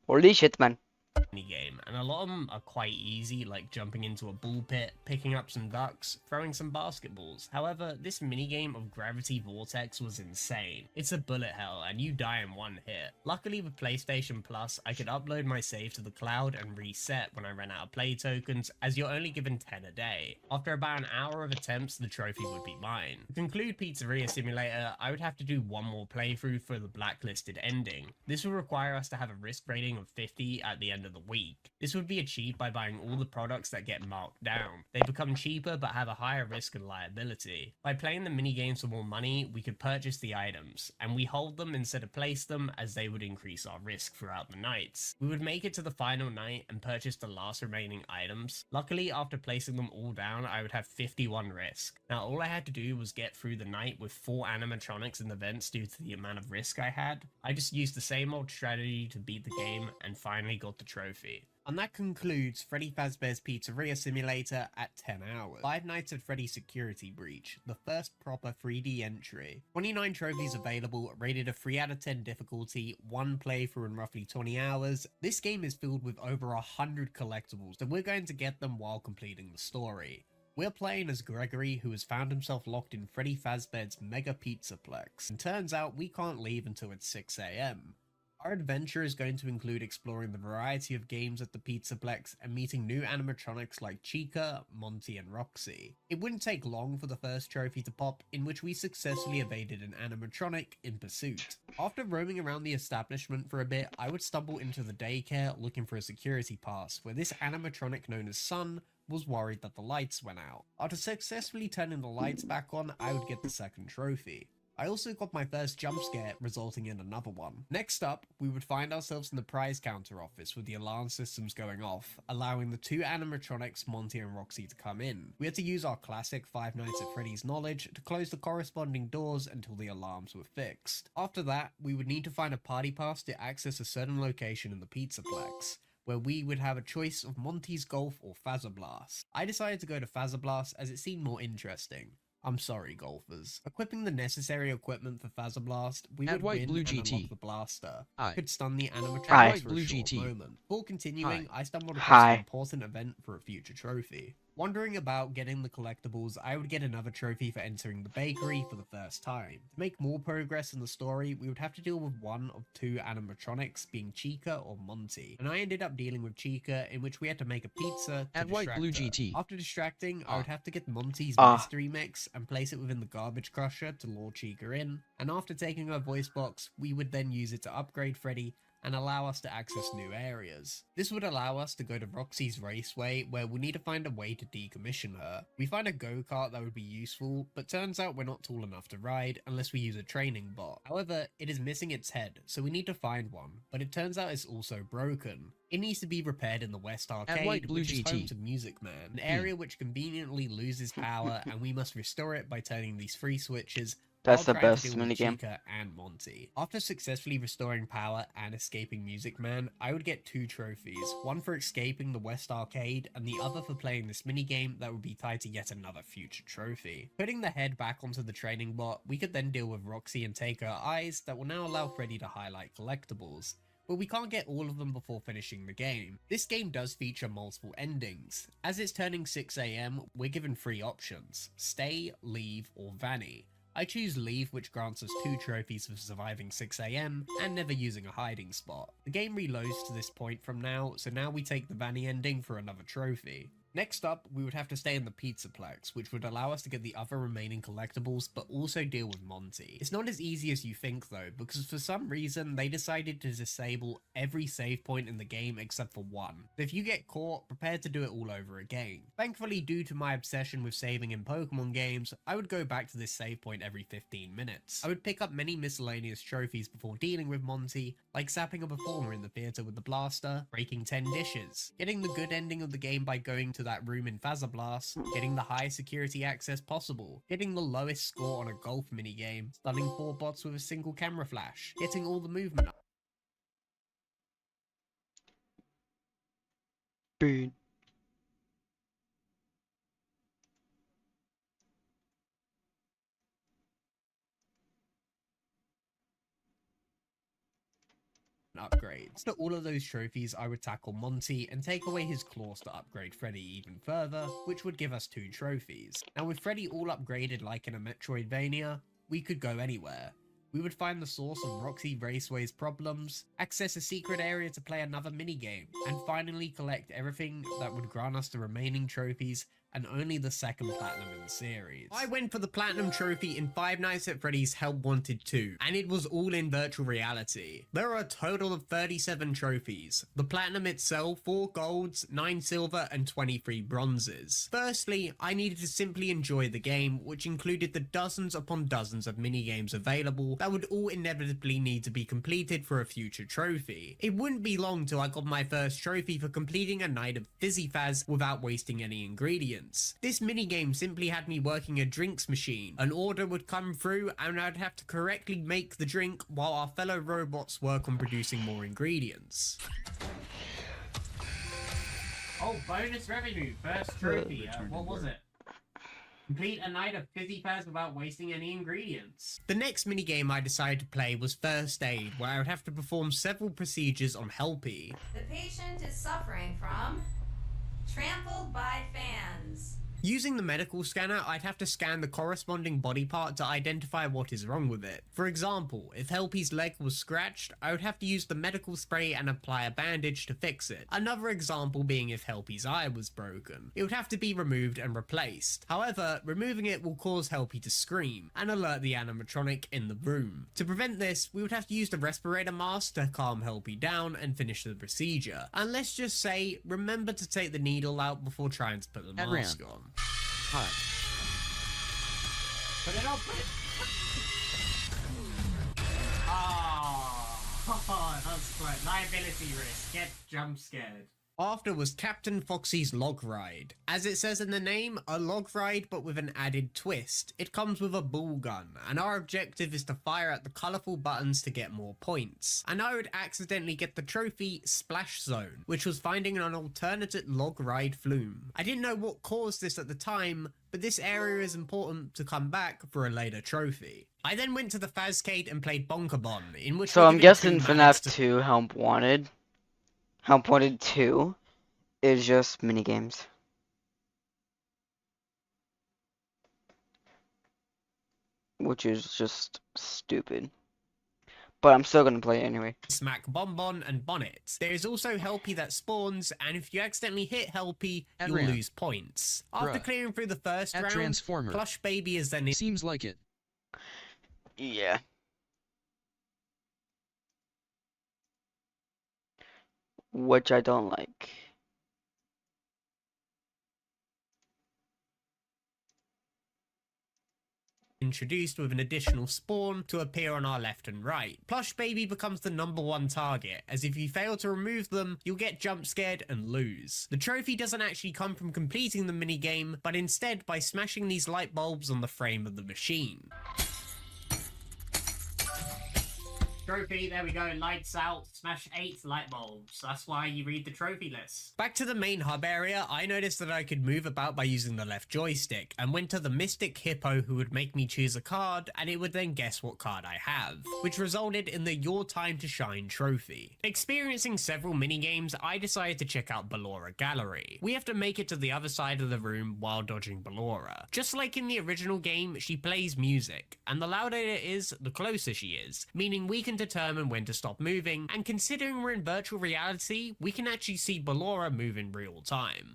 Holy shit, man. Game, and a lot of them are quite easy, like jumping into a ball pit, picking up some ducks, throwing some basketballs. However, this minigame of Gravity Vortex was insane. It's a bullet hell and you die in one hit. Luckily with PlayStation Plus, I could upload my save to the cloud and reset when I ran out of play tokens, as you're only given 10 a day. After about an hour of attempts, the trophy would be mine. To conclude Pizzeria Simulator, I would have to do one more playthrough for the blacklisted ending. This would require us to have a risk rating of 50 at the end of the week. This would be achieved by buying all the products that get marked down. They become cheaper but have a higher risk and liability. By playing the minigames for more money, we could purchase the items, and we hold them instead of place them, as they would increase our risk throughout the nights. We would make it to the final night and purchase the last remaining items. Luckily, after placing them all down, I would have 51 risk. Now all I had to do was get through the night with 4 animatronics in the vents due to the amount of risk I had. I just used the same old strategy to beat the game and finally got the trophy. And that concludes Freddy Fazbear's Pizzeria Simulator at 10 hours. 5 Nights at Freddy's Security Breach, the first proper 3D entry. 29 trophies available, rated a 3 out of 10 difficulty, 1 playthrough in roughly 20 hours. This game is filled with over 100 collectibles, so we're going to get them while completing the story. We're playing as Gregory, who has found himself locked in Freddy Fazbear's Mega Pizzaplex, and turns out we can't leave until it's 6 AM. Our adventure is going to include exploring the variety of games at the Pizzaplex and meeting new animatronics like Chica, Monty, and Roxy. It wouldn't take long for the first trophy to pop, in which we successfully evaded an animatronic in pursuit. After roaming around the establishment for a bit, I would stumble into the daycare looking for a security pass, where this animatronic known as Sun was worried that the lights went out. After successfully turning the lights back on, I would get the second trophy. I also got my first jump scare, resulting in another one. Next up, we would find ourselves in the prize counter office with the alarm systems going off, allowing the 2 animatronics, Monty and Roxy, to come in. We had to use our classic 5 Nights at Freddy's knowledge to close the corresponding doors until the alarms were fixed. After that, we would need to find a party pass to access a certain location in the Pizzaplex, where we would have a choice of Monty's Golf or Fazzablast. I decided to go to Fazzablast as it seemed more interesting. I'm sorry, golfers. Equipping the necessary equipment for Fazzablast, we would win and unlock the blaster. Could stun the animatronics for a short moment. Before continuing, I stumbled across an important event for a future trophy. Wondering about getting the collectibles, I would get another trophy for entering the bakery for the first time. To make more progress in the story, we would have to deal with one of 2 animatronics, being Chica or Monty. And I ended up dealing with Chica, in which we had to make a pizza to distract her. After distracting, I would have to get Monty's mystery mix and place it within the garbage crusher to lure Chica in. And after taking her voice box, we would then use it to upgrade Freddy and allow us to access new areas. This would allow us to go to Roxy's Raceway, where we'll need to find a way to decommission her. We find a go-kart that would be useful, but turns out we're not tall enough to ride unless we use a training bot. However, it is missing its head, so we need to find one, but it turns out it's also broken. It needs to be repaired in the West Arcade, which is home to Music Man, an area which conveniently loses power, and we must restore it by turning these 3 switches. That's the best minigame. Chica and Monty. After successfully restoring power and escaping Music Man, I would get 2 trophies, one for escaping the West Arcade and the other for playing this minigame that would be tied to yet another future trophy. Putting the head back onto the training bot, we could then deal with Roxy and take her eyes that will now allow Freddy to highlight collectibles. But we can't get all of them before finishing the game. This game does feature multiple endings. As it's turning 6 AM, we're given 3 options: stay, leave, or Vanny. I choose leave, which grants us 2 trophies for surviving 6 AM and never using a hiding spot. The game reloads to this point from now, so now we take the Vanny ending for another trophy. Next up, we would have to stay in the Pizzaplex, which would allow us to get the other remaining collectibles, but also deal with Monty. It's not as easy as you think though, because for some reason, they decided to disable every save point in the game except for one. So if you get caught, prepare to do it all over again. Thankfully, due to my obsession with saving in Pokemon games, I would go back to this save point every 15 minutes. I would pick up many miscellaneous trophies before dealing with Monty, like zapping a performer in the theater with the blaster, breaking 10 dishes, getting the good ending of the game by going to that room in Fazzablast, getting the highest security access possible, getting the lowest score on a golf minigame, stunning 4 bots with a single camera flash, getting all the movement up. Boom. upgrades. For all of those trophies, I would tackle Monty and take away his claws to upgrade Freddy even further, which would give us 2 trophies. Now with Freddy all upgraded like in a Metroidvania, we could go anywhere. We would find the source of Roxy Raceway's problems, access a secret area to play another minigame, and finally collect everything that would grant us the remaining trophies and only the 2nd platinum in the series. I went for the platinum trophy in Five Nights at Freddy's Help Wanted 2, and it was all in virtual reality. There are a total of 37 trophies. The platinum itself, 4 golds, 9 silver, and 23 bronzes. Firstly, I needed to simply enjoy the game, which included the dozens upon dozens of minigames available that would all inevitably need to be completed for a future trophy. It wouldn't be long till I got my first trophy for completing a night of Fizzy Faz without wasting any ingredients. This minigame simply had me working a drinks machine. An order would come through and I'd have to correctly make the drink while our fellow robots work on producing more ingredients. Oh, bonus revenue, first trophy. What was it? Complete a night of Fizzy Faz without wasting any ingredients. The next minigame I decided to play was First Aid, where I would have to perform several procedures on Helpy. The patient is suffering from trampled by fans. Using the medical scanner, I'd have to scan the corresponding body part to identify what is wrong with it. For example, if Helpy's leg was scratched, I would have to use the medical spray and apply a bandage to fix it. Another example being if Helpy's eye was broken. It would have to be removed and replaced. However, removing it will cause Helpy to scream and alert the animatronic in the room. To prevent this, we would have to use the respirator mask to calm Helpy down and finish the procedure. And let's just say, remember to take the needle out before trying to put the mask on. Alright. Put it on, put it. Oh, that's great. Liability risk. Get jump scared. After was Captain Foxy's Log Ride. As it says in the name, a log ride but with an added twist. It comes with a ball gun, and our objective is to fire at the colourful buttons to get more points. And I would accidentally get the trophy Splash Zone, which was finding an alternate log ride flume. I didn't know what caused this at the time, but this area is important to come back for a later trophy. I then went to the Fazcade and played Bonkabon, in which So I'm guessing FNAF 2 Help Wanted 2 is just minigames. Which is just stupid. But I'm still gonna play it anyway. Smack Bonbon and Bonnet. There is also Helpy that spawns, and if you accidentally hit Helpy, you'll lose points. After clearing through the first round, Transformer. Plush Baby is then... Seems like it. Yeah. Which I don't like. Introduced with an additional spawn to appear on our left and right. Plush Baby becomes the #1 target, as if you fail to remove them, you'll get jump scared and lose. The trophy doesn't actually come from completing the minigame, but instead by smashing these light bulbs on the frame of the machine. Trophy, there we go, lights out, smash 8 light bulbs. That's why you read the trophy list. Back to the main hub area, I noticed that I could move about by using the left joystick, and went to the Mystic Hippo who would make me choose a card, and it would then guess what card I have, which resulted in the Your Time to Shine trophy. Experiencing several minigames, I decided to check out Ballora Gallery. We have to make it to the other side of the room while dodging Ballora. Just like in the original game, she plays music, and the louder it is, the closer she is, meaning we can determine when to stop moving, and considering we're in virtual reality, we can actually see Ballora move in real time.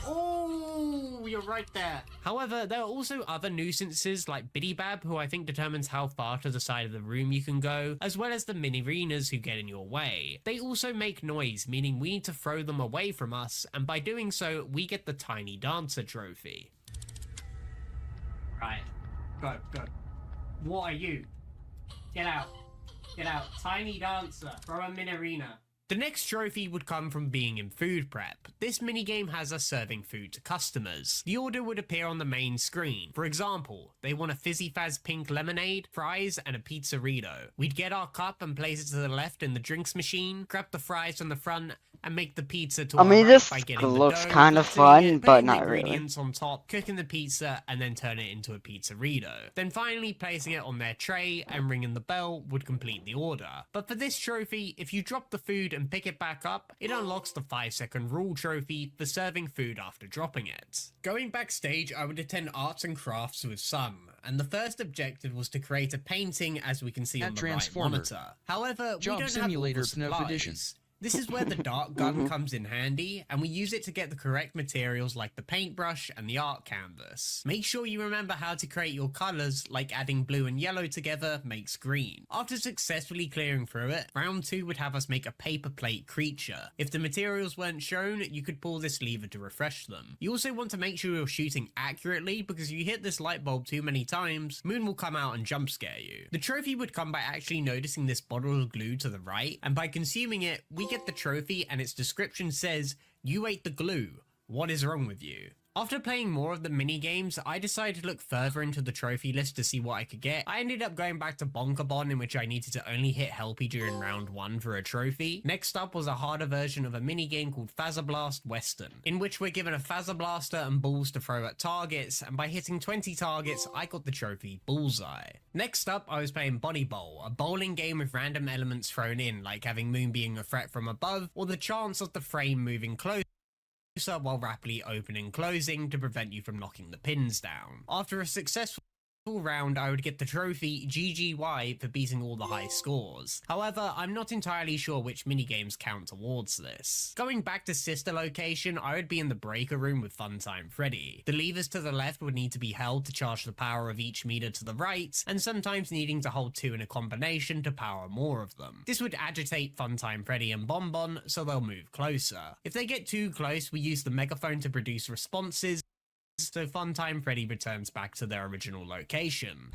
Oh, you're right there. However, there are also other nuisances like Biddy-Bab, who I think determines how far to the side of the room you can go, as well as the mini-arenas who get in your way. They also make noise, meaning we need to throw them away from us, and by doing so, we get the Tiny Dancer trophy. Right. Go, go. What are you? Get out. Get out. Tiny Dancer. Throw a min arena. The next trophy would come from being in food prep. This minigame has us serving food to customers. The order would appear on the main screen. For example, they want a Fizzy Fazz pink lemonade, fries, and a pizzerito. We'd get our cup and place it to the left in the drinks machine, grab the fries from the front, and make the pizza to I mean, our this right by getting looks the dough, kind of flattening fun, it, but putting the not really. ingredients on top, cooking the pizza, and then turn it into a pizzerito. Then finally placing it on their tray and ringing the bell would complete the order. But for this trophy, if you drop the food and pick it back up, it unlocks the 5-second rule trophy for serving food after dropping it. Going backstage, I would attend arts and crafts with Sun, and the first objective was to create a painting as we can see on the right monitor. However, we don't have all the supplies. This is where the dart gun comes in handy, and we use it to get the correct materials like the paintbrush and the art canvas. Make sure you remember how to create your colours, like adding blue and yellow together makes green. After successfully clearing through it, round 2 would have us make a paper plate creature. If the materials weren't shown, you could pull this lever to refresh them. You also want to make sure you're shooting accurately, because if you hit this light bulb too many times, Moon will come out and jump scare you. The trophy would come by actually noticing this bottle of glue to the right, and by consuming it, we get the trophy and its description says, "You ate the glue. What is wrong with you?" After playing more of the mini games, I decided to look further into the trophy list to see what I could get. I ended up going back to Bonkabon, in which I needed to only hit Helpy during round 1 for a trophy. Next up was a harder version of a mini game called Phaser Blast Western, in which we're given a Phaser Blaster and balls to throw at targets, and by hitting 20 targets, I got the trophy Bullseye. Next up, I was playing Body Bowl, a bowling game with random elements thrown in, like having Moon being a threat from above, or the chance of the frame moving close while rapidly opening and closing to prevent you from knocking the pins down. After a successful round, I would get the trophy GGY for beating all the high scores. However, I'm not entirely sure which minigames count towards this. Going back to sister location, I would be in the breaker room with Funtime Freddy. The levers to the left would need to be held to charge the power of each meter to the right, and sometimes needing to hold 2 in a combination to power more of them. This would agitate Funtime Freddy and Bonbon, so they'll move closer. If they get too close, we use the megaphone to produce responses, so Funtime Freddy returns back to their original location.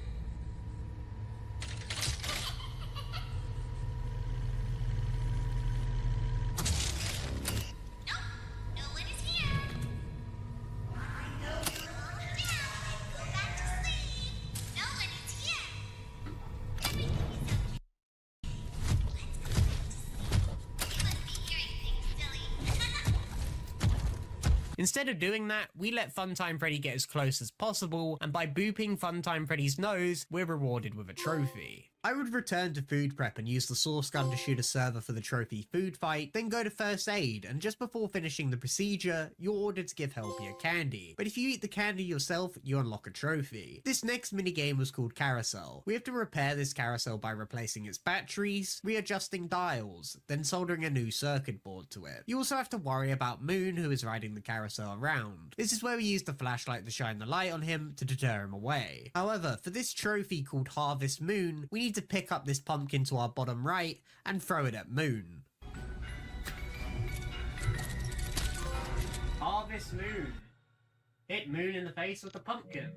Instead of doing that, we let Funtime Freddy get as close as possible, and by booping Funtime Freddy's nose, we're rewarded with a trophy. I would return to food prep and use the source gun to shoot a server for the trophy food fight, then go to first aid, and just before finishing the procedure, you're ordered to give Helpy a candy. But if you eat the candy yourself, you unlock a trophy. This next minigame was called Carousel. We have to repair this carousel by replacing its batteries, readjusting dials, then soldering a new circuit board to it. You also have to worry about Moon, who is riding the carousel around. This is where we use the flashlight to shine the light on him to deter him away. However, for this trophy called Harvest Moon, we need to pick up this pumpkin to our bottom right and throw it at Moon. Harvest Moon. Hit Moon in the face with the pumpkin.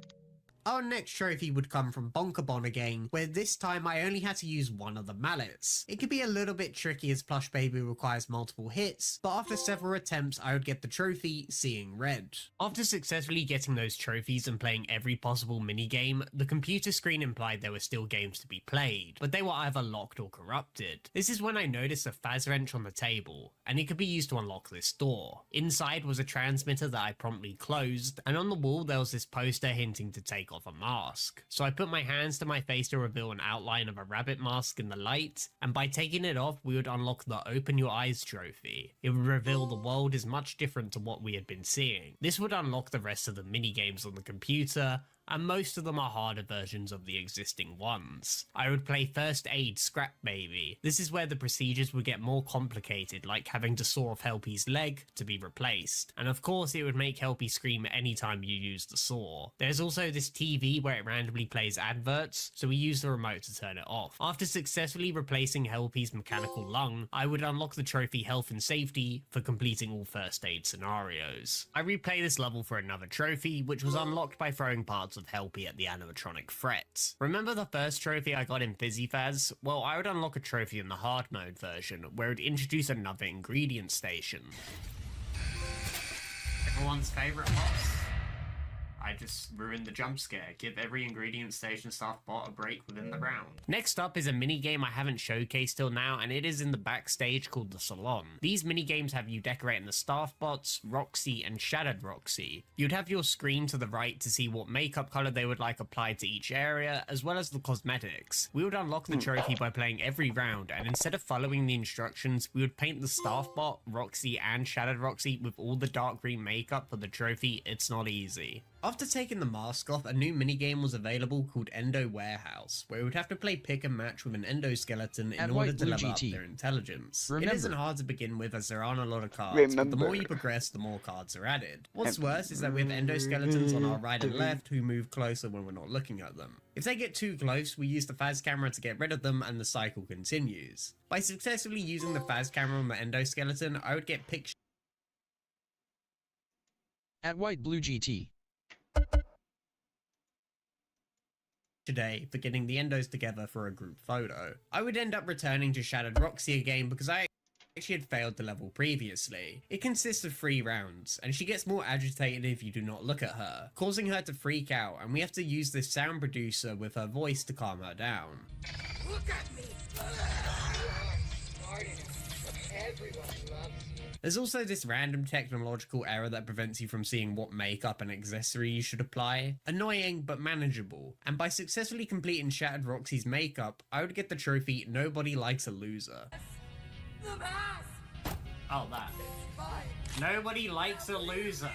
Our next trophy would come from Bonkabon again, where this time I only had to use one of the mallets. It could be a little bit tricky as Plush Baby requires multiple hits, but after several attempts I would get the trophy Seeing Red. After successfully getting those trophies and playing every possible minigame, the computer screen implied there were still games to be played, but they were either locked or corrupted. This is when I noticed a Faz wrench on the table, and it could be used to unlock this door. Inside was a transmitter that I promptly closed, and on the wall there was this poster hinting to take off a mask. So I put my hands to my face to reveal an outline of a rabbit mask in the light, and by taking it off we would unlock the Open Your Eyes trophy. It would reveal the world is much different to what we had been seeing. This would unlock the rest of the minigames on the computer, and most of them are harder versions of the existing ones. I would play First Aid Scrap Baby. This is where the procedures would get more complicated, like having to saw off Helpy's leg to be replaced. And of course it would make Helpy scream anytime you use the saw. There's also this TV where it randomly plays adverts, so we use the remote to turn it off. After successfully replacing Helpy's mechanical lung, I would unlock the trophy Health and Safety for completing all First Aid scenarios. I replay this level for another trophy, which was unlocked by throwing parts of Helpy at the animatronic threat. Remember the first trophy I got in Fizzy Faz? Well, I would unlock a trophy in the hard mode version, where it would introduce another ingredient station. Everyone's favourite boss. I just ruined the jump scare. Give every ingredient station staff bot a break within the round. Next up is a minigame I haven't showcased till now, and it is in the backstage called the Salon. These minigames have you decorating the staff bots, Roxy, and Shattered Roxy. You'd have your screen to the right to see what makeup colour they would like applied to each area, as well as the cosmetics. We would unlock the trophy by playing every round, and instead of following the instructions, we would paint the staff bot, Roxy, and Shattered Roxy with all the dark green makeup for the trophy. It's not easy. After taking the mask off, a new minigame was available called Endo Warehouse, where you would have to play pick and match with an endoskeleton in order to level up their intelligence. It isn't hard to begin with as there aren't a lot of cards, but the more you progress, the more cards are added. What's worse is that we have endoskeletons on our right and left who move closer when we're not looking at them. If they get too close, we use the Faz camera to get rid of them and the cycle continues. By successfully using the Faz camera on the endoskeleton, I would get pictures at White Blue GT. Today for getting the endos together for a group photo. I would end up returning to Shattered Roxy again because I actually had failed the level previously. It consists of 3 rounds, and she gets more agitated if you do not look at her, causing her to freak out, and we have to use this sound producer with her voice to calm her down. Look at me! Everyone loves you. There's also this random technological error that prevents you from seeing what makeup and accessory you should apply. Annoying, but manageable. And by successfully completing Shattered Roxy's makeup, I would get the trophy Nobody Likes a Loser. The mask! Oh, that. Nobody likes a loser.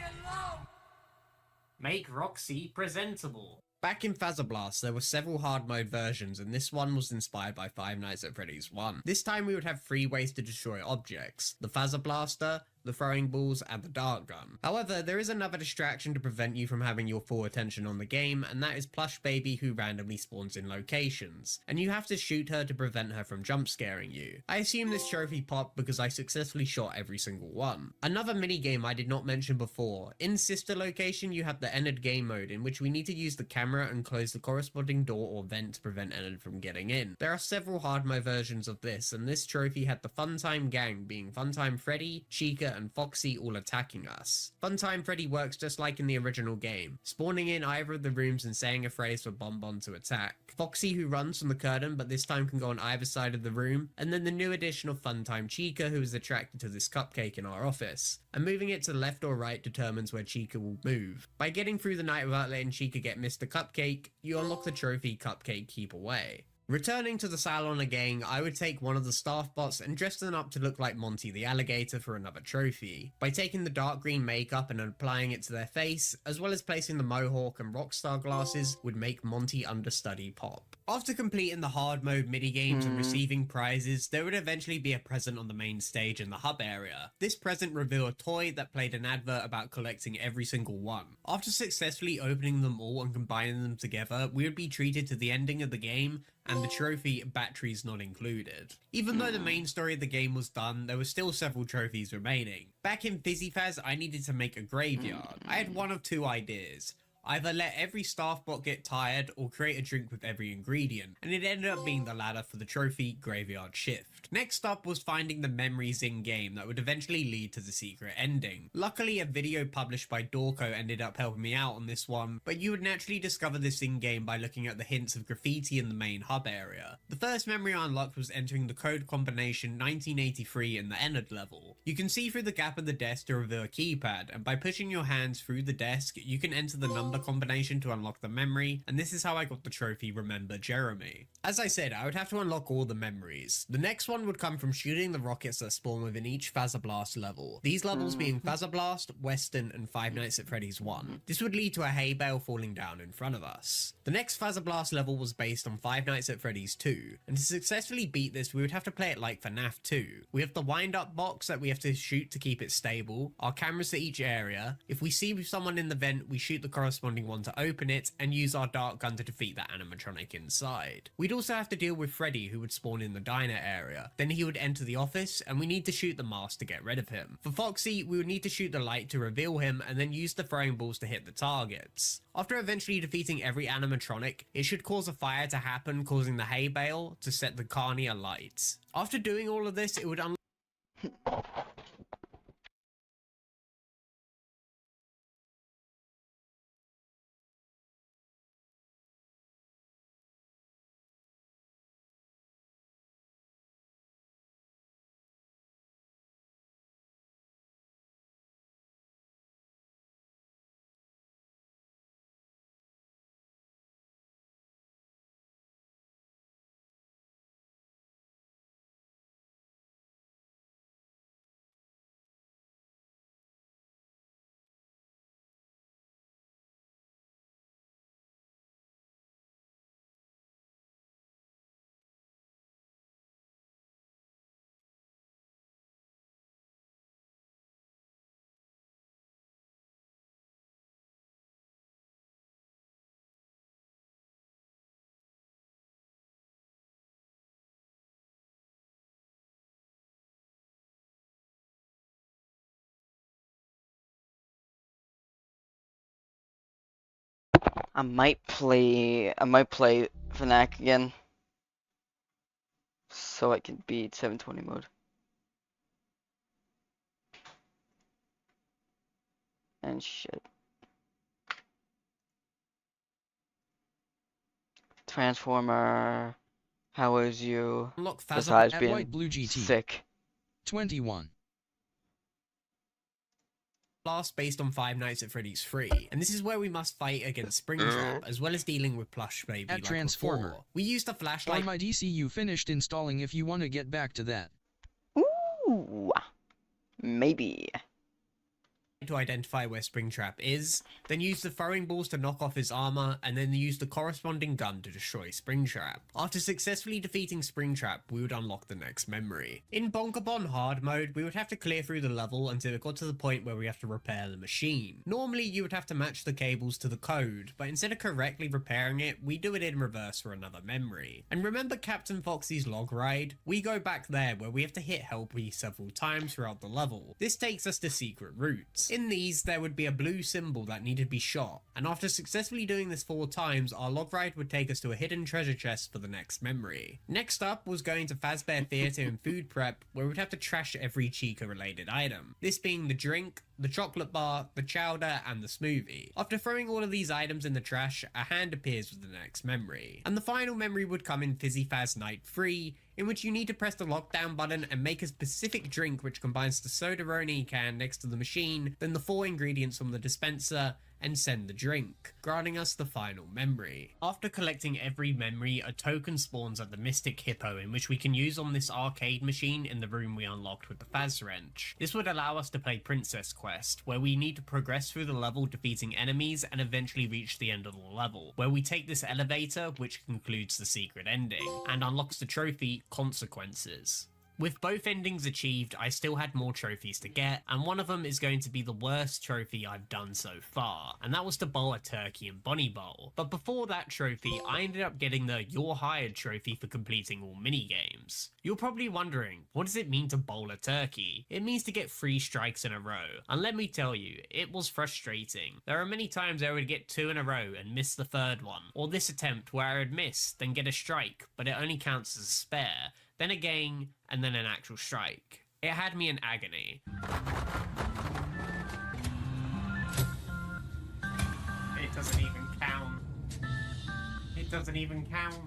Make Roxy presentable. Back in Fazablast, there were several hard mode versions, and this one was inspired by Five Nights at Freddy's 1. This time we would have 3 ways to destroy objects: the Fazablaster, the throwing balls, and the dart gun. However, there is another distraction to prevent you from having your full attention on the game, and that is Plush Baby, who randomly spawns in locations, and you have to shoot her to prevent her from jump scaring you. I assume this trophy popped because I successfully shot every single one. Another minigame I did not mention before: in Sister Location you have the Ennard game mode, in which we need to use the camera and close the corresponding door or vent to prevent Ennard from getting in. There are several hard mode versions of this, and this trophy had the Funtime gang, being Funtime Freddy, Chica, and Foxy all attacking us. Funtime Freddy works just like in the original game, spawning in either of the rooms and saying a phrase for Bonbon to attack. Foxy, who runs from the curtain but this time can go on either side of the room, and then the new addition of Funtime Chica, who is attracted to this cupcake in our office, and moving it to the left or right determines where Chica will move. By getting through the night without letting Chica get Mr. Cupcake, you unlock the trophy Cupcake Keep Away. Returning to the salon again, I would take one of the staff bots and dress them up to look like Monty the alligator for another trophy. By taking the dark green makeup and applying it to their face, as well as placing the mohawk and rockstar glasses, would make Monty understudy pop. After completing the hard mode minigames and receiving prizes, there would eventually be a present on the main stage in the hub area. This present revealed a toy that played an advert about collecting every single one. After successfully opening them all and combining them together, we would be treated to the ending of the game, and the trophy Batteries Not Included. Even though the main story of the game was done, there were still several trophies remaining. Back in Fizzy Faz, I needed to make a graveyard. I had one of 2 ideas. Either let every staff bot get tired or create a drink with every ingredient, and it ended up being the latter for the trophy Graveyard Shift. Next up was finding the memories in game that would eventually lead to the secret ending. Luckily, a video published by Dorco ended up helping me out on this one, but you would naturally discover this in game by looking at the hints of graffiti in the main hub area. The first memory I unlocked was entering the code combination 1983 in the Ennard level. You can see through the gap of the desk to reveal a keypad, and by pushing your hands through the desk, you can enter the number combination to unlock the memory, and this is how I got the trophy Remember Jeremy. As I said, I would have to unlock all the memories. The next one would come from shooting the rockets that spawn within each Fazablast level. These levels being Fazablast, Western, and Five Nights at Freddy's 1. This would lead to a hay bale falling down in front of us. The next Fazablast level was based on Five Nights at Freddy's 2, and to successfully beat this we would have to play it like FNAF 2. We have the wind up box that we have to shoot to keep it stable, our cameras to each area. If we see someone in the vent, we shoot the corresponding corresponding one to open it, and use our dart gun to defeat that animatronic inside. We'd also have to deal with Freddy, who would spawn in the diner area. Then he would enter the office, and we need to shoot the mask to get rid of him. For Foxy, we would need to shoot the light to reveal him, and then use the throwing balls to hit the targets. After eventually defeating every animatronic, it should cause a fire to happen, causing the hay bale to set the carny alight. After doing all of this, it would I might play FNAC again. So I can beat 720 mode. And shit. Transformer, how is you? Besides being White Blue GT. sick. 21. Blast based on Five Nights at Freddy's 3, and this is where we must fight against Springtrap, as well as dealing with Plush Baby At like Transformer. before. We used a flashlight. On my DC you finished installing if you want to get back to that. Ooh, maybe. To identify where Springtrap is, then use the throwing balls to knock off his armor, and then use the corresponding gun to destroy Springtrap. After successfully defeating Springtrap, we would unlock the next memory. In Bonkabon hard mode, we would have to clear through the level until it got to the point where we have to repair the machine. Normally, you would have to match the cables to the code, but instead of correctly repairing it, we do it in reverse for another memory. And remember Captain Foxy's log ride? We go back there where we have to hit Helpy several times throughout the level. This takes us to secret routes. In these, there would be a blue symbol that needed to be shot, and after successfully doing this 4 times, our log ride would take us to a hidden treasure chest for the next memory. Next up was going to Fazbear Theatre and Food Prep, where we'd have to trash every Chica related item. This being the drink, the chocolate bar, the chowder, and the smoothie. After throwing all of these items in the trash, a hand appears with the next memory. And the final memory would come in Fizzy Faz Night 3, in which you need to press the lockdown button and make a specific drink which combines the Soda-Roni can next to the machine, then the 4 ingredients from the dispenser, and send the drink, granting us the final memory. After collecting every memory, a token spawns at the Mystic Hippo, in which we can use on this arcade machine in the room we unlocked with the Faz Wrench. This would allow us to play Princess Quest, where we need to progress through the level defeating enemies and eventually reach the end of the level, where we take this elevator, which concludes the secret ending, and unlocks the trophy Consequences. With both endings achieved, I still had more trophies to get, and one of them is going to be the worst trophy I've done so far, and that was to bowl a turkey in Bonnie Bowl. But before that trophy, I ended up getting the You're Hired trophy for completing all minigames. You're probably wondering, what does it mean to bowl a turkey? It means to get 3 strikes in a row, and let me tell you, it was frustrating. There are many times I would get 2 in a row and miss the 3rd one, or this attempt where I would miss, then get a strike, but it only counts as a spare, then again, and then an actual strike. It had me in agony. It doesn't even count. It doesn't even count.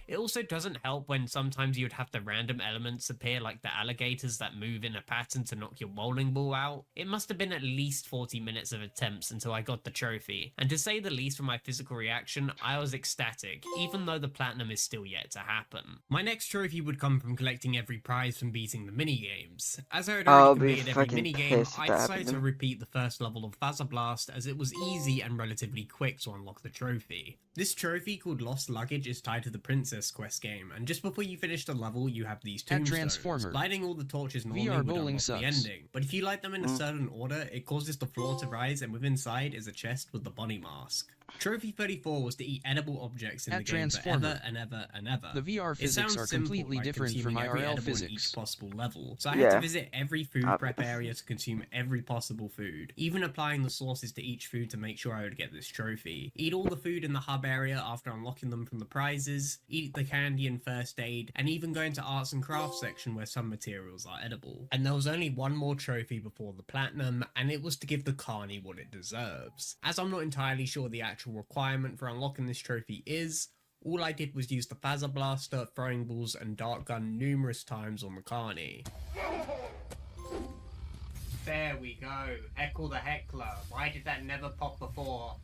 It also doesn't help when sometimes you'd have the random elements appear, like the alligators that move in a pattern to knock your bowling ball out. It must have been at least 40 minutes of attempts until I got the trophy, and to say the least from my physical reaction, I was ecstatic, even though the platinum is still yet to happen. My next trophy would come from collecting every prize from beating the minigames. As I had already completed every minigame, I decided to repeat the first level of Fazer Blast, as it was easy and relatively quick to unlock the trophy. This trophy, called Lost Luggage, is tied to the princess Princess Quest game, and just before you finish the level, you have these At tombstones. Transformer. Lighting all the torches normally VR would bowling unlock sucks. the ending, but if you light them in a certain order, it causes the floor to rise, and within inside is a chest with the body mask. Trophy 34 was to eat edible objects in At the game Transformer. forever and ever and ever. The VR It physics sounds are simple, completely like different from consuming every IRL edible in physics. each possible level, so I had to visit every food prep area to consume every possible food, even applying the sauces to each food to make sure I would get this trophy. Eat all the food in the hub area after unlocking them from the prizes, eat the candy and first aid, and even go into arts and crafts section where some materials are edible. And there was only one more trophy before the platinum, and it was to give the carny what it deserves. As I'm not entirely sure the actual requirement for unlocking this trophy is, all I did was use the Phaser Blaster, throwing balls, and dart gun numerous times on the carny. There we go. Heckle the Heckler. Why did that never pop before?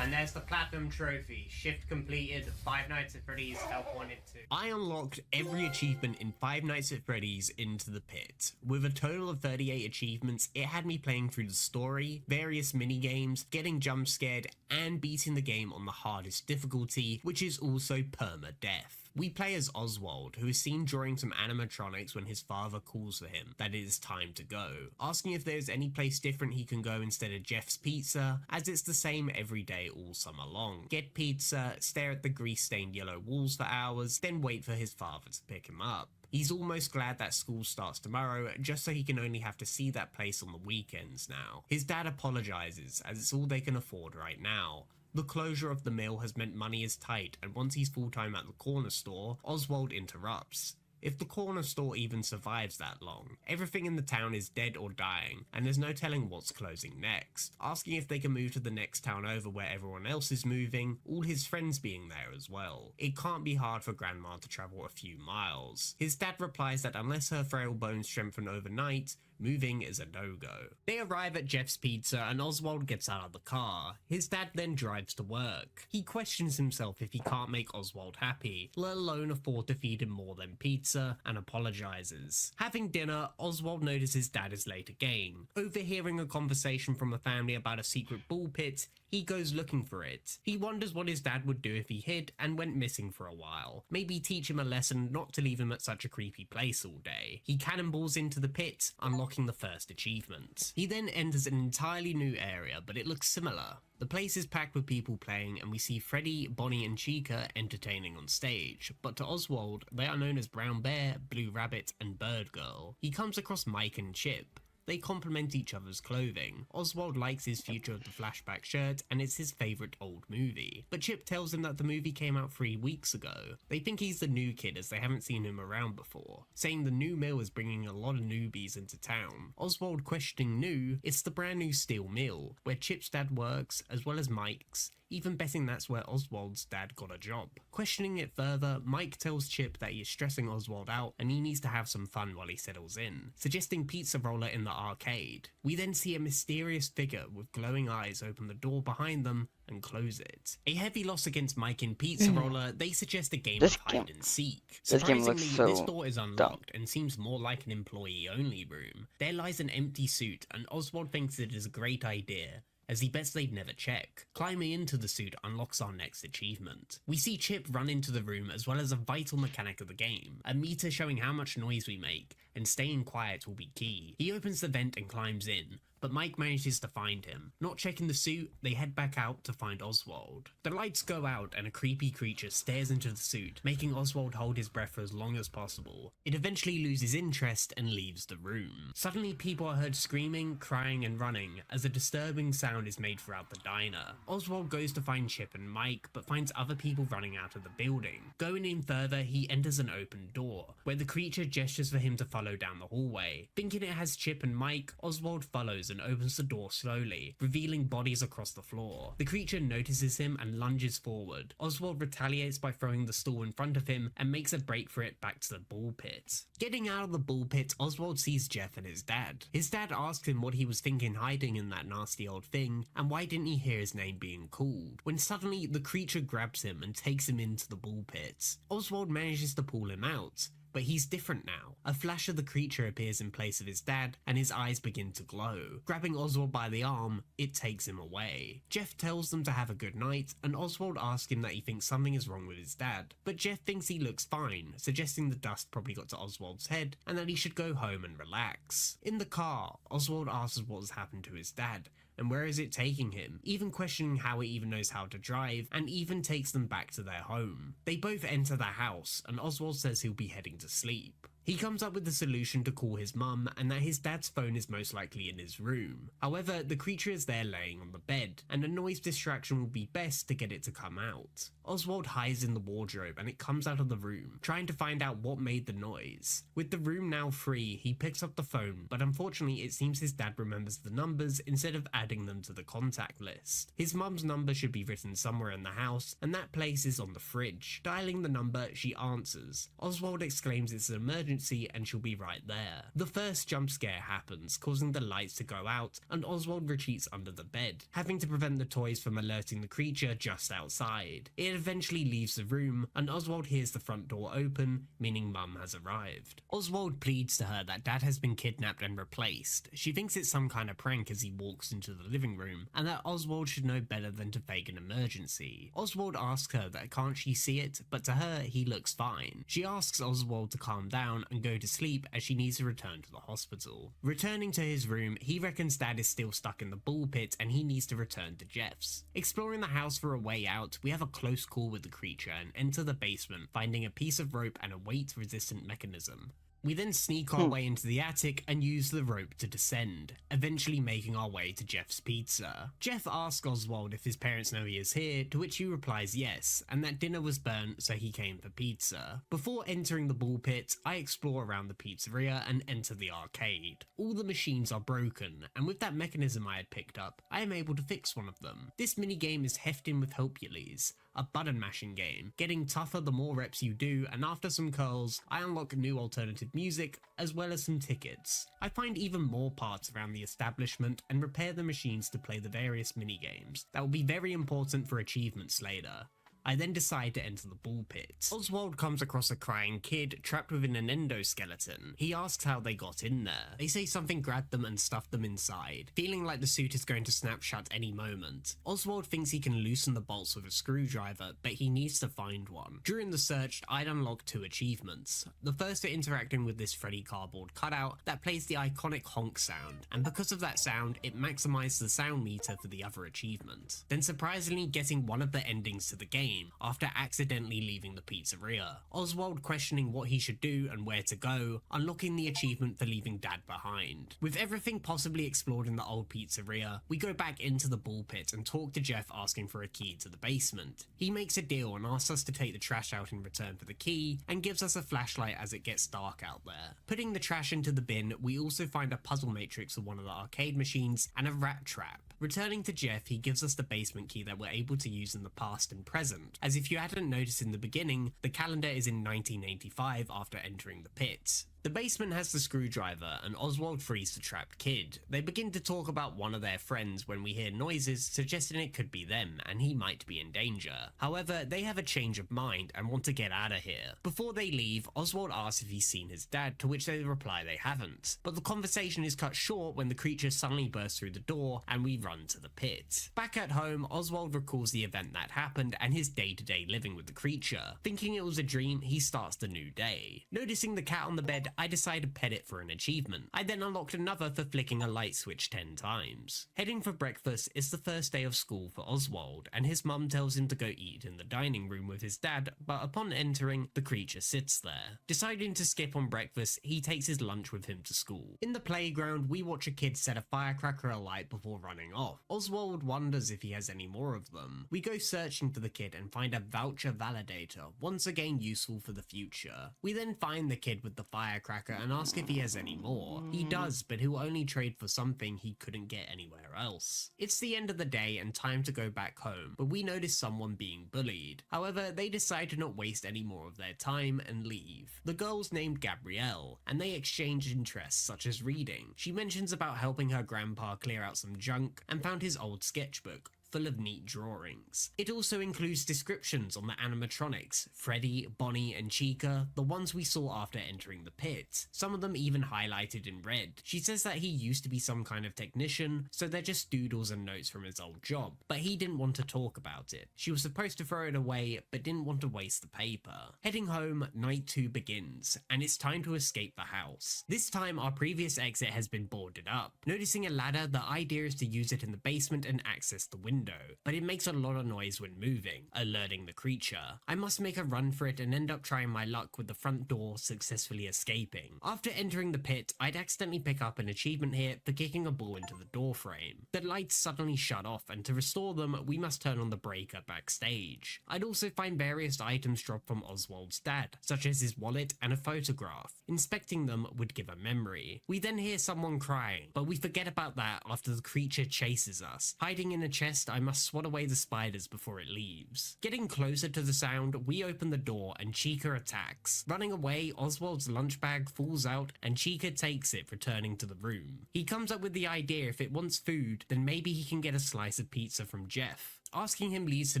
And there's the platinum trophy. Shift completed. 5 Nights at Freddy's Help Wanted 2. I unlocked every achievement in 5 Nights at Freddy's Into the Pit. With a total of 38 achievements, it had me playing through the story, various mini-games, getting jump scared, and beating the game on the hardest difficulty, which is also permadeath. We play as Oswald, who is seen drawing some animatronics when his father calls for him that it is time to go, asking if there's any place different he can go instead of Jeff's Pizza, as it's the same every day all summer long. Get pizza, stare at the grease-stained yellow walls for hours, then wait for his father to pick him up. He's almost glad that school starts tomorrow, just so he can only have to see that place on the weekends now. His dad apologizes, as it's all they can afford right now. The closure of the mill has meant money is tight, and once he's full-time at the corner store, Oswald interrupts. If the corner store even survives that long, everything in the town is dead or dying, and there's no telling what's closing next. Asking if they can move to the next town over where everyone else is moving, all his friends being there as well. It can't be hard for Grandma to travel a few miles. His dad replies that unless her frail bones strengthen overnight, moving is a no-go. They arrive at Jeff's Pizza and Oswald gets out of the car. His dad then drives to work. He questions himself if he can't make Oswald happy, let alone afford to feed him more than pizza, and apologizes. Having dinner, Oswald notices dad is late again. Overhearing a conversation from a family about a secret ball pit, he goes looking for it. He wonders what his dad would do if he hid and went missing for a while. Maybe teach him a lesson not to leave him at such a creepy place all day. He cannonballs into the pit, unlocking the first achievement. He then enters an entirely new area, but it looks similar. The place is packed with people playing, and we see Freddy, Bonnie, and Chica entertaining on stage, but to Oswald, they are known as Brown Bear, Blue Rabbit, and Bird Girl. He comes across Mike and Chip. They complement each other's clothing. Oswald likes his Future of the Flashback shirt, and it's his favourite old movie. But Chip tells him that the movie came out 3 weeks ago. They think he's the new kid as they haven't seen him around before, saying the new mill is bringing a lot of newbies into town. Oswald questioning new, it's the brand new steel mill, where Chip's dad works, as well as Mike's, even betting that's where Oswald's dad got a job. Questioning it further, Mike tells Chip that he is stressing Oswald out and he needs to have some fun while he settles in, suggesting pizza roller in the arcade. We then see a mysterious figure with glowing eyes open the door behind them and close it. A heavy loss against Mike in Pizza Roller, they suggest a game of hide and seek. Surprisingly, this door is unlocked and seems more like an employee-only room. There lies an empty suit, and Oswald thinks it is a great idea, as he bets they'd never check. Climbing into the suit unlocks our next achievement. We see Chip run into the room as well as a vital mechanic of the game, a meter showing how much noise we make, and staying quiet will be key. He opens the vent and climbs in, but Mike manages to find him. Not checking the suit, they head back out to find Oswald. The lights go out and a creepy creature stares into the suit, making Oswald hold his breath for as long as possible. It eventually loses interest and leaves the room. Suddenly people are heard screaming, crying and running as a disturbing sound is made throughout the diner. Oswald goes to find Chip and Mike, but finds other people running out of the building. Going in further, he enters an open door, where the creature gestures for him to follow down the hallway. Thinking it has Chip and Mike, Oswald follows and opens the door slowly, revealing bodies across the floor. The creature notices him and lunges forward. Oswald retaliates by throwing the stool in front of him and makes a break for it back to the ball pit. Getting out of the ball pit, Oswald sees Jeff and his dad. His dad asks him what he was thinking hiding in that nasty old thing, and why didn't he hear his name being called, when suddenly the creature grabs him and takes him into the ball pit. Oswald manages to pull him out, but he's different now. A flash of the creature appears in place of his dad, and his eyes begin to glow. Grabbing Oswald by the arm, it takes him away. Jeff tells them to have a good night, and Oswald asks him that he thinks something is wrong with his dad, but Jeff thinks he looks fine, suggesting the dust probably got to Oswald's head, and that he should go home and relax. In the car, Oswald asks what has happened to his dad, and where is it taking him, even questioning how he even knows how to drive, and even takes them back to their home. They both enter the house, and Oswald says he'll be heading to sleep. He comes up with the solution to call his mum, and that his dad's phone is most likely in his room. However, the creature is there laying on the bed, and a noise distraction will be best to get it to come out. Oswald hides in the wardrobe and it comes out of the room, trying to find out what made the noise. With the room now free, he picks up the phone, but unfortunately it seems his dad remembers the numbers instead of adding them to the contact list. His mum's number should be written somewhere in the house, and that place is on the fridge. Dialing the number, she answers. Oswald exclaims it's an emergency and she'll be right there. The first jump scare happens, causing the lights to go out, and Oswald retreats under the bed, having to prevent the toys from alerting the creature just outside. It eventually leaves the room, and Oswald hears the front door open, meaning Mum has arrived. Oswald pleads to her that Dad has been kidnapped and replaced. She thinks it's some kind of prank as he walks into the living room, and that Oswald should know better than to fake an emergency. Oswald asks her that can't she see it, but to her he looks fine. She asks Oswald to calm down and go to sleep as she needs to return to the hospital. Returning to his room, he reckons Dad is still stuck in the ball pit and he needs to return to Jeff's. Exploring the house for a way out, we have a close call with the creature and enter the basement, finding a piece of rope and a weight-resistant mechanism. We then sneak our way into the attic and use the rope to descend, eventually making our way to Jeff's pizza. Jeff asks Oswald if his parents know he is here, to which he replies yes, and that dinner was burnt so he came for pizza. Before entering the ball pit, I explore around the pizzeria and enter the arcade. All the machines are broken, and with that mechanism I had picked up, I am able to fix one of them. This minigame is hefting with Hercules, a button mashing game, getting tougher the more reps you do, and after some curls, I unlock new alternative music, as well as some tickets. I find even more parts around the establishment and repair the machines to play the various minigames that will be very important for achievements later. I then decide to enter the ball pit. Oswald comes across a crying kid trapped within an endoskeleton. He asks how they got in there. They say something grabbed them and stuffed them inside, feeling like the suit is going to snap shut any moment. Oswald thinks he can loosen the bolts with a screwdriver, but he needs to find one. During the search, I'd unlock 2 achievements. The first for interacting with this Freddy cardboard cutout that plays the iconic honk sound, and because of that sound, it maximizes the sound meter for the other achievement. Then surprisingly getting one of the endings to the game after accidentally leaving the pizzeria. Oswald questioning what he should do and where to go, unlocking the achievement for leaving Dad behind. With everything possibly explored in the old pizzeria, we go back into the ball pit and talk to Jeff asking for a key to the basement. He makes a deal and asks us to take the trash out in return for the key, and gives us a flashlight as it gets dark out there. Putting the trash into the bin, we also find a puzzle matrix of one of the arcade machines and a rat trap. Returning to Jeff, he gives us the basement key that we're able to use in the past and present, as if you hadn't noticed in the beginning, the calendar is in 1985 after entering the pit. The basement has the screwdriver, and Oswald frees the trapped kid. They begin to talk about one of their friends when we hear noises suggesting it could be them, and he might be in danger. However, they have a change of mind and want to get out of here. Before they leave, Oswald asks if he's seen his dad, to which they reply they haven't. But the conversation is cut short when the creature suddenly bursts through the door, and we run to the pit. Back at home, Oswald recalls the event that happened and his day-to-day living with the creature. Thinking it was a dream, he starts the new day. Noticing the cat on the bed, I decide to pet it for an achievement. I then unlocked another for flicking a light switch 10 times. Heading for breakfast, it's the first day of school for Oswald, and his mum tells him to go eat in the dining room with his dad, but upon entering, the creature sits there. Deciding to skip on breakfast, he takes his lunch with him to school. In the playground, we watch a kid set a firecracker alight before running off. Oswald wonders if he has any more of them. We go searching for the kid and find a voucher validator, once again useful for the future. We then find the kid with the firecracker and ask if he has any more. He does, but he'll only trade for something he couldn't get anywhere else. It's the end of the day and time to go back home, but we notice someone being bullied. However, they decide to not waste any more of their time and leave. The girl's named Gabrielle, and they exchange interests such as reading. She mentions about helping her grandpa clear out some junk and found his old sketchbook, full of neat drawings. It also includes descriptions on the animatronics, Freddy, Bonnie, and Chica, the ones we saw after entering the pit, some of them even highlighted in red. She says that he used to be some kind of technician, so they're just doodles and notes from his old job, but he didn't want to talk about it. She was supposed to throw it away, but didn't want to waste the paper. Heading home, night 2 begins, and it's time to escape the house. This time, our previous exit has been boarded up. Noticing a ladder, the idea is to use it in the basement and access the window, but it makes a lot of noise when moving, alerting the creature. I must make a run for it and end up trying my luck with the front door successfully escaping. After entering the pit, I'd accidentally pick up an achievement here for kicking a ball into the door frame. The lights suddenly shut off, and to restore them, we must turn on the breaker backstage. I'd also find various items dropped from Oswald's dad, such as his wallet and a photograph. Inspecting them would give a memory. We then hear someone crying, but we forget about that after the creature chases us. Hiding in a chest, I must swat away the spiders before it leaves. Getting closer to the sound, we open the door and Chica attacks. Running away, Oswald's lunch bag falls out and Chica takes it, returning to the room. He comes up with the idea if it wants food, then maybe he can get a slice of pizza from Jeff. Asking him leads to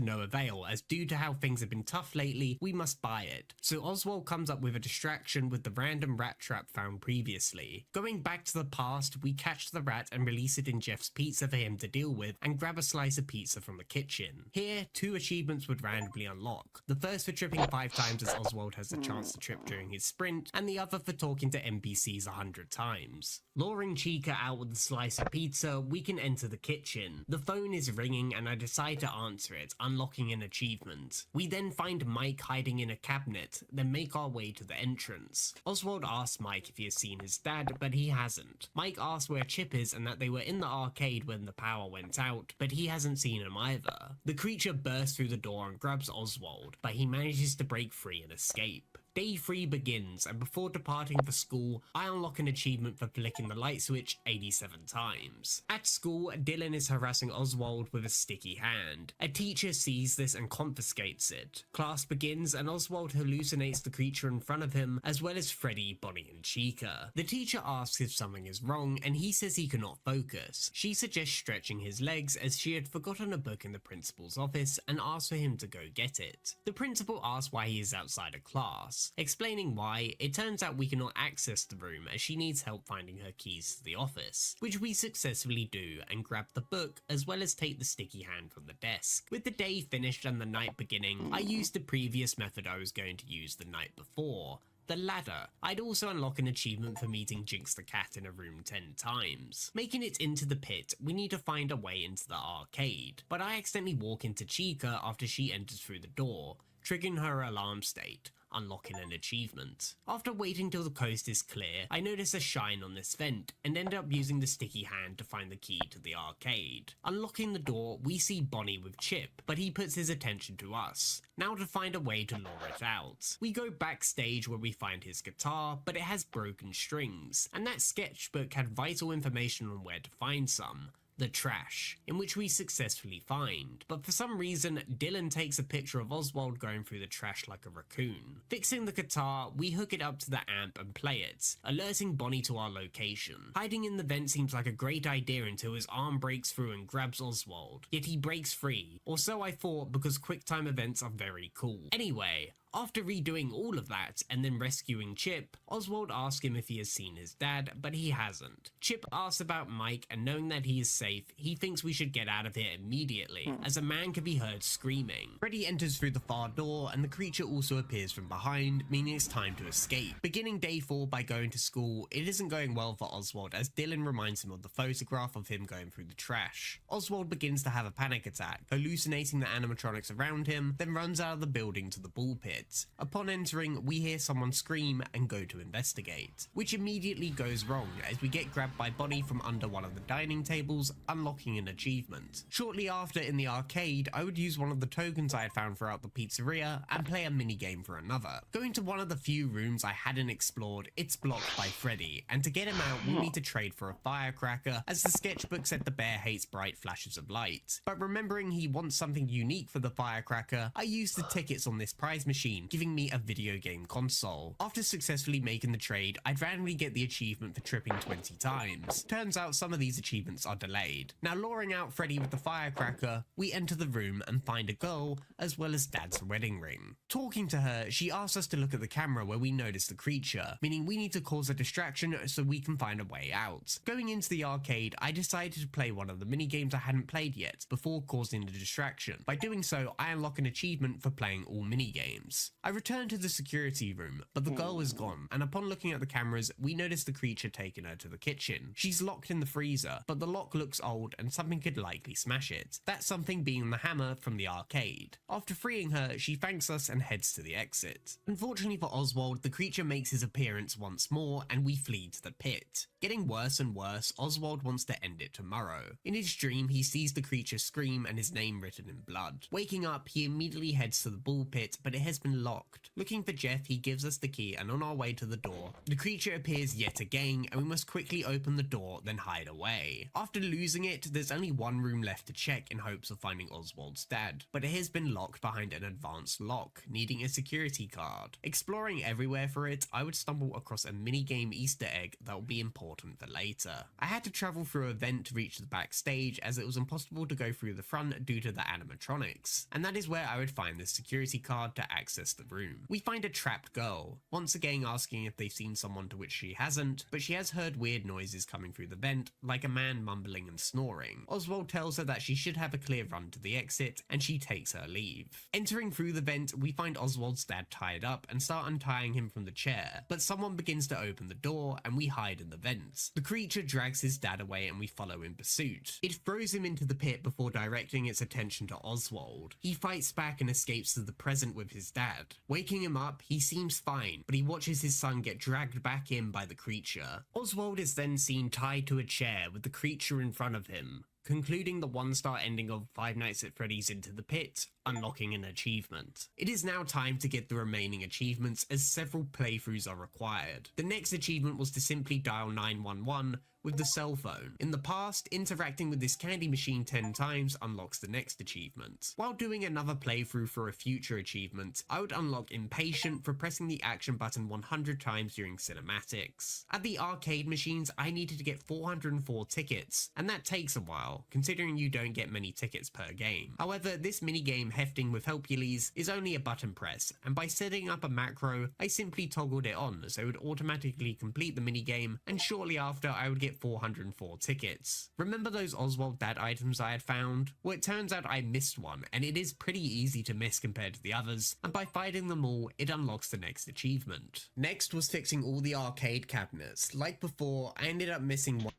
no avail, as due to how things have been tough lately, we must buy it. So Oswald comes up with a distraction with the random rat trap found previously. Going back to the past, we catch the rat and release it in Jeff's pizza for him to deal with, and grab a slice of pizza from the kitchen. Here, 2 achievements would randomly unlock. The first for tripping 5 times as Oswald has the chance to trip during his sprint, and the other for talking to NPCs 100 times. Luring Chica out with a slice of pizza, we can enter the kitchen. The phone is ringing and I decide to answer it, unlocking an achievement. We then find Mike hiding in a cabinet, then make our way to the entrance. Oswald asks Mike if he has seen his dad, but he hasn't. Mike asks where Chip is and that they were in the arcade when the power went out, but he hasn't seen him either. The creature bursts through the door and grabs Oswald, but he manages to break free and escape. Day 3 begins, and before departing for school, I unlock an achievement for flicking the light switch 87 times. At school, Dylan is harassing Oswald with a sticky hand. A teacher sees this and confiscates it. Class begins, and Oswald hallucinates the creature in front of him, as well as Freddy, Bonnie, and Chica. The teacher asks if something is wrong, and he says he cannot focus. She suggests stretching his legs, as she had forgotten a book in the principal's office, and asks for him to go get it. The principal asks why he is outside of class. Explaining why, it turns out we cannot access the room as she needs help finding her keys to the office, which we successfully do and grab the book as well as take the sticky hand from the desk. With the day finished and the night beginning, I used the previous method I was going to use the night before. The ladder. I'd also unlock an achievement for meeting Jinx the cat in a room 10 times. Making it into the pit, we need to find a way into the arcade, but I accidentally walk into Chica after she enters through the door, triggering her alarm state, unlocking an achievement. After waiting till the coast is clear, I notice a shine on this vent and end up using the sticky hand to find the key to the arcade. Unlocking the door, we see Bonnie with Chip, but he puts his attention to us. Now to find a way to lure it out. We go backstage where we find his guitar, but it has broken strings, and that sketchbook had vital information on where to find some. The trash, in which we successfully find, but for some reason Dylan takes a picture of Oswald going through the trash like a raccoon. Fixing the guitar, we hook it up to the amp and play it, alerting Bonnie to our location. Hiding in the vent seems like a great idea until his arm breaks through and grabs Oswald, yet he breaks free, or so I thought because QuickTime events are very cool. Anyway, after redoing all of that and then rescuing Chip, Oswald asks him if he has seen his dad, but he hasn't. Chip asks about Mike, and knowing that he is safe, he thinks we should get out of here immediately, as a man can be heard screaming. Freddy enters through the far door, and the creature also appears from behind, meaning it's time to escape. Beginning day 4 by going to school, it isn't going well for Oswald as Dylan reminds him of the photograph of him going through the trash. Oswald begins to have a panic attack, hallucinating the animatronics around him, then runs out of the building to the ball pit. Upon entering, we hear someone scream and go to investigate, which immediately goes wrong as we get grabbed by Bonnie from under one of the dining tables, unlocking an achievement. Shortly after, in the arcade, I would use one of the tokens I had found throughout the pizzeria and play a minigame for another. Going to one of the few rooms I hadn't explored, it's blocked by Freddy, and to get him out we need to trade for a firecracker as the sketchbook said the bear hates bright flashes of light. But remembering he wants something unique for the firecracker, I use the tickets on this prize machine machine, giving me a video game console. After successfully making the trade, I'd randomly get the achievement for tripping 20 times. Turns out some of these achievements are delayed. Now, luring out Freddy with the firecracker, we enter the room and find a girl, as well as Dad's wedding ring. Talking to her, she asks us to look at the camera where we notice the creature, meaning we need to cause a distraction so we can find a way out. Going into the arcade, I decided to play one of the mini games I hadn't played yet before causing the distraction. By doing so, I unlock an achievement for playing all mini games. I return to the security room, but the girl is gone, and upon looking at the cameras, we notice the creature taking her to the kitchen. She's locked in the freezer, but the lock looks old and something could likely smash it. That something being the hammer from the arcade. After freeing her, she thanks us and heads to the exit. Unfortunately for Oswald, the creature makes his appearance once more and we flee to the pit. Getting worse and worse, Oswald wants to end it tomorrow. In his dream, he sees the creature scream and his name written in blood. Waking up, he immediately heads to the ball pit, but it has been locked. Looking for Jeff, he gives us the key, and on our way to the door, the creature appears yet again, and we must quickly open the door, then hide away. After losing it, there's only one room left to check in hopes of finding Oswald's dad, but it has been locked behind an advanced lock, needing a security card. Exploring everywhere for it, I would stumble across a minigame Easter egg that will be important for later. I had to travel through a vent to reach the backstage, as it was impossible to go through the front due to the animatronics, and that is where I would find the security card to access the room. We find a trapped girl, once again asking if they've seen someone, to which she hasn't, but she has heard weird noises coming through the vent, like a man mumbling and snoring. Oswald tells her that she should have a clear run to the exit, and she takes her leave. Entering through the vent, we find Oswald's dad tied up and start untying him from the chair, but someone begins to open the door and we hide in the vents. The creature drags his dad away and we follow in pursuit. It throws him into the pit before directing its attention to Oswald. He fights back and escapes to the present with his dad. Waking him up, he seems fine, but he watches his son get dragged back in by the creature. Oswald is then seen tied to a chair with the creature in front of him, concluding the 1-star ending of Five Nights at Freddy's Into the Pit, unlocking an achievement. It is now time to get the remaining achievements, as several playthroughs are required. The next achievement was to simply dial 911 with the cell phone. In the past, interacting with this candy machine 10 times unlocks the next achievement. While doing another playthrough for a future achievement, I would unlock Impatient for pressing the action button 100 times during cinematics. At the arcade machines, I needed to get 404 tickets, and that takes a while, considering you don't get many tickets per game. However, this minigame hefting with Helpules is only a button press, and by setting up a macro, I simply toggled it on so it would automatically complete the minigame, and shortly after I would get 404 tickets. Remember those Oswald dad items I had found? Well, it turns out I missed one, and it is pretty easy to miss compared to the others, and by fighting them all, it unlocks the next achievement. Next was fixing all the arcade cabinets. Like before, I ended up missing one.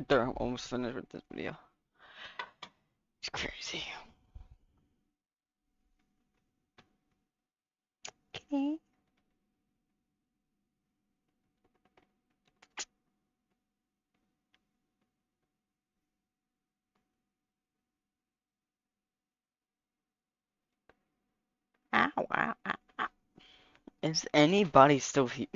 They're almost finished with this video. It's crazy. Okay. Ow, ow, ow, ow. Is anybody still here?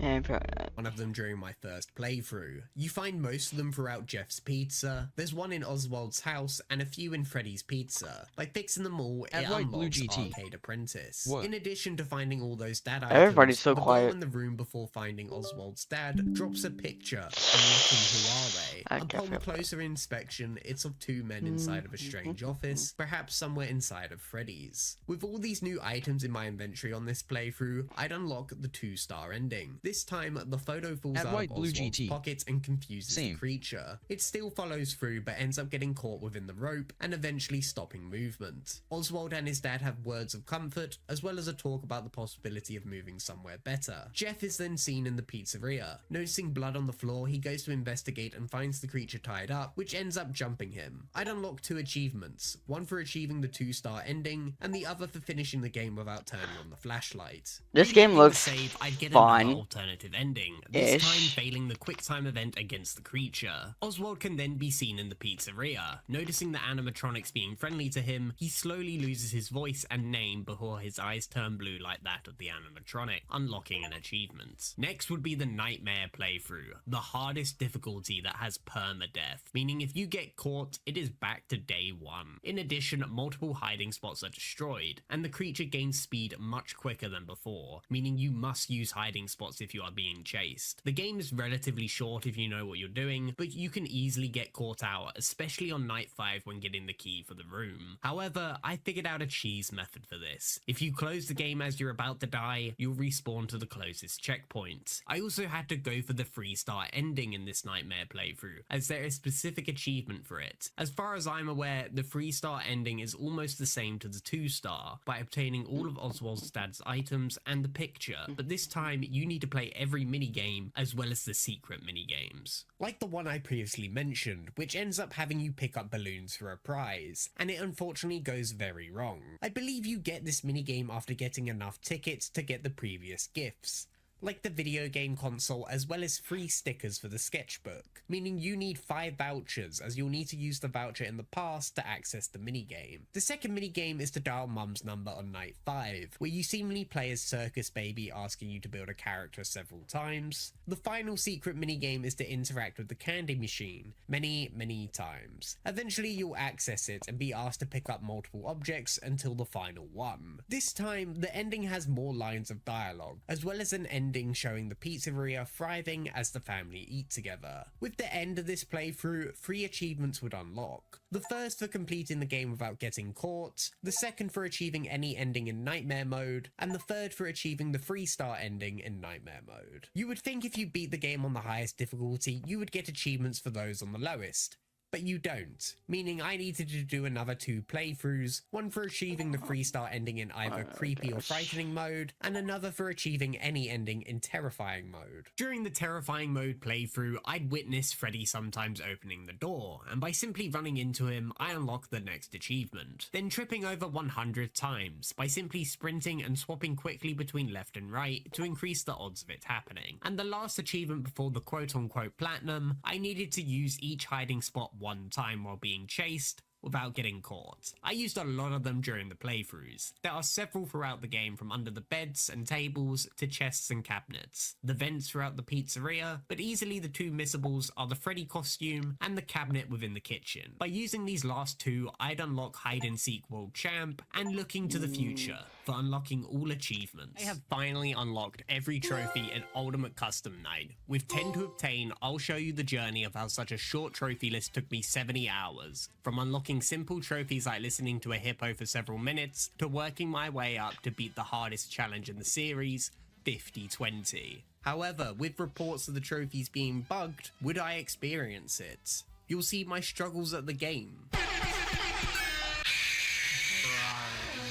One of them during my first playthrough. You find most of them throughout Jeff's Pizza. There's one in Oswald's house and a few in Freddy's Pizza. By fixing them all, it unlocks Arcade Apprentice. What? In addition to finding all those dad items, Everybody's so the quiet. girl in the room before finding Oswald's dad drops a picture unlocking who are they. Upon closer inspection, it's of two men inside of a strange office, perhaps somewhere inside of Freddy's. With all these new items in my inventory on this playthrough, I'd unlock the 2-star ending. This time, the photo falls out of Oswald's pockets and confuses the creature. It still follows through, but ends up getting caught within the rope and eventually stopping movement. Oswald and his dad have words of comfort, as well as a talk about the possibility of moving somewhere better. Jeff is then seen in the pizzeria. Noticing blood on the floor, he goes to investigate and finds the creature tied up, which ends up jumping him. I'd unlock 2 achievements, one for achieving the 2-star ending, and the other for finishing the game without turning on the flashlight. This game looks I'd get fun. another alternative ending, ending, this Ish. time failing the quick time event against the creature. Oswald can then be seen in the pizzeria. Noticing the animatronics being friendly to him, he slowly loses his voice and name before his eyes turn blue like that of the animatronic, unlocking an achievement. Next would be the Nightmare playthrough, the hardest difficulty that has permadeath, meaning if you get caught, it is back to day one. In addition, multiple hiding spots are destroyed, and the creature gains speed much quicker than before, meaning you must use hiding spots if you are being chased. The game is relatively short if you know what you're doing, but you can easily get caught out, especially on night 5 when getting the key for the room. However, I figured out a cheese method for this. If you close the game as you're about to die, you'll respawn to the closest checkpoint. I also had to go for the 3-star ending in this Nightmare playthrough, as there is a specific achievement for it. As far as I'm aware, the 3-star ending is almost the same to the 2-star, by obtaining all of Oswald's dad's items and the picture, but this time you need to play every minigame as well as the secret minigames. Like the one I previously mentioned, which ends up having you pick up balloons for a prize, and it unfortunately goes very wrong. I believe you get this minigame after getting enough tickets to get the previous gifts, like the video game console as well as free stickers for the sketchbook, meaning you need 5 vouchers as you'll need to use the voucher in the past to access the minigame. The second minigame is to dial mum's number on night 5, where you seemingly play as Circus Baby asking you to build a character several times. The final secret minigame is to interact with the candy machine many times. Eventually you'll access it and be asked to pick up multiple objects until the final one. This time the ending has more lines of dialogue, as well as an ending showing the pizzeria thriving as the family eat together. With the end of this playthrough, 3 achievements would unlock. The first for completing the game without getting caught, the second for achieving any ending in Nightmare mode, and the third for achieving the 3-star ending in Nightmare mode. You would think if you beat the game on the highest difficulty, you would get achievements for those on the lowest, but you don't, meaning I needed to do another 2 playthroughs, one for achieving the 3-star ending in either creepy or frightening mode, and another for achieving any ending in terrifying mode. During the terrifying mode playthrough, I'd witness Freddy sometimes opening the door, and by simply running into him, I unlocked the next achievement. Then tripping over 100 times, by simply sprinting and swapping quickly between left and right to increase the odds of it happening. And the last achievement before the quote-unquote platinum, I needed to use each hiding spot 1 time while being chased, without getting caught. I used a lot of them during the playthroughs. There are several throughout the game, from under the beds and tables to chests and cabinets, the vents throughout the pizzeria, but easily the 2 missables are the Freddy costume and the cabinet within the kitchen. By using these last 2, I'd unlock Hide and Seek World Champ and Looking to the Future for unlocking all achievements. I have finally unlocked every trophy in Ultimate Custom Night. With 10 to obtain, I'll show you the journey of how such a short trophy list took me 70 hours, from unlocking simple trophies like listening to a hippo for several minutes, to working my way up to beat the hardest challenge in the series, 50-20. However, with reports of the trophies being bugged, would I experience it? You'll see my struggles at the game.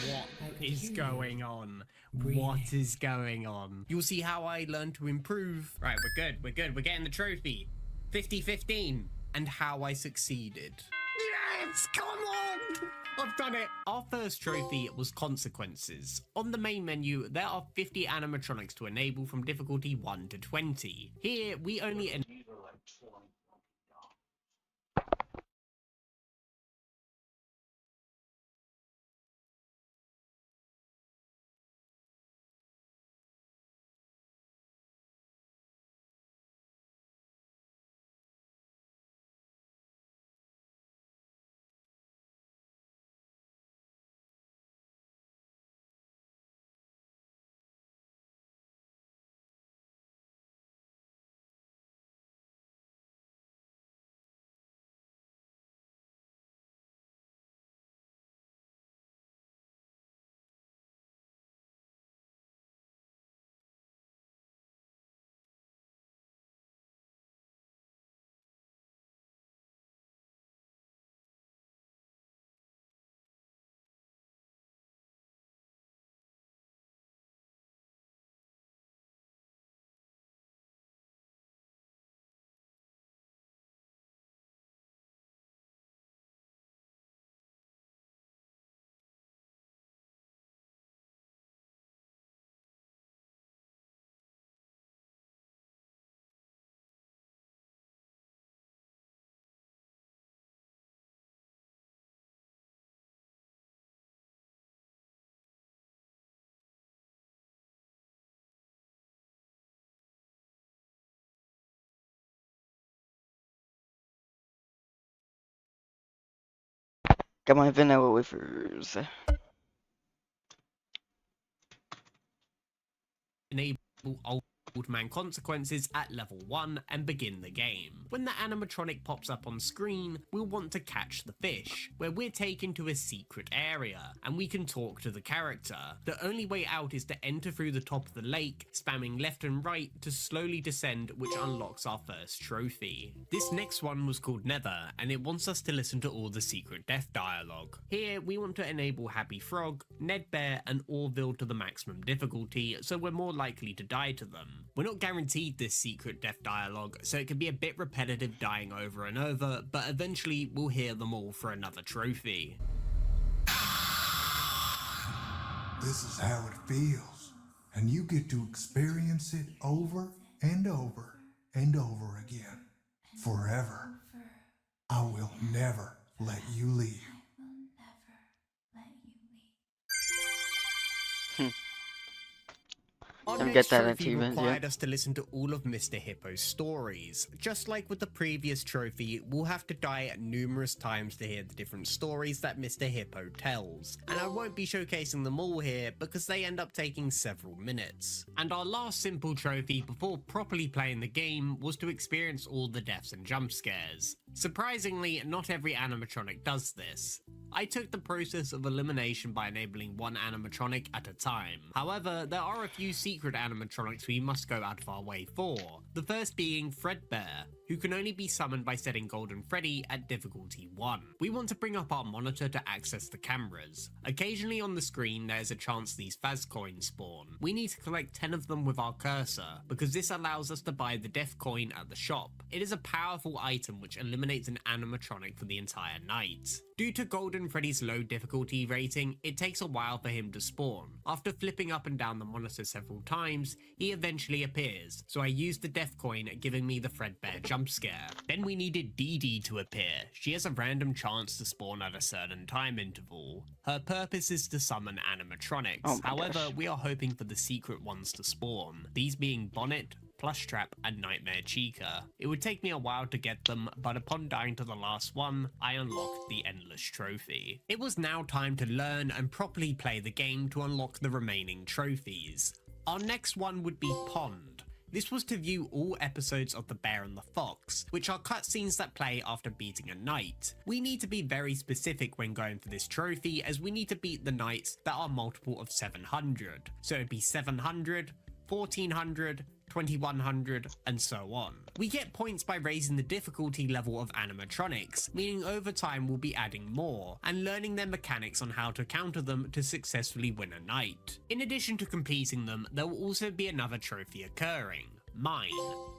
What is going on? What is going on? You'll see how I learned to improve. Right, we're good, we're getting the trophy. 50-15, and how I succeeded. Yes, come on! I've done it! Our first trophy was Consequences. On the main menu, there are 50 animatronics to enable from difficulty 1 to 20. Here, we only Got my vanilla wafers. Enable old man consequences at level 1 and begin the game. When the animatronic pops up on screen, we'll want to catch the fish, where we're taken to a secret area, and we can talk to the character. The only way out is to enter through the top of the lake, spamming left and right to slowly descend, which unlocks our first trophy. This next one was called Nether, and it wants us to listen to all the secret death dialogue. Here, we want to enable Happy Frog, Ned Bear, and Orville to the maximum difficulty, so we're more likely to die to them. We're not guaranteed this secret death dialogue, so it can be a bit repetitive dying over and over, but eventually we'll hear them all for another trophy. This is how it feels, and you get to experience it over and over and over again, forever. I will never let you leave. Our Don't next get that trophy achievement, required yeah. us to listen to all of Mr. Hippo's stories. Just like with the previous trophy, we'll have to die numerous times to hear the different stories that Mr. Hippo tells. And I won't be showcasing them all here because they end up taking several minutes. And our last simple trophy before properly playing the game was to experience all the deaths and jump scares. Surprisingly, not every animatronic does this. I took the process of elimination by enabling one animatronic at a time. However, there are a few secret animatronics we must go out of our way for. The first being Fredbear, who can only be summoned by setting Golden Freddy at difficulty 1. We want to bring up our monitor to access the cameras. Occasionally on the screen there's a chance these Faz coins spawn. We need to collect 10 of them with our cursor, because this allows us to buy the Death Coin at the shop. It is a powerful item which eliminates an animatronic for the entire night. Due to Golden Freddy's low difficulty rating, it takes a while for him to spawn. After flipping up and down the monitor several times, he eventually appears, so I used the Death Coin giving me the Fredbear jump scare. Then we needed Dee Dee to appear. She has a random chance to spawn at a certain time interval. Her purpose is to summon animatronics. Oh my However, gosh. we are hoping for the secret ones to spawn, these being Bonnet, Plushtrap, and Nightmare Chica. It would take me a while to get them, but upon dying to the last one, I unlocked the Endless Trophy. It was now time to learn and properly play the game to unlock the remaining trophies. Our next one would be Pond. This was to view all episodes of The Bear and the Fox, which are cutscenes that play after beating a night. We need to be very specific when going for this trophy, as we need to beat the nights that are multiple of 700. So it'd be 700, 1400, 2100, and so on. We get points by raising the difficulty level of animatronics, meaning over time we'll be adding more, and learning their mechanics on how to counter them to successfully win a night. In addition to completing them, there will also be another trophy occurring. Mine,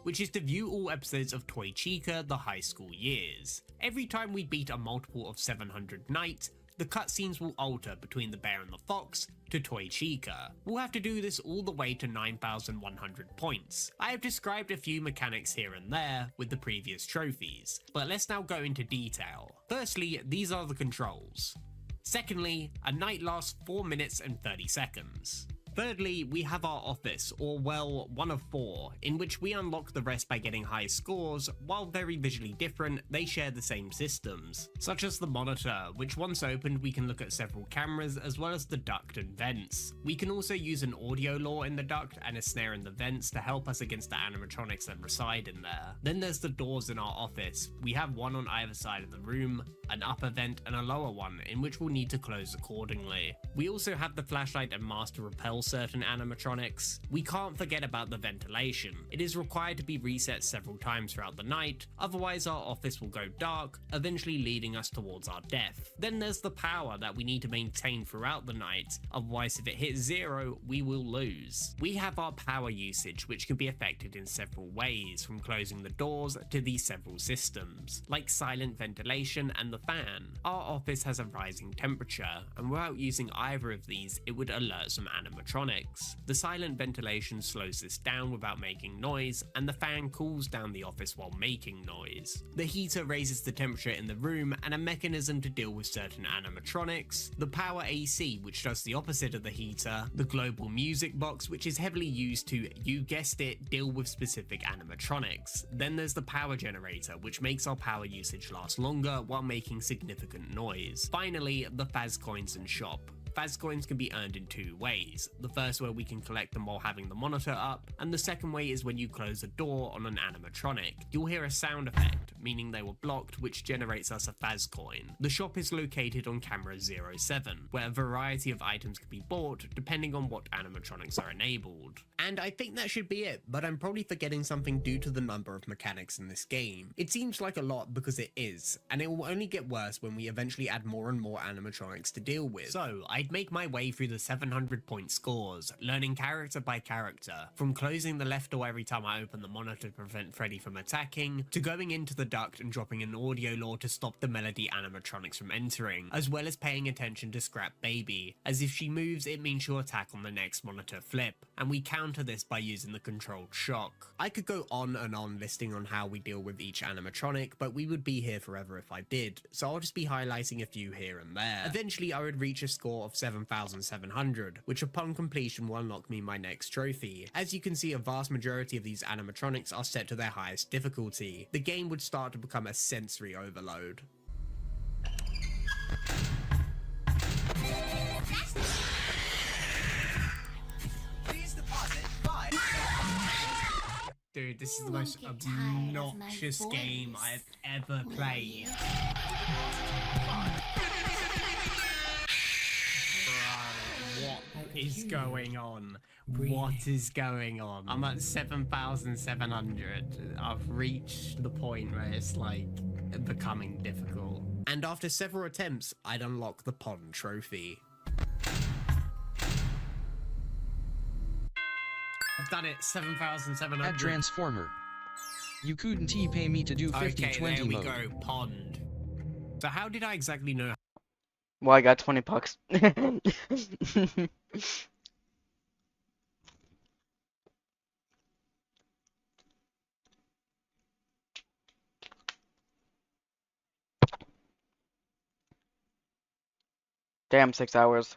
which is to view all episodes of Toy Chica the high school years. Every time we beat a multiple of 700 night, the cutscenes will alter between the Bear and the Fox to Toy Chica. We'll have to do this all the way to 9,100 points. I have described a few mechanics here and there with the previous trophies, but let's now go into detail. Firstly, these are the controls. Secondly, a night lasts 4 minutes and 30 seconds. Thirdly, we have our office, or well, one of 4, in which we unlock the rest by getting high scores. While very visually different, they share the same systems, such as the monitor, which once opened we can look at several cameras as well as the duct and vents. We can also use an audio lure in the duct and a snare in the vents to help us against the animatronics that reside in there. Then there's the doors in our office. We have one on either side of the room, an upper vent and a lower one, in which we'll need to close accordingly. We also have the flashlight and mask to repel certain animatronics. We can't forget about the ventilation. It is required to be reset several times throughout the night, otherwise our office will go dark, eventually leading us towards our death. Then there's the power that we need to maintain throughout the night, otherwise if it hits 0, we will lose. We have our power usage, which can be affected in several ways, from closing the doors to these several systems, like silent ventilation and the fan. Our office has a rising temperature, and without using either of these, it would alert some animatronics. animatronics. The silent ventilation slows this down without making noise, and the fan cools down the office while making noise. The heater raises the temperature in the room, and a mechanism to deal with certain animatronics. The power AC, which does the opposite of the heater. The global music box, which is heavily used to, you guessed it, deal with specific animatronics. Then there's the power generator, which makes our power usage last longer while making significant noise. Finally, the Faz coins and shop. Faz coins can be earned in two ways. The first way we can collect them while having the monitor up, and the second way is when you close a door on an animatronic. You'll hear a sound effect, meaning they were blocked, which generates us a Faz coin. The shop is located on camera 07, where a variety of items can be bought depending on what animatronics are enabled. And I think that should be it, but I'm probably forgetting something due to the number of mechanics in this game. It seems like a lot because it is, and it will only get worse when we eventually add more and more animatronics to deal with. So I'd make my way through the 700 point scores, learning character by character, from closing the left door every time I open the monitor to prevent Freddy from attacking, to going into the duct and dropping an audio law to stop the Melody animatronics from entering, as well as paying attention to Scrap Baby, as if she moves it means she'll attack on the next monitor flip, and we counter this by using the controlled shock. I could go on and on listing on how we deal with each animatronic, but we would be here forever if I did, so I'll just be highlighting a few here and there. Eventually I would reach a score of 7,700, which upon completion will unlock me my next trophy. As you can see, a vast majority of these animatronics are set to their highest difficulty. The game would start to become a sensory overload. Dude, this is the most obnoxious game I've ever played. What is going on? What is going on? I'm at 7,700. I've reached the point where it's like becoming difficult. And after several attempts, I'd unlock the pond trophy. I've done it, 7,700. At Transformer. You couldn't pay me to do 50-20 okay, there we mode. go, pond. So how did I exactly know? Well, I got 20 bucks. Damn, 6 hours.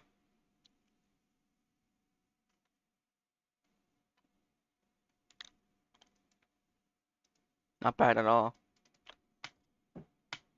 Not bad at all.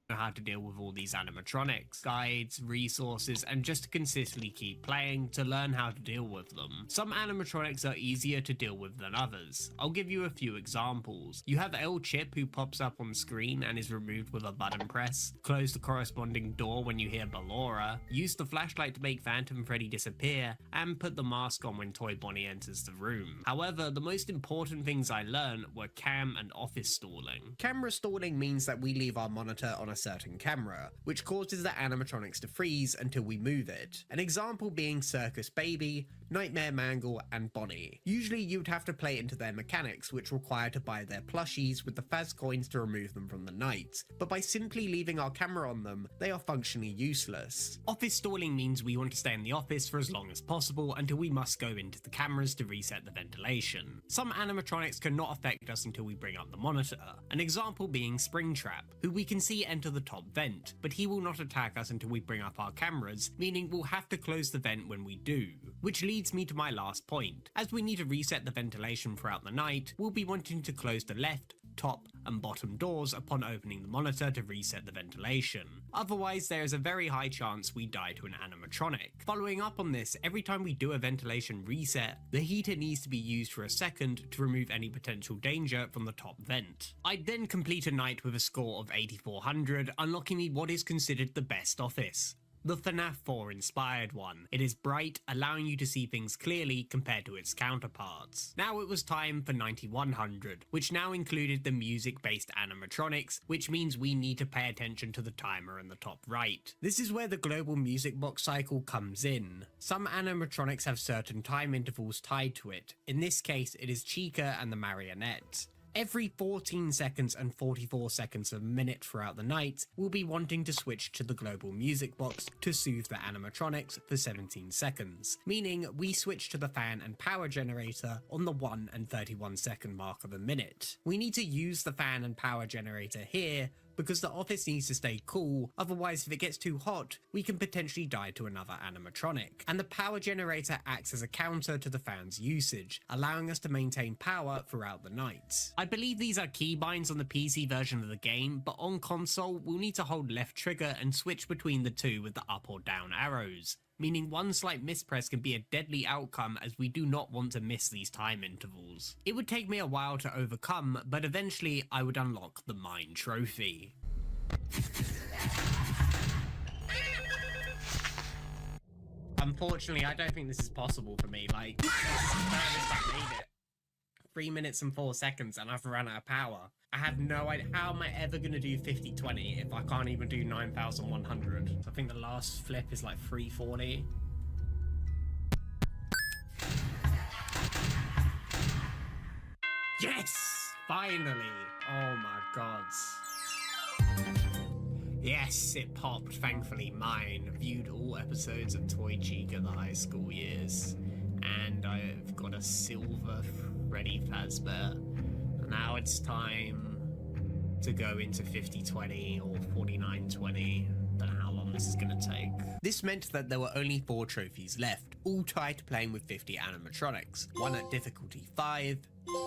How to deal with all these animatronics, guides, resources, and just to consistently keep playing to learn how to deal with them. Some animatronics are easier to deal with than others. I'll give you a few examples. You have El Chip, who pops up on screen and is removed with a button press. Close the corresponding door when you hear Ballora. Use the flashlight to make Phantom Freddy disappear, and put the mask on when Toy Bonnie enters the room. However, the most important things I learned were cam and office stalling. Camera stalling means that we leave our monitor on a certain camera, which causes the animatronics to freeze until we move it. An example being Circus Baby, Nightmare Mangle, and Bonnie. Usually you'd have to play into their mechanics, which require to buy their plushies with the Faz coins to remove them from the night, but by simply leaving our camera on them, they are functionally useless. Office stalling means we want to stay in the office for as long as possible until we must go into the cameras to reset the ventilation. Some animatronics cannot affect us until we bring up the monitor. An example being Springtrap, who we can see enter the top vent, but he will not attack us until we bring up our cameras, meaning we'll have to close the vent when we do. Which leads me to my last point. As we need to reset the ventilation throughout the night, we'll be wanting to close the left, top, and bottom doors upon opening the monitor to reset the ventilation. Otherwise, there is a very high chance we die to an animatronic. Following up on this, every time we do a ventilation reset, the heater needs to be used for a second to remove any potential danger from the top vent. I'd then complete a night with a score of 8,400, unlocking me what is considered the best office. The FNAF 4 inspired one. It is bright, allowing you to see things clearly compared to its counterparts. Now it was time for 9,100, which now included the music-based animatronics, which means we need to pay attention to the timer in the top right. This is where the global music box cycle comes in. Some animatronics have certain time intervals tied to it. In this case, it is Chica and the marionette. Every 14 seconds and 44 seconds of a minute throughout the night, we'll be wanting to switch to the global music box to soothe the animatronics for 17 seconds, meaning we switch to the fan and power generator on the 1 and 31 second mark of a minute. We need to use the fan and power generator here because the office needs to stay cool, otherwise if it gets too hot, we can potentially die to another animatronic. And the power generator acts as a counter to the fan's usage, allowing us to maintain power throughout the night. I believe these are keybinds on the PC version of the game, but on console, we'll need to hold left trigger and switch between the two with the up or down arrows, meaning one slight mispress can be a deadly outcome as we do not want to miss these time intervals. It would take me a while to overcome, but eventually I would unlock the Mine Trophy. Unfortunately, I don't think this is possible for me. Like, this is the furthest I've made it. 3 minutes and 4 seconds and I've run out of power. I have no idea. How am I ever going to do 50-20 if I can't even do 9,100? I think the last flip is like 340. Yes! Finally! Oh my god. Yes, it popped, thankfully. Mine. Viewed all episodes of Toy Chica the high school years. And I've got a silver Freddy Fazbear. Now it's time to go into 50-20 or 49-20. Don't know how long this is going to take. This meant that there were only 4 trophies left, all tied to playing with 50 animatronics. One at difficulty 5,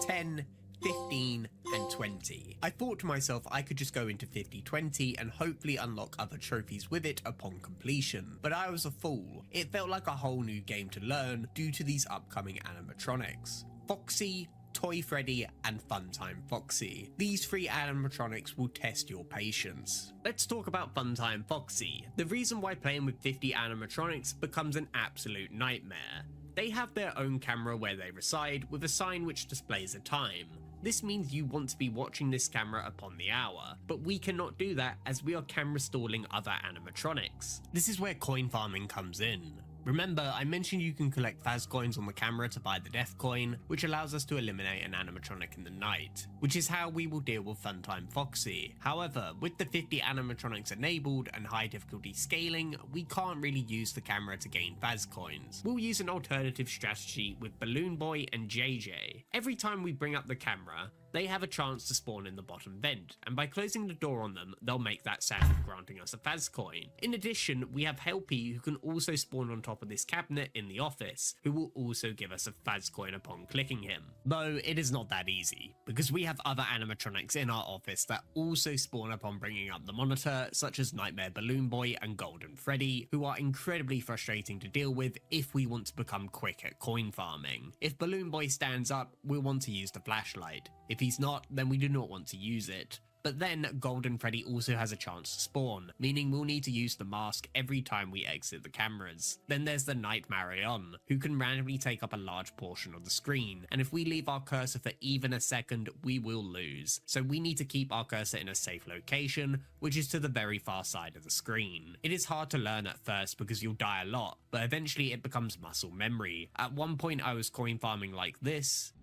10, 15, and 20. I thought to myself I could just go into 50-20 and hopefully unlock other trophies with it upon completion, but I was a fool. It felt like a whole new game to learn due to these upcoming animatronics. Foxy, Toy Freddy, and Funtime Foxy. These 3 animatronics will test your patience. Let's talk about Funtime Foxy. The reason why playing with 50 animatronics becomes an absolute nightmare. They have their own camera where they reside with a sign which displays a time. This means you want to be watching this camera upon the hour, but we cannot do that as we are camera stalling other animatronics. This is where coin farming comes in. Remember, I mentioned you can collect Faz coins on the camera to buy the death coin, which allows us to eliminate an animatronic in the night, which is how we will deal with Funtime Foxy. However, with the 50 animatronics enabled and high difficulty scaling, we can't really use the camera to gain Faz coins. We'll use an alternative strategy with Balloon Boy and JJ. Every time we bring up the camera, they have a chance to spawn in the bottom vent, and by closing the door on them, they'll make that sound, granting us a Faz coin. In addition, we have Helpy, who can also spawn on top of this cabinet in the office, who will also give us a Faz coin upon clicking him. Though it is not that easy, because we have other animatronics in our office that also spawn upon bringing up the monitor, such as Nightmare Balloon Boy and Golden Freddy, who are incredibly frustrating to deal with if we want to become quick at coin farming. If Balloon Boy stands up, we'll want to use the flashlight. If he's not, then we do not want to use it. But then Golden Freddy also has a chance to spawn, meaning we'll need to use the mask every time we exit the cameras. Then there's the Night Marion, who can randomly take up a large portion of the screen, and if we leave our cursor for even a second, we will lose. So we need to keep our cursor in a safe location, which is to the very far side of the screen. It is hard to learn at first because you'll die a lot, but eventually it becomes muscle memory. At one point I was coin farming like this,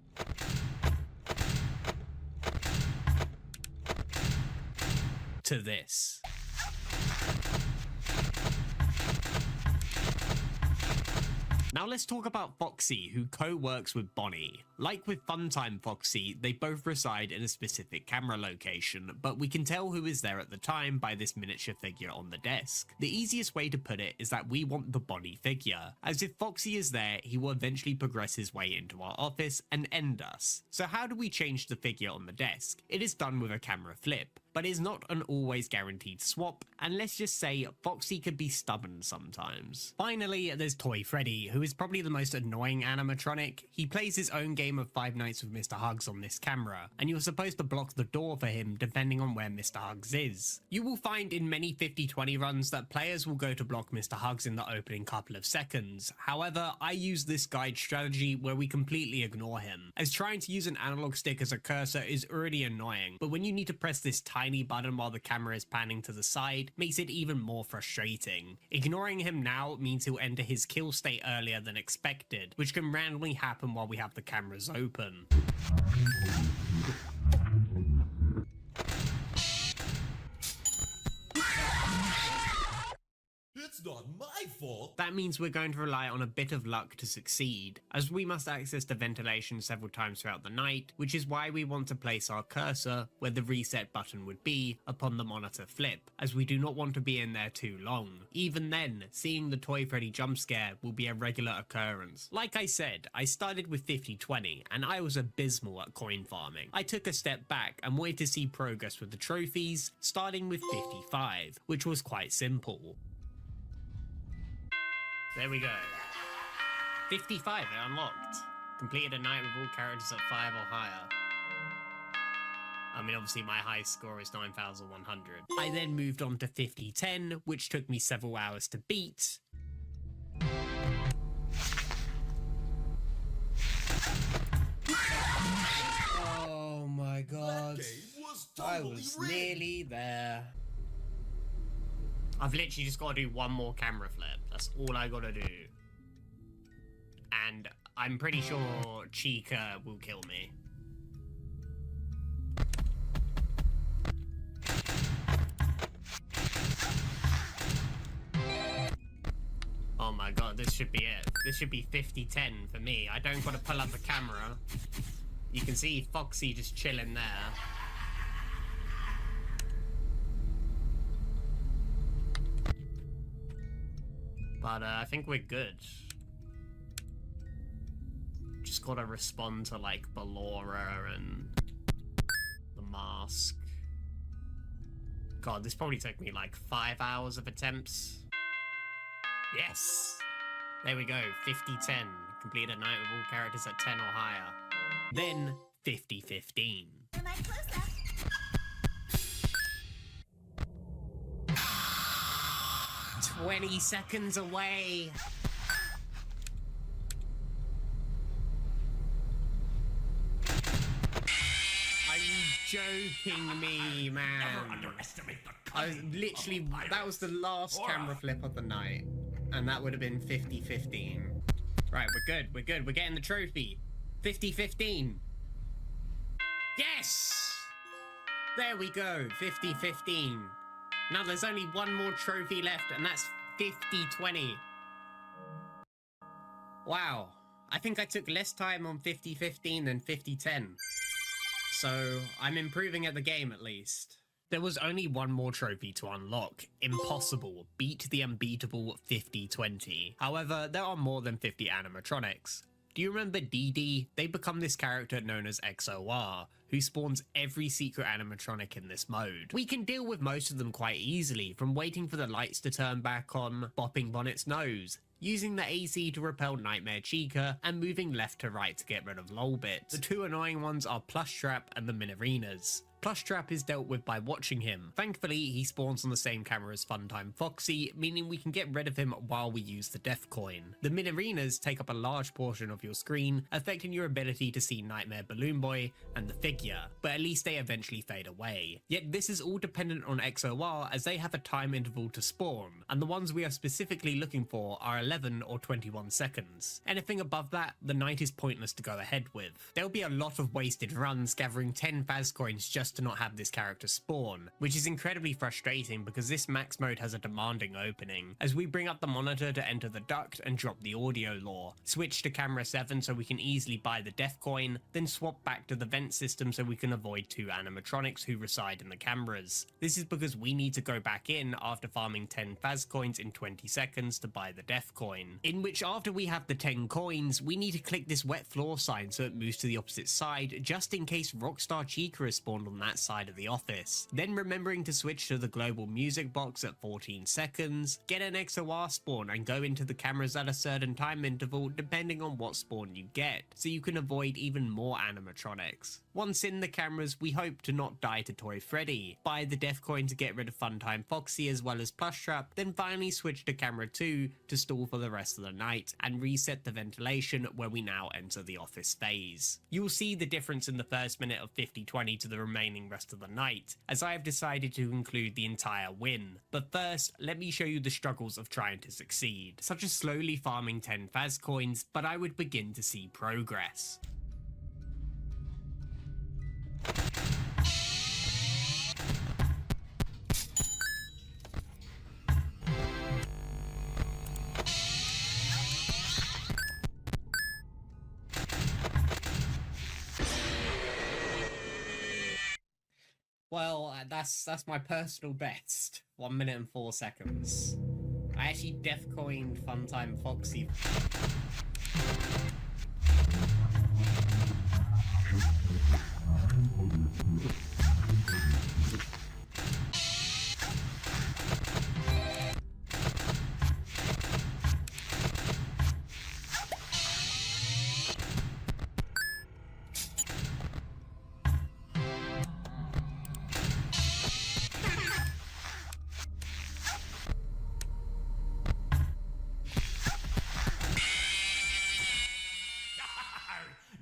to this. Now let's talk about Foxy, who co-works with Bonnie. Like with Funtime Foxy, they both reside in a specific camera location, but we can tell who is there at the time by this miniature figure on the desk. The easiest way to put it is that we want the Bonnie figure, as if Foxy is there, he will eventually progress his way into our office and end us. So how do we change the figure on the desk? It is done with a camera flip, but is not an always guaranteed swap, and let's just say Foxy could be stubborn sometimes. Finally, there's Toy Freddy, who is probably the most annoying animatronic. He plays his own game of Five Nights with Mr. Hugs on this camera, and you're supposed to block the door for him depending on where Mr. Hugs is. You will find in many 50-20 runs that players will go to block Mr. Hugs in the opening couple of seconds. However, I use this guide strategy where we completely ignore him, as trying to use an analog stick as a cursor is already annoying, but when you need to press this tiny button while the camera is panning to the side makes it even more frustrating. Ignoring him now means he'll enter his kill state earlier than expected, which can randomly happen while we have the cameras open. not my fault. That means we're going to rely on a bit of luck to succeed, as we must access the ventilation several times throughout the night, which is why we want to place our cursor where the reset button would be upon the monitor flip, as we do not want to be in there too long. Even then, seeing the Toy Freddy jump scare will be a regular occurrence. Like I said, I started with 50-20 and I was abysmal at coin farming. I took a step back and wanted to see progress with the trophies, starting with 55, which was quite simple. There we go. 55, it unlocked. Completed a night with all characters at 5 or higher. I mean, obviously my highest score is 9,100. I then moved on to 50-10, which took me several hours to beat. Oh my god. I was nearly there. I've literally just got to do one more camera flip. That's all I got to do. And I'm pretty sure Chica will kill me. Oh my god, this should be it. This should be 50-10 for me. I don't got to pull up the camera. You can see Foxy just chilling there. But I think we're good. Just gotta respond to like Ballora and the mask. God, this probably took me like 5 hours of attempts. Yes! There we go, 50-10. Complete a night with all characters at 10 or higher. Then 50-15. 20 seconds away. Are you joking me, man? Never underestimate the I was literally, that was the last camera flip of the night. And that would have been 50-15. Right, we're good, we're good. We're getting the trophy. 50-15. Yes! There we go, 50-15. Now there's only one more trophy left, and that's 50-20. Wow. I think I took less time on 50-15 than 50-10. So, I'm improving at the game at least. There was only one more trophy to unlock. Impossible. Beat the unbeatable 50-20. However, there are more than 50 animatronics. Do you remember Dee Dee? They become this character known as XOR, who spawns every secret animatronic in this mode. We can deal with most of them quite easily, from waiting for the lights to turn back on, bopping Bonnet's nose, using the AC to repel Nightmare Chica, and moving left to right to get rid of Lolbit. The two annoying ones are Plush Trap and the Minarinas. Plush Trap is dealt with by watching him. Thankfully, he spawns on the same camera as Funtime Foxy, meaning we can get rid of him while we use the Death Coin. The Minarinas take up a large portion of your screen, affecting your ability to see Nightmare Balloon Boy and the figure, but at least they eventually fade away. Yet this is all dependent on XOR, as they have a time interval to spawn, and the ones we are specifically looking for are 11 or 21 seconds. Anything above that, the night is pointless to go ahead with. There'll be a lot of wasted runs gathering 10 Faz coins just to not have this character spawn, which is incredibly frustrating because this max mode has a demanding opening, as we bring up the monitor to enter the duct and drop the audio lore, switch to camera 7 so we can easily buy the Death Coin, then swap back to the vent system so we can avoid two animatronics who reside in the cameras. This is because we need to go back in after farming 10 Faz coins in 20 seconds to buy the Death Coin, in which after we have the 10 coins, we need to click this wet floor sign so it moves to the opposite side, just in case Rockstar Chica is spawned on that side of the office. Then remembering to switch to the global music box at 14 seconds, get an XOR spawn and go into the cameras at a certain time interval depending on what spawn you get, so you can avoid even more animatronics. Once in the cameras, we hope to not die to Toy Freddy, buy the Death Coin to get rid of Funtime Foxy as well as Plush Trap, then finally switch to camera 2 to stall for the rest of the night, and reset the ventilation where we now enter the office phase. You'll see the difference in the first minute of 50-20 to the remaining rest of the night, as I have decided to include the entire win. But first, let me show you the struggles of trying to succeed, such as slowly farming 10 Faz coins, but I would begin to see progress. Well, that's my personal best. 1 minute and 4 seconds. I actually def-coined Funtime Foxy.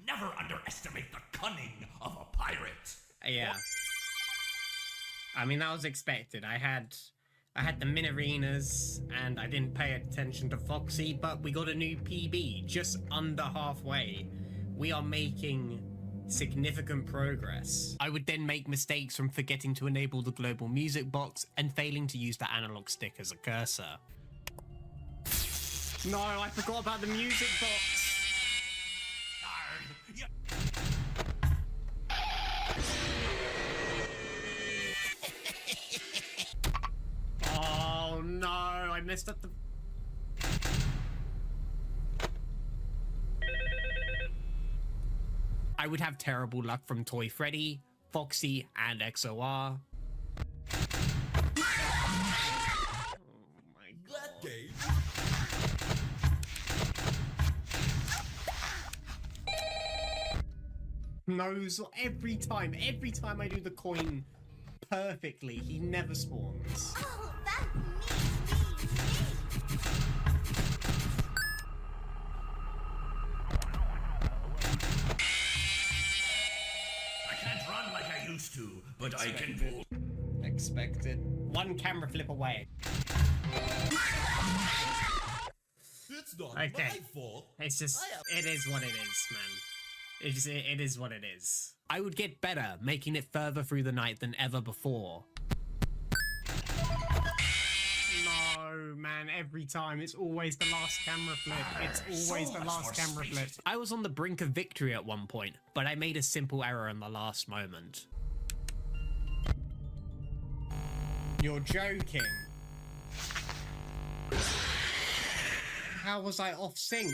Never underestimate the cunning of a pirate. Yeah. I mean, that was expected. I had the min arenas, and I didn't pay attention to Foxy, but we got a new PB, just under halfway. We are making significant progress. I would then make mistakes from forgetting to enable the global music box and failing to use the analog stick as a cursor. No, I forgot about the music box. Oh no, I messed up the... I would have terrible luck from Toy Freddy, Foxy, and XOR. Knows every time I do the coin perfectly, he never spawns. I can't run like I used to, but I can pull. Expected. One camera flip away. It's not Okay. my fault. It's just, it is what it is, man. It is what it is. I would get better, making it further through the night than ever before. No, man, every time. It's always the last camera flip. It's always the last camera flip. I was on the brink of victory at one point, but I made a simple error in the last moment. You're joking. How was I off sync?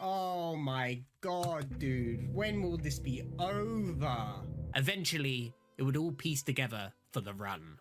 Oh my god, dude. When will this be over? Eventually, it would all piece together for the run.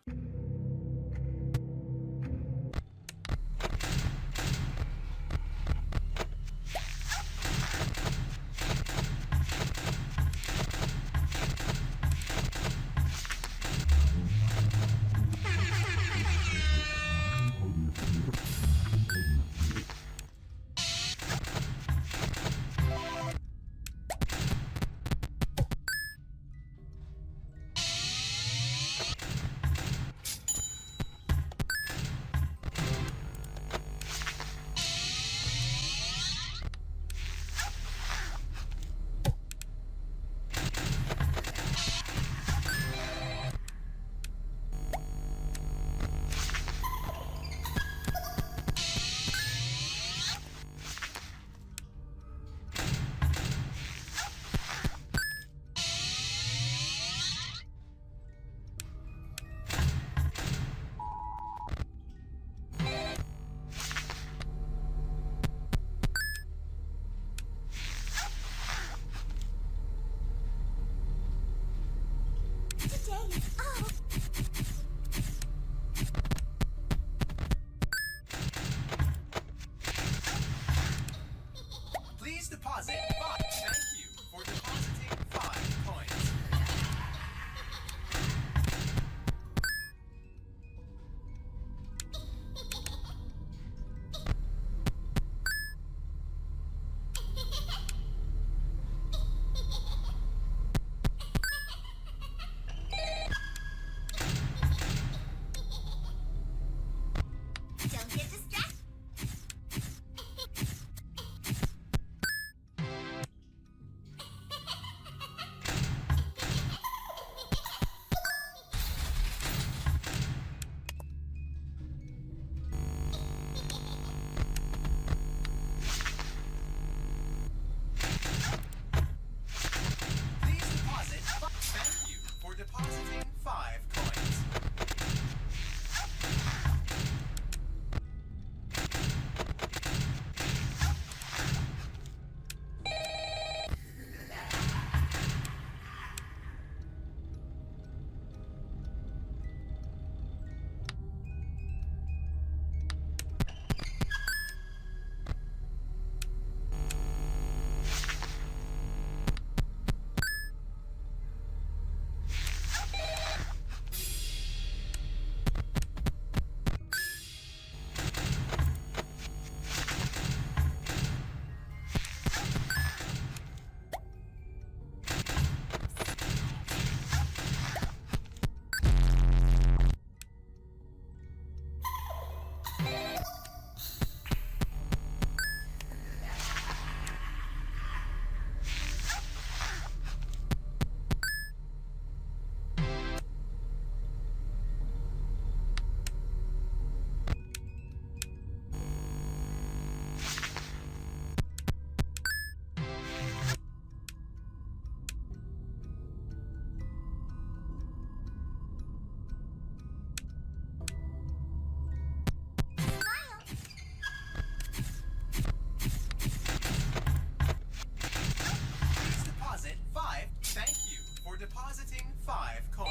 Depositing 5 coins.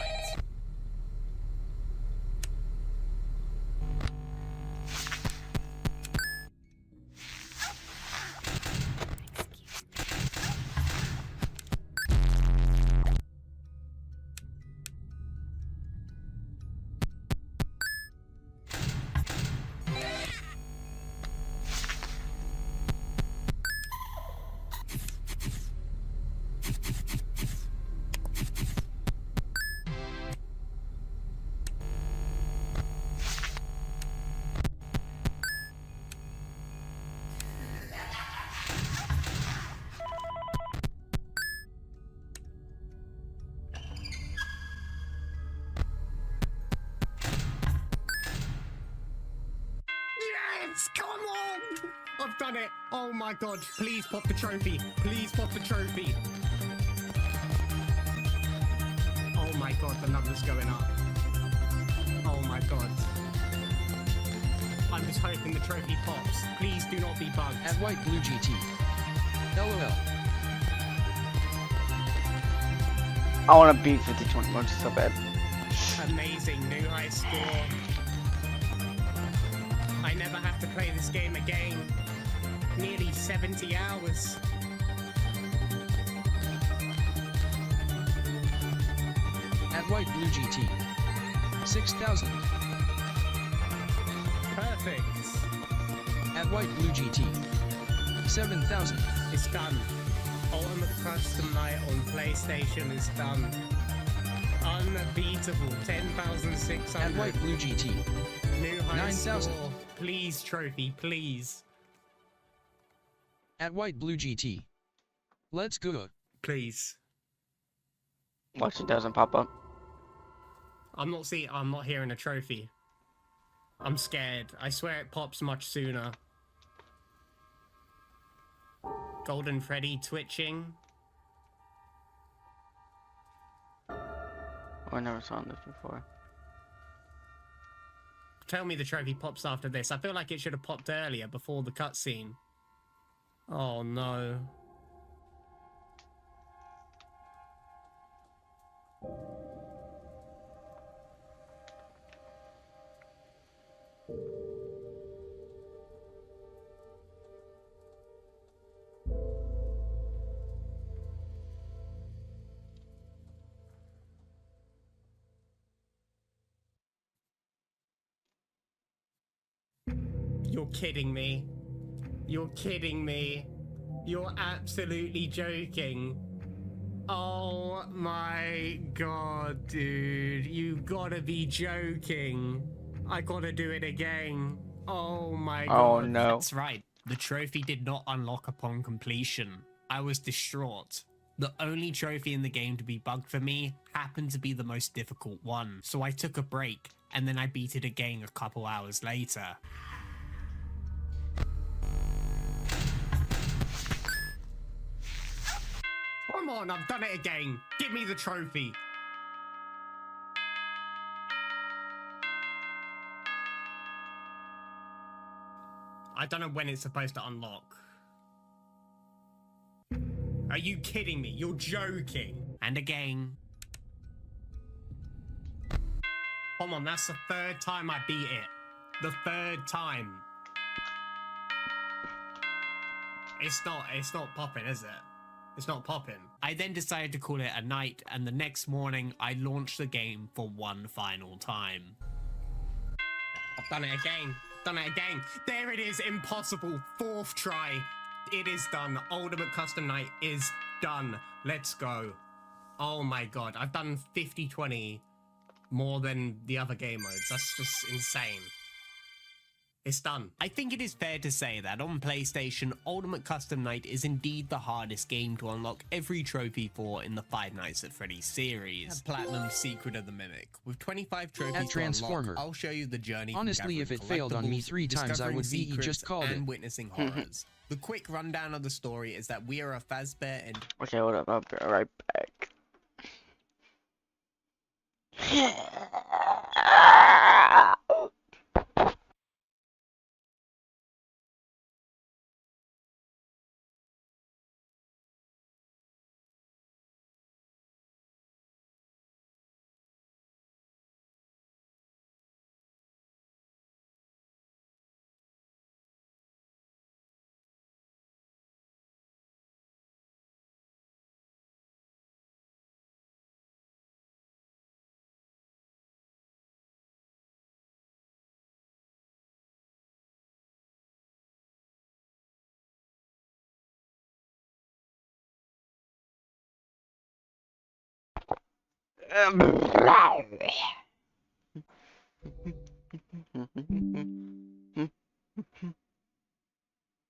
Yes! Come on! I've done it! Oh my god, please pop the trophy! Please pop the trophy! Oh my god, the number's going up. Oh my god. I'm just hoping the trophy pops. Please do not be bugged. At White Blue GT. LOL. I want to beat 50-21 so bad. Amazing new high score. I never have to play this game again. Nearly 70 hours. At White Blue GT. 6,000. Perfect. At White Blue GT. 7,000. It's done. Ultimate Custom Night on PlayStation is done. Unbeatable. 10,600. At White Blue GT. New high 9,000. score. Please, trophy, please. At White Blue GT. Let's go. Please. Watch it doesn't pop up. I'm not hearing a trophy. I'm scared. I swear it pops much sooner. Golden Freddy twitching. I never saw this before. Tell me the trophy pops after this. I feel like it should have popped earlier, before the cutscene. Oh no. You're kidding me. You're kidding me. You're absolutely joking. Oh my god, dude. You gotta be joking. I gotta do it again. Oh my god. Oh no. That's right. The trophy did not unlock upon completion. I was distraught. The only trophy in the game to be bugged for me happened to be the most difficult one. So I took a break and then I beat it again a couple hours later. Come on, I've done it again. Give me the trophy. I don't know when it's supposed to unlock. Are you kidding me? You're joking. And again. Come on, that's the third time I beat it. The third time. It's not popping, is it? It's not popping. I then decided to call it a night, and the next morning I launched the game for one final time. I've done it again. Done it again. There it is. Impossible. Fourth try. It is done. Ultimate Custom Night is done. Let's go. Oh my god. I've done 50-20 more than the other game modes. That's just insane. It's done. I think it is fair to say that on PlayStation, Ultimate Custom Night is indeed the hardest game to unlock every trophy for in the Five Nights at Freddy's series. Platinum Secret of the Mimic. With 25 trophies to unlock, I'll show you the journey. Honestly, if it failed on me 3 times, I would be just called it. And witnessing horrors. The quick rundown of the story is that we are a Fazbear and... Okay, hold up, I'll be right back.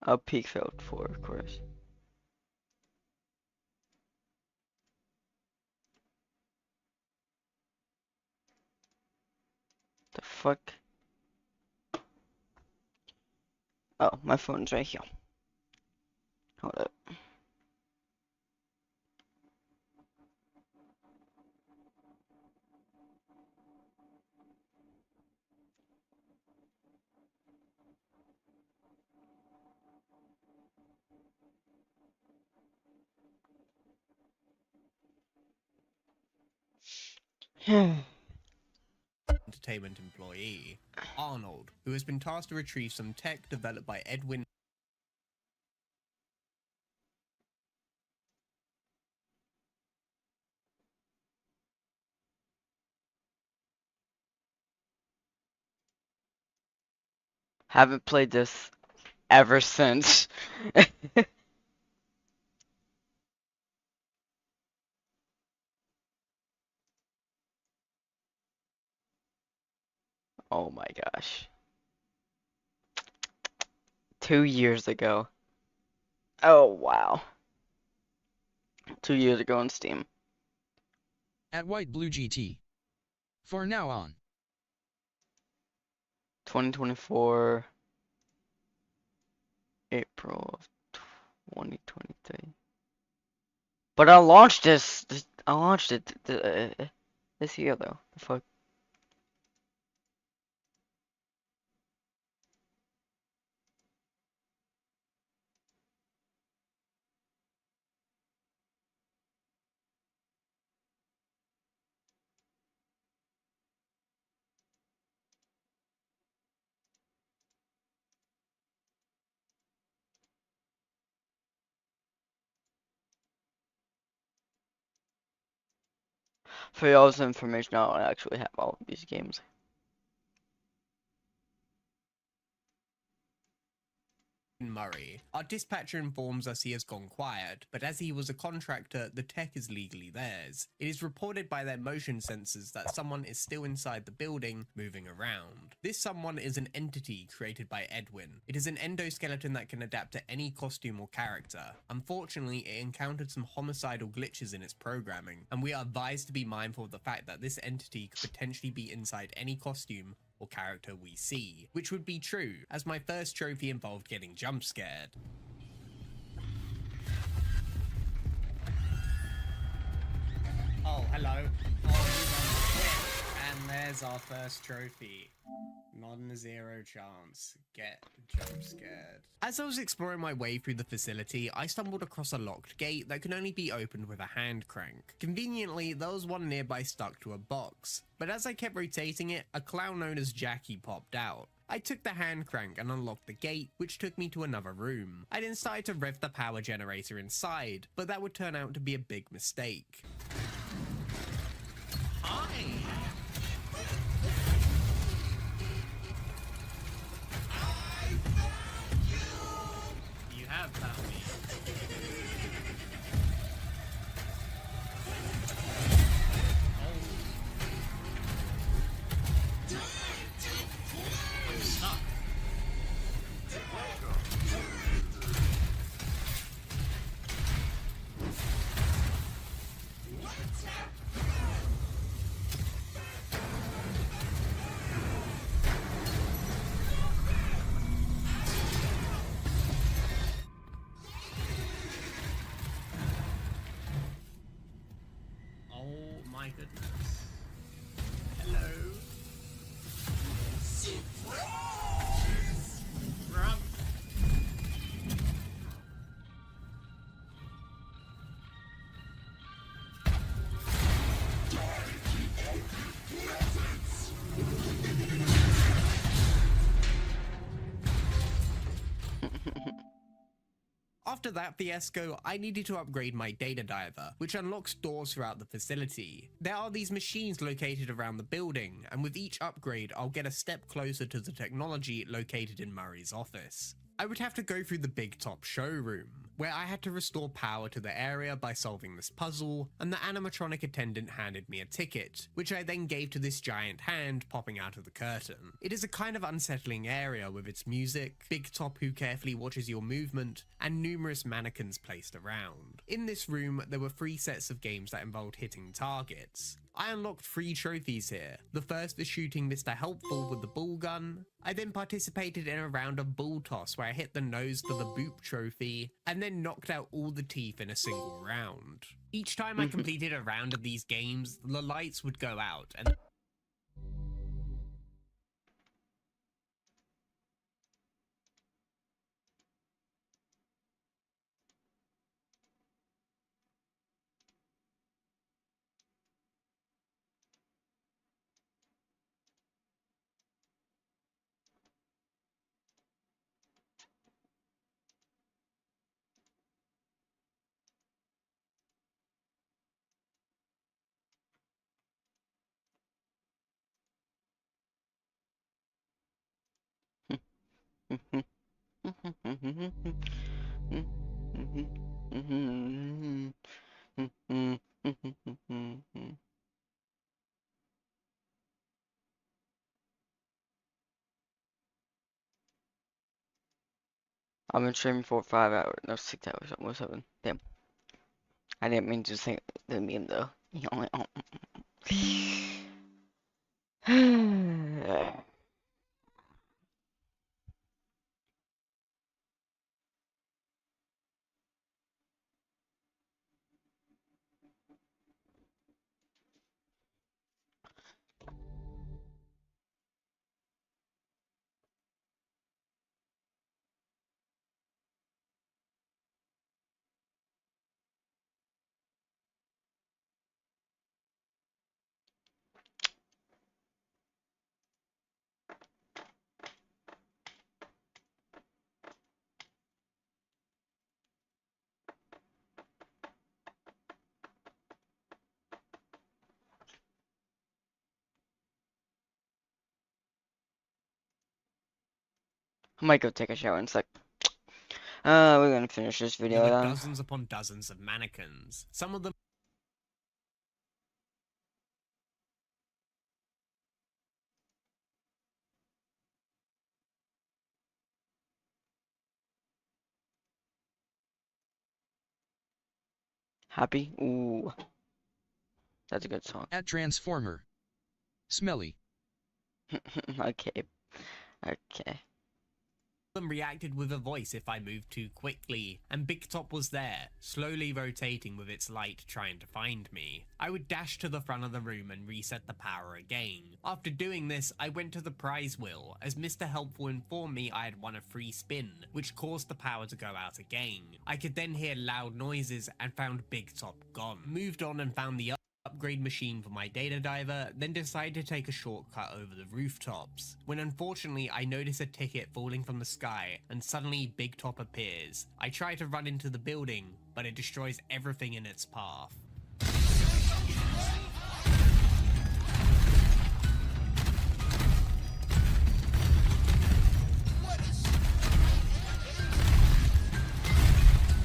A peak failed 4, of course. The fuck? Oh, my phone's right here. Hold up. Entertainment employee, Arnold, who has been tasked to retrieve some tech developed by Edwin. Haven't played this ever since. Oh my gosh. 2 years ago. Oh wow. 2 years ago on Steam. At White Blue GT. For now on. 2024 April of 2023. But I launched this this year though. The fuck. For y'all's information, I don't actually have all of these games. Murray. Our dispatcher informs us he has gone quiet, but as he was a contractor, the tech is legally theirs. It is reported by their motion sensors that someone is still inside the building, moving around. This someone is an entity created by Edwin. It is an endoskeleton that can adapt to any costume or character. Unfortunately, it encountered some homicidal glitches in its programming, and we are advised to be mindful of the fact that this entity could potentially be inside any costume or character we see, which would be true, as my first trophy involved getting jump scared. Oh, hello. And there's our first trophy. Not in a 0 chance. Get jump scared. As I was exploring my way through the facility, I stumbled across a locked gate that could only be opened with a hand crank. Conveniently, there was one nearby stuck to a box, but as I kept rotating it, a clown known as Jackie popped out. I took the hand crank and unlocked the gate, which took me to another room. I then started to rev the power generator inside, but that would turn out to be a big mistake. Hi! You have found me. I'm stuck. Oh my goodness. Hello. Run. After that fiasco, I needed to upgrade my data diver, which unlocks doors throughout the facility. There are these machines located around the building, and with each upgrade, I'll get a step closer to the technology located in Murray's office. I would have to go through the big top showroom. where I had to restore power to the area by solving this puzzle, and the animatronic attendant handed me a ticket, which I then gave to this giant hand popping out of the curtain. It is a kind of unsettling area with its music, Big Top who carefully watches your movement, and numerous mannequins placed around. In this room, there were 3 sets of games that involved hitting targets. I unlocked 3 trophies here. The first was shooting Mr. Helpful with the ball gun. I then participated in a round of ball toss where I hit the nose for the boop trophy, and then knocked out all the teeth in a single round. Each time I completed a round of these games, the lights would go out and I've been streaming for 5 hours, no 6 hours, almost 7. Damn. I didn't mean to say the meme though. I might go take a shower in a sec. We're gonna finish this video there were then. dozens upon dozens of mannequins. Some of them Happy? Ooh. That's a good song. At Transformer. Smelly. Okay. Okay. them reacted with a voice if I moved too quickly, and Big Top was there, slowly rotating with its light trying to find me. I would dash to the front of the room and reset the power again. After doing this, I went to the prize wheel, as Mr. Helpful informed me I had won a free spin, which caused the power to go out again. I could then hear loud noises and found Big Top gone. Moved on and found the upgrade machine for my data diver, then decided to take a shortcut over the rooftops, when unfortunately I notice a ticket falling from the sky and suddenly Big Top appears. I try to run into the building, but it destroys everything in its path.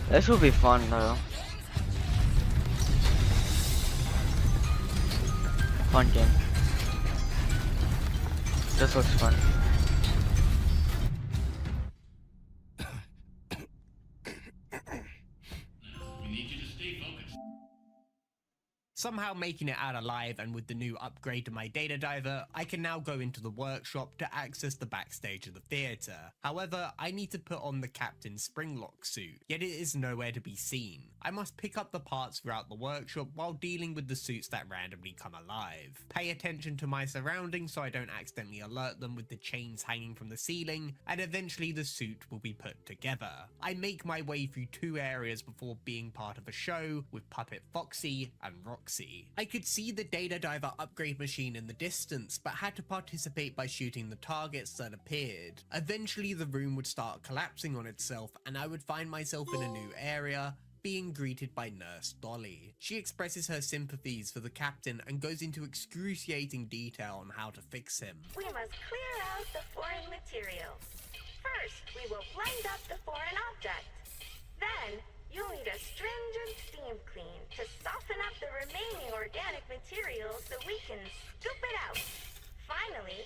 This will be fun though. Fun game. This looks fun. We need you to stay focused. Somehow making it out alive, and with the new upgrade to my data diver, I can now go into the workshop to access the backstage of the theatre. However, I need to put on the captain's springlock suit, yet it is nowhere to be seen. I must pick up the parts throughout the workshop while dealing with the suits that randomly come alive. Pay attention to my surroundings so I don't accidentally alert them with the chains hanging from the ceiling, and eventually the suit will be put together. I make my way through 2 areas before being part of a show with Puppet Foxy and Roxy. I could see the data diver upgrade machine in the distance, but had to participate by shooting the targets that appeared. Eventually the room would start collapsing on itself, and I would find myself in a new area, being greeted by Nurse Dolly. She expresses her sympathies for the captain and goes into excruciating detail on how to fix him. We must clear out the foreign material. First, we will blind up the foreign object. Then, you'll need a stringent steam clean to soften up the remaining organic material so we can scoop it out. Finally,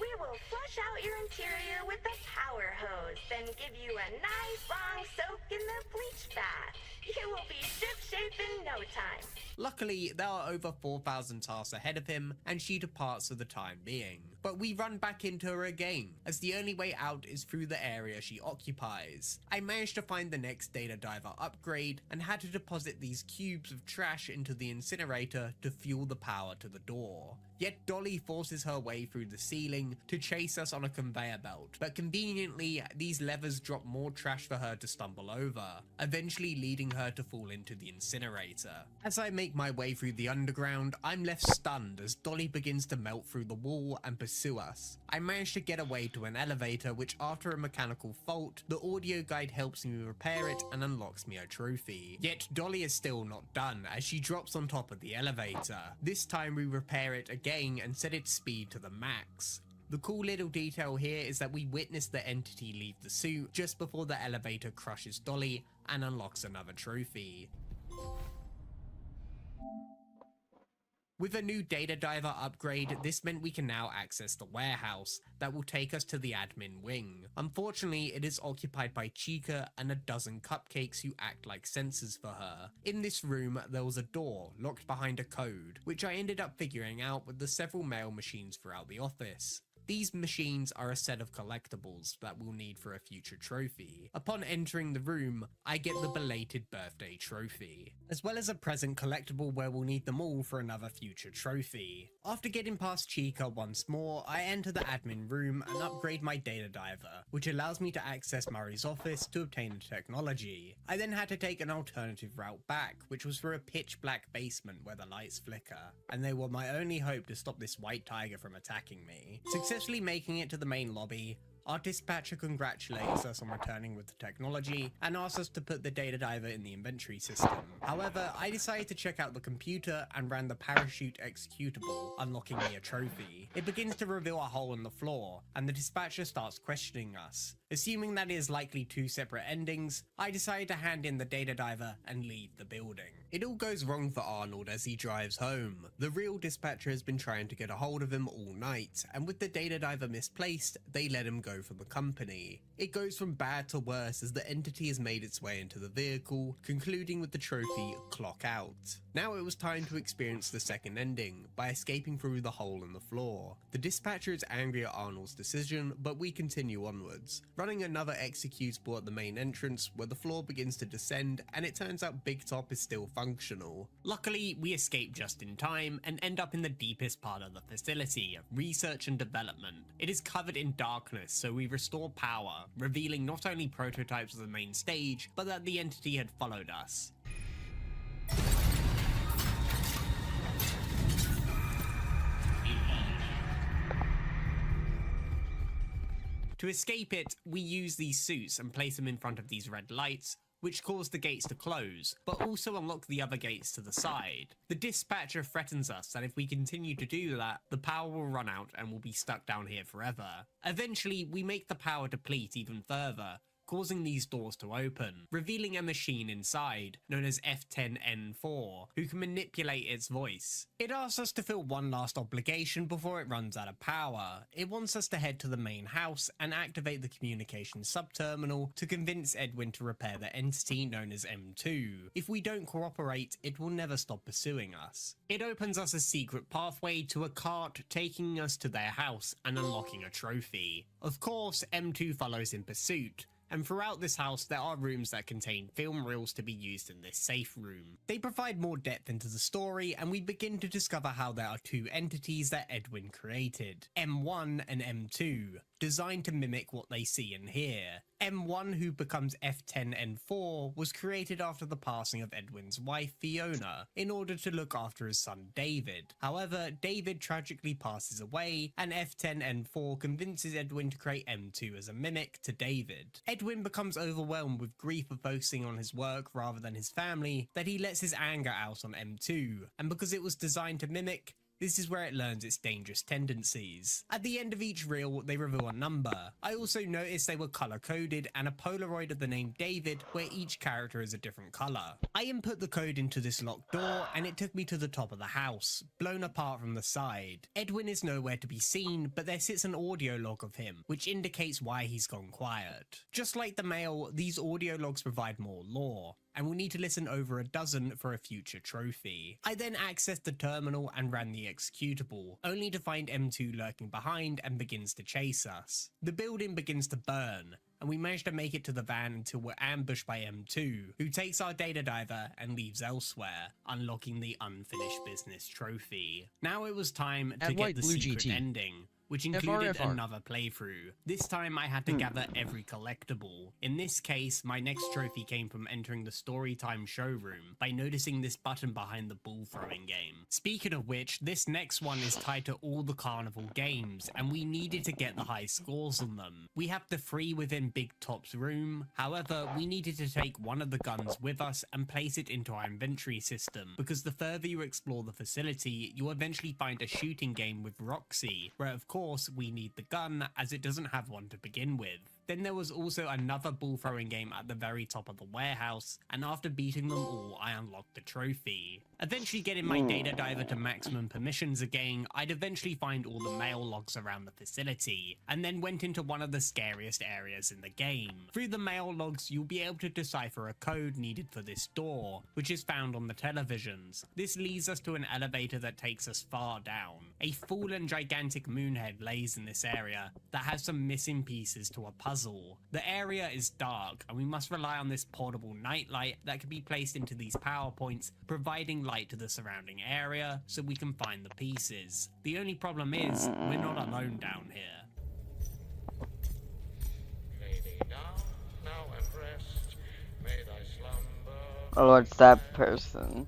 we will flush out your interior with a power hose, then give you a nice long soak in the bleach bath. You will be ship-shape in no time. Luckily, there are over 4,000 tasks ahead of him, and she departs for the time being. But we run back into her again, as the only way out is through the area she occupies. I managed to find the next data diver upgrade, and had to deposit these cubes of trash into the incinerator to fuel the power to the door. Yet Dolly forces her way through the ceiling to chase us on a conveyor belt, but conveniently, these levers drop more trash for her to stumble over, eventually leading her to fall into the incinerator. As I make my way through the underground, I'm left stunned as Dolly begins to melt through the wall and pursue us. I manage to get away to an elevator, which after a mechanical fault, the audio guide helps me repair it and unlocks me a trophy. Yet Dolly is still not done, as she drops on top of the elevator. This time we repair it again and set its speed to the max. The cool little detail here is that we witness the entity leave the suit just before the elevator crushes Dolly and unlocks another trophy. With a new data diver upgrade, this meant we can now access the warehouse that will take us to the admin wing. Unfortunately, it is occupied by Chica and a dozen cupcakes who act like sensors for her. In this room, there was a door locked behind a code, which I ended up figuring out with the several mail machines throughout the office. These machines are a set of collectibles that we'll need for a future trophy. Upon entering the room, I get the belated birthday trophy, as well as a present collectible where we'll need them all for another future trophy. After getting past Chica once more, I enter the admin room and upgrade my data diver, which allows me to access Murray's office to obtain the technology. I then had to take an alternative route back, which was through a pitch black basement where the lights flicker, and they were my only hope to stop this white tiger from attacking me. Successfully making it to the main lobby, our dispatcher congratulates us on returning with the technology and asks us to put the data diver in the inventory system. However, I decided to check out the computer and ran the parachute executable, unlocking me a trophy. It begins to reveal a hole in the floor, and the dispatcher starts questioning us. Assuming that it is likely two separate endings, I decide to hand in the data diver and leave the building. It all goes wrong for Arnold as he drives home. The real dispatcher has been trying to get a hold of him all night, and with the data diver misplaced, they let him go from the company. It goes from bad to worse as the entity has made its way into the vehicle, concluding with the trophy clock out. Now it was time to experience the second ending by escaping through the hole in the floor. The dispatcher is angry at Arnold's decision, but we continue onwards, running another executable at the main entrance where the floor begins to descend and it turns out Big Top is still functional. Luckily, we escape just in time and end up in the deepest part of the facility, research and development. It is covered in darkness, so we restore power, revealing not only prototypes of the main stage, but that the entity had followed us. To escape it, we use these suits and place them in front of these red lights, which cause the gates to close, but also unlock the other gates to the side. The dispatcher threatens us that if we continue to do that, the power will run out and we'll be stuck down here forever. Eventually, we make the power deplete even further, causing these doors to open, revealing a machine inside, known as F10N4, who can manipulate its voice. It asks us to fill one last obligation before it runs out of power. It wants us to head to the main house and activate the communication sub-terminal to convince Edwin to repair the entity known as M2. If we don't cooperate, it will never stop pursuing us. It opens us a secret pathway to a cart taking us to their house and unlocking a trophy. Of course, M2 follows in pursuit, and throughout this house there are rooms that contain film reels to be used in this safe room. They provide more depth into the story, and we begin to discover how there are two entities that Edwin created, M1 and M2, designed to mimic what they see and hear. M1, who becomes F10N4, was created after the passing of Edwin's wife Fiona in order to look after his son David. However, David tragically passes away, and F10N4 convinces Edwin to create M2 as a mimic to David. Edwin becomes overwhelmed with grief of focusing on his work rather than his family, that he lets his anger out on M2, and because it was designed to mimic, This is where it learns its dangerous tendencies. At the end of each reel, they reveal a number. I also noticed they were color coded and a Polaroid of the name David where each character is a different color. I input the code into this locked door and it took me to the top of the house, blown apart from the side. Edwin is nowhere to be seen, but there sits an audio log of him, which indicates why he's gone quiet. Just like the male, these audio logs provide more lore, and we'll need to listen over a dozen for a future trophy. I then accessed the terminal and ran the executable, only to find M2 lurking behind and begins to chase us. The building begins to burn, and we manage to make it to the van until we're ambushed by M2, who takes our data diver and leaves elsewhere, unlocking the unfinished business trophy. Now it was time to get the secret ending, which included another playthrough. This time I had to gather every collectible. In this case, my next trophy came from entering the Storytime showroom by noticing this button behind the ball throwing game. Speaking of which, this next one is tied to all the carnival games, and we needed to get the high scores on them. We have the 3 within Big Top's room, however, we needed to take one of the guns with us and place it into our inventory system, because the further you explore the facility, you'll eventually find a shooting game with Roxy, where of course we need the gun as it doesn't have one to begin with. Then there was also another ball throwing game at the very top of the warehouse, and after beating them all, I unlocked the trophy. Eventually getting my data diver to maximum permissions again, I'd eventually find all the mail logs around the facility, and then went into one of the scariest areas in the game. Through the mail logs, you'll be able to decipher a code needed for this door, which is found on the televisions. This leads us to an elevator that takes us far down. A full and gigantic moonhead lays in this area that has some missing pieces to a puzzle. The area is dark, and we must rely on this portable nightlight that can be placed into these power points, providing light to the surrounding area so we can find the pieces. The only problem is, we're not alone down here. Lay down, now and rest, may thy slumber. Oh, it's that person.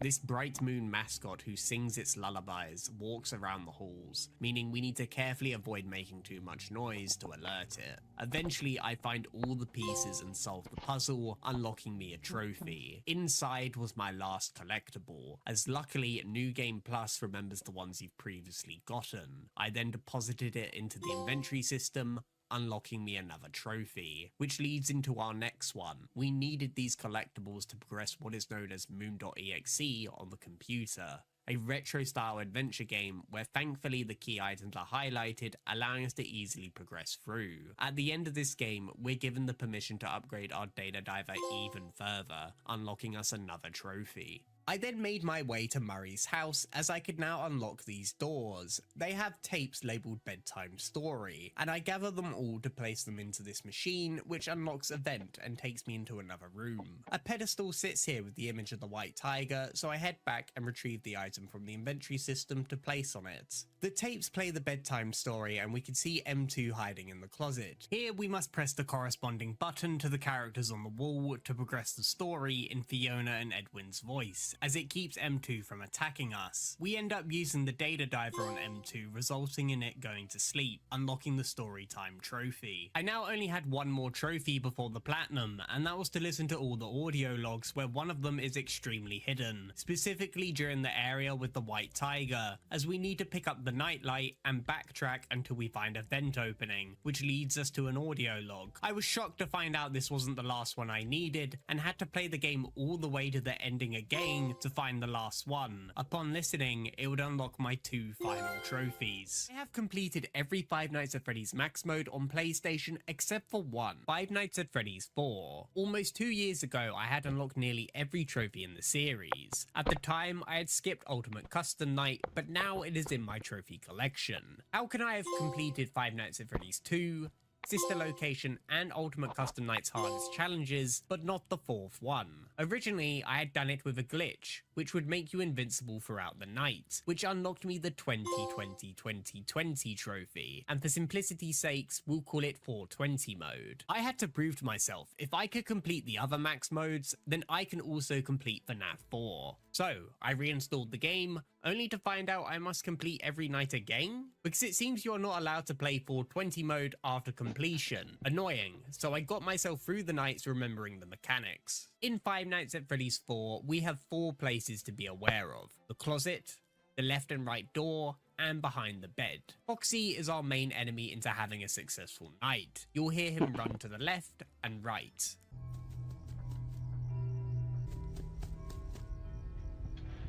This bright moon mascot who sings its lullabies walks around the halls, meaning we need to carefully avoid making too much noise to alert it. Eventually, I find all the pieces and solve the puzzle, unlocking me a trophy. Inside was my last collectible, as luckily New Game Plus remembers the ones you've previously gotten. I then deposited it into the inventory system, unlocking me another trophy, which leads into our next one. We needed these collectibles to progress what is known as moon.exe on the computer, a retro-style adventure game where thankfully the key items are highlighted, allowing us to easily progress through. At the end of this game, we're given the permission to upgrade our data diver even further, unlocking us another trophy. I then made my way to Murray's house, as I could now unlock these doors. They have tapes labelled Bedtime Story, and I gather them all to place them into this machine, which unlocks a vent and takes me into another room. A pedestal sits here with the image of the white tiger, so I head back and retrieve the item from the inventory system to place on it. The tapes play the Bedtime Story, and we can see M2 hiding in the closet. Here we must press the corresponding button to the characters on the wall to progress the story in Fiona and Edwin's voice, as it keeps M2 from attacking us. We end up using the data diver on M2, resulting in it going to sleep, unlocking the Storytime trophy. I now only had one more trophy before the platinum, and that was to listen to all the audio logs, where one of them is extremely hidden, specifically during the area with the white tiger, as we need to pick up the nightlight and backtrack until we find a vent opening, which leads us to an audio log. I was shocked to find out this wasn't the last one I needed, and had to play the game all the way to the ending again to find the last one. Upon listening, it would unlock my 2 final trophies. I have completed every Five Nights at Freddy's Max mode on PlayStation except for one, Five Nights at Freddy's 4. Almost 2 years ago, I had unlocked nearly every trophy in the series. At the time, I had skipped Ultimate Custom Night, but now it is in my trophy collection. How can I have completed Five Nights at Freddy's 2, Sister Location, and Ultimate Custom Night's hardest challenges, but not the 4th one? Originally, I had done it with a glitch, which would make you invincible throughout the night, which unlocked me the 2020 trophy, and for simplicity's sakes, we'll call it 420 mode. I had to prove to myself, if I could complete the other max modes, then I can also complete FNAF 4. So, I reinstalled the game, only to find out I must complete every night again? Because it seems you're not allowed to play 420 mode after completion. Annoying, so I got myself through the nights remembering the mechanics. In Five Nights at Freddy's 4, we have 4 places to be aware of: the closet, the left and right door, and behind the bed. Foxy is our main enemy into having a successful night. You'll hear him run to the left and right.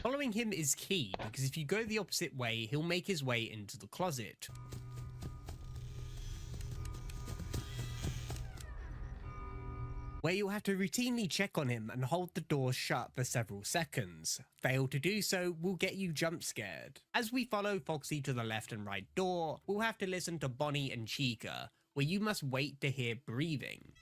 Following him is key, because if you go the opposite way, he'll make his way into the closet. Where you'll have to routinely check on him and hold the door shut for several seconds. Fail to do so will get you jump scared. As we follow Foxy to the left and right door, we'll have to listen to Bonnie and Chica, where you must wait to hear breathing.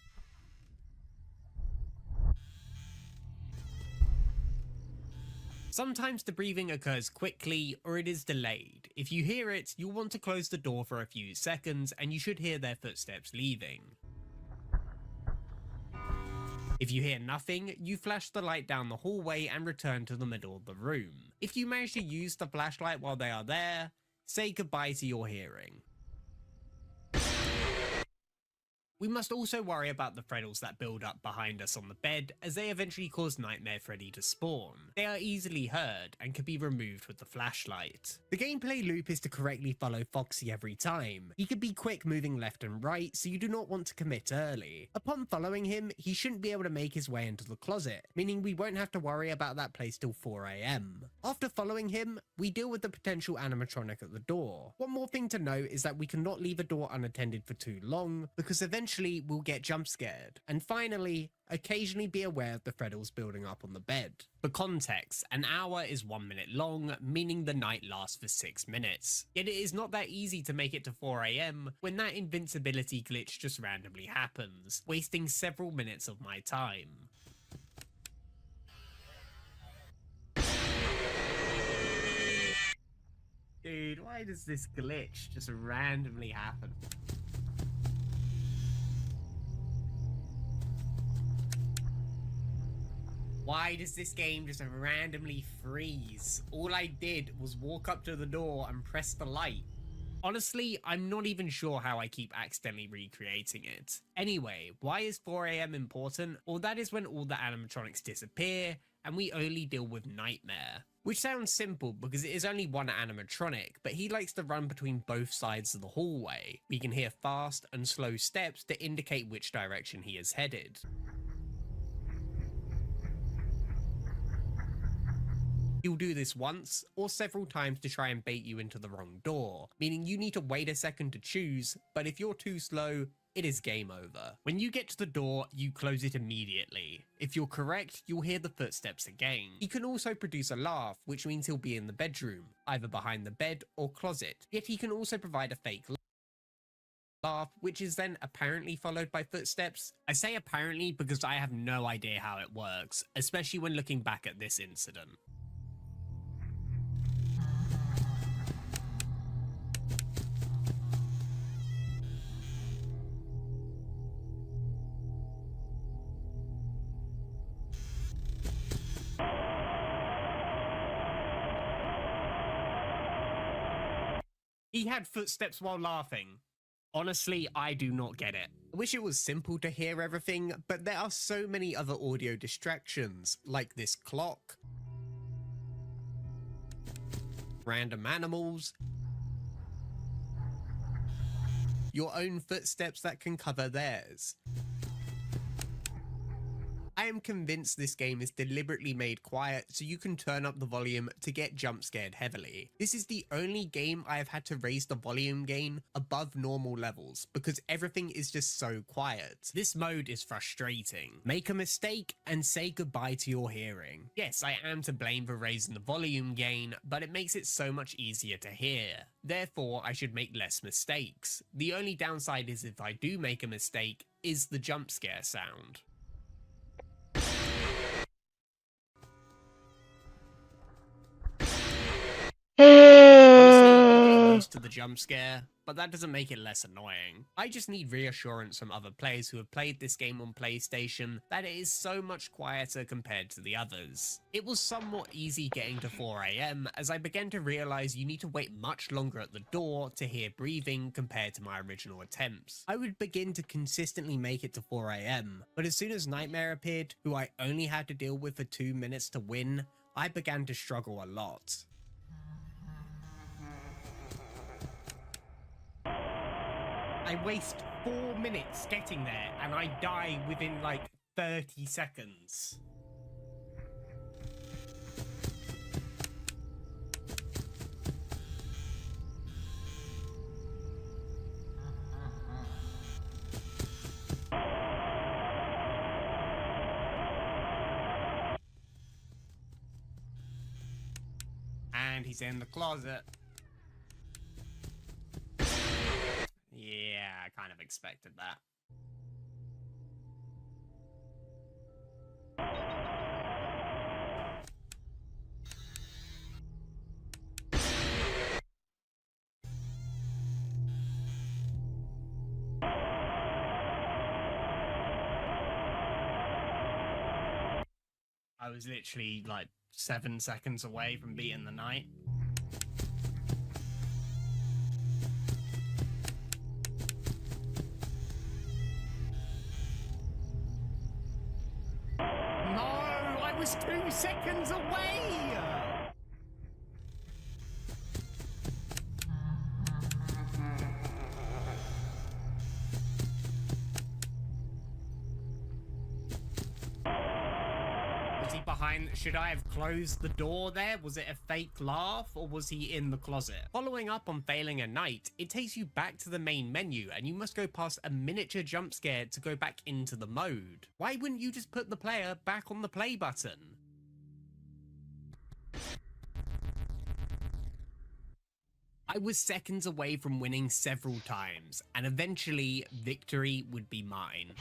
Sometimes the breathing occurs quickly or it is delayed. If you hear it, you'll want to close the door for a few seconds and you should hear their footsteps leaving. If you hear nothing, you flash the light down the hallway and return to the middle of the room. If you manage to use the flashlight while they are there, say goodbye to your hearing. We must also worry about the Freddles that build up behind us on the bed, as they eventually cause Nightmare Freddy to spawn. They are easily heard and can be removed with the flashlight. The gameplay loop is to correctly follow Foxy every time. He can be quick moving left and right, so you do not want to commit early. Upon following him, he shouldn't be able to make his way into the closet, meaning we won't have to worry about that place till 4 AM. After following him, we deal with the potential animatronic at the door. One more thing to note is that we cannot leave a door unattended for too long, because eventually we'll get jump scared. And finally, occasionally be aware of the Freddles building up on the bed. For context, an hour is 1 minute long, meaning the night lasts for 6 minutes. Yet it is not that easy to make it to 4 AM when that invincibility glitch just randomly happens, wasting several minutes of my time. Dude, why does this glitch just randomly happen? Why does this game just randomly freeze? All I did was walk up to the door and press the light. Honestly, I'm not even sure how I keep accidentally recreating it. Anyway, why is 4 AM important? Well, that is when all the animatronics disappear and we only deal with Nightmare. Which sounds simple because it is only one animatronic, but he likes to run between both sides of the hallway. We can hear fast and slow steps to indicate which direction he is headed. He'll do this once or several times to try and bait you into the wrong door, meaning you need to wait a second to choose, but if you're too slow, it is game over. When you get to the door, you close it immediately. If you're correct, you'll hear the footsteps again. He can also produce a laugh, which means he'll be in the bedroom, either behind the bed or closet. Yet he can also provide a fake laugh, which is then apparently followed by footsteps. I say apparently because I have no idea how it works, especially when looking back at this incident. He had footsteps while laughing. Honestly, I do not get it. I wish it was simple to hear everything, but there are so many other audio distractions, like this clock, random animals, your own footsteps that can cover theirs. I am convinced this game is deliberately made quiet so you can turn up the volume to get jump scared heavily. This is the only game I have had to raise the volume gain above normal levels because everything is just so quiet. This mode is frustrating. Make a mistake and say goodbye to your hearing. Yes, I am to blame for raising the volume gain, but it makes it so much easier to hear. Therefore, I should make less mistakes. The only downside is if I do make a mistake, is the jump scare sound. To the jump scare, but that doesn't make it less annoying. I just need reassurance from other players who have played this game on PlayStation that it is so much quieter compared to the others. It was somewhat easy getting to 4 AM as I began to realize you need to wait much longer at the door to hear breathing compared to my original attempts. I would begin to consistently make it to 4 AM, but as soon as Nightmare appeared, who I only had to deal with for 2 minutes to win, I began to struggle a lot. I waste 4 minutes getting there, and I die within like 30 seconds. And he's in the closet. Yeah, I kind of expected that. I was literally like 7 seconds away from beating the night. No, I was 2 seconds away! Was he behind? Should I have closed the door there? Was it a fake laugh, or was he in the closet? Following up on failing a night, it takes you back to the main menu, and you must go past a miniature jump scare to go back into the mode. Why wouldn't you just put the player back on the play button? I was seconds away from winning several times, and eventually victory would be mine.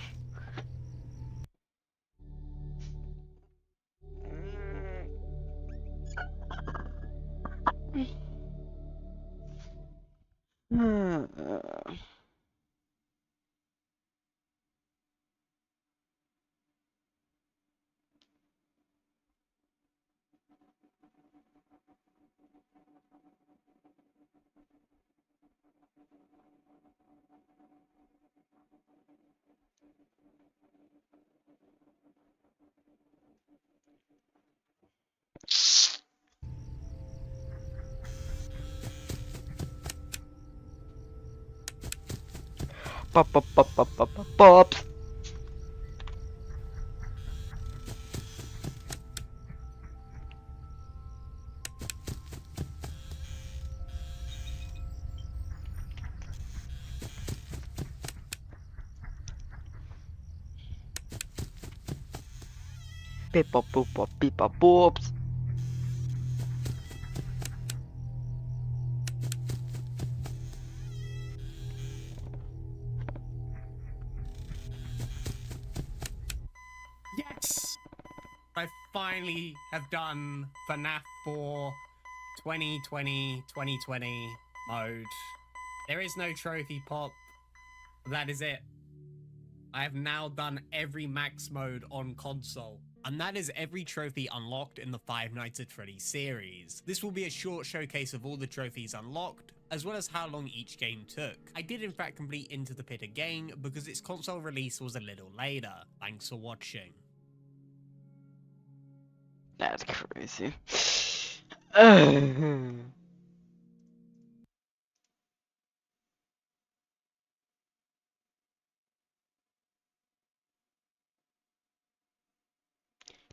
Pops. Beep bop boop bop beep bop boops. Yes! I finally have done FNAF 4 2020 mode. There is no trophy pop. That is it. I have now done every max mode on console. And that is every trophy unlocked in the Five Nights at Freddy's series. This will be a short showcase of all the trophies unlocked, as well as how long each game took. I did in fact complete Into the Pit again because its console release was a little later. Thanks for watching. That's crazy.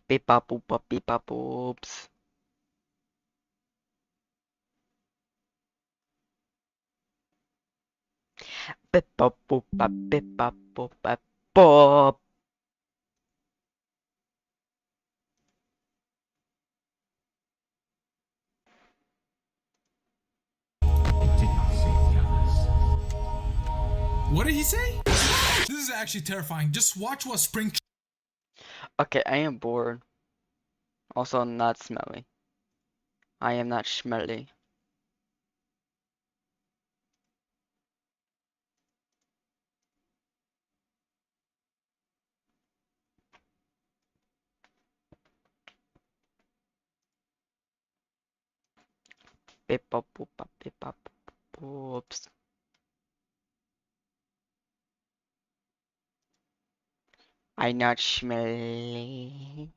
Beep bop boop bop beep bop boops. Beep bop boop bop beep bop boop bop bop. What did he say? This is actually terrifying. Just watch what Spring. Okay, I am bored. Also not smelly. I am not smelly. Beep bop boop bop beep bop boops. I not smelly.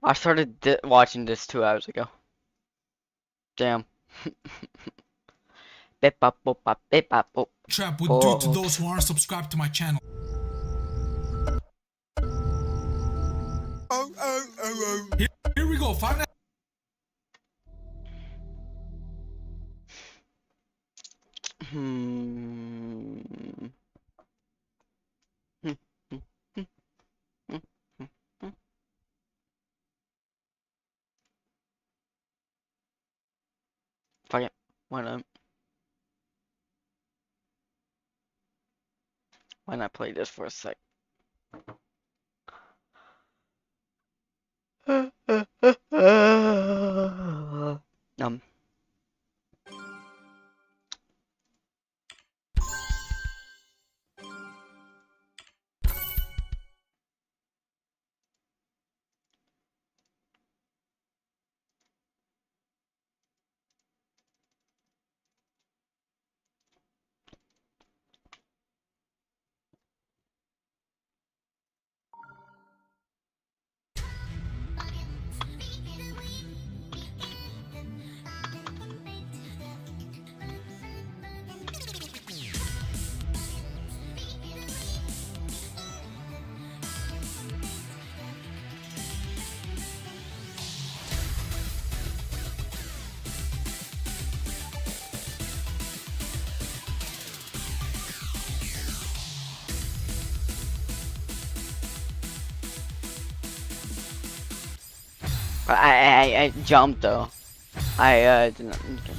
I started watching this 2 hours ago. Damn. Bip bop boop bop bip bop boop. Trap would do to those who aren't subscribed to my channel. Here we go. Five Nights. Fuck it. Why not? Why not play this for a sec? I jumped though. I did not. Okay.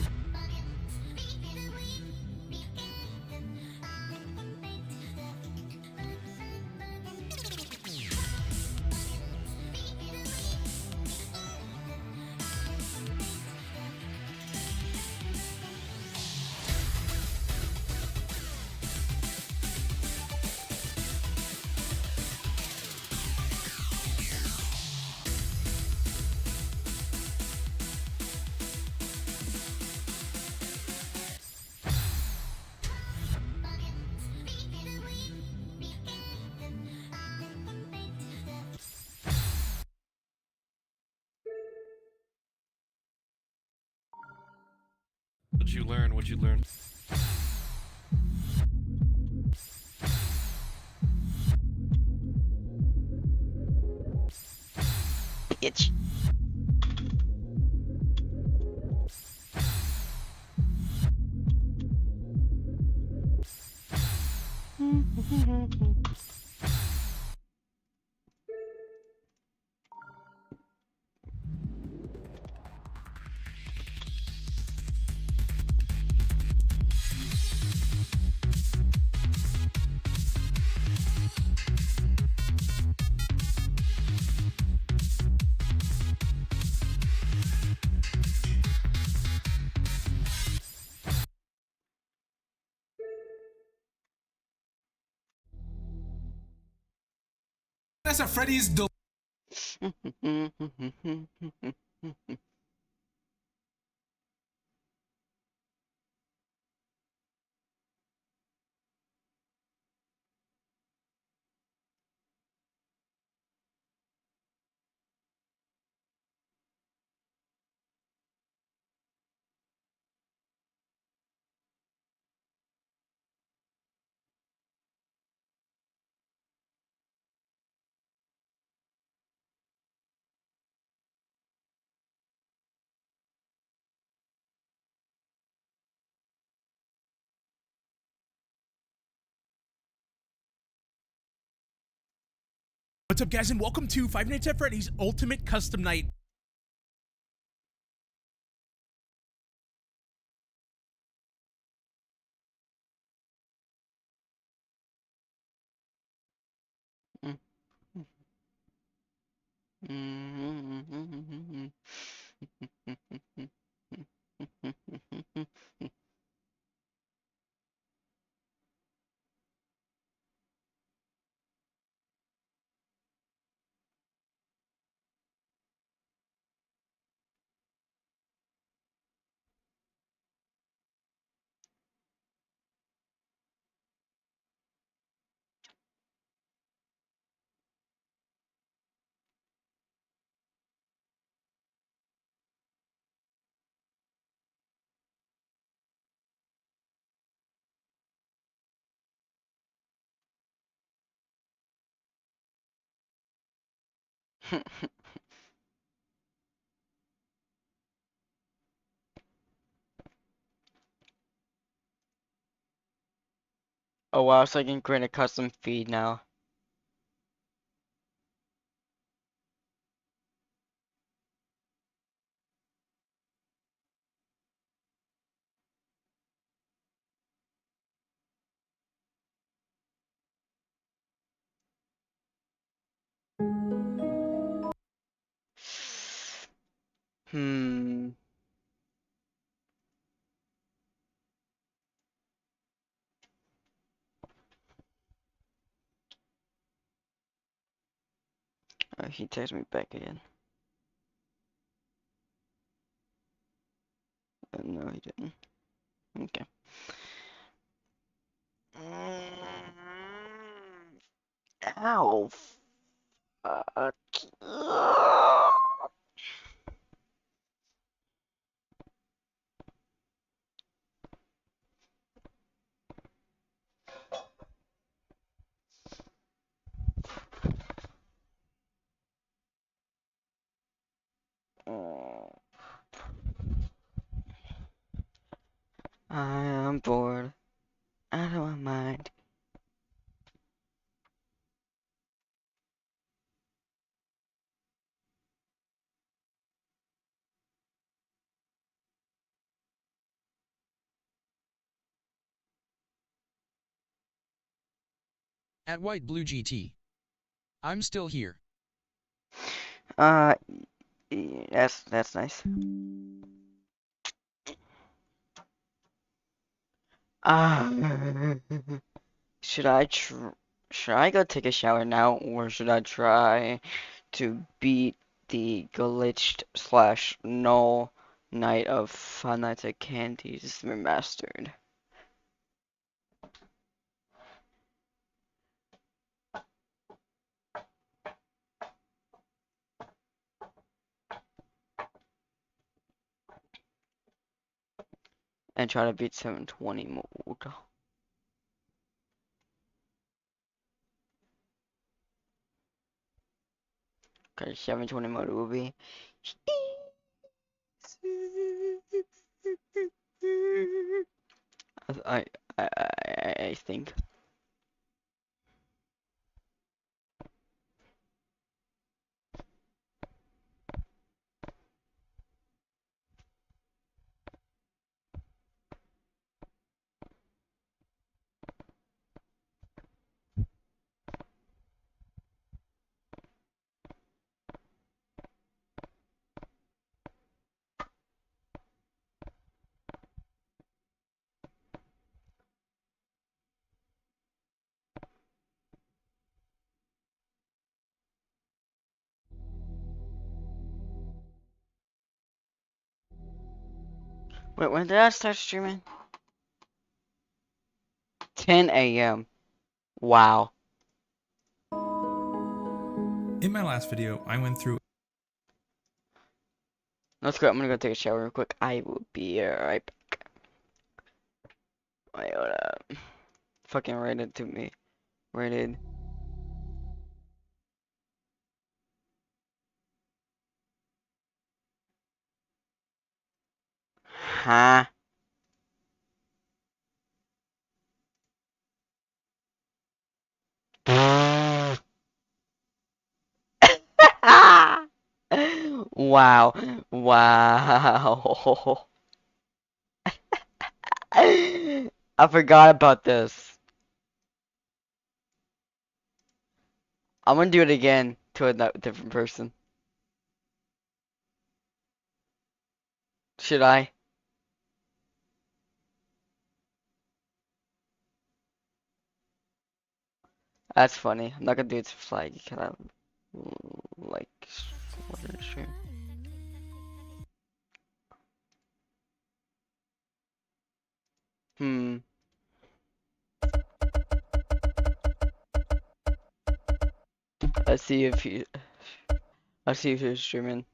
What'd you learn? What'd you learn? Bitch. That's a Freddy's. What's up, guys, and welcome to Five Nights at Freddy's Ultimate Custom Night. Oh wow, so I can create a custom feed now. Hmm. Oh, he texted me back again. No, he didn't. Okay. Ow. Fuck. I'm bored. Out of my mind. At White Blue GT. I'm still here. Yeah, that's nice. Should I go take a shower now, or should I try to beat the glitched slash null night of Five Nights at Candy's remastered? And try to beat 720 mode. Okay, 720 mode will be. I I think. Wait, when did I start streaming? 10 a.m. Wow. In my last video, I went through. Let's go. I'm gonna go take a shower real quick. I will be right back. Wait, hold up. Fucking write it to me. Rated. Huh? Wow. Wow. I forgot about this. I'm gonna do it again to a different person. Should I? That's funny. I'm not gonna do it to flag. Can I like what stream? Hmm. Let's see if you. Let's see if you're streaming.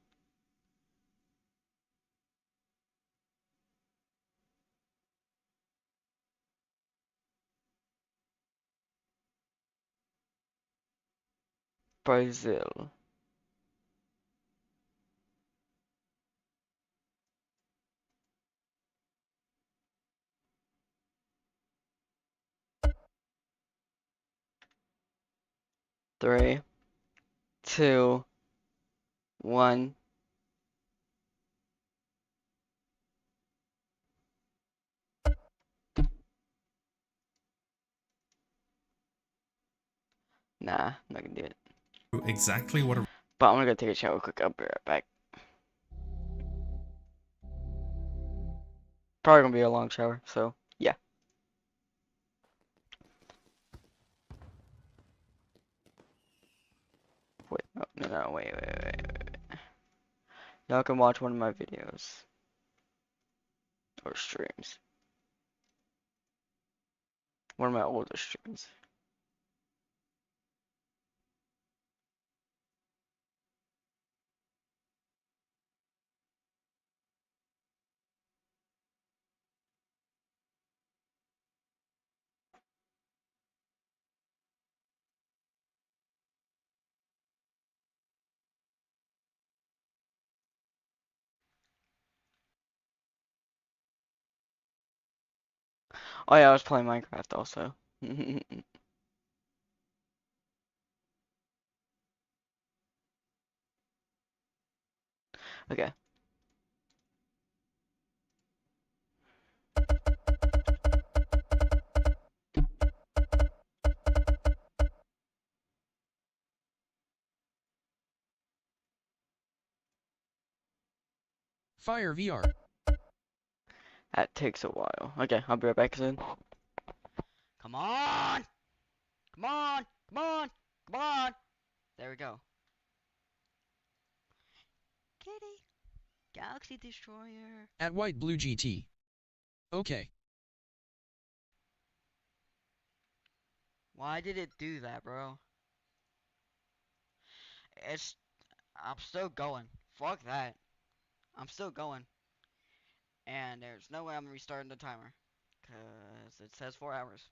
Brazil. 3, 2, 1. Nah, I'm not gonna do it. Exactly what a But I'm gonna go take a shower quick. I'll be right back. Probably gonna be a long shower, so yeah. Wait, no, wait. Y'all can watch one of my videos. Or streams. One of my older streams. Oh yeah, I was playing Minecraft also. Okay. Fire VR. That takes a while. Okay, I'll be right back soon. Come on! Come on! Come on! Come on! There we go. Kitty! Galaxy Destroyer. At White Blue GT. Okay. Why did it do that, bro? I'm still going. Fuck that. I'm still going. And there's no way I'm restarting the timer. Cause it says 4 hours.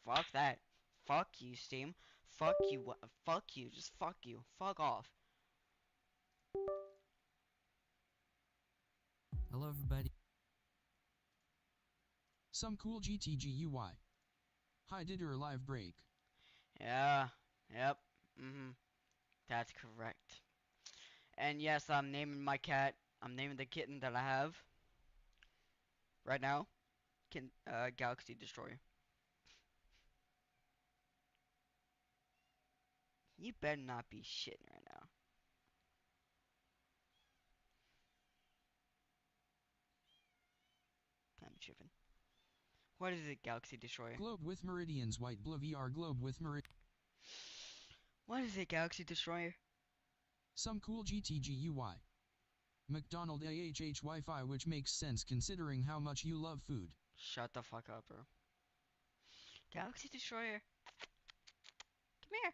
Fuck that. Fuck you, Steam. Fuck you. Fuck you. Just fuck you. Fuck off. Hello everybody. Some cool GTG UI. Hi, did your live break? Yeah. Yep. That's correct. And yes, I'm naming my cat. I'm naming the kitten that I have right now. Galaxy Destroyer. You better not be shitting right now. I'm tripping. What is it, Galaxy Destroyer? Globe with meridians, White Blue VR globe with meridians. What is it, Galaxy Destroyer? Some cool GTG UI. McDonald AHH Wi-Fi, which makes sense considering how much you love food. Shut the fuck up, bro. Galaxy Destroyer. Come here.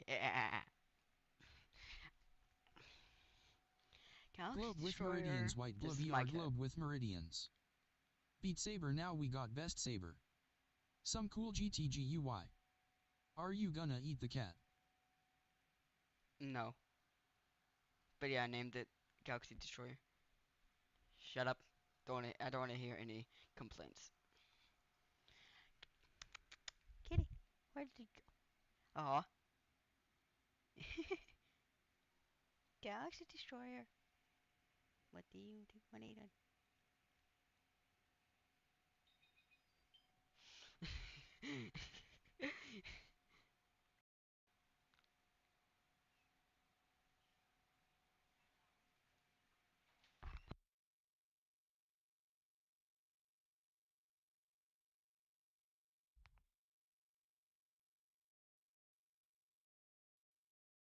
Yeah. Galaxy Globe with Destroyer. meridians, White Blue This is my VR cat. globe with meridians. Beat Saber, now we got Best Saber. Some cool GTG UI. Are you gonna eat the cat? No. But yeah, I named it Galaxy Destroyer. Shut up. I don't want to hear any complaints. Kitty, where did you go? Aw. Galaxy Destroyer. What do you do? What are you doing?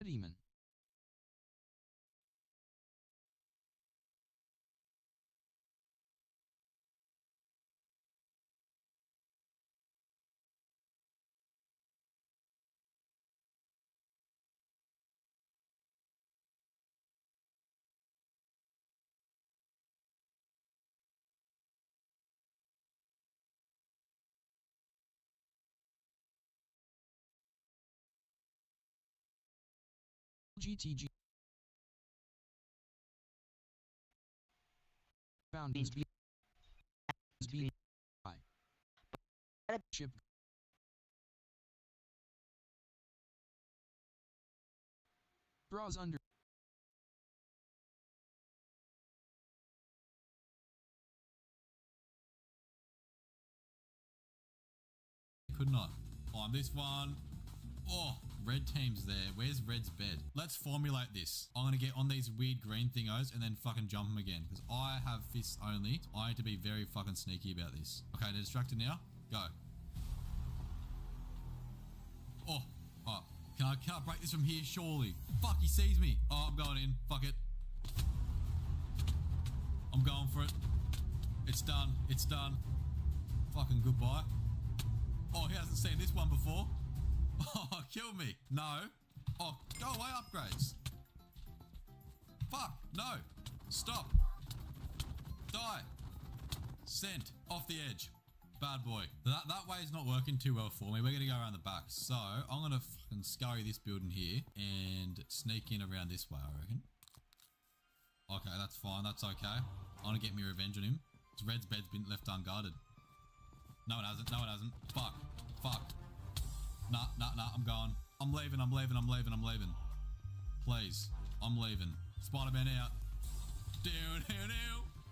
Demon. GTG. Found is B. Ship. Draws under. Could not. On this one. Oh, red team's there. Where's red's bed? Let's formulate this. I'm going to get on these weird green thingos and then fucking jump them again. Because I have fists only. So I need to be very fucking sneaky about this. Okay, they're distracted now. Go. Oh, oh. Can I break this from here? Surely. Fuck, he sees me. Oh, I'm going in. Fuck it. I'm going for it. It's done. It's done. Fucking goodbye. Oh, he hasn't seen this one before. Oh, kill me. No. Oh, go away, upgrades. Fuck. No. Stop. Die. Sent. Off the edge. Bad boy. That way is not working too well for me. We're going to go around the back. So, I'm going to fucking scurry this building here and sneak in around this way, I reckon. Okay, that's fine. That's okay. I want to get me revenge on him. Red's bed's been left unguarded. No, it hasn't. No, it hasn't. Fuck. Fuck. Nah, I'm going. I'm leaving. Please. I'm leaving. Spider-Man out. Down.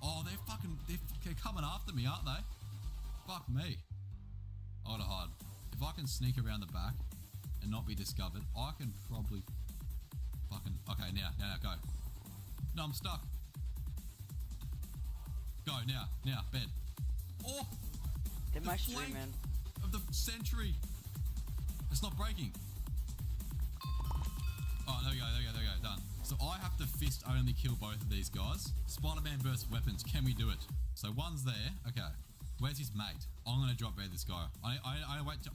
Oh, they're coming after me, aren't they? Fuck me. I gotta hide. If I can sneak around the back and not be discovered, I can probably fucking... Okay, now, go. No, I'm stuck. Go, now, bed. Oh! Get my stream, man. Of the century. It's not breaking. Oh, there we go, done. So I have to fist only kill both of these guys. Spider-Man versus weapons, can we do it? So one's there, okay. Where's his mate? I'm gonna drop bed this guy. I wait to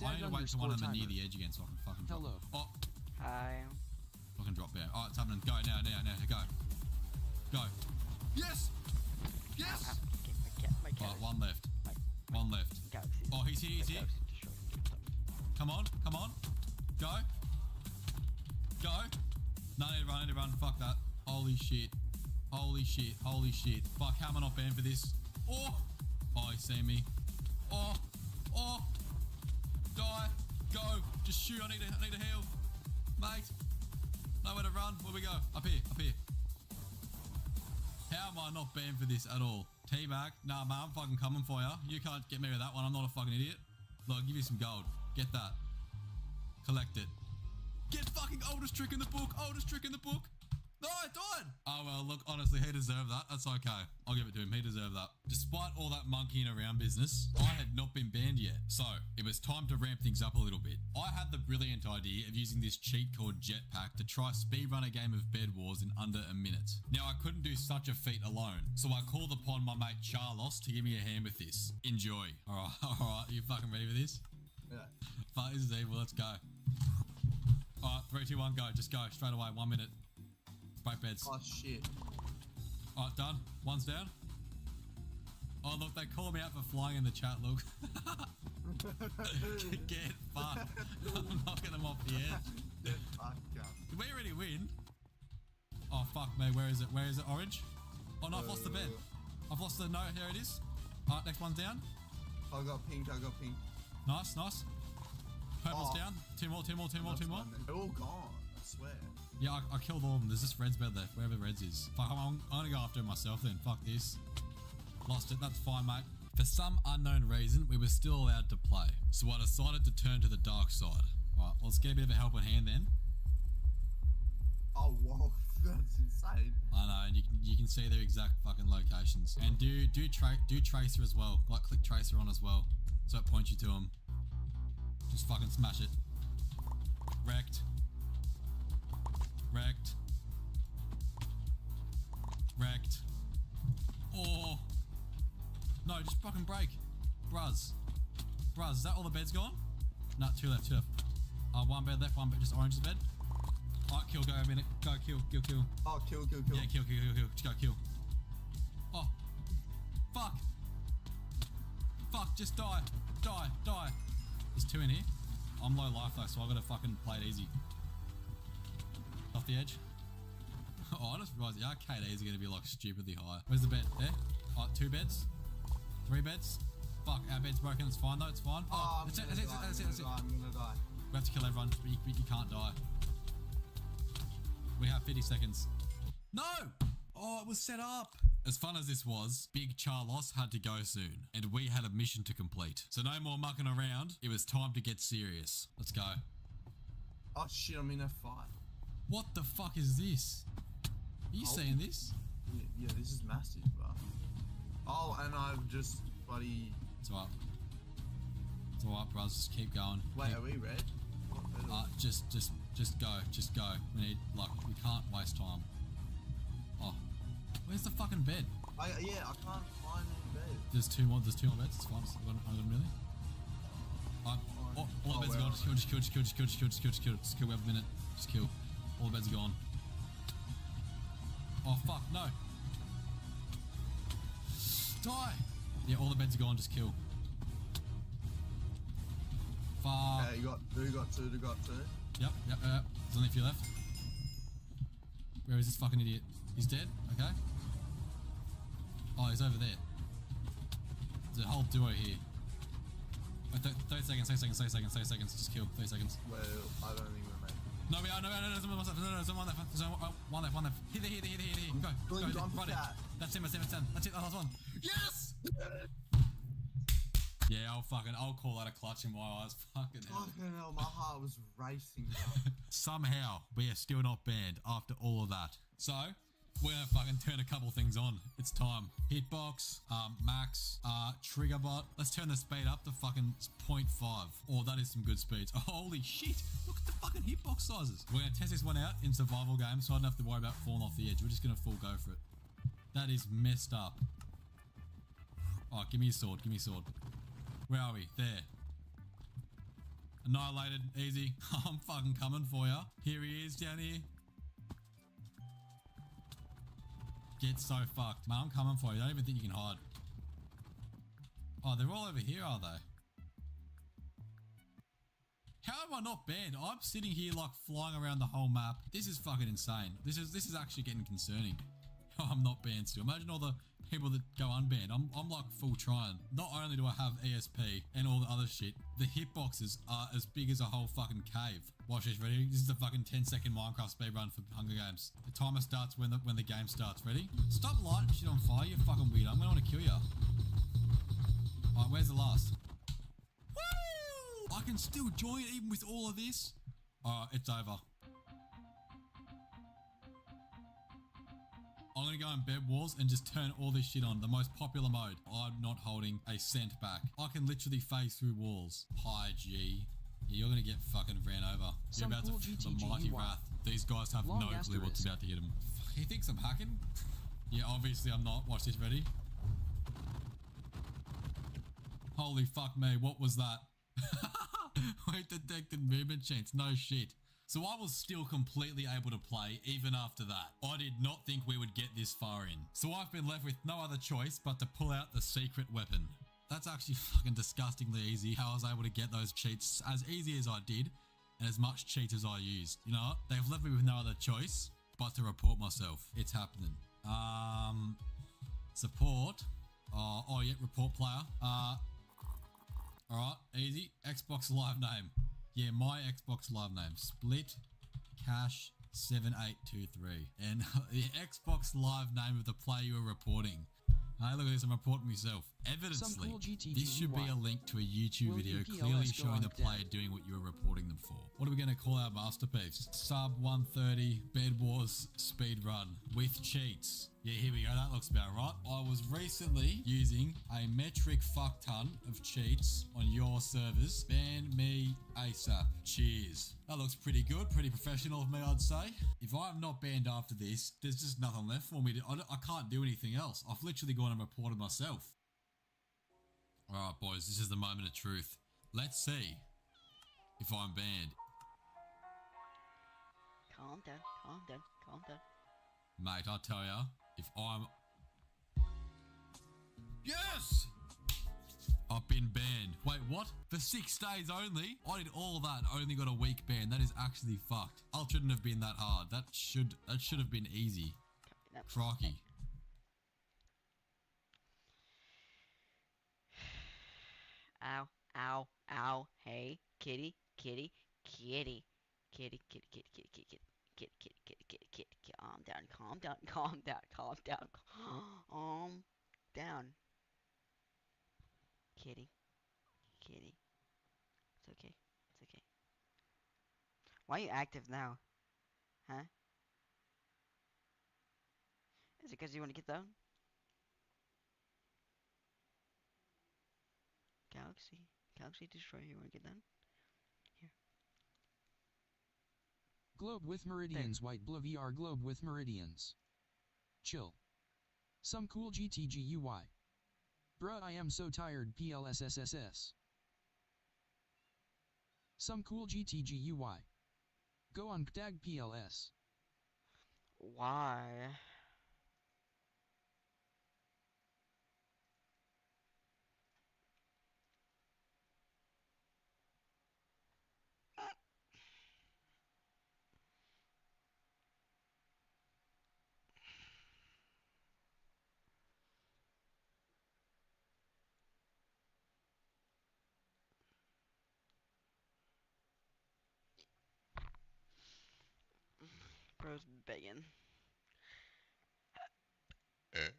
one of them near the edge again so I can fucking drop. Hello. Oh. Hi. Fucking drop bear. Oh, it's happening. Go now, go. Go. Yes! Yes! Alright, one left. One left. Oh, he's here. Come on. Go. No, I need to run. Fuck that. Holy shit. Fuck, how am I not banned for this? Oh, he seen me. Oh. Die. Go. Just shoot. I need to heal. Mate. Nowhere to run. Where we go? Up here. How am I not banned for this at all? Teabag. Nah, man, I'm fucking coming for ya. You can't get me with that one. I'm not a fucking idiot. Look, I'll give you some gold. Get that. Collect it. Get fucking oldest trick in the book. No, I died. Oh, well, look, honestly, he deserved that. That's okay. I'll give it to him. He deserved that. Despite all that monkeying around business, I had not been banned yet. So, it was time to ramp things up a little bit. I had the brilliant idea of using this cheat called Jetpack to try speedrun a game of Bed Wars in under a minute. Now, I couldn't do such a feat alone, so I called upon my mate Charlos to give me a hand with this. Enjoy. Alright, you fucking ready for this? Yeah. Fuck, this is evil. Let's go. Alright, 3, 2, 1, go. Just go. Straight away. 1 minute. Break beds. Oh, shit. Alright, done. One's down. Oh, look, they call me out for flying in the chat, look. Get fucked. I'm knocking them off the edge. Get fucked, yeah. Did we already win? Oh, fuck me. Where is it? Orange? Oh, no, I've lost the bed. I've lost the... No, here it is. Alright, next one's down. I got pink. Nice. Purple's down. Two more. They're all gone, I swear. Yeah, I killed all of them. There's just Red's bed left, wherever Red's is. Fuck, I'm gonna go after it myself then. Fuck this. Lost it, that's fine, mate. For some unknown reason, we were still allowed to play. So I decided to turn to the dark side. Alright, well, let's get a bit of a helping hand then. Oh, whoa. That's insane. I know, and you can see their exact fucking locations. And do tracer as well. Like, click tracer on as well. So it points you to them. Just fucking smash it. Wrecked. Oh. No, just fucking break. Bruz, is that all the beds gone? No, two left. One bed left, one bed, just orange's bed. Alright, kill, go a minute. Go, kill. Oh, kill. Yeah, kill. Just go, kill. Oh. Fuck, just die. There's two in here. I'm low life though, so I gotta fucking play it easy. The off the edge. Oh, I just realized the arcades are going to be like stupidly high. Where's the bed? There? Oh, 2 beds? 3 beds? Fuck, our bed's broken. It's fine though, it's fine. Oh, that's it. I'm gonna die. We have to kill everyone. You can't die. We have 50 seconds. No! Oh, it was set up. As fun as this was, Big Charlos had to go soon, and we had a mission to complete. So no more mucking around. It was time to get serious. Let's go. Oh shit, I'm in F5. What the fuck is this? Are you seeing this? Yeah, this is massive, bro. Oh, and I've just bloody... It's alright. It's alright, bros. Just keep going. Wait, are we red? Just go. Just go. We need, like, we can't waste time. Oh. Where's the fucking bed? Yeah, I can't find any bed. There's two more beds. It's fine. I don't really. All the beds are gone. Just kill. We have a minute. Just kill. All the beds are gone. Oh fuck, no. Die! Yeah, all the beds are gone, just kill. Fuck. You got two. Yep. There's only a few left. Where is this fucking idiot? He's dead? Okay. Oh, he's over there. There's a whole duo here. 30 seconds. Just kill. 30 seconds. Well, I don't think we're making. No, we are. No, there's one left. There's one left. Here. Go. Right it. That's him. That's it. Last one. Yes! Yeah, I'll call that a clutch in my eyes. Fucking hell, my heart was racing. Somehow, we are still not banned after all of that. So, we're gonna fucking turn a couple things on. It's time. Hitbox, max, trigger bot. Let's turn the speed up to fucking 0.5. Oh, that is some good speeds. Oh, holy shit. Look at the fucking hitbox sizes. We're gonna test this one out in survival games so I don't have to worry about falling off the edge. We're just gonna full go for it. That is messed up. Oh, give me a sword. Where are we? There. Annihilated. Easy. I'm fucking coming for ya. Here he is down here. Get so fucked. Man, I'm coming for you. I don't even think you can hide. Oh, they're all over here, are they? How am I not banned? I'm sitting here like flying around the whole map. This is fucking insane. This is actually getting concerning. I'm not banned still. Imagine all the people that go unbanned. I'm like full trying. Not only do I have ESP and all the other shit, the hitboxes are as big as a whole fucking cave. Watch this, ready? This is a fucking 10-second Minecraft speedrun for Hunger Games. The timer starts when the game starts. Ready? Stop lighting shit on fire, you fucking weirdo. I'm gonna want to kill ya. Alright, where's the last? Woo! I can still join even with all of this. Alright, it's over. I'm gonna go in bed wars and just turn all this shit on. The most popular mode. I'm not holding a cent back. I can literally phase through walls. Hi, G. Yeah, you're gonna get fucking ran over. You're about to feel the mighty wrath. These guys have no clue what's about to hit them. He thinks I'm hacking? Yeah, obviously I'm not. Watch this, ready? Holy fuck me, what was that? We detected movement chains, no shit. So I was still completely able to play even after that. I did not think we would get this far in. So I've been left with no other choice but to pull out the secret weapon. That's actually fucking disgustingly easy how I was able to get those cheats as easy as I did and as much cheats as I used. You know what? They've left me with no other choice but to report myself. It's happening. Support. Oh yeah, report player. Alright, easy. Xbox Live name. Yeah, my Xbox Live name. Split Cash 7823. And the Xbox Live name of the player you are reporting. Hey, look at this, I'm reporting myself. Evidence link. This should be a link to a YouTube video clearly showing the player doing what you were reporting them for. What are we going to call our masterpiece? Sub 130 Bed Wars speedrun with cheats. Yeah, here we go. That looks about right. I was recently using a metric fuck ton of cheats on your servers. Ban me ASAP. Cheers. That looks pretty good. Pretty professional of me, I'd say. If I'm not banned after this, there's just nothing left for me to... I can't do anything else. I've literally gone and reported myself. Alright, boys. This is the moment of truth. Let's see if I'm banned. Calm down. Mate, I tell ya, if I'm... Yes! I've been banned. Wait, what? For 6 days only? I did all that and only got a week ban. That is actually fucked. I shouldn't have been that hard. That should have been easy. Crocky. Ow, ow, ow. Hey, kitty, kitty, kitty. Kitty, kitty, kitty, kitty, kitty, kitty. Kitty, kitty, kitty, kitty, kitty. Calm down, calm down, calm down, calm down. Down. Kitty, kitty. It's okay, it's okay. Why are you active now? Huh? Is it because you want to get down? Galaxy Destroyer, you want to get down? Here. Globe with meridians, white blue VR globe with meridians. Chill. Some cool GTG UI. Bruh, I am so tired, PLSSSS. Some cool GTG UI. Go on gtag PLS. Why? Bro's begging. A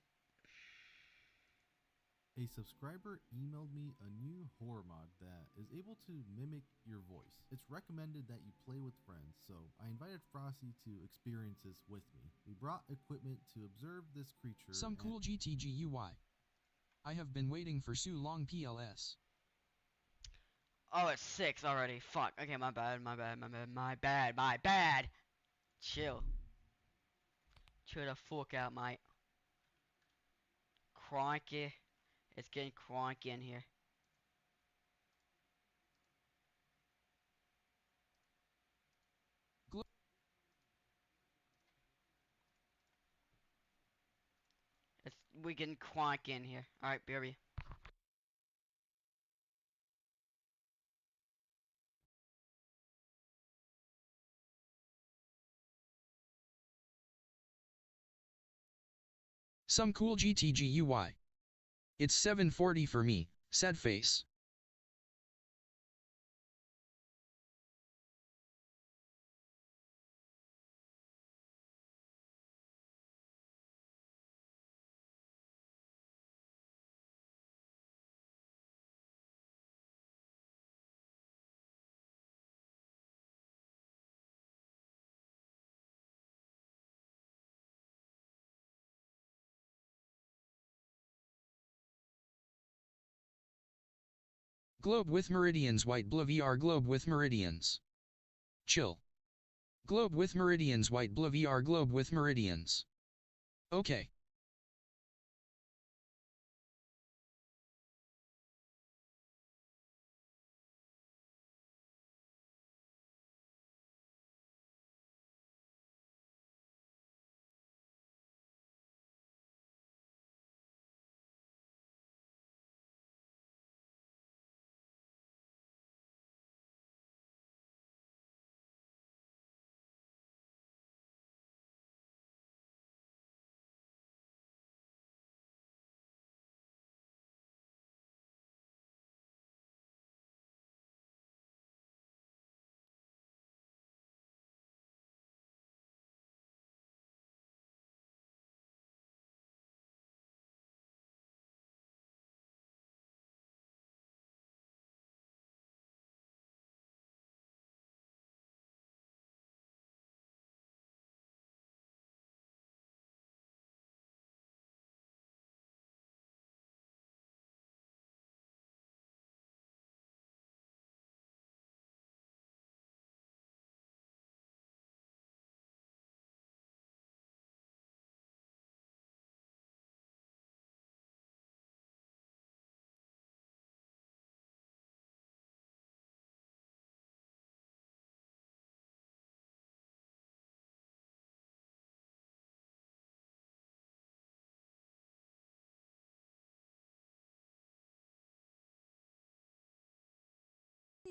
subscriber emailed me a new horror mod that is able to mimic your voice. It's recommended that you play with friends, so I invited Frosty to experience this with me. We brought equipment to observe this creature. Some cool GTG UI. I have been waiting for so long, PLS. Oh, it's 6 already. Fuck. Okay, my bad, my bad, my bad, my bad, my bad. Chill. Chill the fuck out, mate. Cranky. It's getting cranky in here. We getting cranky in here. Alright, baby. Some cool GTG UI. It's 7:40 for me, sad face. Globe with meridians, white blue VR globe with meridians. Chill. Globe with meridians, white blue VR globe with meridians. Okay.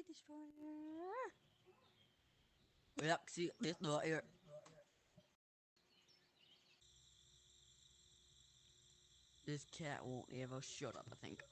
Trophy destroyer. Yep, see this door here. This cat won't ever shut up, I think.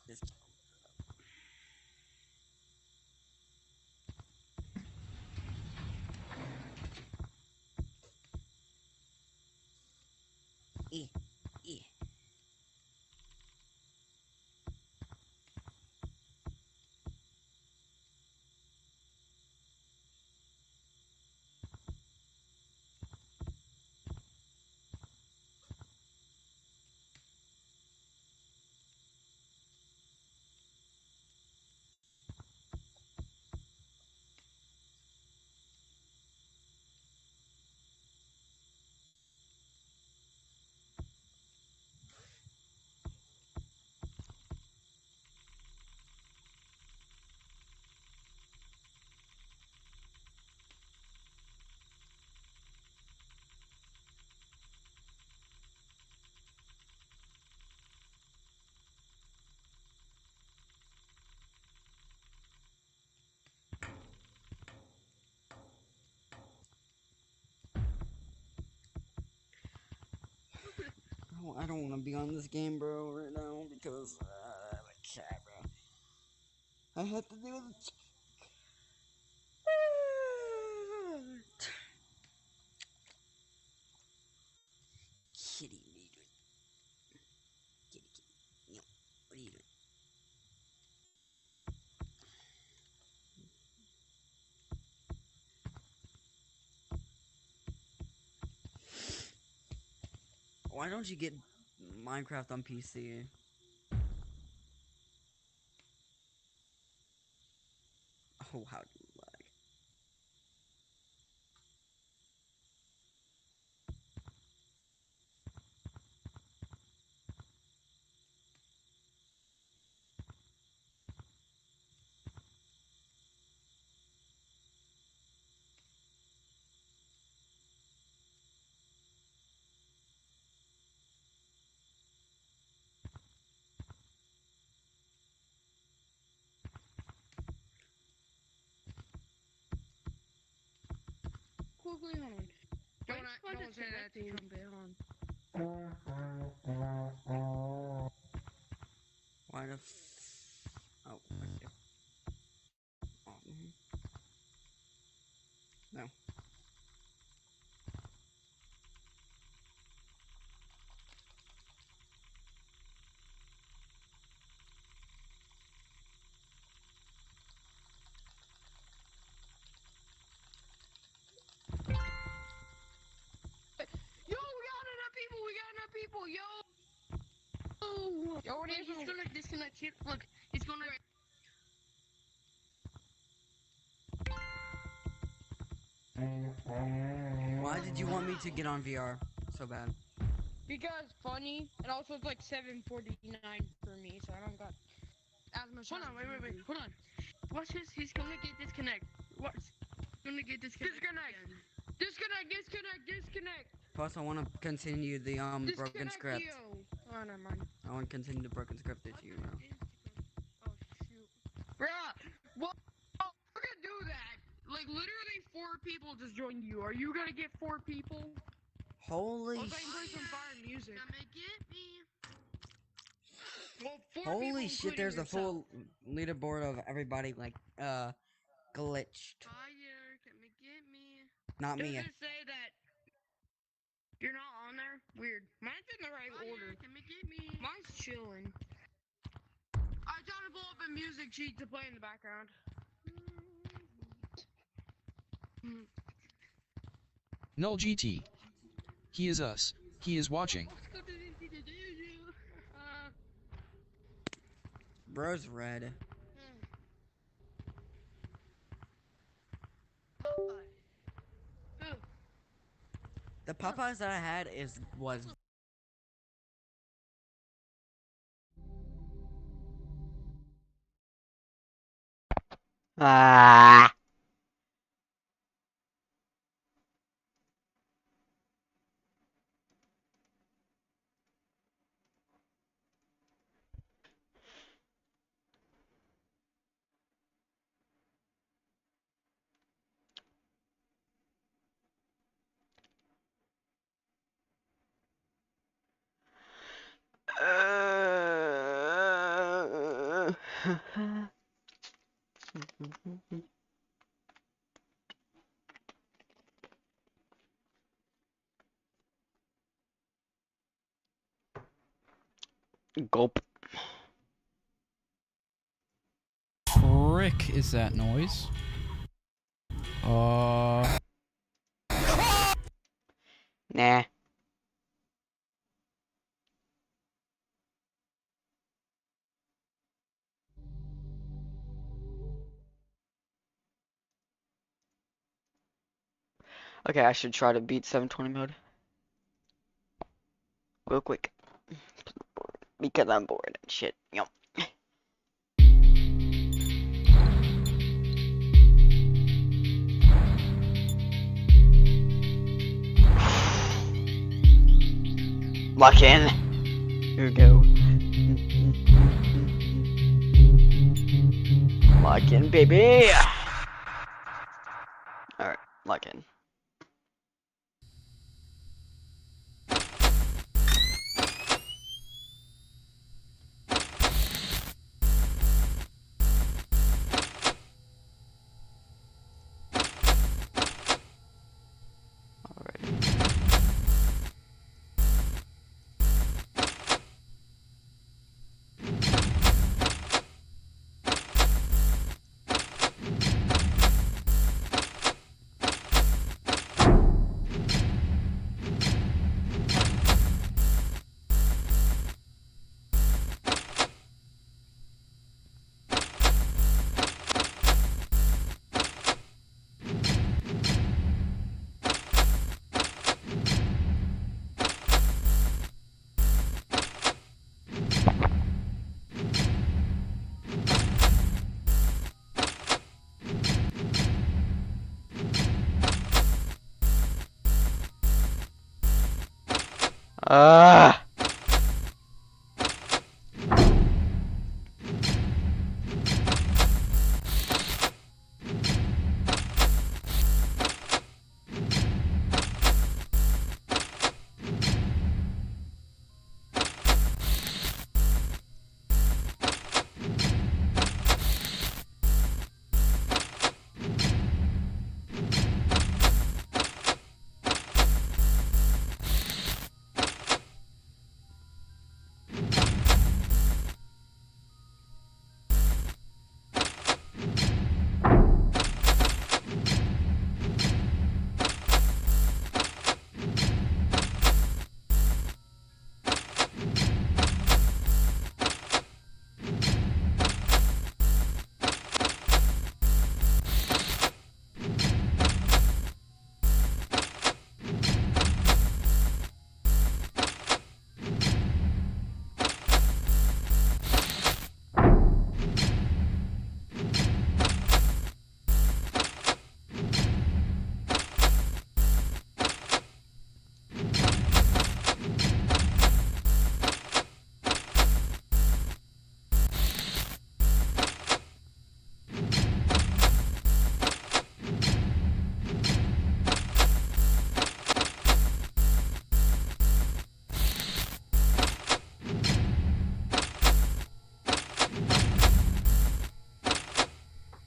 This E. Oh, I don't want to be on this game, bro, right now because I'm a cat, bro. I have to deal with kitty. What are you doing? Kitty. No. What are you doing? Why don't you get Minecraft on PC? Oh, how do you lag? Quickly on. Don't say that to jump in on. Why the oh, okay. Oh, no. Yo, we got enough people, yo! Yo, he's gonna disconnect here. Look, he's gonna... Why did you want me to get on VR so bad? Because funny, and also it's like 7:49 for me, so I don't got as much time. Hold on, wait, hold on. Watch this, he's gonna get disconnect. Watch. He's gonna get disconnect. Disconnect! Plus, I want to continue the broken script. You. Oh, never mind. I want to continue the broken script issue, bro. Oh, shoot. Bruh! Well, we're gonna do that. Like, literally 4 people just joined you. Are you gonna get 4 people? Holy I can play some fire music. Come and get me. Well, 4 Holy people, shit, there's a yourself. full leaderboard of everybody, like, glitched. Fire, come and get me. Not Does me. it say that you're not on there? Weird. Mine's in the right order. Come and get me. Mine's chilling. I tried to pull up a music sheet to play in the background. Null GT. He is us. He is watching. Bro's red. The Popeyes that I had was. Ah. Gulp. Frick is that noise? Nah. Okay, I should try to beat 720 mode. Real quick. Because I'm bored and shit. Yep. Lock in. Here we go. Lock in, baby. Alright, lock in.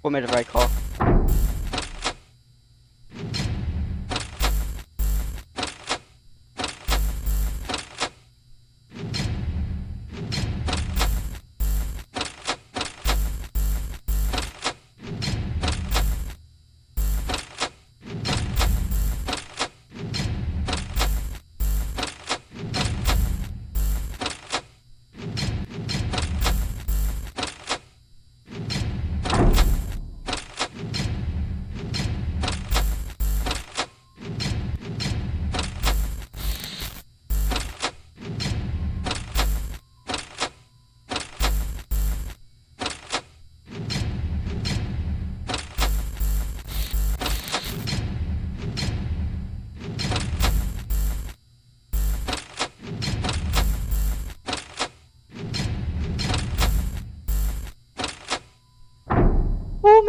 What made the right call?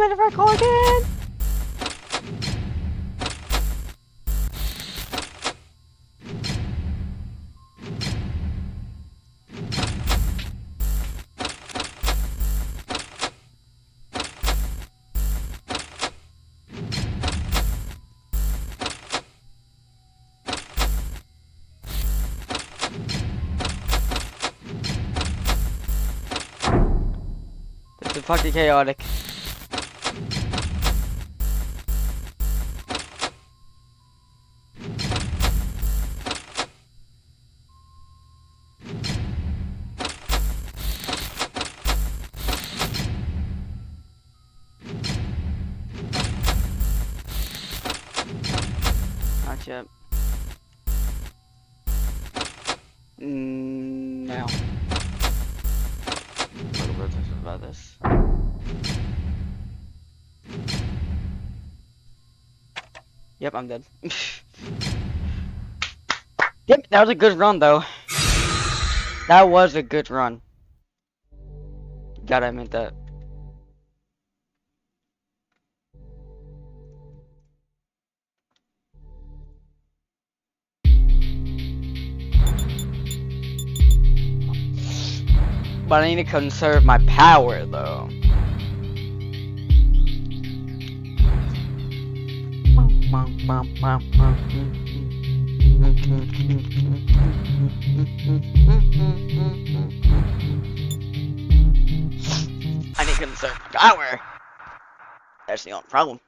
minute if I call again. This is fucking chaotic. Not yet. Now. A little bit about this. Yep, I'm dead. Yep, that was a good run though. That was a good run. Gotta admit that. But I need to conserve my power though. I need to conserve my power. That's the only problem.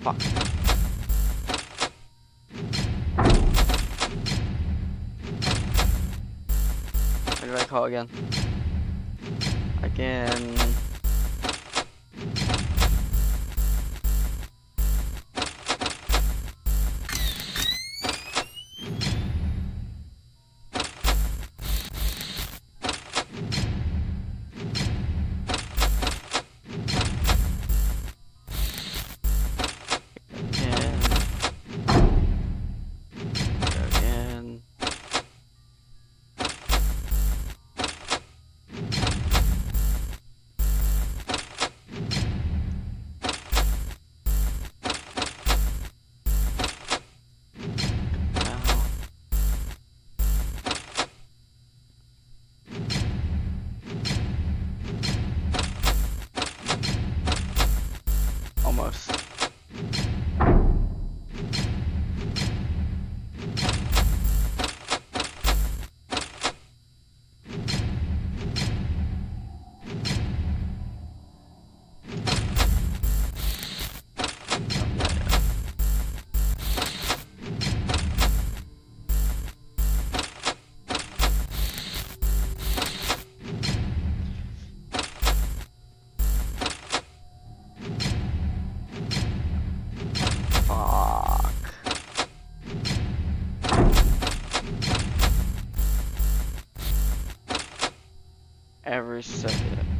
Fuck. What did I call again? Again. every second.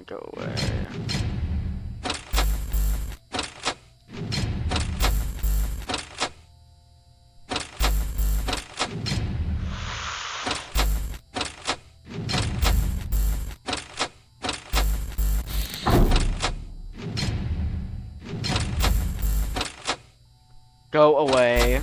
Go away. Go away.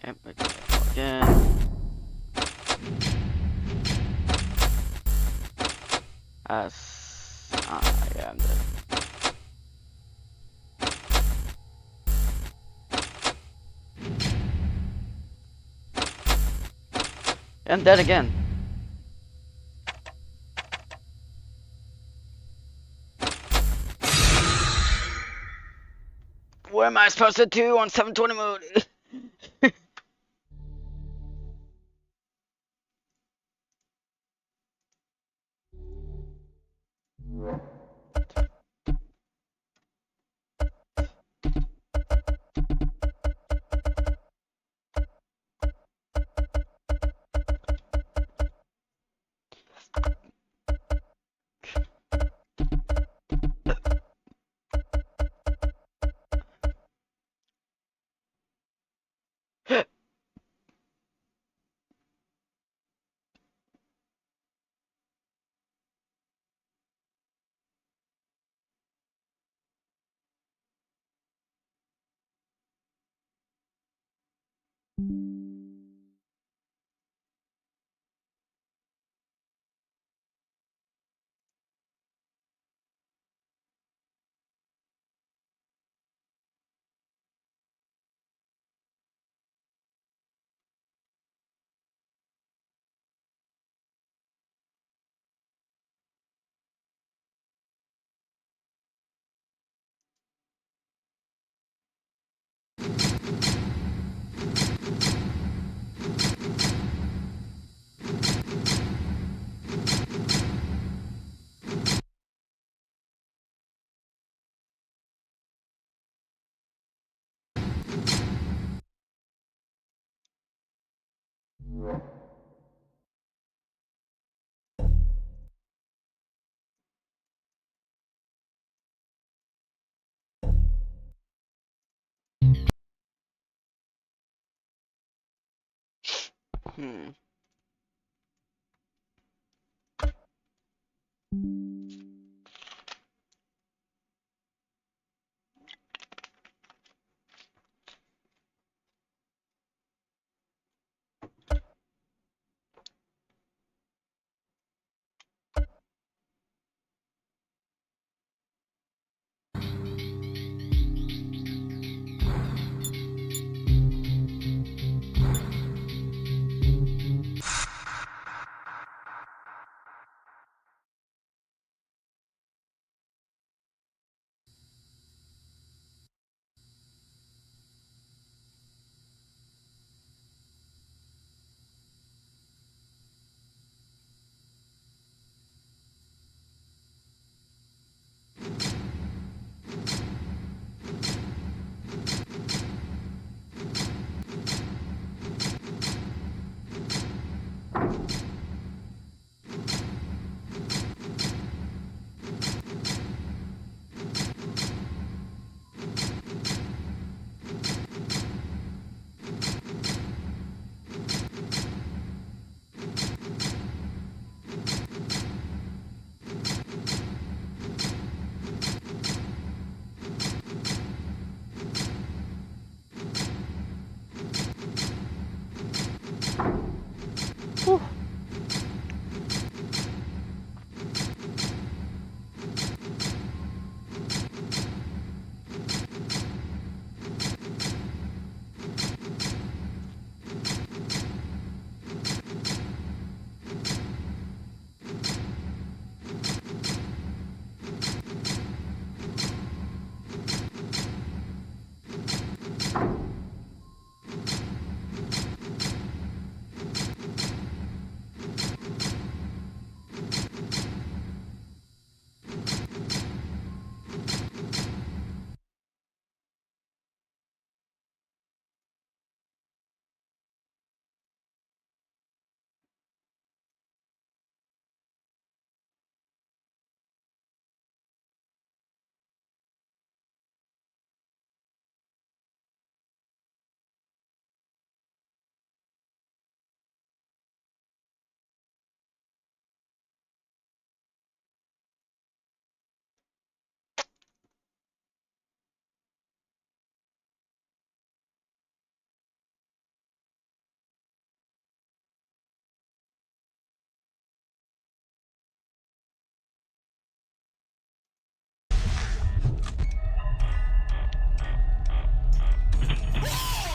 Yep, again. As I am dead. I'm dead again. What am I supposed to do on 720 mode? Hmm. Whew.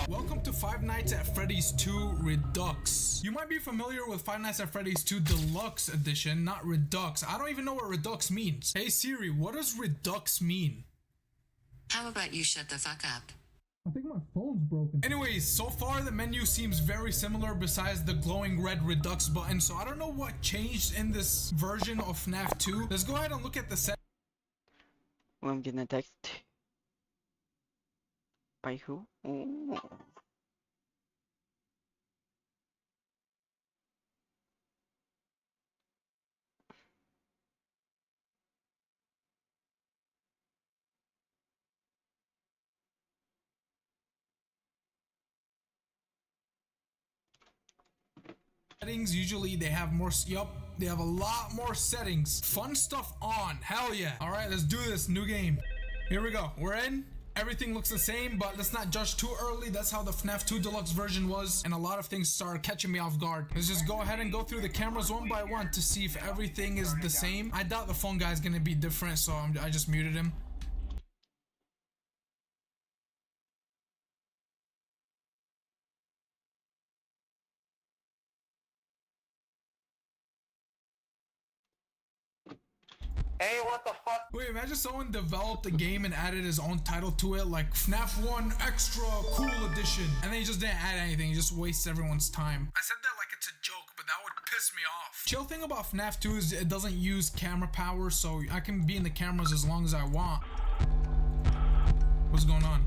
Welcome to Five Nights at Freddy's 2 Redux. You might be familiar with Five Nights at Freddy's 2 Deluxe Edition, not Redux. I don't even know what Redux means. Hey Siri, what does Redux mean? How about you shut the fuck up? I think my phone's broken. Anyways, so far the menu seems very similar besides the glowing red Redux button, so I don't know what changed in this version of FNAF 2. Let's go ahead and look at the set. Well, I'm getting a text. By who? Oh. Settings, usually they have more, they have a lot more settings. Fun stuff on, hell yeah. All right, let's do this, new game. Here we go, we're in. Everything looks the same, but let's not judge too early. That's how the FNAF 2 Deluxe version was, and a lot of things started catching me off guard. Let's just go ahead and go through the cameras one by one to see if everything is the same. I doubt the phone guy's gonna be different, so I just muted him. Hey, what the fuck? Wait, imagine someone developed a game and added his own title to it, like FNAF 1 Extra Cool Edition, and then he just didn't add anything, he just wastes everyone's time. I said that like it's a joke, but that would piss me off. Chill thing about FNAF 2 is it doesn't use camera power, so I can be in the cameras as long as I want. What's going on?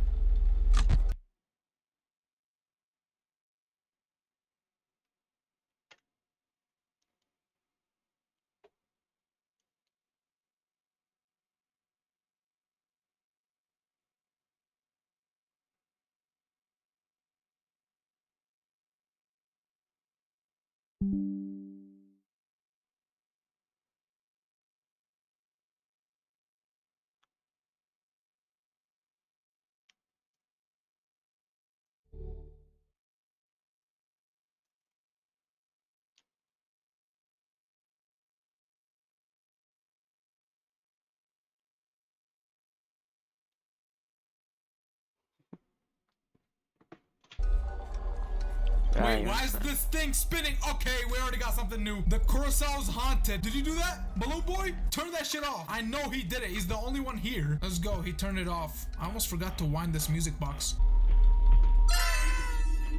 Wait, why is this thing spinning? Okay, we already got something new. The Curacau's haunted. Did you do that? Balloon Boy? Turn that shit off. I know he did it. He's the only one here. Let's go. He turned it off. I almost forgot to wind this music box.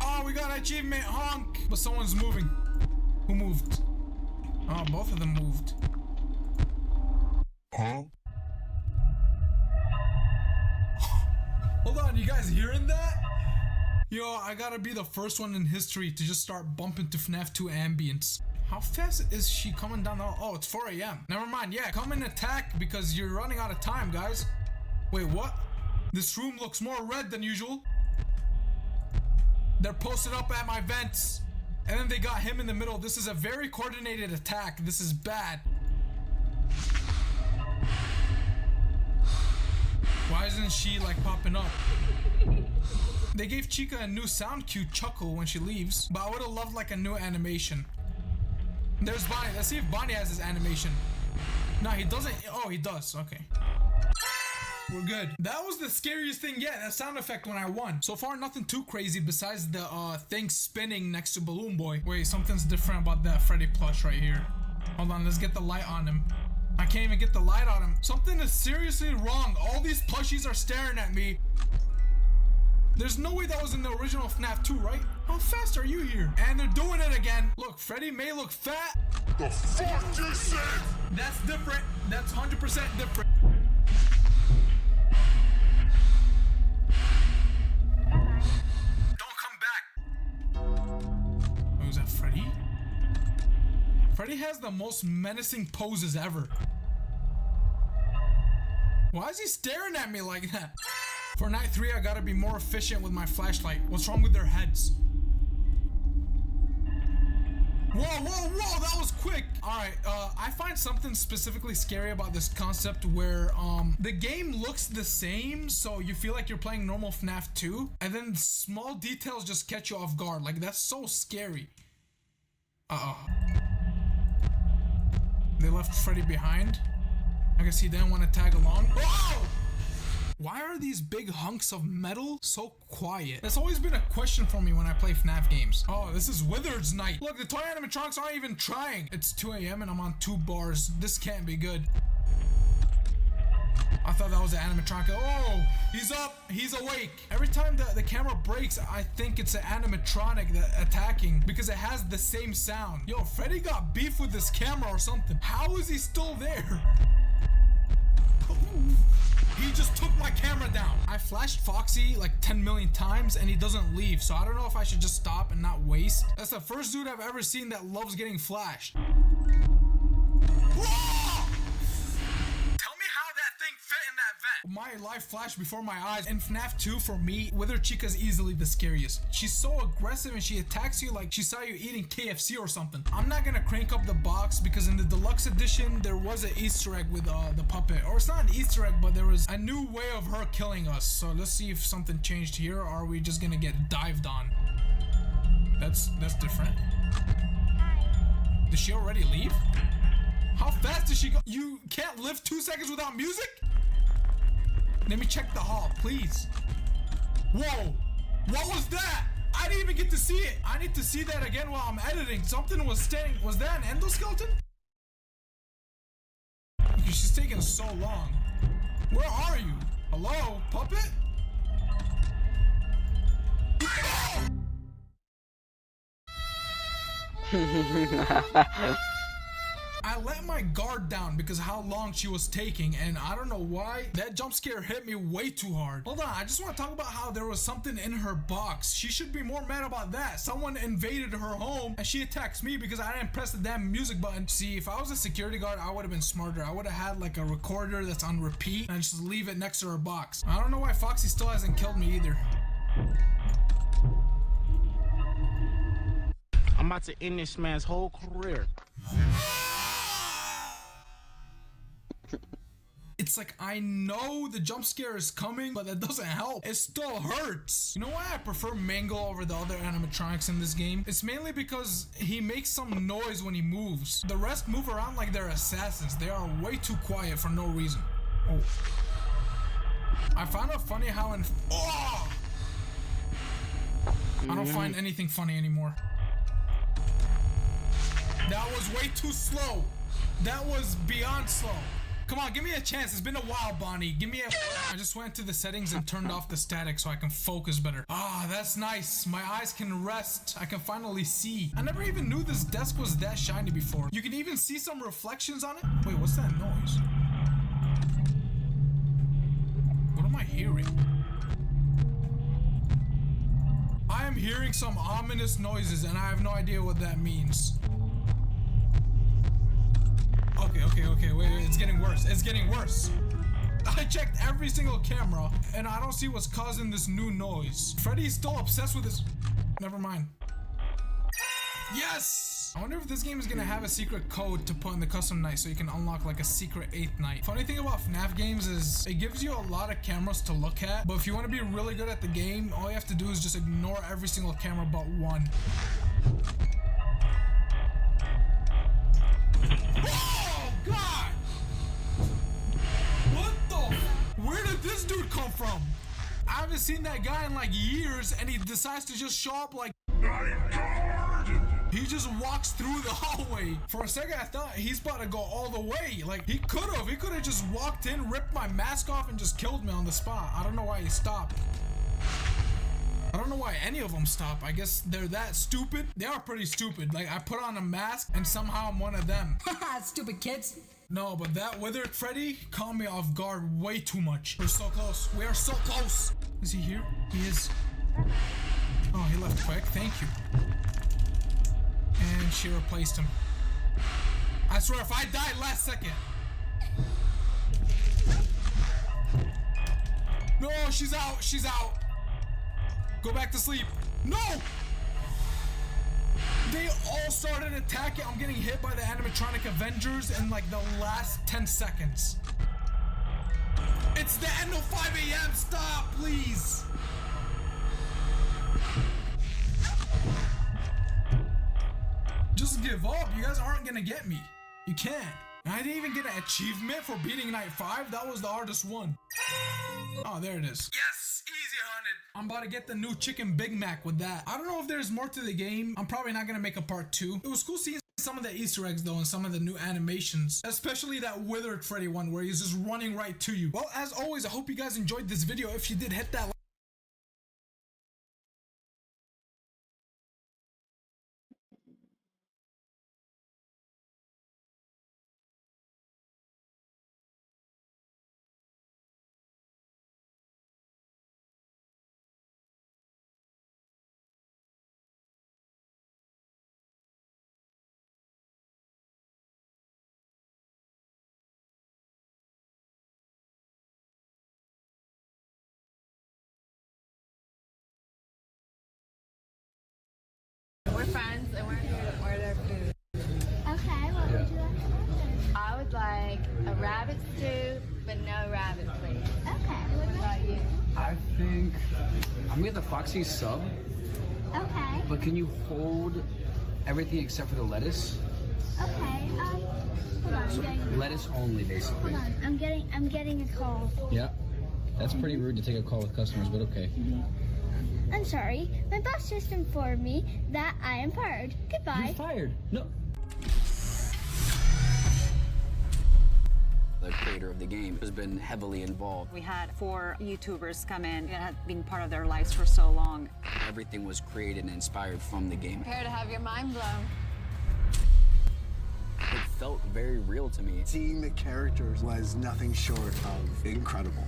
Oh, we got an achievement. Honk. But someone's moving. Who moved? Oh, both of them moved. Huh? Hold on, you guys hearing that? Yo, I gotta be the first one in history to just start bumping to FNAF 2 ambience. How fast is she coming down the hall? Oh, it's 4 a.m. Never mind. Yeah, come and attack because you're running out of time, guys. Wait, what? This room looks more red than usual. They're posted up at my vents. And then they got him in the middle. This is a very coordinated attack. This is bad. Why isn't she like popping up? They gave Chica a new sound cue, chuckle, when she leaves, but I would have loved like a new animation. There's Bonnie. Let's see if Bonnie has his animation. No, he doesn't. Oh, he does. Okay. We're good. That was the scariest thing yet. That sound effect when I won. So far, nothing too crazy besides the thing spinning next to Balloon Boy. Wait, something's different about that Freddy plush right here. Hold on, let's get the light on him. I can't even get the light on him. Something is seriously wrong. All these plushies are staring at me. There's no way that was in the original FNAF 2, right? How fast are you here? And they're doing it again. Look, Freddy may look fat. The fuck you said? That's different. That's 100% different. Don't come back. Oh, is that Freddy? Freddy has the most menacing poses ever. Why is he staring at me like that? For night 3, I gotta be more efficient with my flashlight. What's wrong with their heads? Whoa, whoa, whoa, that was quick. All right, I find something specifically scary about this concept where the game looks the same, so you feel like you're playing normal FNAF 2, and then small details just catch you off guard. Like, that's so scary. Uh-oh. They left Freddy behind. I guess he didn't want to tag along. Whoa! Why are these big hunks of metal so quiet? That's always been a question for me when I play FNAF games. Oh, this is Wizard's night. Look, the toy animatronics aren't even trying. It's 2 a.m. and I'm on 2 bars. This can't be good. I thought that was the animatronic. Oh, he's up. He's awake. Every time the camera breaks, I think it's an animatronic that attacking because it has the same sound. Yo, Freddy got beef with this camera or something. How is he still there? He just took my camera down. I flashed Foxy like 10 million times and he doesn't leave. So I don't know if I should just stop and not waste. That's the first dude I've ever seen that loves getting flashed. Whoa! Tell me how that thing fit in that vent. My life flashed before my eyes. In FNAF 2, for me, Wither Chica's easily the scariest. She's so aggressive and she attacks you like she saw you eating KFC or something. I'm not gonna crank up the box because in the deluxe edition, there was an Easter egg with the puppet. Or it's not an Easter egg, but there was a new way of her killing us. So let's see if something changed here, or are we just gonna get dived on? That's different. Did she already leave? How fast did she go? You can't live 2 seconds without music? Let me check the hall, please. Whoa, what was that? I didn't even get to see it. I need to see that again while I'm editing. Something was staying. Was that an endoskeleton? Okay, she's taking so long. Where are you? Hello, puppet? I let my guard down because of how long she was taking, and I don't know why that jump scare hit me way too hard. Hold on, I just want to talk about how there was something in her box. She should be more mad about that. Someone invaded her home and she attacks me because I didn't press the damn music button. See, if I was a security guard, I would have been smarter. I would have had like a recorder that's on repeat and just leave it next to her box. I don't know why Foxy still hasn't killed me either. I'm about to end this man's whole career. It's like, I know the jump scare is coming, but that doesn't help. It still hurts. You know why I prefer Mango over the other animatronics in this game? It's mainly because he makes some noise when he moves. The rest move around like they're assassins. They are way too quiet for no reason. Oh. I found it funny how in... Oh! I don't find anything funny anymore. That was way too slow. That was beyond slow. Come on, give me a chance. It's been a while, Bonnie. Give me a... I just went to the settings and turned off the static so I can focus better. Ah, that's nice. My eyes can rest. I can finally see. I never even knew this desk was that shiny before. You can even see some reflections on it. Wait, what's that noise? What am I hearing? I am hearing some ominous noises and I have no idea what that means. Okay, wait, it's getting worse. It's getting worse. I checked every single camera and I don't see what's causing this new noise. Freddy's still obsessed with this. Never mind. Yes! I wonder if this game is gonna have a secret code to put in the custom night so you can unlock like a secret 8th night. Funny thing about FNAF games is it gives you a lot of cameras to look at, but if you want to be really good at the game, all you have to do is just ignore every single camera but one. Oh God! What the? Where did this dude come from? I haven't seen that guy in like years, and he decides to just show up like. He just walks through the hallway. For a second, I thought he's about to go all the way. Like, he could have just walked in, ripped my mask off, and just killed me on the spot. I don't know why he stopped. I don't know why any of them stop. I guess they're that stupid. They are pretty stupid. Like, I put on a mask, and somehow I'm one of them. Haha, stupid kids. No, but that withered Freddy caught me off guard way too much. We're so close. We are so close. Is he here? He is. Oh, he left quick. Thank you. And she replaced him. I swear, if I died last second. No, she's out. She's out. Go back to sleep. No! They all started attacking. I'm getting hit by the animatronic Avengers in like the last 10 seconds. It's the end of 5 a.m. Stop, please. Just give up. You guys aren't gonna get me. You can't. And I didn't even get an achievement for beating night 5. That was the hardest one. Oh, there it is. Yes, easy 100. I'm about to get the new chicken Big Mac with that. I don't know if there's more to the game. I'm probably not gonna make a part 2. It was cool seeing some of the Easter eggs though and some of the new animations, especially that withered Freddy one where he's just running right to you. Well, as always, I hope you guys enjoyed this video. If you did, hit that like. We're friends and we're here to order food. Okay, what would you like to order? I would like a rabbit stew, but no rabbit, please. Okay, What about you? I think I'm gonna get the Foxy sub. Okay. But can you hold everything except for the lettuce? Okay, hold on, I'm getting Lettuce only, basically. Hold on, I'm getting a call. Yeah. That's pretty rude to take a call with customers, but okay. I'm sorry, my boss just informed me that I am fired. Goodbye. You're fired. No. The creator of the game has been heavily involved. We had 4 YouTubers come in that had been part of their lives for so long. Everything was created and inspired from the game. Prepare to have your mind blown. It felt very real to me. Seeing the characters was nothing short of incredible.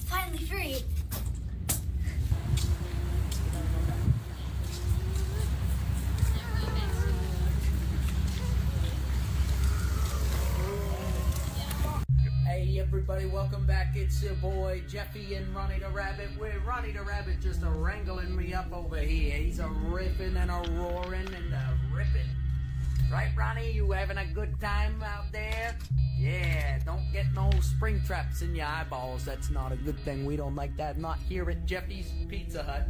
Finally free. Hey everybody, welcome back. It's your boy Jeffy and Ronnie the Rabbit. We're Ronnie the Rabbit just wrangling me up over here. He's a riffing and a roaring and a ripping. Right, Ronnie? You having a good time out there? Yeah, don't get no spring traps in your eyeballs. That's not a good thing. We don't like that. Not here at Jeffy's Pizza Hut.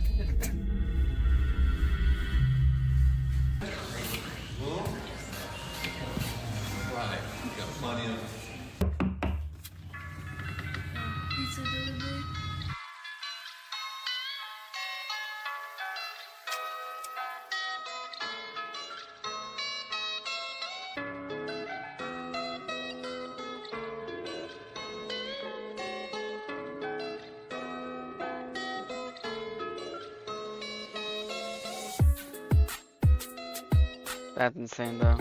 Right, got plenty of. Pizza delivery. That's insane though.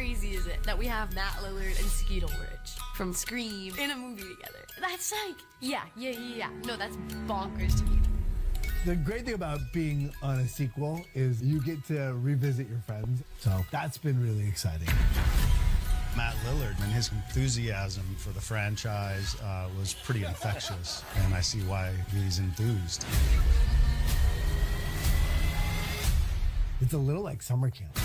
crazy is it that we have Matt Lillard and Skeet Ulrich from Scream in a movie together? That's like, yeah. No, that's bonkers to me. The great thing about being on a sequel is you get to revisit your friends. So that's been really exciting. Matt Lillard and his enthusiasm for the franchise was pretty infectious, and I see why he's enthused. It's a little like summer camp.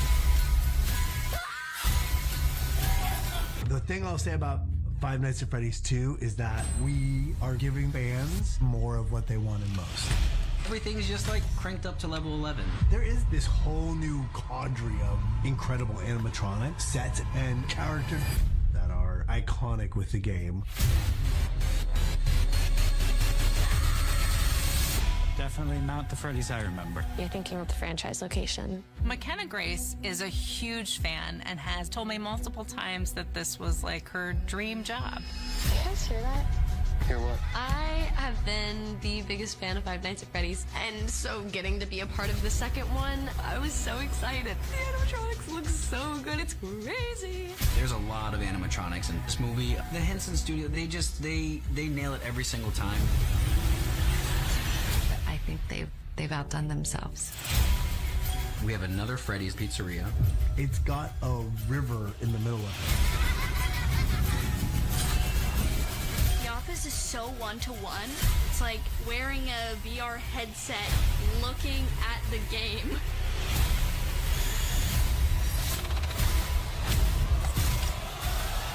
The thing I'll say about Five Nights at Freddy's 2 is that we are giving fans more of what they wanted most. Everything's just like cranked up to level 11. There is this whole new cadre of incredible animatronic sets and characters that are iconic with the game. Definitely not the Freddy's I remember. You're thinking of the franchise location. McKenna Grace is a huge fan and has told me multiple times that this was like her dream job. You guys hear that? Hear what? I have been the biggest fan of Five Nights at Freddy's, and so getting to be a part of the second one, I was so excited. The animatronics look so good, it's crazy. There's a lot of animatronics in this movie. The Henson Studio, they nail it every single time. I think they've outdone themselves. We have another Freddy's Pizzeria. It's got a river in the middle of it. The office is so one-to-one. It's like wearing a VR headset, looking at the game.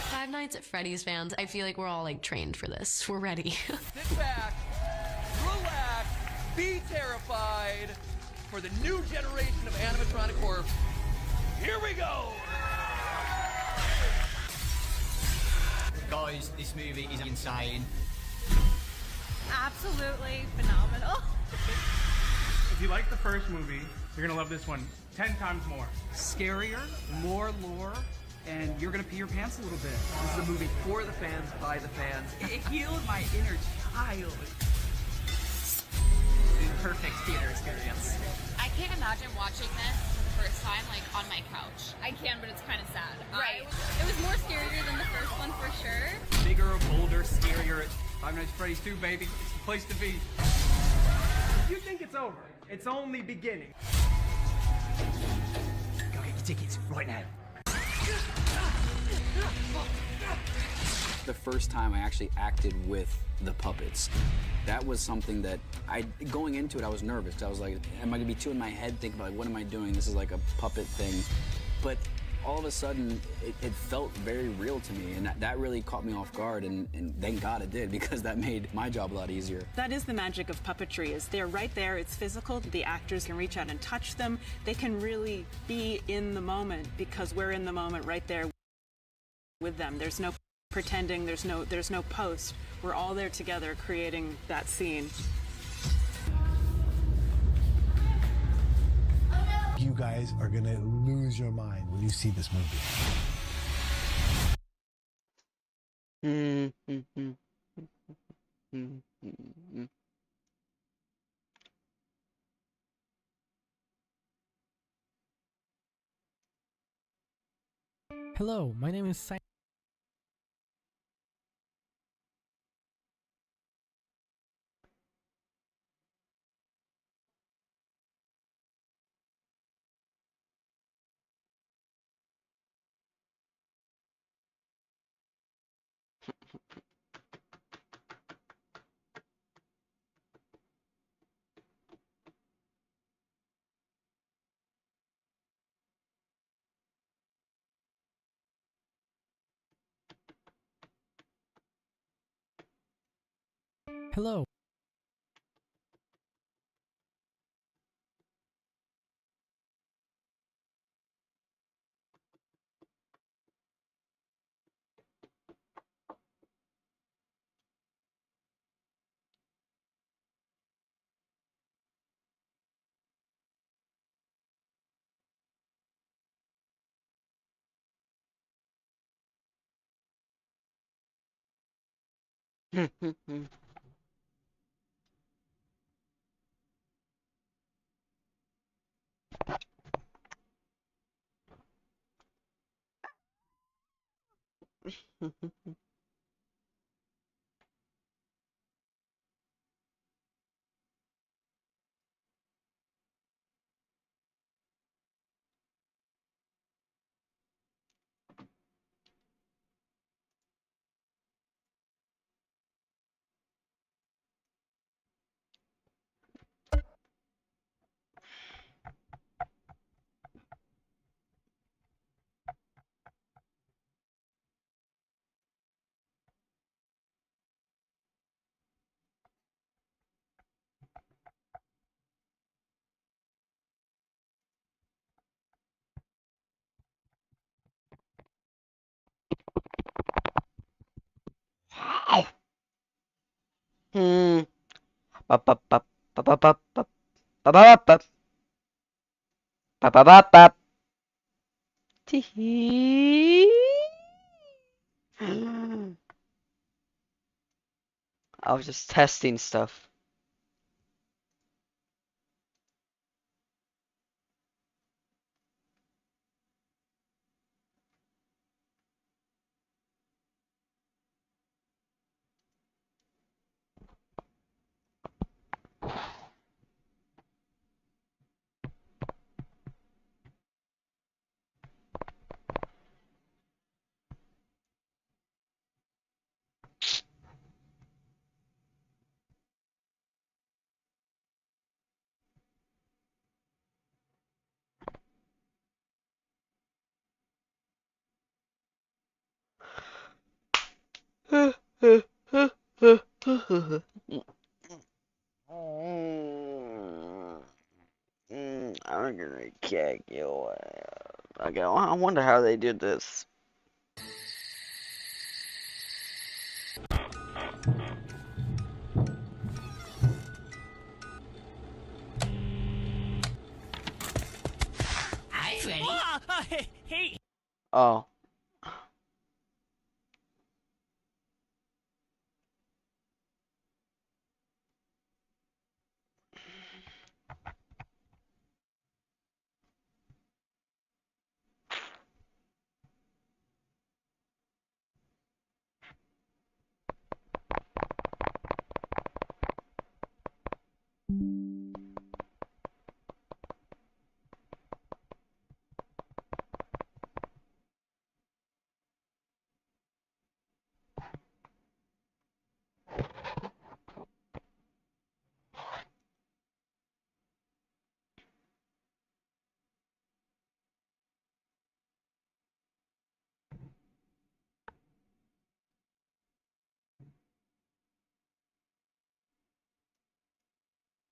Five Nights at Freddy's fans, I feel like we're all like trained for this. We're ready. Sit back, relax, be terrified for the new generation of animatronic horror. Here we go! Guys, this movie is insane. Absolutely phenomenal. If you like the first movie, you're gonna love this one 10 times more. Scarier, more lore, and you're gonna pee your pants a little bit. This is a movie for the fans, by the fans. It healed my inner child. Perfect theater experience. I can't imagine watching this for the first time, like, on my couch. I can, but it's kind of sad. Right. It was more scarier than the first one, for sure. Bigger, bolder, scarier. Five Nights at Freddy's 2, baby. It's the place to be. You think it's over. It's only beginning. Go get your tickets right now. The first time I actually acted with the puppets, that was something that going into it, I was nervous because I was like, am I gonna be too in my head thinking about, like, what am I doing? This is like a puppet thing. But all of a sudden, it felt very real to me, and that really caught me off guard, and thank God it did, because that made my job a lot easier. That is the magic of puppetry, is they're right there, it's physical, the actors can reach out and touch them, they can really be in the moment, because we're in the moment right there with them. There's no pretending, there's no post. We're all there together creating that scene. You guys are gonna lose your mind when you see this movie. Hello, my name is Simon. Hello. Hmm. Bop, bop, bop, bop, bop, bop, bop, bop, bop, bop. Bop, bop, bop, bop. Tee-hee. I was just testing stuff. I'm gonna kick you. Okay, well, I wonder how they did this. Hi, Freddy. Hey. Oh.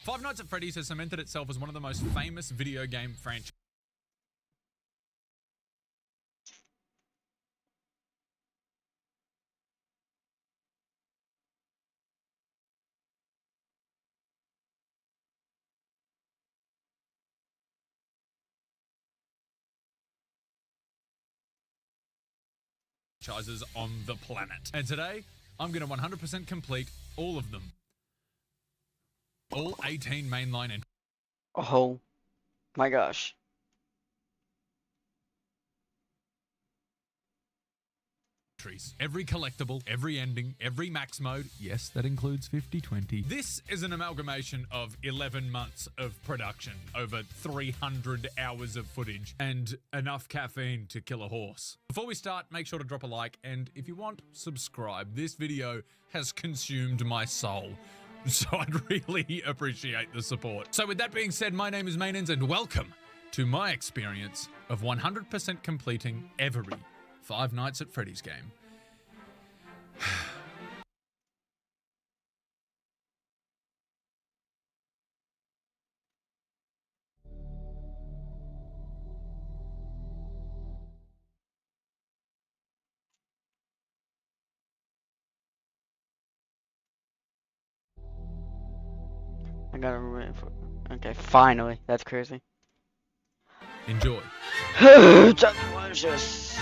Five Nights at Freddy's has cemented itself as one of the most famous video game franchises. On the planet. And today, I'm going to 100% complete all of them. All 18 mainline entries. Oh my gosh. Every collectible, every ending, every max mode. Yes, that includes 50/20. This is an amalgamation of 11 months of production, over 300 hours of footage, and enough caffeine to kill a horse. Before we start, make sure to drop a like, and if you want, subscribe. This video has consumed my soul, so I'd really appreciate the support. So with that being said, my name is Mainens, and welcome to my experience of 100% completing every Five Nights at Freddy's game. I gotta remember. Okay, finally. That's crazy. Enjoy. Delicious.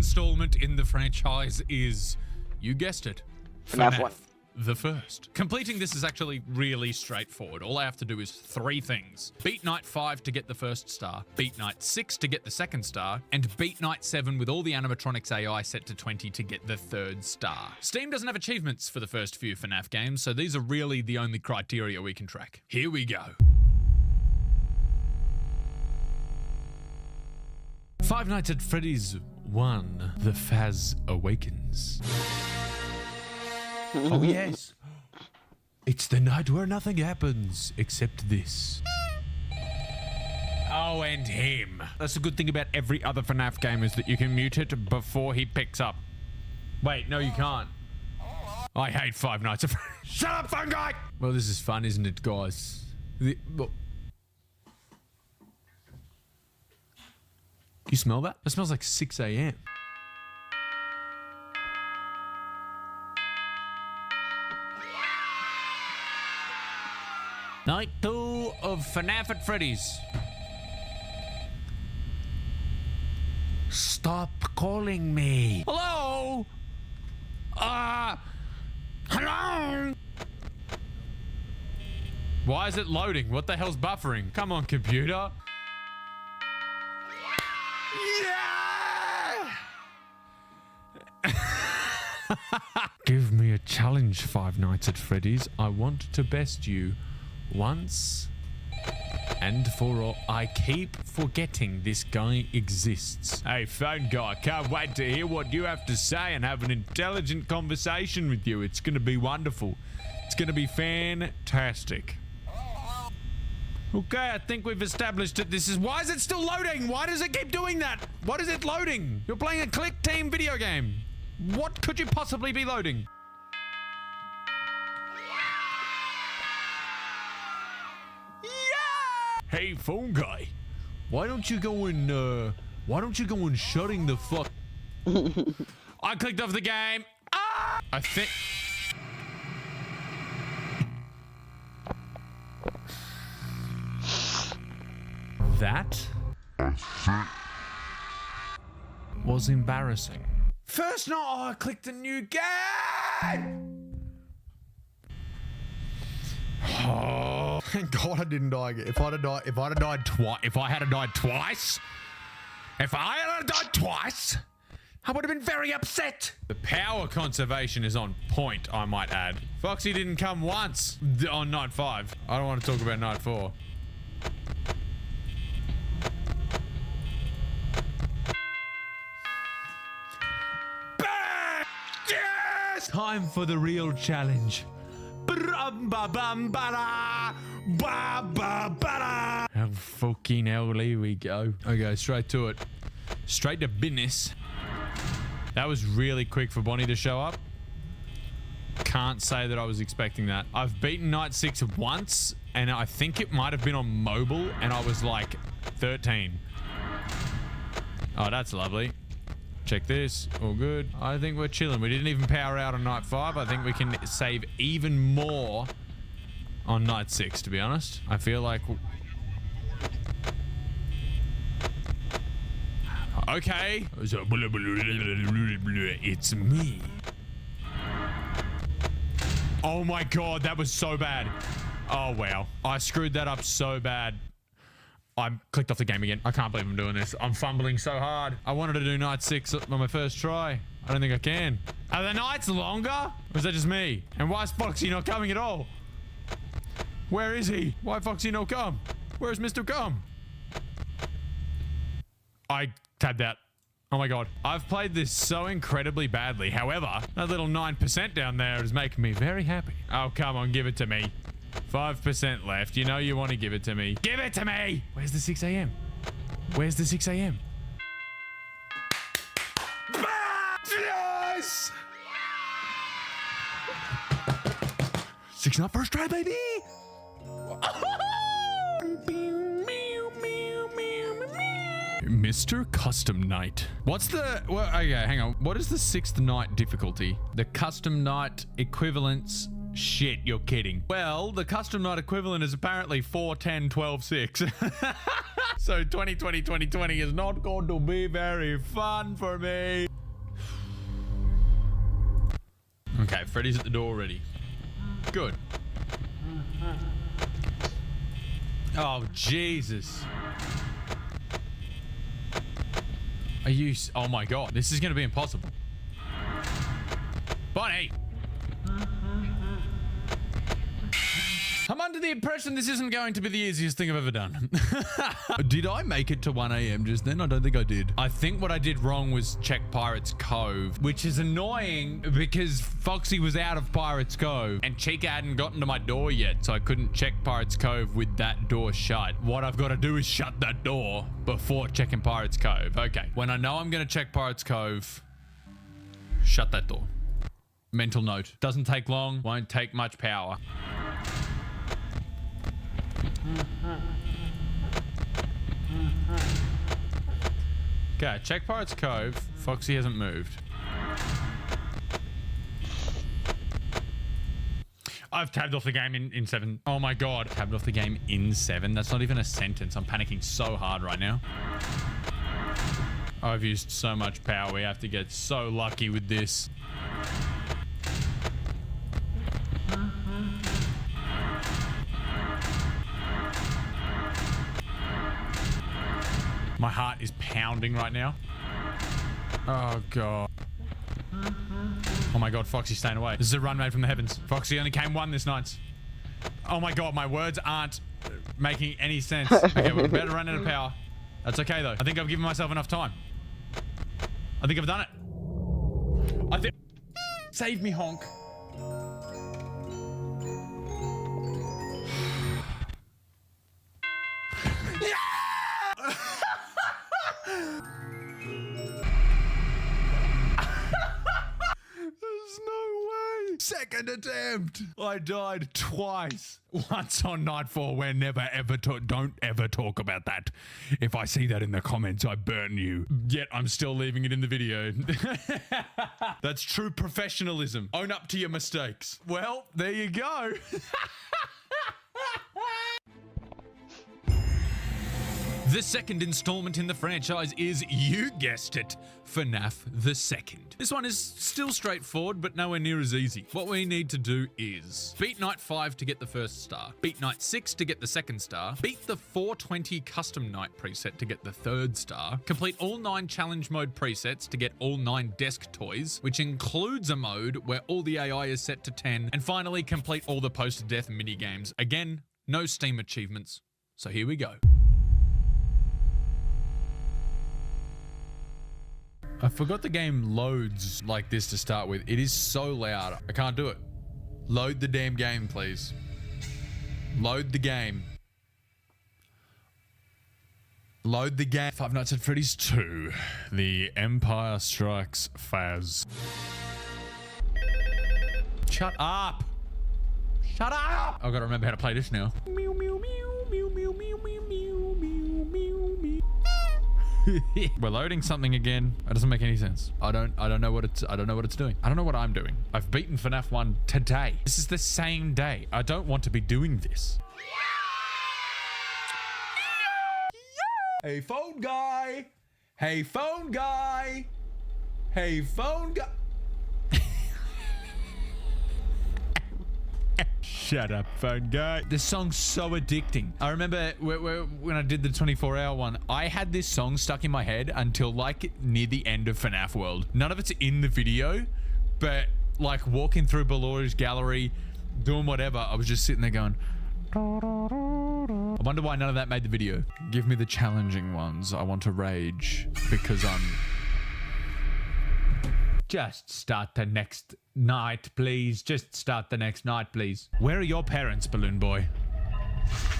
installment in the franchise is, you guessed it, FNAF 1. The first. Completing this is actually really straightforward. All I have to do is 3 things. Beat Night 5 to get the first star, beat Night 6 to get the second star, and beat Night 7 with all the animatronics AI set to 20 to get the third star. Steam doesn't have achievements for the first few FNAF games, so these are really the only criteria we can track. Here we go. Five Nights at Freddy's 1, The Faz Awakens. Oh yes, it's the night where nothing happens except this. Oh, and him. That's the good thing about every other FNAF game is that you can mute it before he picks up. Wait, no you can't. I hate Five Nights at Freddy's. Shut up, fun guy! Well, this is fun, isn't it, guys? You smell that? That smells like 6 a.m. Night 2 of FNAF at Freddy's. Stop calling me. Hello? Hello? Why is it loading? What the hell's buffering? Come on, computer. Yeah! Give me a challenge, Five Nights at Freddy's. I want to best you. Once and for all. I keep forgetting this guy exists. Hey, phone guy, can't wait to hear what you have to say and have an intelligent conversation with you. It's going to be wonderful. It's going to be fantastic. Okay, I think we've established that this is... Why is it still loading? Why does it keep doing that? What is it loading? You're playing a click team video game. What could you possibly be loading? Hey, phone guy, why don't you go and shutting the fuck? I clicked off the game. Ah! I think. That was embarrassing. First night, I clicked a new game. Oh, thank God I didn't die again. If I had died twice, I would have been very upset. The power conservation is on point, I might add. Foxy didn't come once on night 5. I don't want to talk about night 4. Yes! Time for the real challenge. How fucking hell here we go. Okay, straight to it. Straight to business. That was really quick for Bonnie to show up. Can't say that I was expecting that. I've beaten Night 6 once, and I think it might have been on mobile, and I was like 13. Oh, that's lovely. Check this. All good. I think we're chilling. We didn't even power out on night 5. I think we can save even more on night 6, to be honest. I feel like... Okay. It's me. Oh my God, that was so bad. Oh, wow. I screwed that up so bad. I clicked off the game again. I can't believe I'm doing this. I'm fumbling so hard. I wanted to do night 6 on my first try. I don't think I can. Are the nights longer? Or is that just me? And why is Foxy not coming at all? Where is he? Why Foxy no come? Where's Mr. Come? I tabbed out. Oh my God. I've played this so incredibly badly. However, that little 9% down there is making me very happy. Oh, come on. Give it to me. 5% left. You know you want to give it to me. Give it to me! Where's the 6 a.m.? Where's the 6 a.m.? Yes! 6 not first try, baby! Mr. Custom Night. What's the... Well, okay, hang on. What is the 6th night difficulty? The Custom Night equivalence... Shit, you're kidding. Well, the custom night equivalent is apparently 4, 10, 12, 6. So 2020 is not going to be very fun for me. Okay, Freddy's at the door already. Good. Oh, Jesus. Are you... Oh, my God. This is going to be impossible. Bonnie! I'm under the impression this isn't going to be the easiest thing I've ever done. Did I make it to 1 a.m. just then? I don't think I did. I think what I did wrong was check Pirate's Cove, which is annoying because Foxy was out of Pirate's Cove and Chica hadn't gotten to my door yet, so I couldn't check Pirate's Cove with that door shut. What I've got to do is shut that door before checking Pirate's Cove. Okay, when I know I'm going to check Pirate's Cove, shut that door. Mental note. Doesn't take long, won't take much power. Okay, check Pirate's Cove. Foxy hasn't moved. I've tabbed off the game in 7. Oh my God. Tabbed off the game in 7. That's not even a sentence. I'm panicking so hard right now. I've used so much power. We have to get so lucky with this. My heart is pounding right now. Oh, God. Oh, my God. Foxy's staying away. This is a run made from the heavens. Foxy only came 1 this night. Oh, my God. My words aren't making any sense. Okay, we're about to run out of power. That's okay, though. I think I've given myself enough time. I think I've done it. I think... Save me, honk. There's no way. Second attempt. I died twice. Once on night 4 where never ever don't ever talk about that. If I see that in the comments, I burn you. Yet I'm still leaving it in the video. That's true professionalism. Own up to your mistakes. Well, there you go. The second installment in the franchise is, you guessed it, FNAF the Second. This one is still straightforward, but nowhere near as easy. What we need to do is beat Night 5 to get the first star, beat Night 6 to get the second star, beat the 420 custom night preset to get the third star, complete all 9 challenge mode presets to get all 9 desk toys, which includes a mode where all the AI is set to 10, and finally complete all the post-death minigames. Again, no Steam achievements. So here we go. I forgot the game loads like this to start with. It is so loud. I can't do it. Load the damn game, please. Load the game. Load the game. Five Nights at Freddy's 2. The Empire Strikes Faz. Shut up. Shut up. I've got to remember how to play this now. Meow, meow, meow, meow, meow, meow, meow, meow, meow, meow, meow. We're loading something again. That doesn't make any sense. I don't know what it's doing. I don't know what I'm doing. I've beaten FNAF 1 today. This is the same day. I don't want to be doing this. Hey, phone guy. Hey, phone guy. Hey, phone guy. Shut up, phone guy. This song's so addicting. I remember when I did the 24-hour one, I had this song stuck in my head until like near the end of FNAF World. None of it's in the video, but like walking through Ballori's gallery, doing whatever, I was just sitting there going... I wonder why none of that made the video. Give me the challenging ones. I want to rage because I'm... Just start the next night, please. Just start the next night, please. Where are your parents, Balloon Boy?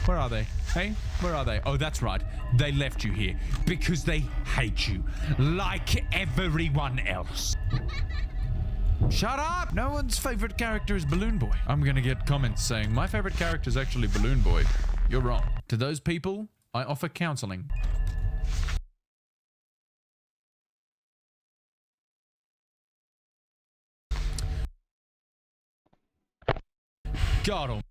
Where are they? Hey, where are they? Oh, that's right. They left you here because they hate you, like everyone else. Shut up! No one's favorite character is Balloon Boy. I'm gonna get comments saying, my favorite character is actually Balloon Boy. You're wrong. To those people, I offer counseling. God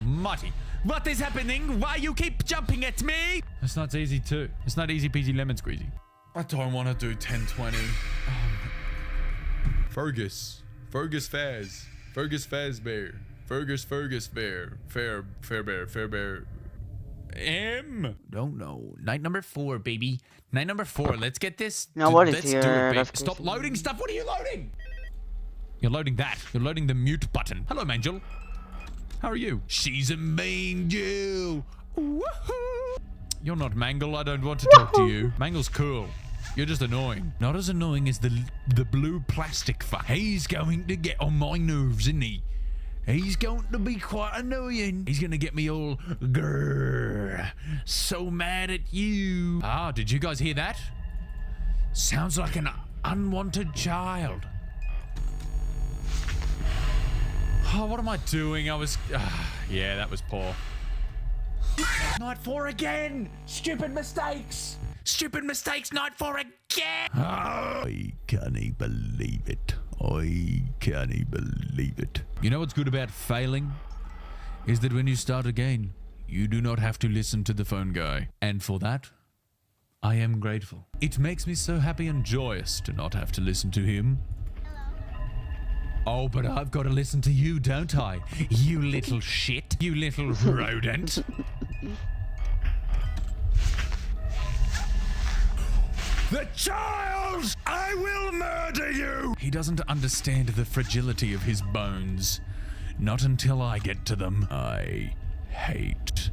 almighty. What is happening? Why you keep jumping at me? It's not easy too. It's not easy peasy lemon squeezy. I don't want to do 1020. Fergus. Fergus Faz. Fergus Fazbear. Fergus Bear. Fair Bear. Don't know. Night number 4, baby. Night number 4. Let's get this. Now what is Let's here? do it, baby. Let's Stop loading stuff. What are you loading? You're loading that. You're loading the mute button. Hello, Mangel. How are you? She's a Mangel. Woohoo! You're not Mangle. I don't want to talk to you. Mangle's cool. You're just annoying. Not as annoying as the blue plastic fuck. He's going to get on my nerves, isn't he? He's going to be quite annoying. He's going to get me all grrr, so mad at you. Ah, did you guys hear that? Sounds like an unwanted child. Oh, what am I doing? Yeah, that was poor. Night 4 again! Stupid mistakes! Stupid mistakes, night 4 again! I can't believe it. I can't believe it. You know what's good about failing? Is that when you start again, you do not have to listen to the phone guy. And for that, I am grateful. It makes me so happy and joyous to not have to listen to him. Oh, but I've got to listen to you, don't I? You little shit. You little rodent. The child! I will murder you! He doesn't understand the fragility of his bones. Not until I get to them. I hate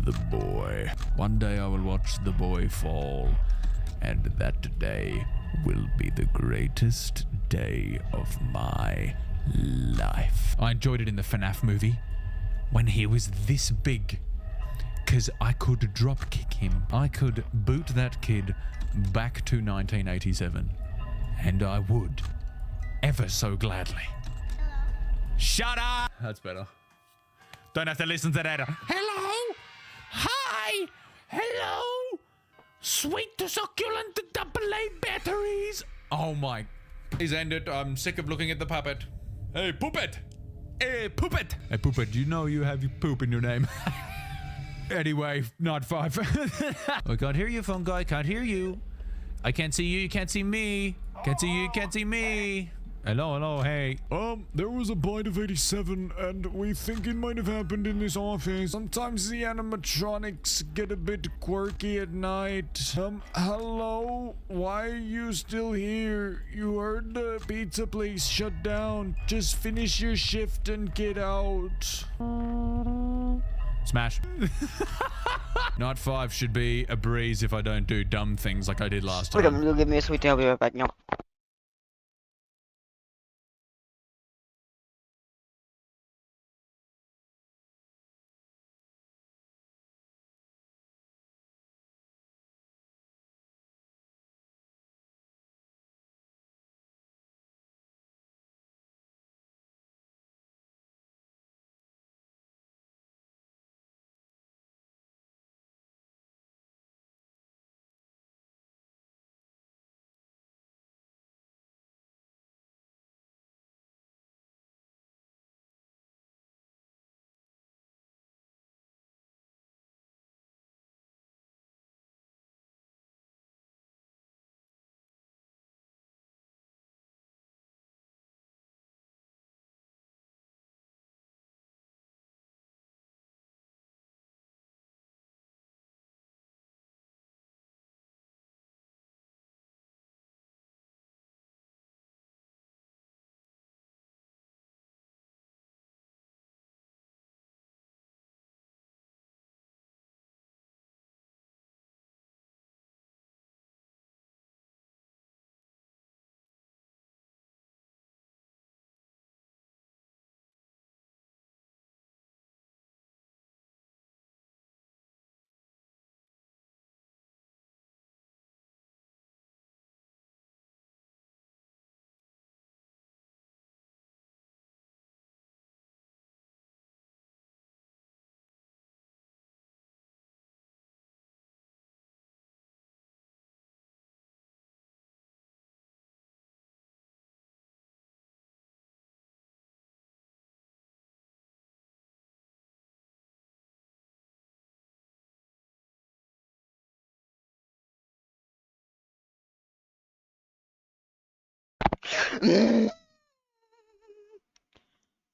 the boy. One day I will watch the boy fall, and that day will be the greatest day of my life. I enjoyed it in the FNAF movie when he was this big, because I could drop kick him. I could boot that kid back to 1987, and I would ever so gladly. Shut up! That's better. Don't have to listen to that. Hello? Hi? Hello? Sweet to succulent AA batteries. Oh my. Please end it. I'm sick of looking at the puppet. Hey, puppet! Hey, puppet! Hey, puppet, you know you have your poop in your name. Anyway, not 5. I can't hear you, phone guy. Can't hear you. I can't see you. You can't see me. Can't see you. You can't see me. Hello, hey. There was a bite of 87, and we think it might have happened in this office. Sometimes the animatronics get a bit quirky at night. Hello? Why are you still here? You heard the pizza place shut down. Just finish your shift and get out. Smash. Not 5 should be a breeze if I don't do dumb things like I did last time. Wait a minute, you'll give me a sweet tea, I'll be right back now.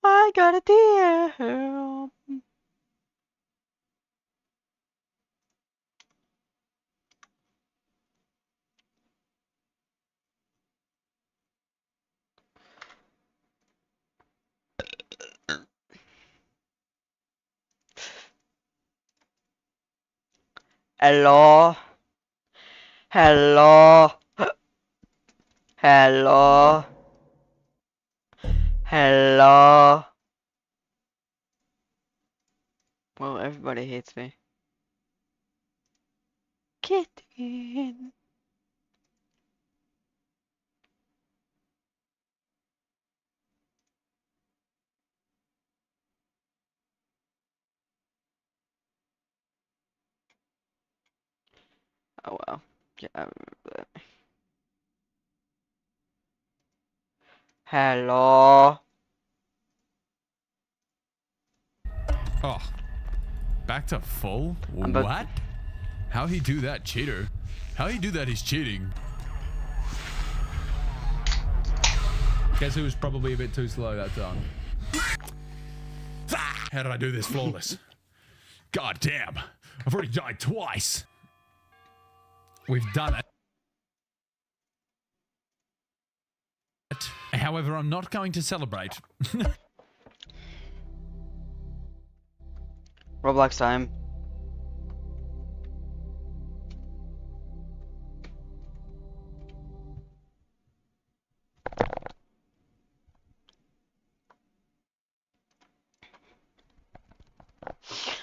I got a deal. Hello? Hello? Hello? Hello? Well, everybody hates me. Kitten. Oh well. Yeah, I remember that. Hello? Oh, back to full? I'm about What? How he do that, cheater? How he do that, he's cheating. Guess who was probably a bit too slow that time? How did I do this flawless? God damn, I've already died twice. We've done it. However, I'm not going to celebrate. Roblox time.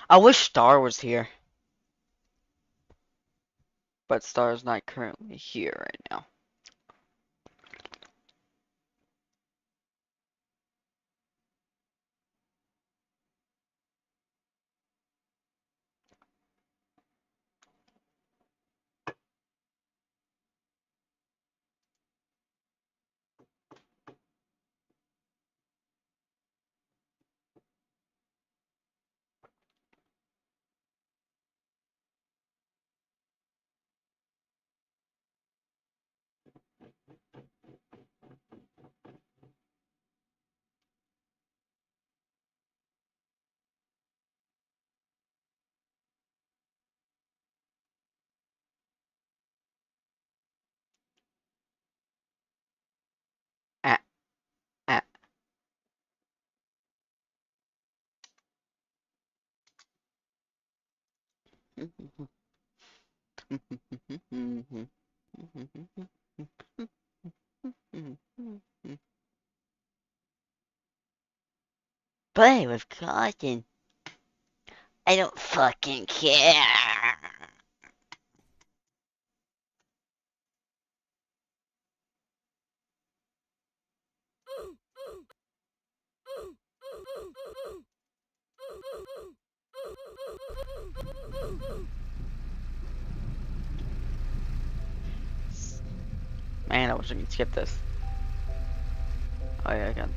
I wish Star was here. But Star is not currently here right now. Play with cotton. I don't fucking care. Man, I wish I could skip this. Oh yeah, I can.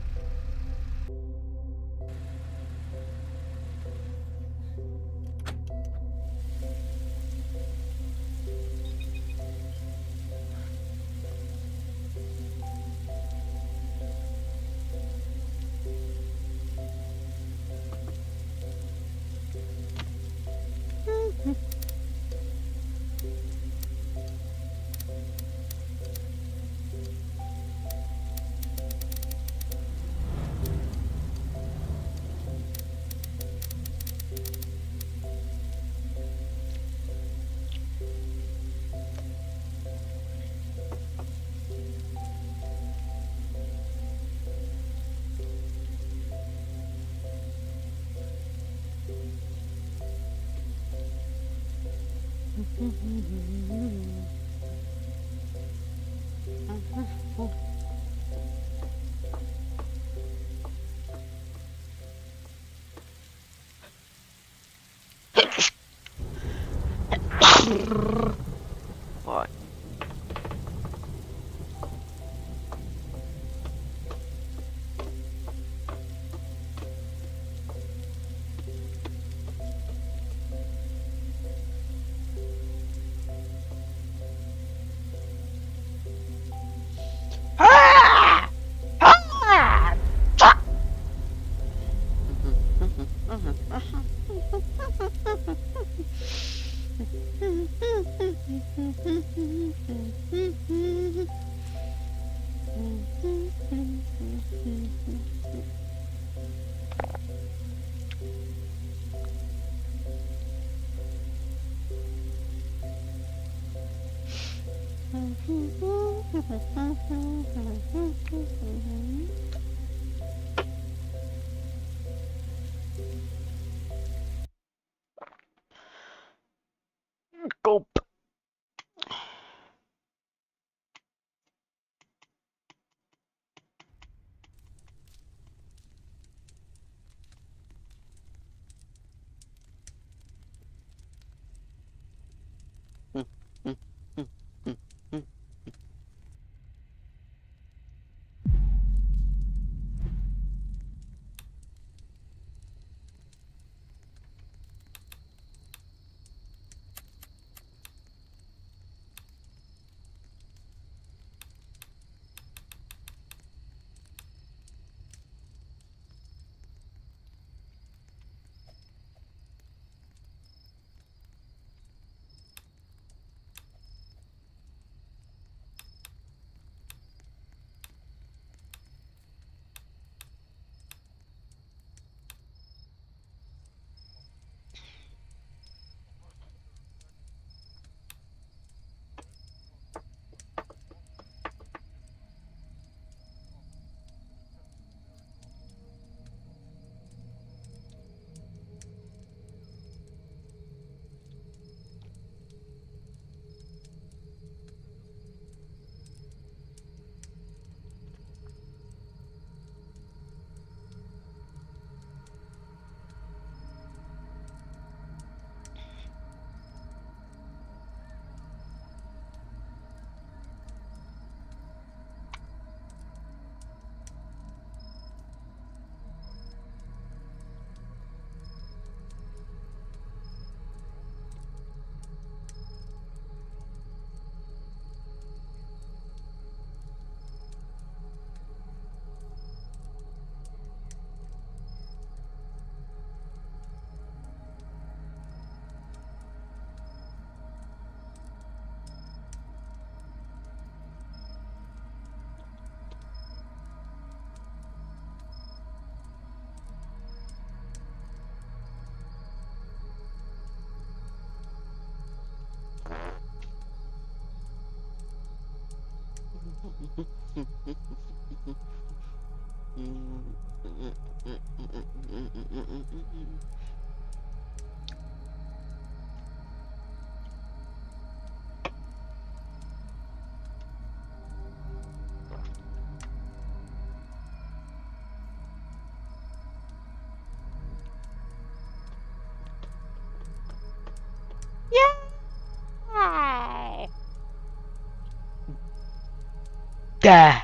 Gah.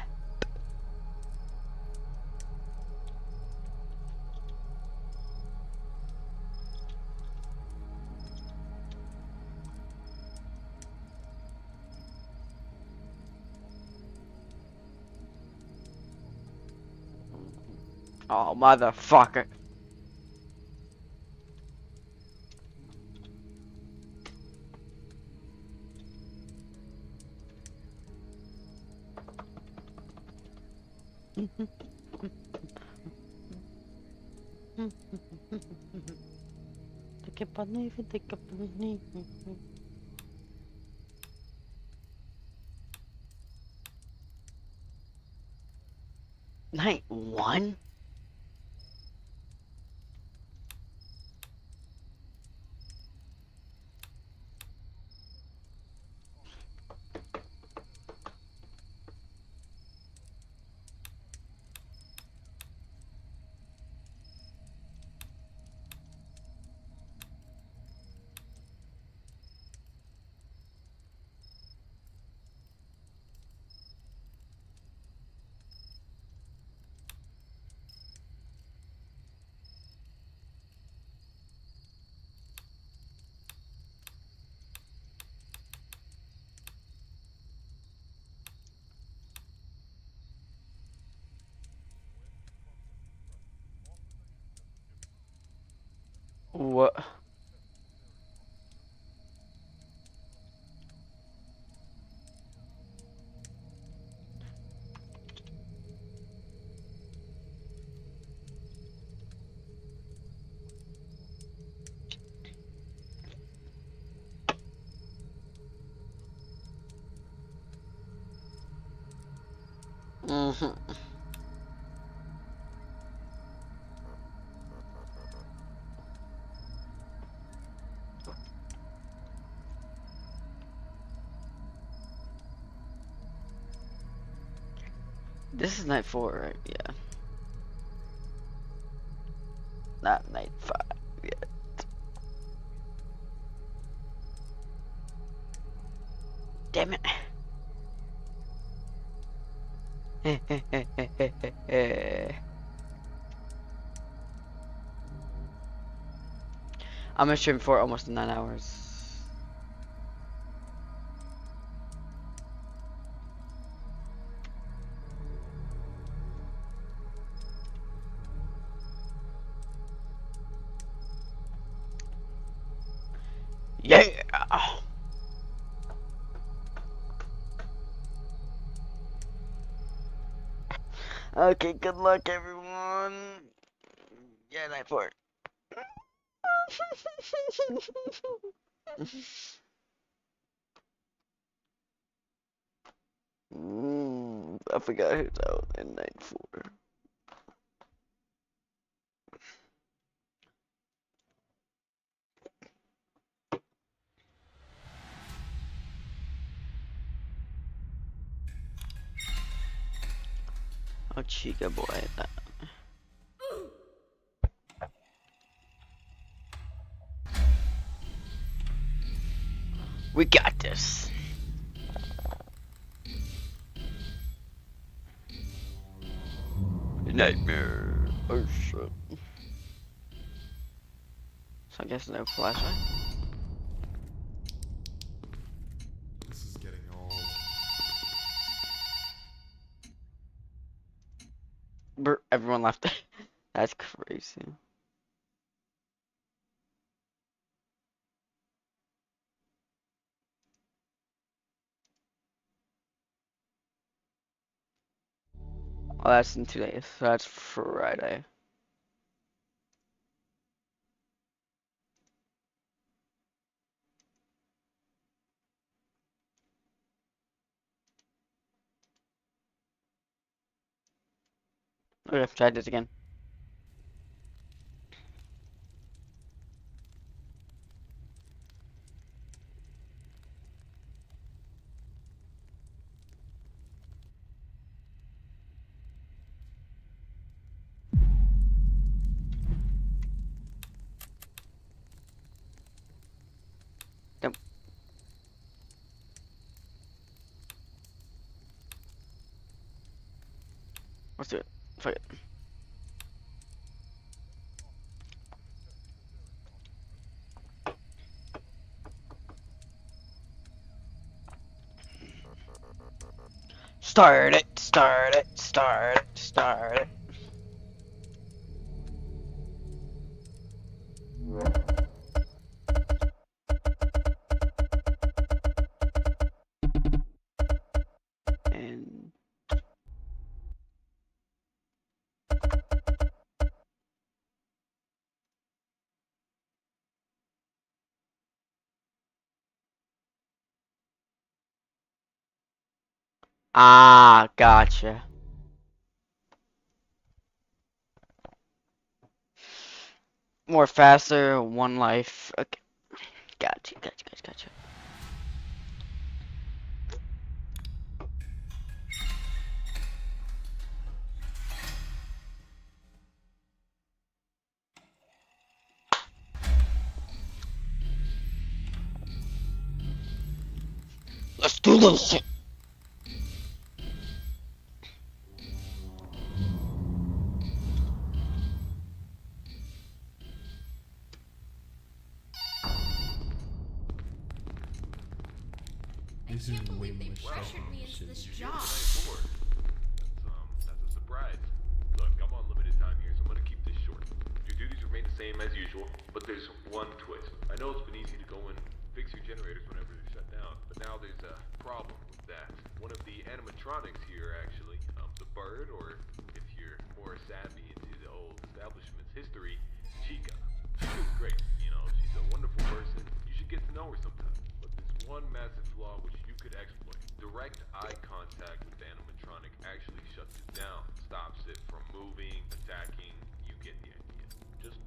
Oh, motherfucker. Take a bunny, take a bunny. Night 1? What? This is night 4, right? Yeah. Not night 5 yet. Damn it. I'm gonna stream for almost 9 hours. Yeah. Okay, good luck, everyone. Yeah, night 4. I forgot who's out in night 4. Oh, chica boy. We got this. Nightmare. Oh shit. So I guess no flashlight. This is getting old. Everyone left. That's crazy. Oh, that's in 2 days. So that's Friday. Okay, try this again. Yep. Let's do it. Fuck it. Start it, start it, start it, start it. And ah, gotcha. More faster, one life. Okay. Gotcha, gotcha, gotcha, gotcha. Let's do this shit. This is way more stuff pressured me into this job. That's a surprise. Look, I'm on limited time here, so I'm gonna keep this short. Your duties remain the same as usual, but there's one twist. I know it's been easy to go and fix your generators whenever they're shut down, but now there's a problem with that. One of the animatronics here, actually, the bird, or if you're more savvy into the old establishment's history, Chica. Chica's great, you know, she's a wonderful person. You should get to know her sometime. But there's one massive flaw which you could exploit. Direct eye contact with the animatronic actually shuts it down, stops it from moving, attacking. You get the idea. Just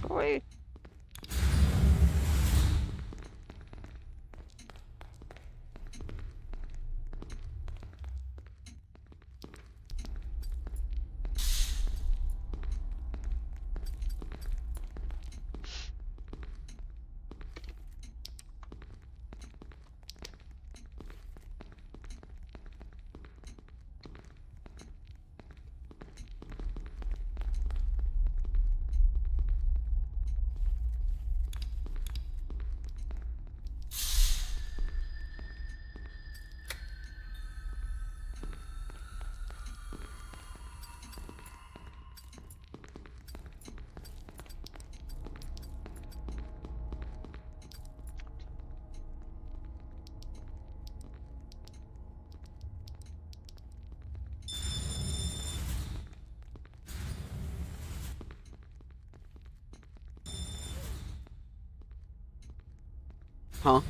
Wait. Huh?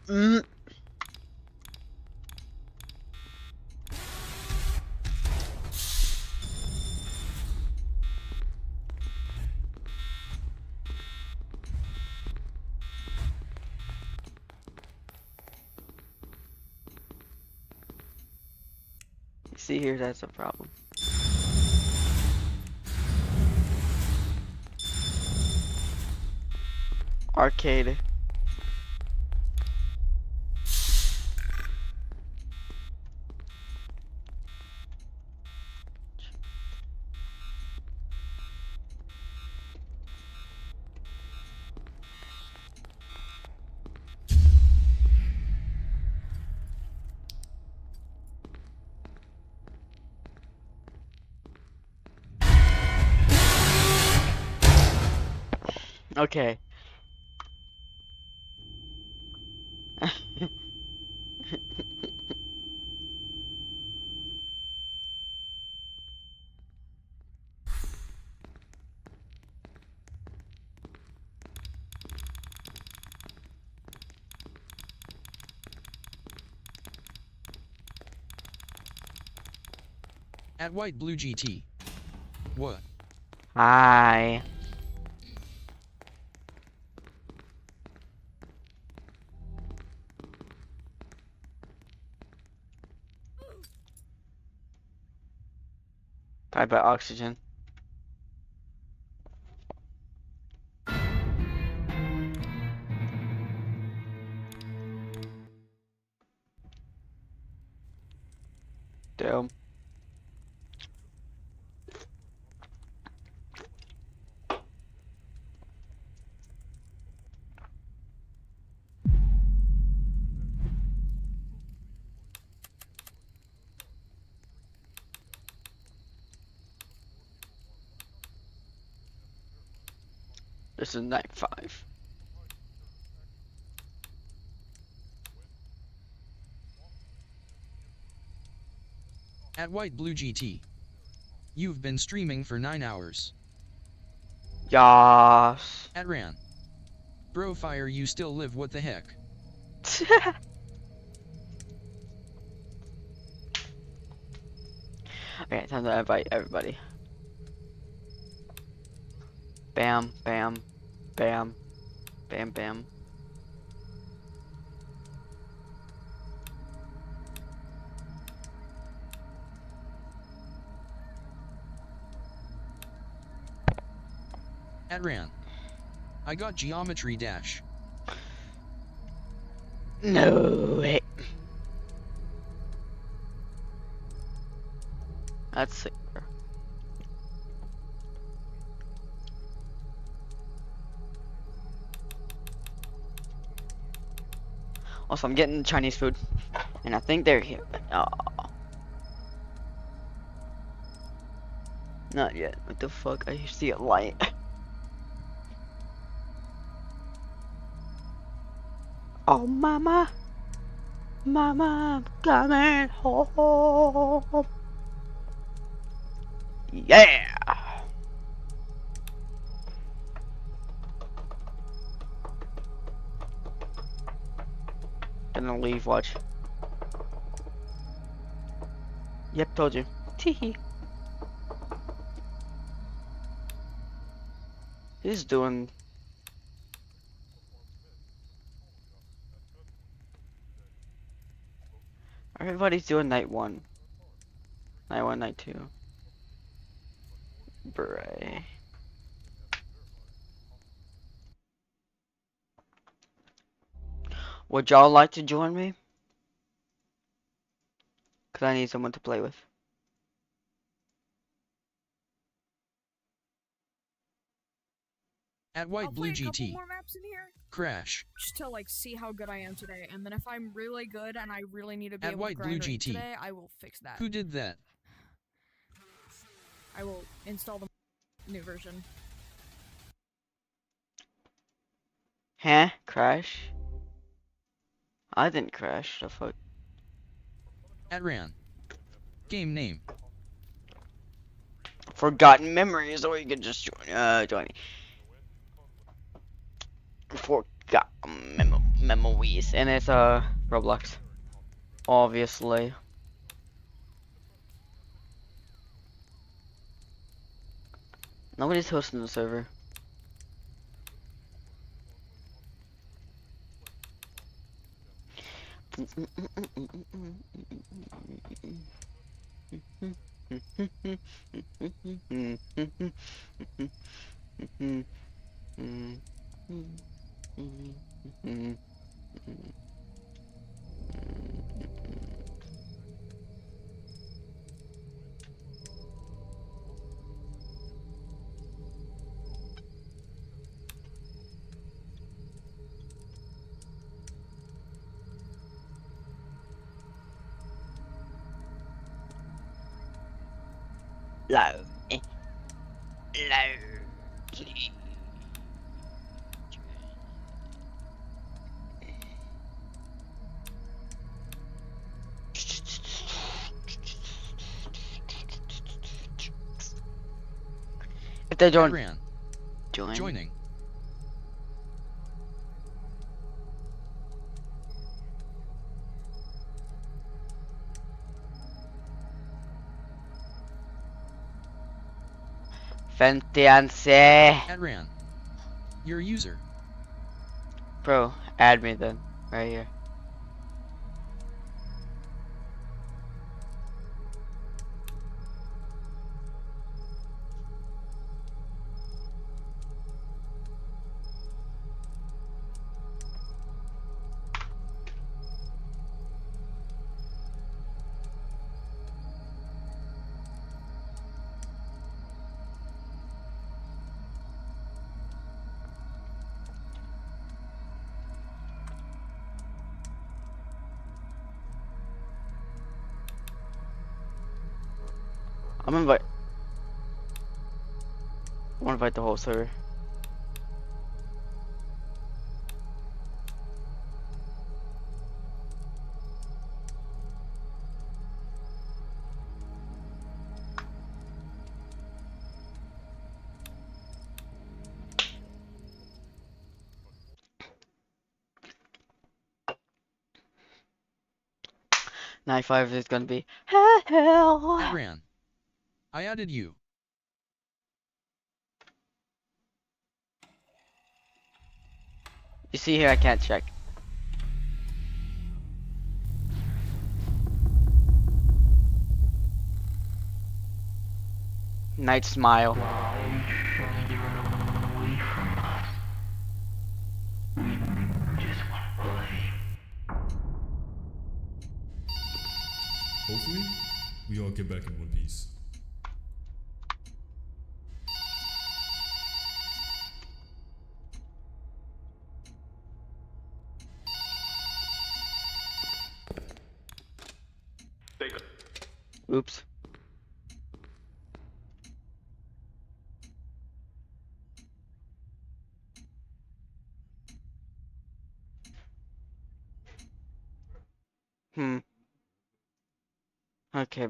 Mm. See here, that's a problem. Arcade. Okay. At White Blue GT. What? Hi. Tied by oxygen. Damn. This is night 5. At White Blue GT. You've been streaming for 9 hours. Yas. At Ran. Bro fire, you still live, what the heck? Okay, time to invite everybody. Bam, bam, bam, bam, bam. At Ran. I got geometry dash. No way. That's sick. Also, I'm getting Chinese food, and I think they're here. Oh. Not yet. What the fuck? I see a light. Oh, mama. Mama, I'm coming home. Yeah. Gonna leave, watch. Yep, told you. Teehee. He's doing... Everybody's doing night 1. Night 1, night 2. Bray. Would y'all like to join me? Cause I need someone to play with. At White Blue GT. More maps in here. Crash. Just to like see how good I am today, and then if I'm really good and I really need to be At able White to Blue grind rank GT. today, I will fix that. Who did that? I will install the new version. Huh? Crash? I didn't crash. The fuck? At Ran. Game name. Forgotten memories, or you can just join. Forgotten memories, and it's Roblox, obviously. Nobody's hosting the server. Low. Low. If they join. Adrian. Joining. Fentiance. Adrian. Your user. Bro, add me then. Right here. I'm gonna invite the whole server. Night 5 is gonna be hell. Adrian. I added you. You see here, I can't check. Night smile. Hopefully, we all get back in one piece. Oops. Okay.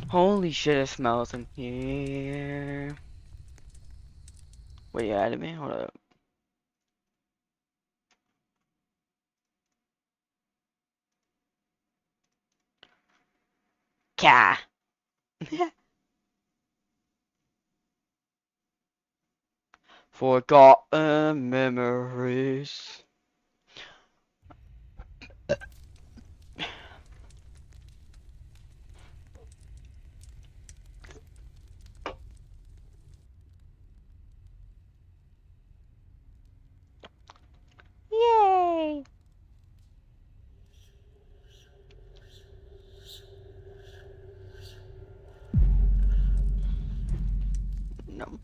Holy shit, it smells in here. Wait, you added me? Hold up. Ka. Forgotten memories. Yay! No.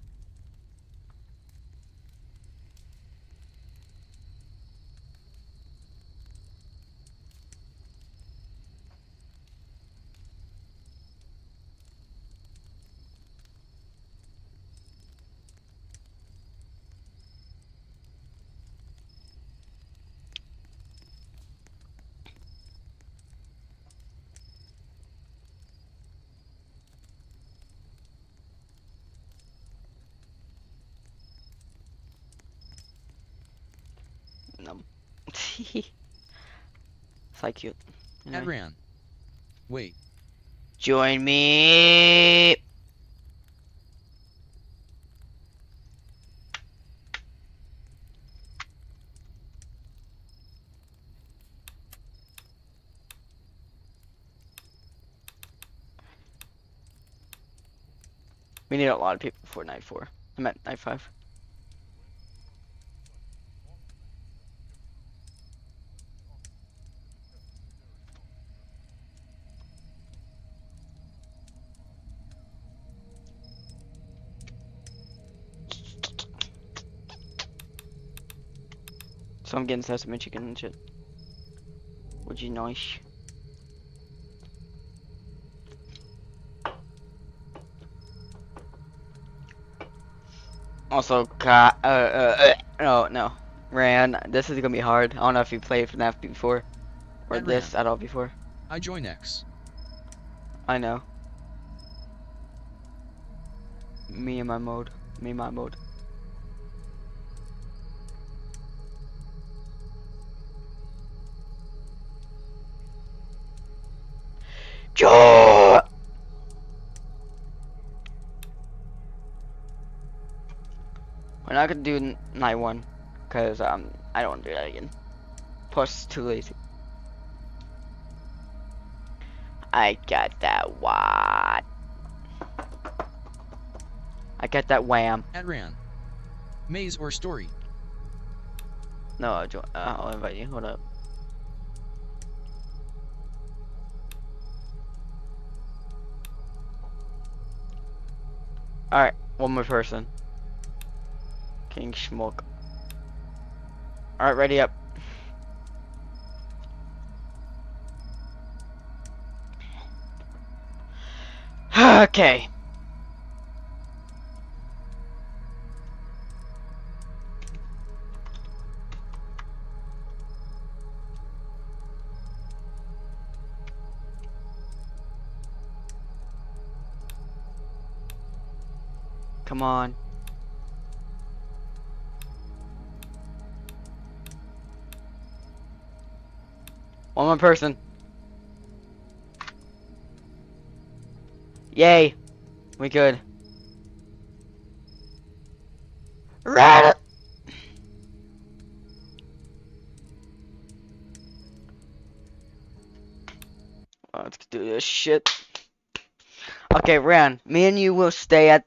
No. It's like cute. Anyway. Adrian. Wait. Join me. We need a lot of people for night 4. I'm at night 5. So I'm getting sesame chicken and shit. Would you nice? Also, no. Ran, this is gonna be hard. I don't know if you played FNAF before. Or Ran. this at all before. I join X. I know. Me and my mode. Me and my mode. Joe! We're not gonna do night 1, cause I don't want to do that again. Plus, it's too lazy. I got that what? I got that wham. Adrian. Maze or story? No, I'll invite you. Hold up. Alright, one more person. King Schmuck. Alright, ready up. Okay. Come on. One more person. Yay. We good. Rat. Let's do this shit. Okay, Ran, me and you will stay at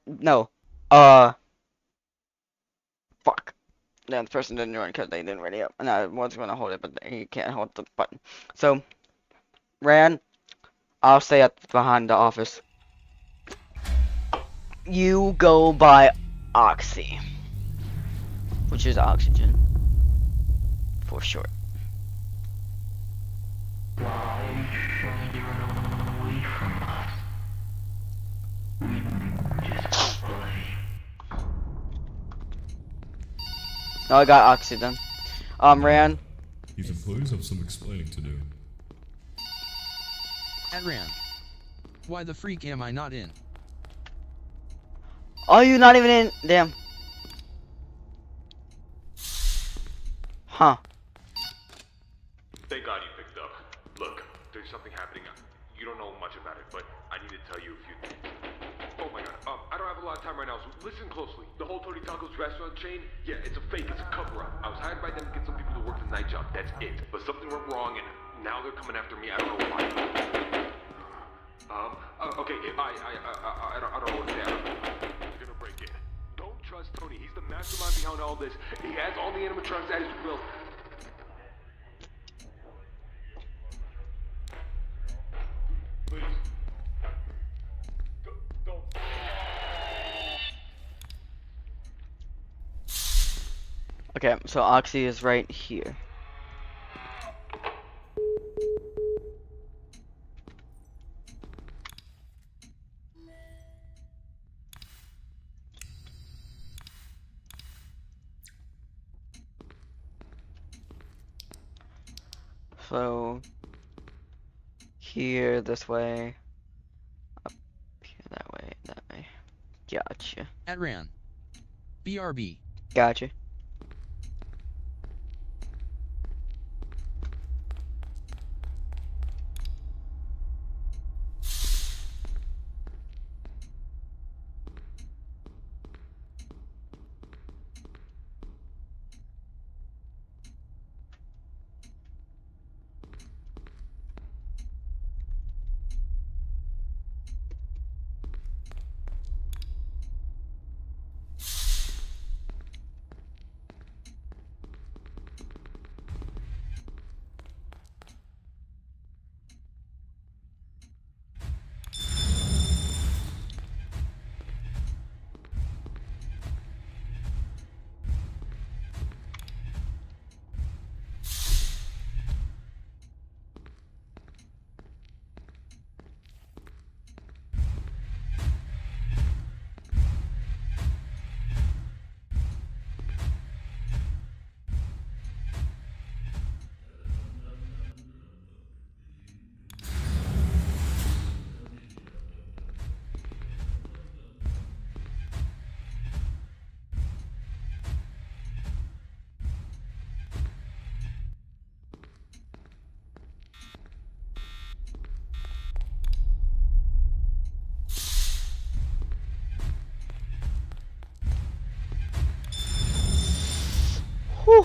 fuck. Yeah, the person didn't run because they didn't ready up. And I was gonna hold it, but he can't hold the button. So, Ran, I'll stay behind the office. You go by Oxy, which is oxygen for short. No, I got oxygen. Ran. These employees have some explaining to do. Adrian. Why the freak am I not in? Are you not even in? Damn. Huh. Thank God you picked up. Look, there's something happening. You don't know much about it, but I need to tell you a few things. Oh my God, I don't have a lot of time right now, so listen closely. The whole Tony Taco's restaurant chain, yeah, it's a fake, it's a cover-up. I was hired by them to get some people to work the night job, that's it. But something went wrong, and now they're coming after me, I don't know why. Okay, I don't know what to say. You're gonna break in. Don't trust Tony, he's the mastermind behind all this. He has all the animatronics at his will. Please. Don't. Okay, so Oxy is right here. So here, this way, up here, that way, that way. Gotcha. At Ran. BRB. Gotcha. Whew.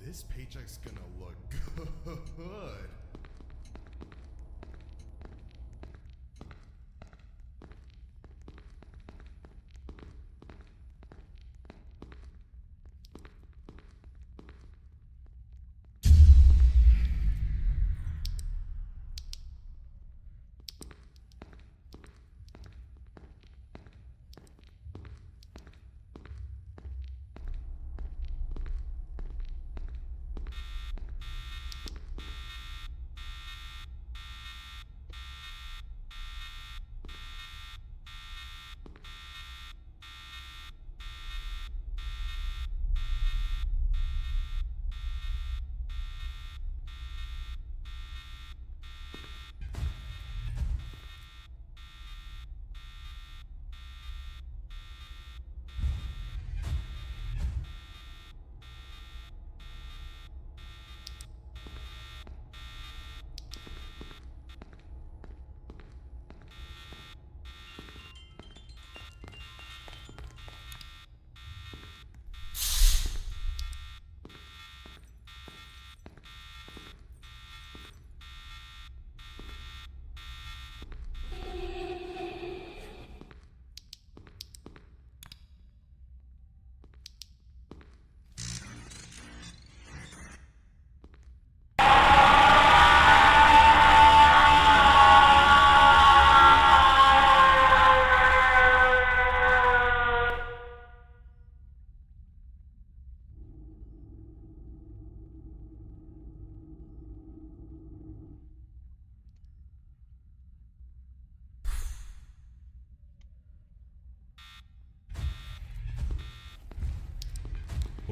This paycheck's gonna look good.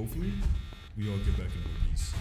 hopefully, we all get back in one piece.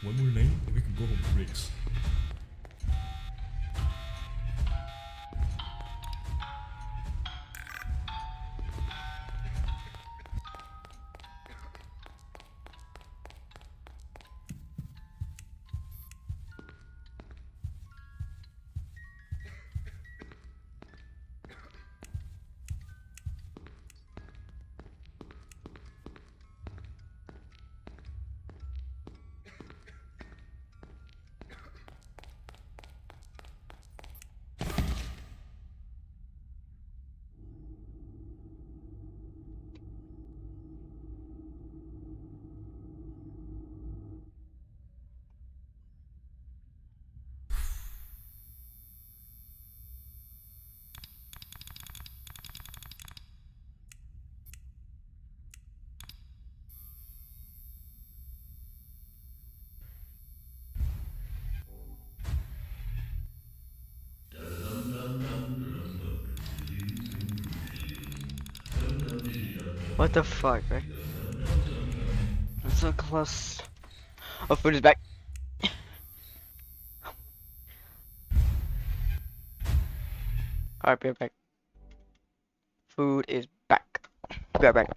One more night and we can go home to Rick's. What the fuck, right? I'm so close. Oh, food is back. Alright, be right back. Food is back. Be right back.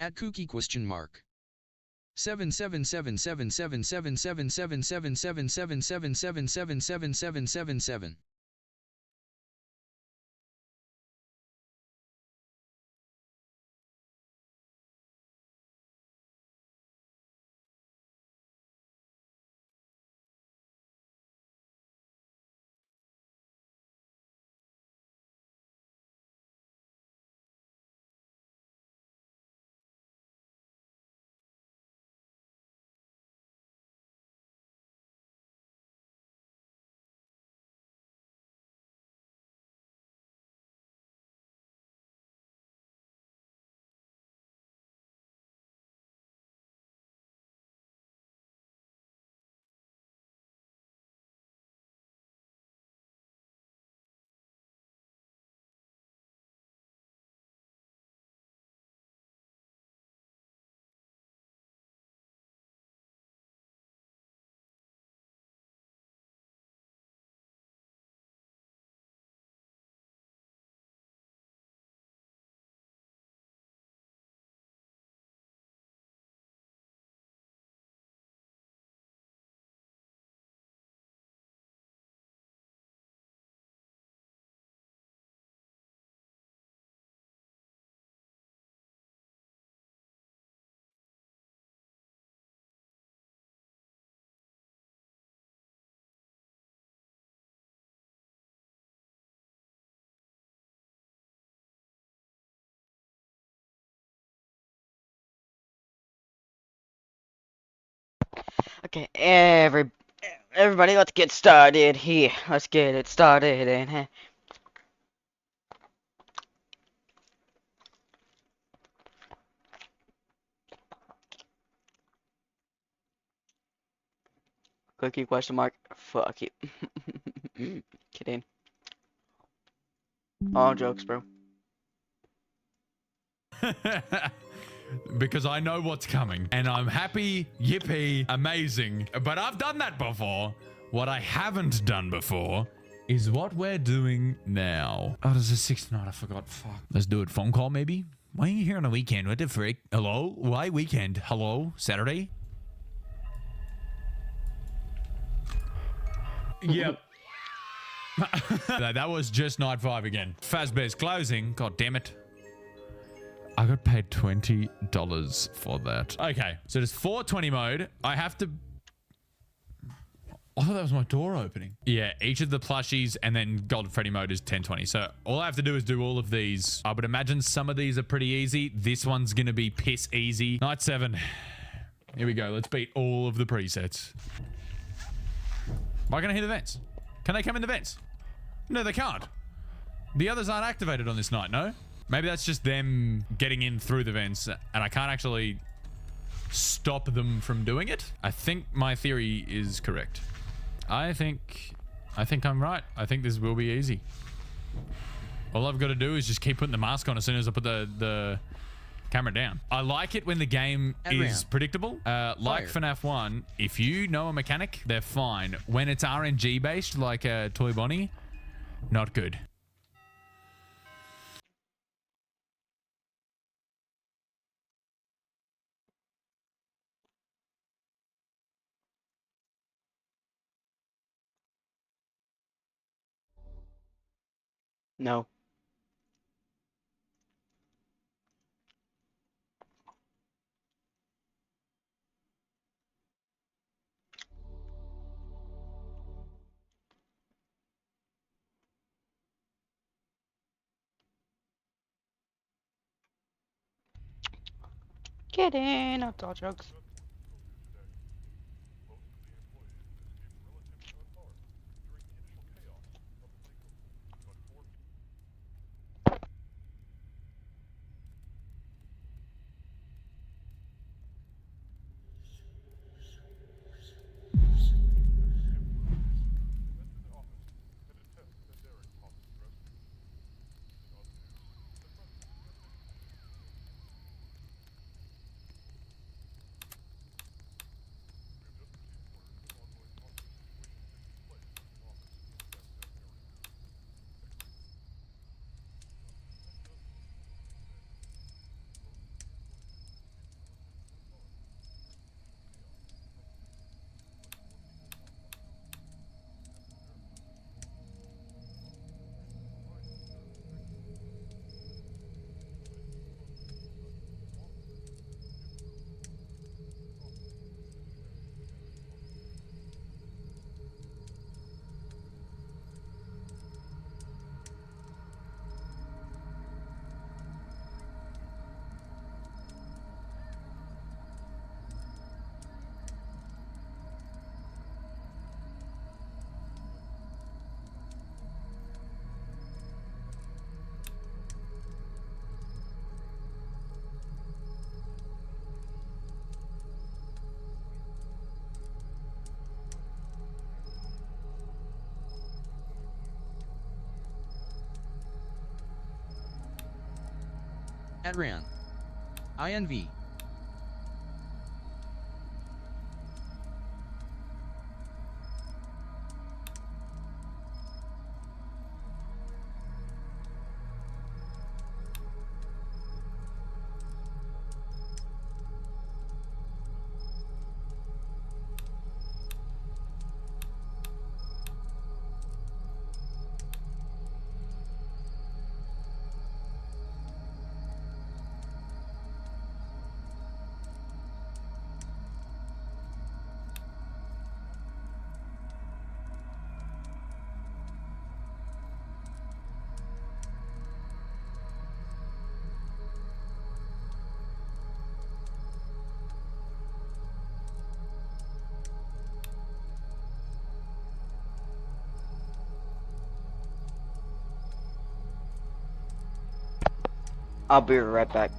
At cookie question mark. 777777777777777777777. Okay, everybody, let's get started here. Let's get it started in here. Cookie question mark. Fuck you. Kidding. All jokes, bro. Because I know what's coming and I'm happy, yippee, amazing. But I've done that before. What I haven't done before is what we're doing now. Oh, there's a 6th night. I forgot. Fuck. Let's do it. Phone call, maybe? Why are you here on a weekend? What the frick? Hello? Why weekend? Hello? Saturday? Yep. That was just night 5 again. Fazbear's closing. God damn it. I got paid $20 for that. Okay, so there's 420 mode. I have to... I thought that was my door opening. Yeah, each of the plushies and then Gold Freddy mode is 1020. So all I have to do is do all of these. I would imagine some of these are pretty easy. This one's going to be piss easy. Night 7. Here we go. Let's beat all of the presets. Am I going to hit the vents? Can they come in the vents? No, they can't. The others aren't activated on this night, no? Maybe that's just them getting in through the vents and I can't actually stop them from doing it. I think my theory is correct. I think I'm right. I think this will be easy. All I've got to do is just keep putting the mask on as soon as I put the camera down. I like it when the game is predictable. Like FNAF 1, if you know a mechanic, they're fine. When it's RNG based, like Toy Bonnie, not good. No. Kidding, that's all jokes. Adrian. INV. I'll be right back.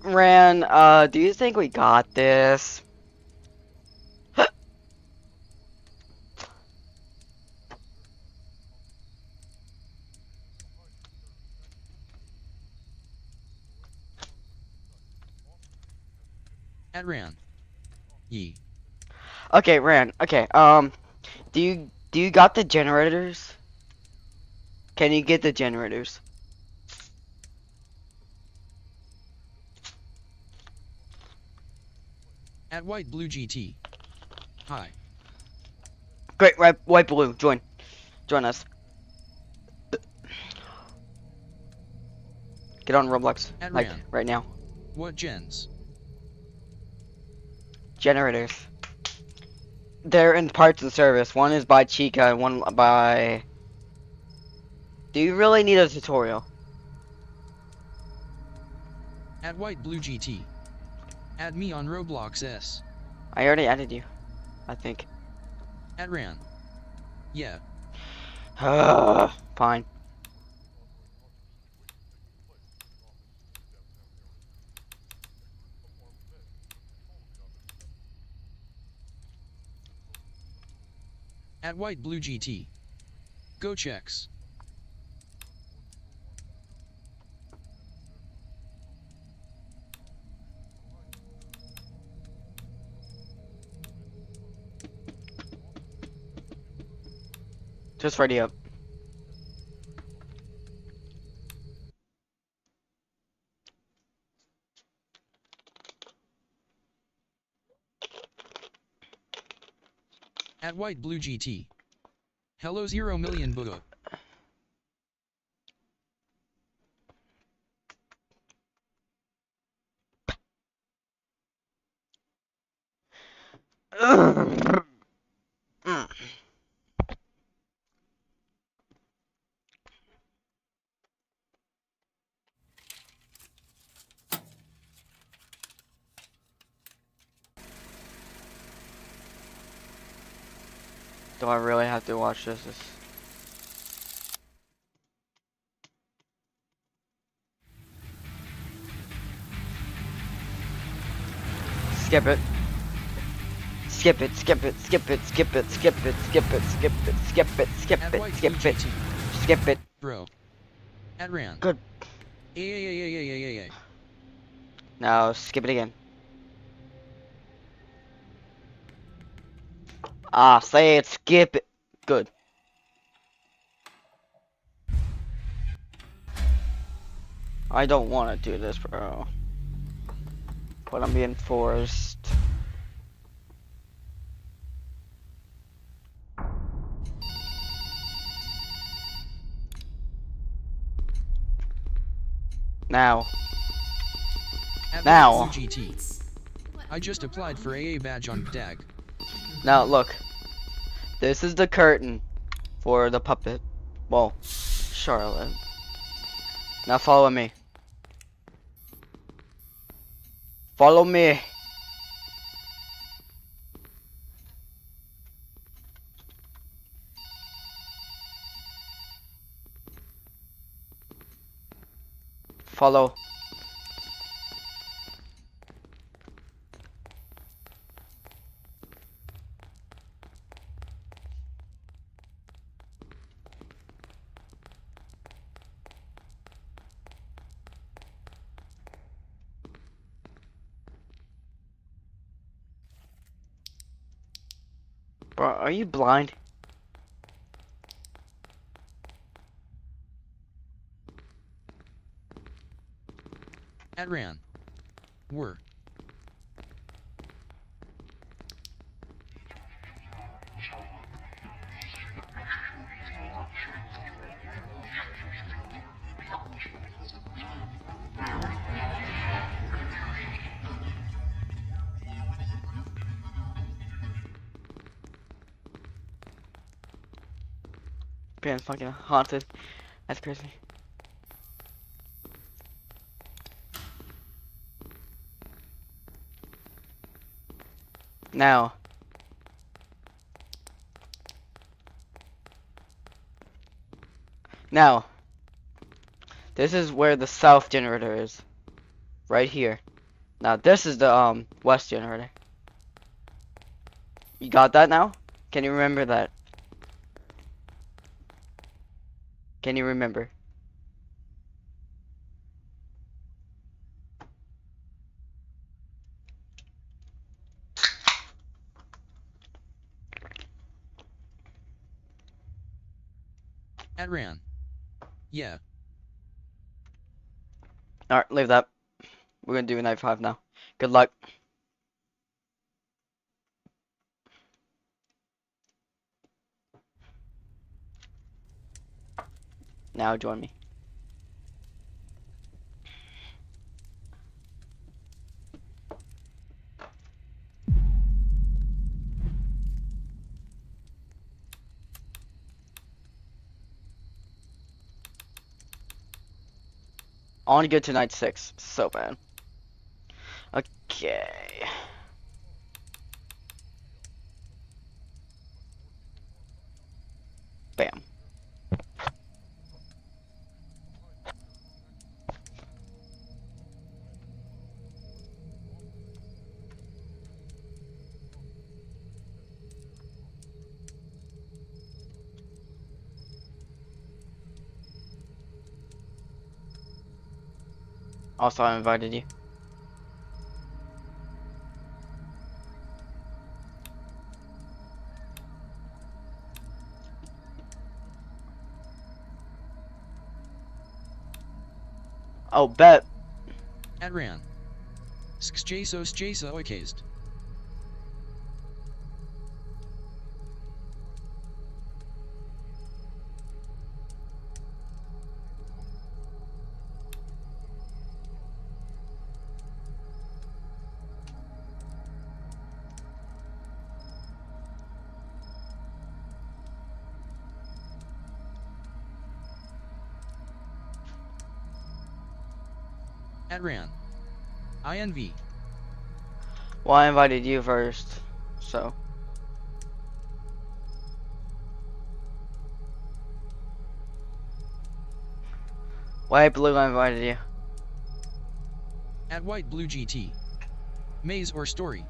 Ran, do you think we got this? At Ran. Ye. Okay, Ran. Okay, do you got the generators? Can you get the generators? At White Blue GT. Hi. Great, right, white blue, join us. Get on Roblox, At like Ran. right now. What gens? Generators. They're in parts and service. One is by Chica and one by... Do you really need a tutorial? At White Blue GT. Add me on Roblox S. I already added you, I think. At Ran. Yeah. Fine. At White Blue GT. Go checks. Just ready up. At White Blue GT. Hello 0 million Buddha. Do I really have to watch this? Skip it. Skip it, skip it, skip it, skip it, skip it, skip it, skip it, skip it, skip it, skip it, skip it. Bro. At Ran. Good. Yeah. Now skip it again. Ah, say it, skip it. Good. I don't want to do this, bro. But I'm being forced. Now. Now. GT. I just applied for AA badge on gtag. Now look. This is the curtain for the puppet. Well, Charlotte. Now follow me. Follow me. Follow. Bro, are you blind? Adrian. Were. Being fucking haunted. That's crazy. Now. Now. This is where the south generator is. Right here. Now this is the west generator. You got that now? Can you remember that? Can you remember? Adrian. Yeah. Alright, leave that. We're gonna do night 5 now. Good luck. Now join me. I want to get to night 6 so bad. Okay. Bam. Also, I invited you. Oh, bet. Adrian. Skjso oikest. Adrian. INV. Well, I invited you first, so. White Blue, I invited you. At White Blue GT. Maze or story.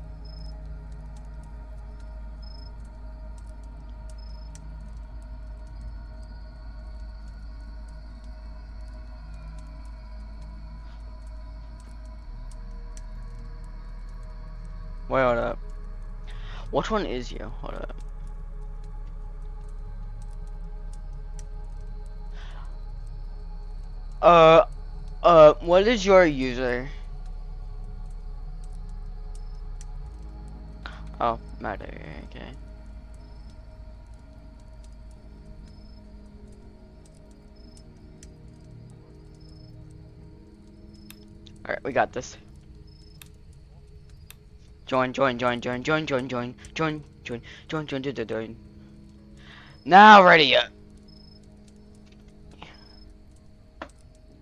Wait, hold up. Which one is you? Hold up. What is your user? Oh, matter, okay. Alright, we got this. Join. Now ready up.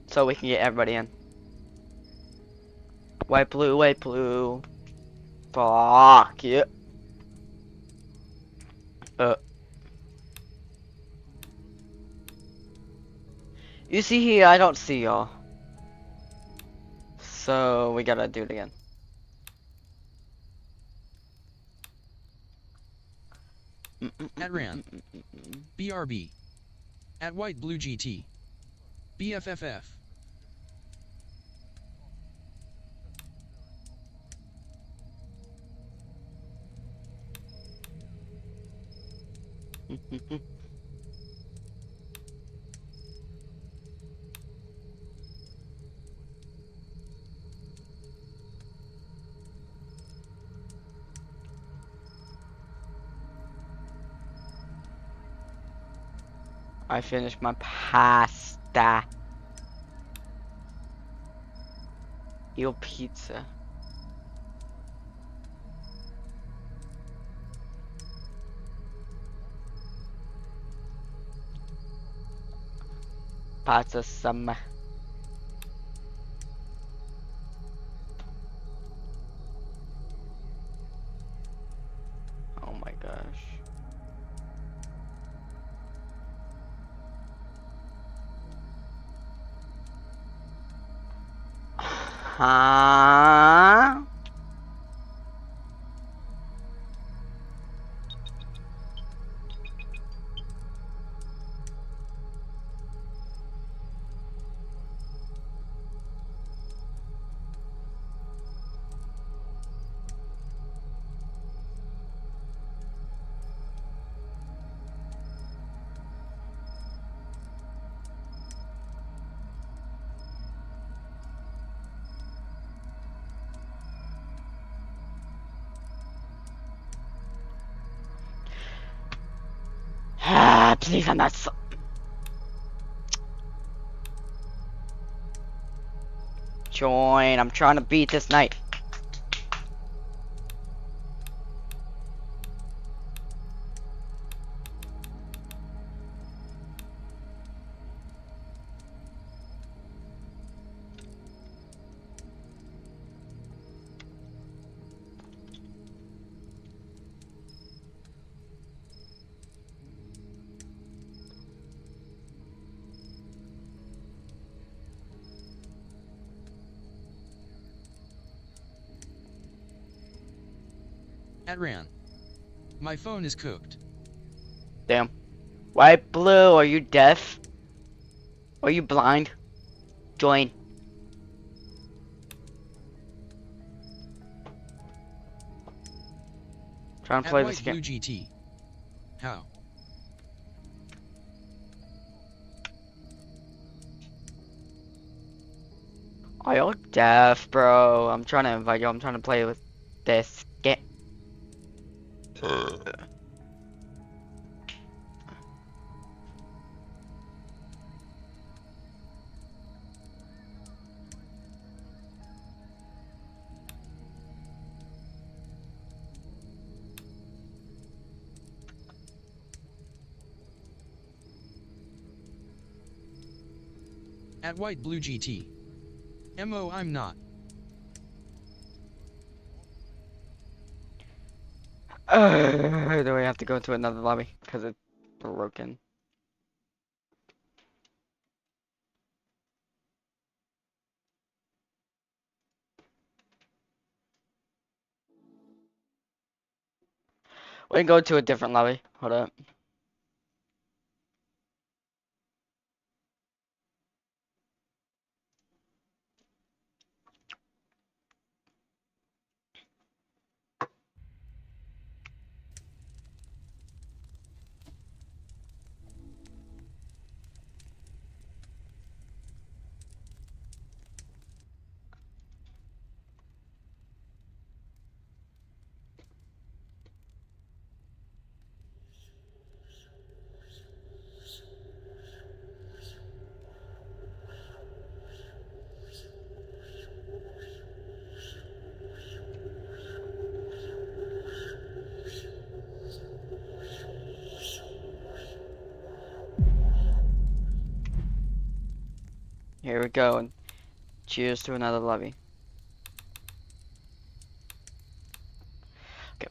So we can get everybody in. White blue. Fuck yeah. You see here, I don't see y'all. So we gotta do it again. At Ran. BRB. At White Blue GT. BFFF. I finished my pasta. Your pizza. Pizza summer. Oh my gosh. Huh? Please, I'm not so. Join. I'm trying to beat this night. At Ran. My phone is cooked. Damn. White Blue, are you deaf? Are you blind? Join. Trying to play this game. Blue GT. How? Are you deaf, bro? I'm trying to invite you. I'm trying to play with this game. At White Blue GT. MO, I'm not. Do we have to go to another lobby? Because it's broken. We can go to a different lobby. Hold up. Here we go, and cheers to another lobby. Okay.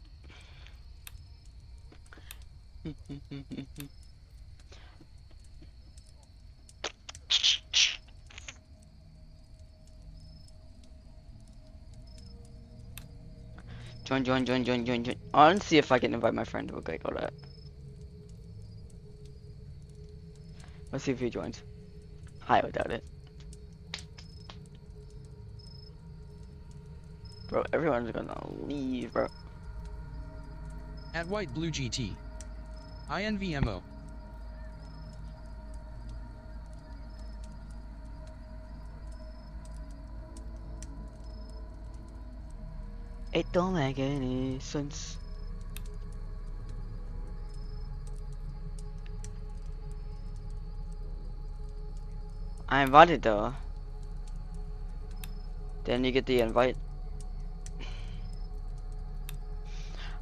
Join. I want to see if I can invite my friend to a guy called that. Let's see if he joins. I would doubt it. Bro, everyone's gonna leave, bro. At White Blue GT. INVMO. It don't make any sense. I invited though. Then you get the invite.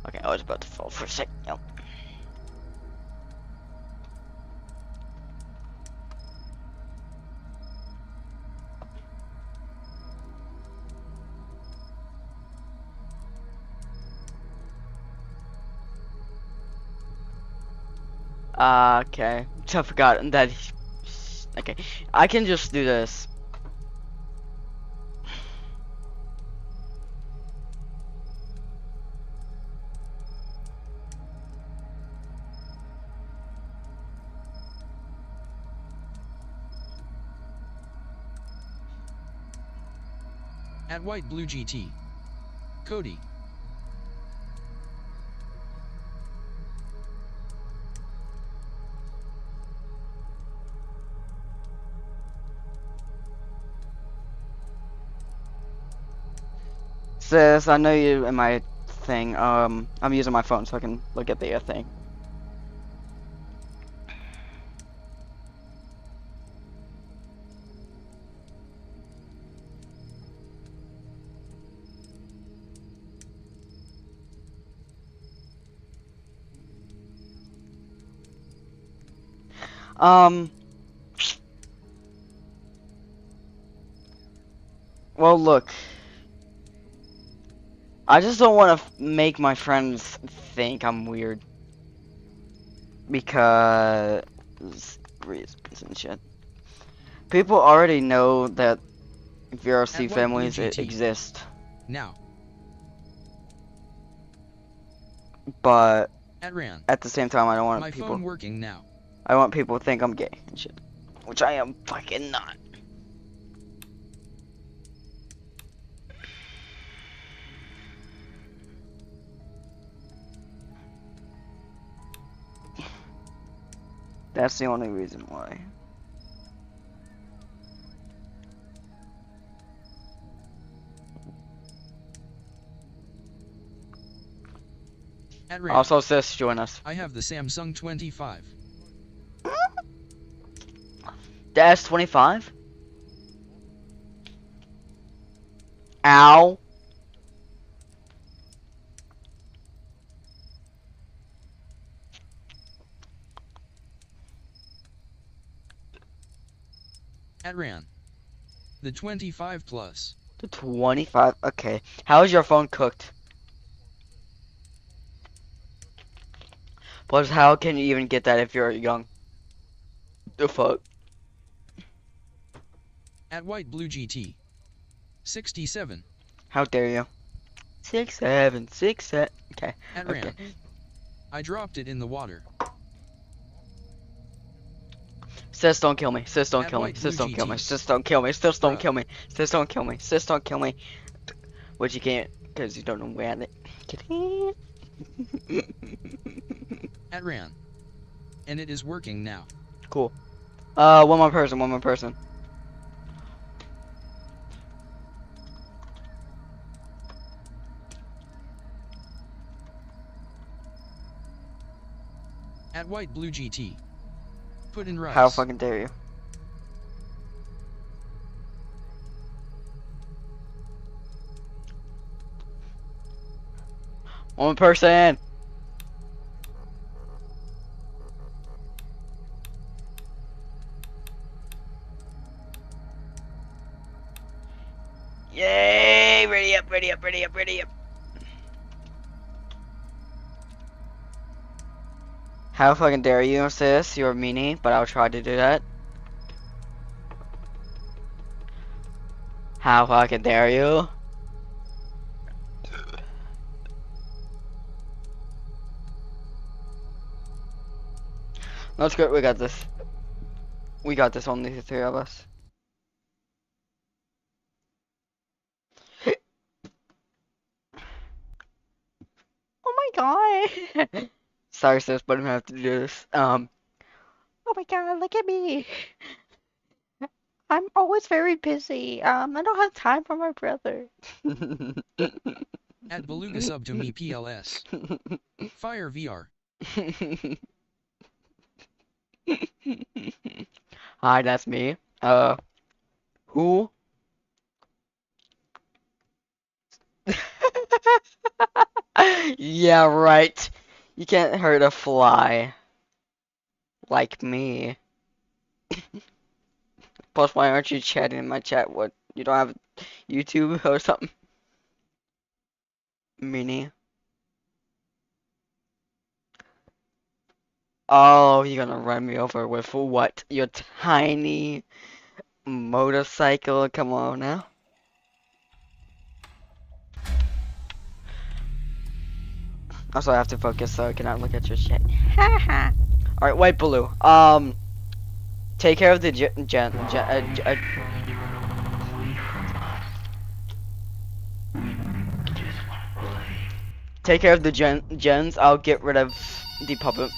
Okay, I was about to fall for a sec. Nope. Okay, I forgot that. Okay, I can just do this. At White Blue GT. Cody. Sis, I know you in my thing. I'm using my phone so I can look at the thing. Well, look. I just don't want to make my friends think I'm weird. Because reasons and shit. People already know that VRC families exist. Now. But Ran. at the same time, I don't want My people. phone working now. I want people to think I'm gay and shit, which I am fucking not. That's the only reason why. Also, sis, join us. I have the Samsung 25. The S25? Ow. Ran. The 25 Plus. The 25? Okay. How is your phone cooked? Plus, how can you even get that if you're young? The fuck? At White Blue GT. 67. How dare you? 67. Okay. Okay. I dropped it in the water. Sis, don't kill me. Sis, don't kill me. Sis, don't kill me. Sis, don't kill me. Sis, don't kill me. Sis, don't kill me. Sis, don't kill me. Which you can't, because you don't know where it. Ran. And it is working now. Cool. One more person. At White Blue GT. Put in rice. How fucking dare you? One person. Yay! Ready up. How fucking dare you, sis? You're a meanie, but I'll try to do that. How fucking dare you? That's good. We got this. We got this. Only the three of us. Oh my god. Sorry, sis, but I'm gonna have to do this. Oh my god, look at me. I'm always very busy. I don't have time for my brother. At Beluga sub to me PLS. Fire VR. Hi, that's me. Who? Yeah, right. You can't hurt a fly. Like me. Plus, why aren't you chatting in my chat? What? You don't have YouTube or something? Mini. Oh, you're gonna run me over with what? Your tiny motorcycle? Come on now. Also, I have to focus so I cannot look at your chat. Alright, white blue. Take care of the take care of the gens. I'll get rid of the puppet.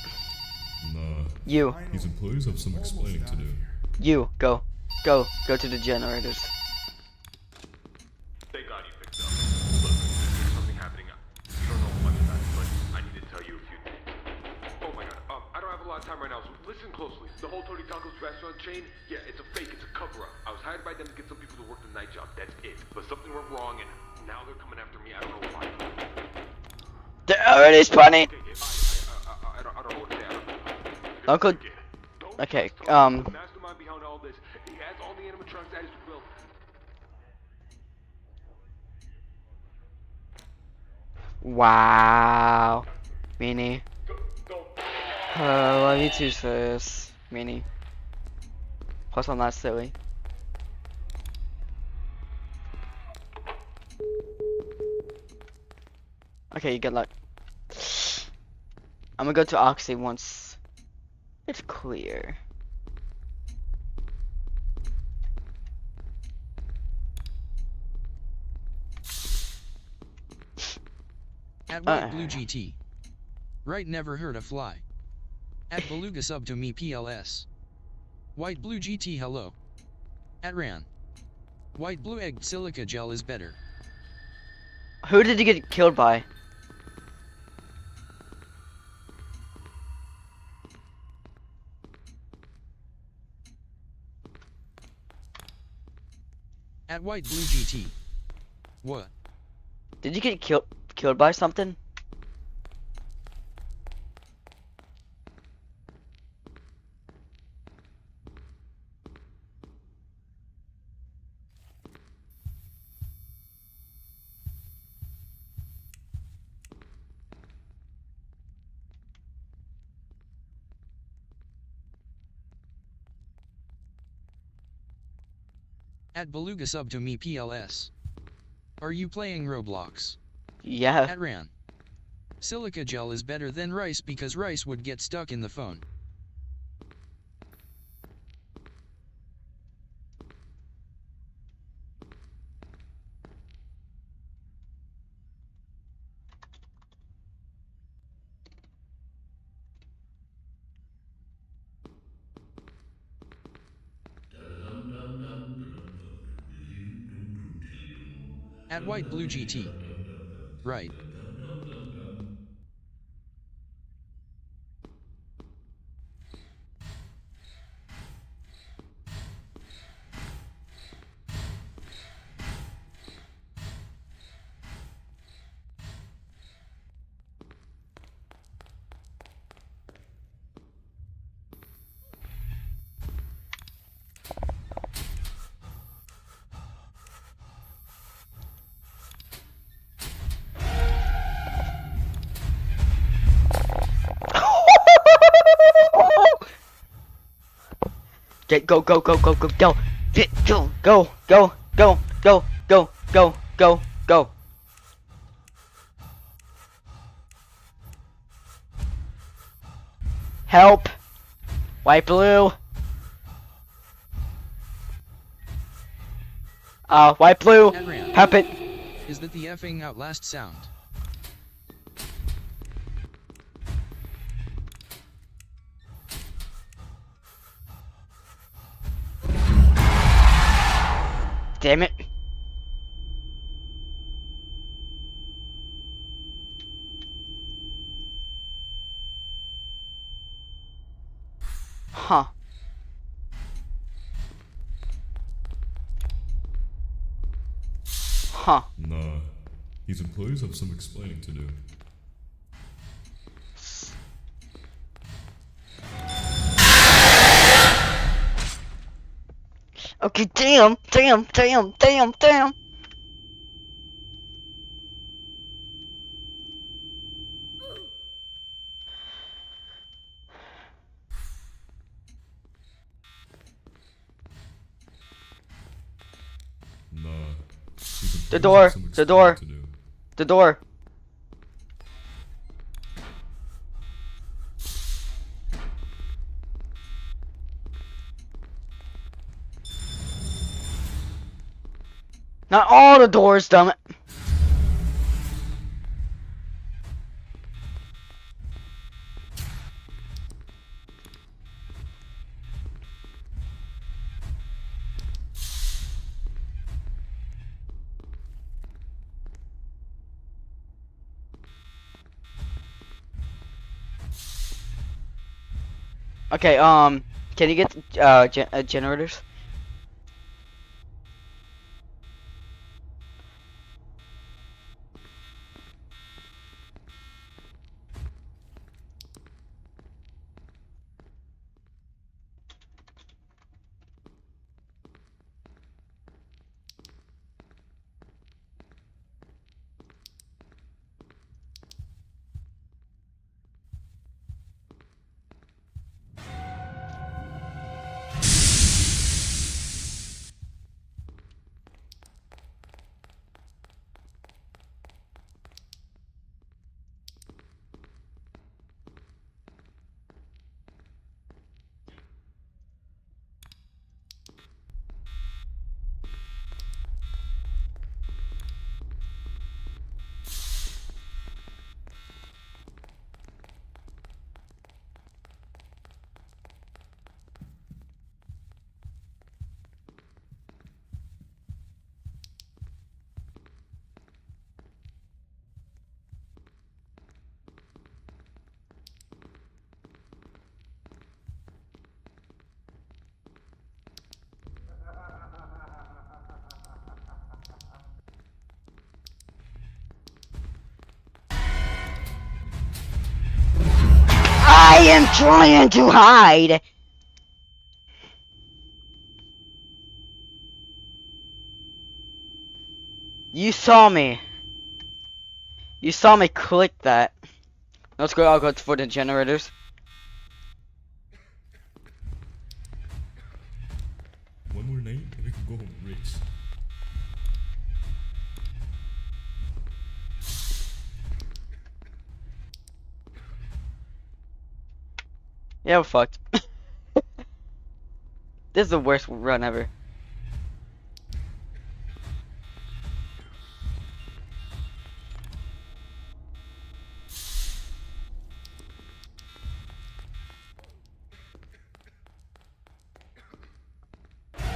Nah. You. These employees have some explaining to do. You, go to the generators. Thank God you picked up. Look, there's something happening. You don't know much about it, but I need to tell you a few things. Oh my God, I don't have a lot of time right now, so listen closely. The whole Tony Tacos restaurant chain, yeah, it's a fake, it's a cover-up. I was hired by them to get some people to work the night job, that's it. But something went wrong, and now they're coming after me, I don't know why. They're already spawning! I don't know what to say. Uncle... Okay, Mastermind behind all this. He has all the animatronics at his will. Wow. Meanie. Love you too, sis. Meanie. Plus, I'm not silly. Okay, good luck. I'm gonna go to Oxy once it's clear. At White Blue GT. Right, never heard a fly. At Beluga sub to me PLS. White Blue GT, hello. At Ran. White Blue egg silica gel is better. Who did you get killed by? At White Blue GT. What? Did you get killed by something? At Beluga sub to me PLS. Are you playing Roblox? Yeah. At Ran. Silica gel is better than rice because rice would get stuck in the phone. At White Blue GT. Right. Get go. Get go. Help. White, blue. White, blue. Help it. Is that the effing outlast sound? Damn it. Huh. Huh. Nah. These employees have some explaining to do. Okay, damn. Nah. These The employees door. have some The explaining door. to do. The door. Not all the doors, dumb it. Okay, can you get generators? I am trying to hide. You saw me. You saw me click that. Let's go. I'll go for the generators. One more night and we can go home rich. Yeah, we're fucked. This is the worst run ever.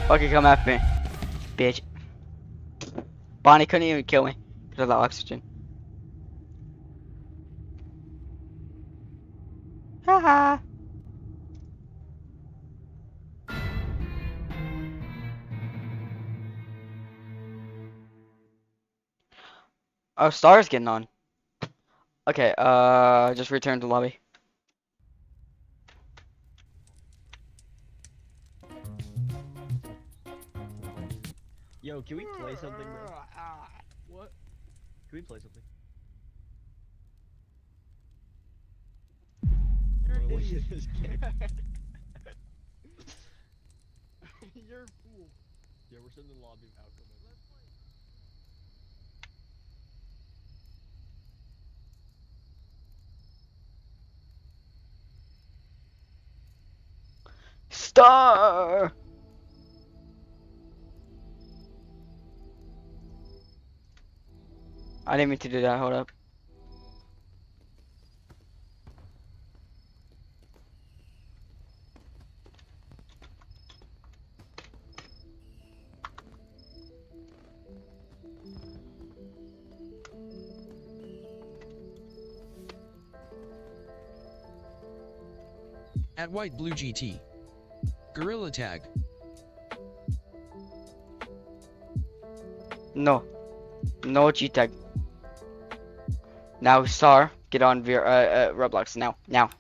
Fucking come after me, bitch. Bonnie couldn't even kill me because of the oxygen. Haha. Oh, Star's getting on. Okay, just return to lobby. Yo, can we play something, bro? What? Can we play something? You're an Bro, look idiot. at this kid. You're a fool. Yeah, we're sitting in the lobby of outcome. Let's play. Star. I didn't mean to do that. Hold up. At White Blue GT. Gorilla tag. No. No gtag. Now, Star, get on Roblox now. Now.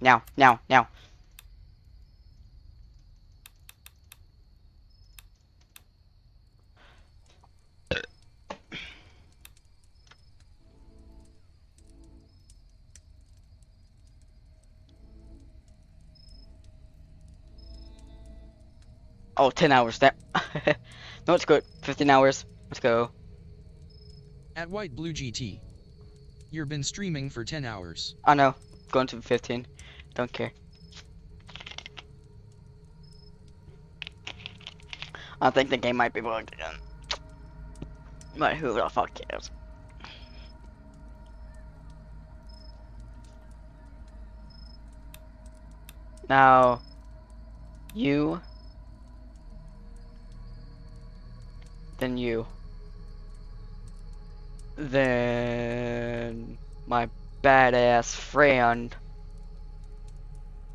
Oh, 10 hours. That. No, it's good. 15 hours. Let's go. At White Blue GT. You've been streaming for 10 hours. I know. Going to 15. Don't care. I think the game might be bugged again. But who the fuck cares? Now, you, then you, then my badass friend,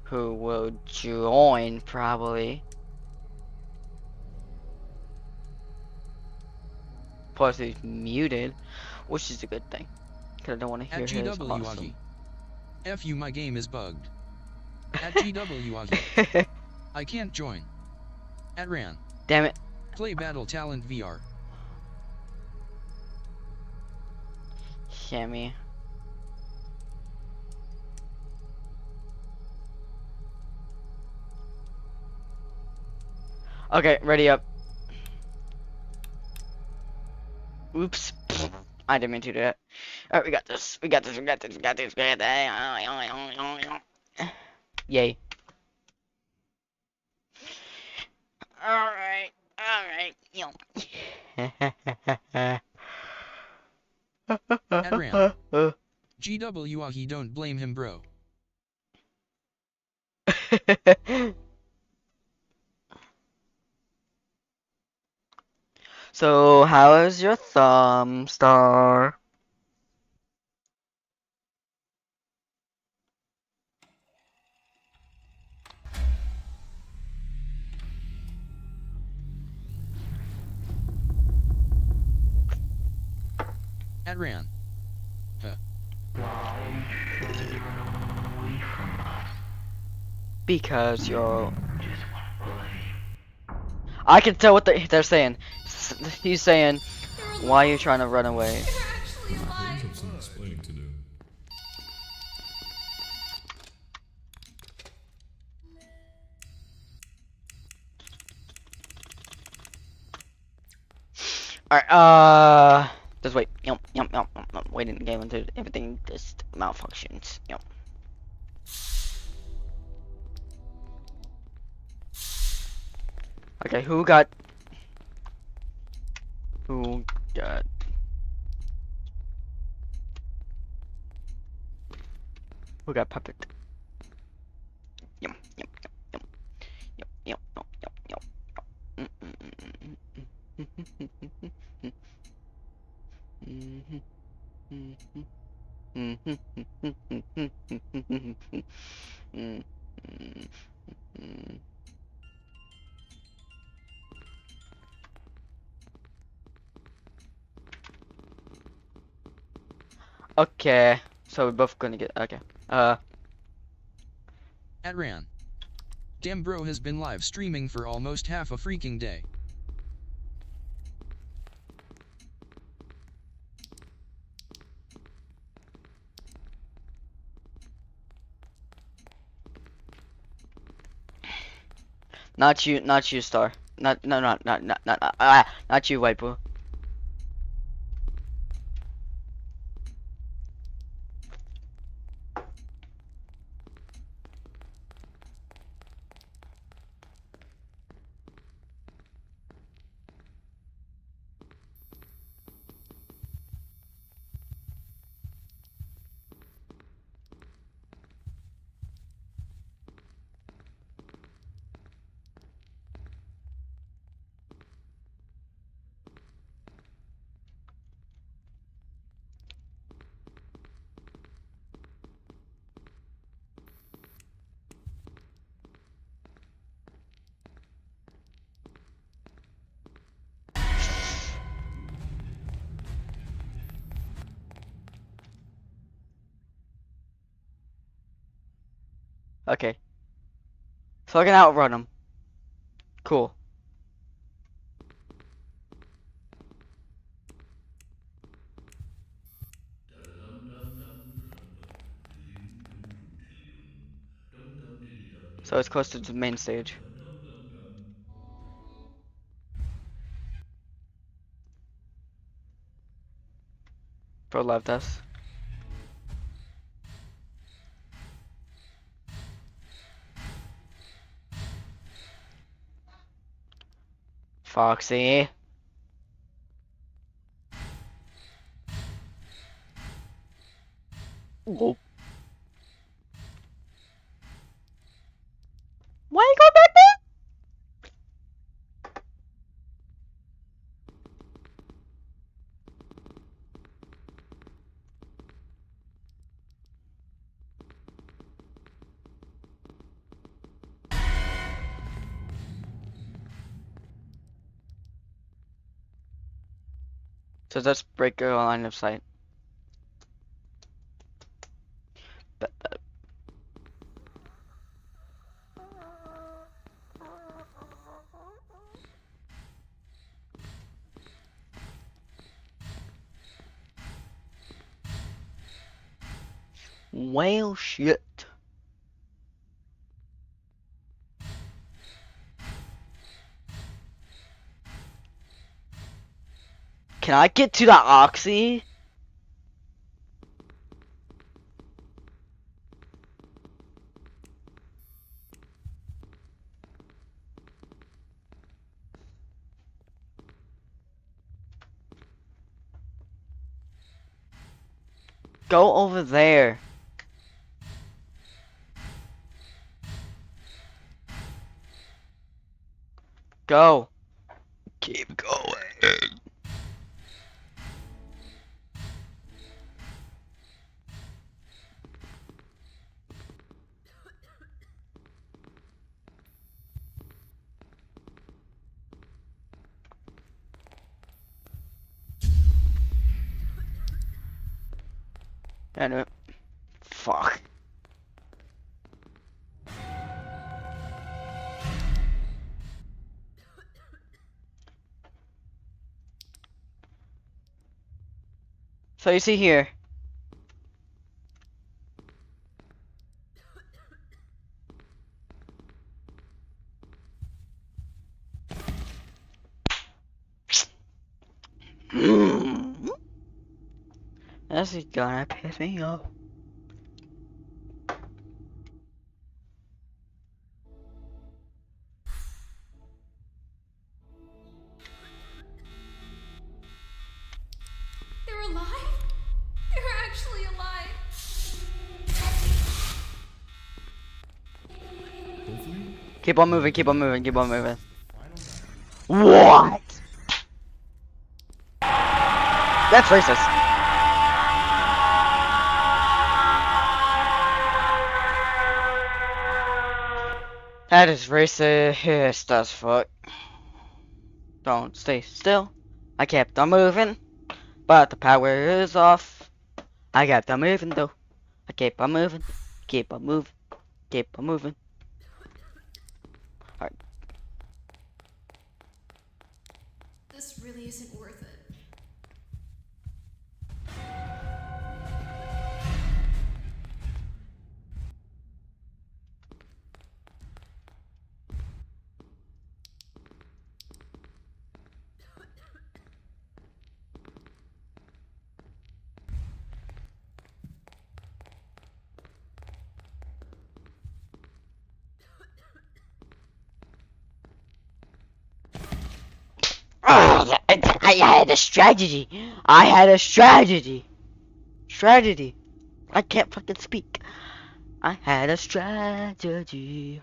who will join probably. Plus he's muted, which is a good thing, because I don't want to hear At his GW awesome. F you, my game is bugged. At GW I can't join. At Ran. Damn it. Play Battle Talent VR. Shammy. Okay, ready up. Oops. I didn't mean to do that. Alright, we got this. We got this. Yay. Alright. Yo. At Ram. GW don't blame him, bro. So, how is your thumb, Star? At Ran. Because you're... I can tell what they're saying. He's saying, why are you trying to run away? I have some explaining to do. Alright, just wait. Yum. Waiting the game until everything just malfunctions. Yum. Okay, who got puppet? Yum. Okay, so we're both gonna get okay. At Ran. Damn, bro has been live streaming for almost half a freaking day. Not you, Star. Not you, White Blue. Okay. So I can outrun them. Cool. So it's close to the main stage. Bro loved us. Foxy. Whoa. Why you go back there? So let's break a line of sight. Well, shit. Can I get to the oxy? Go over there. Go. Keep going. I knew it. Fuck. So you see here. This is gonna piss me off. They're alive? They're actually alive. Keep on moving, keep on moving, keep on moving. What? That's racist. That is racist as fuck. Don't stay still. I kept on moving, but the power is off. I kept on moving though. I keep on moving, keep on moving, keep on moving. Alright. This really isn't worth it. I had a strategy. I had a strategy. Strategy. I can't fucking speak. I had a strategy.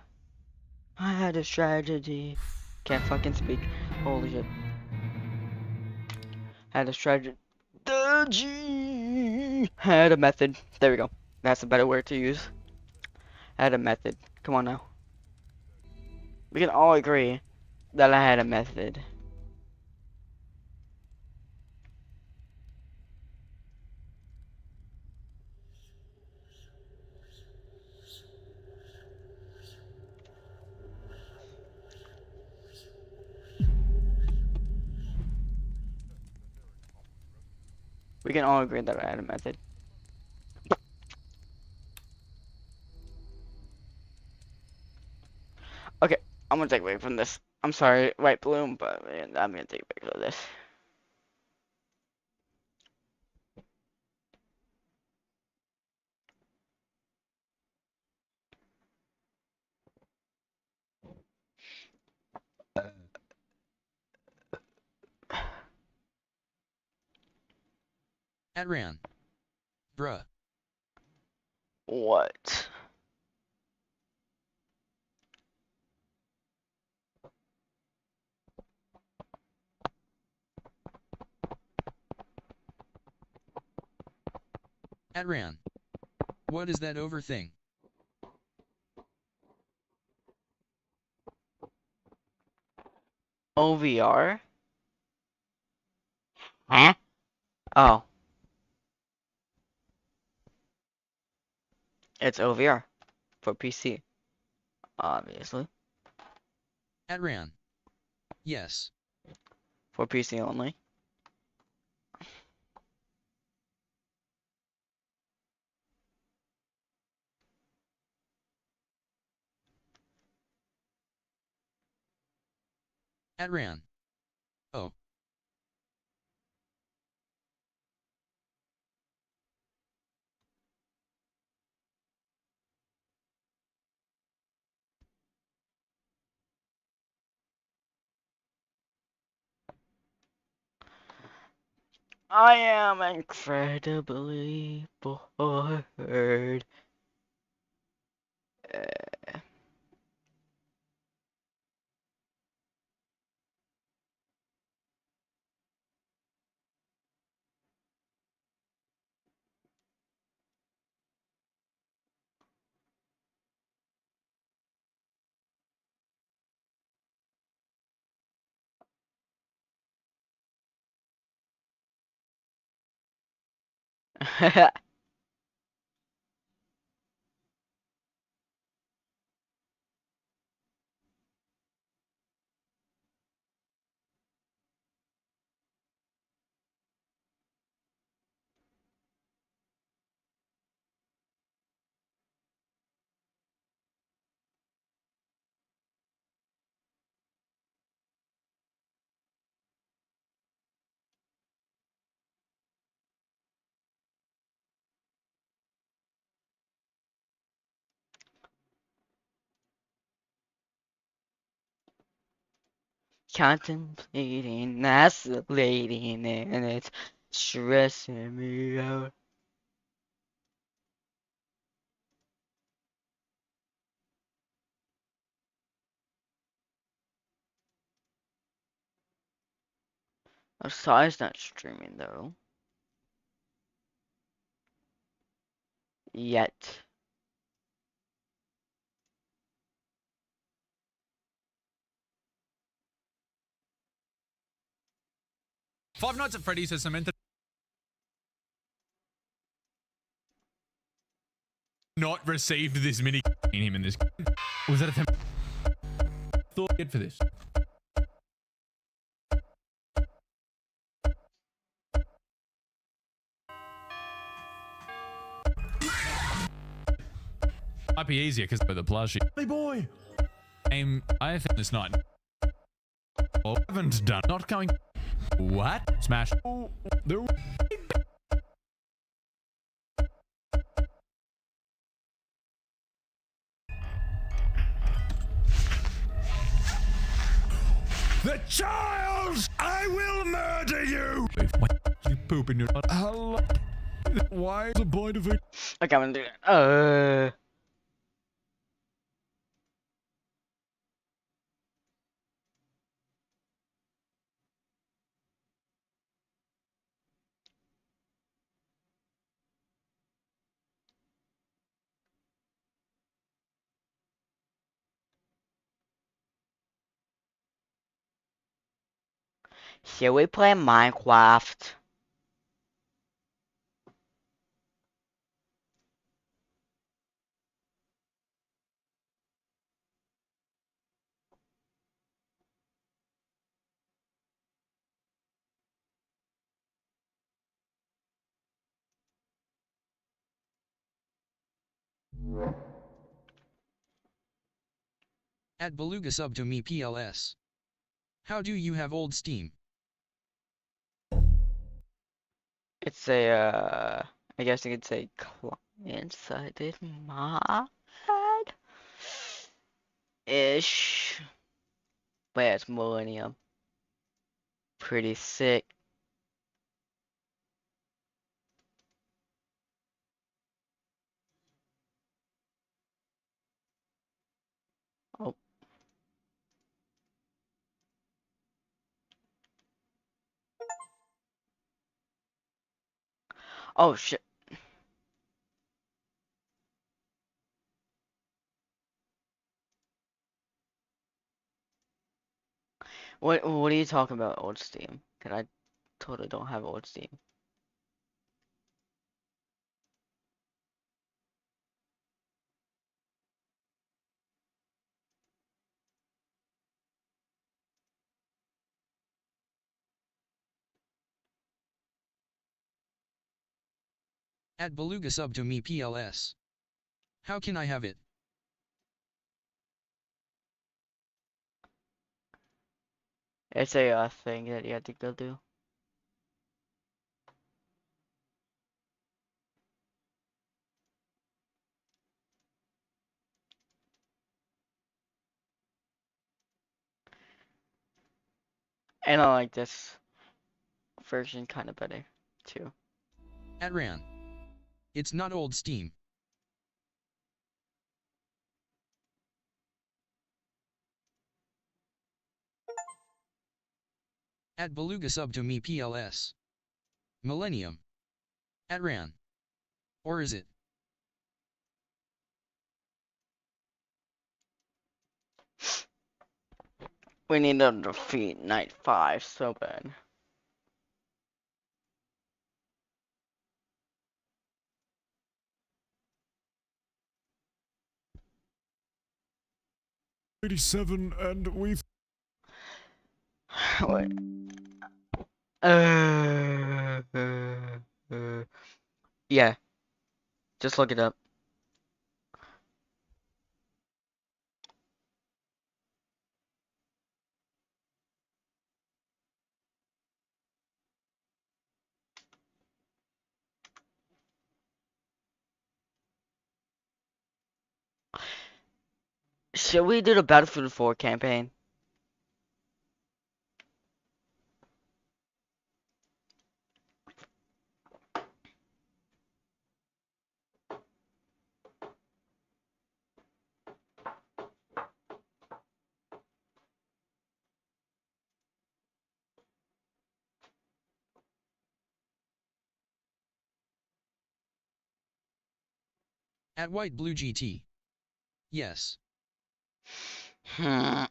I had a strategy. Can't fucking speak. Holy shit. Had a strategy. Had a method. There we go. That's a better word to use. Had a method. Come on now. We can all agree that I had a method. We can all agree that I had a method. Okay, I'm gonna take a break from this. I'm sorry, White Bloom, but I'm gonna take a break from this. Adran. Bruh. What? Adran. What is that over thing? OVR? Huh? Oh. It's OVR. For PC. Obviously. Adran. Yes. For PC only. Adran. Oh. I am incredibly bored. Contemplating, oscillating, and it's stressing me out. Oh, Sai's not streaming though. Yet. Five Nights at Freddy's has cemented not received this mini in him in this. Was that a thought good for this? Might be easier because of the plushie. Hey boy! I think this night. Well, haven't done. Not going. What? Smash. Oh, there. The child! I will murder you! What? You poop in your. Hello? Why the boy of it? Okay, I'm gonna do that. Should we play Minecraft? At Beluga sub to me PLS. How do you have old Steam? It's a, I guess you could say client-sided mod? Ish. But yeah, it's Millennium. Pretty sick. Oh. Oh shit. What are you talking about, old Steam? Cause I totally don't have old Steam. At Beluga sub to me PLS. How can I have it? It's a thing that you have to go do. And I like this version kind of better, too. At Ran. It's not old Steam. At Beluga sub to me PLS. Millennium. At Ran. Or is it? We need to defeat Night 5 so bad. '87, and we. Wait. Yeah. Just look it up. Should we do the Battlefield 4 campaign? At White Blue GT. Yes. Okay.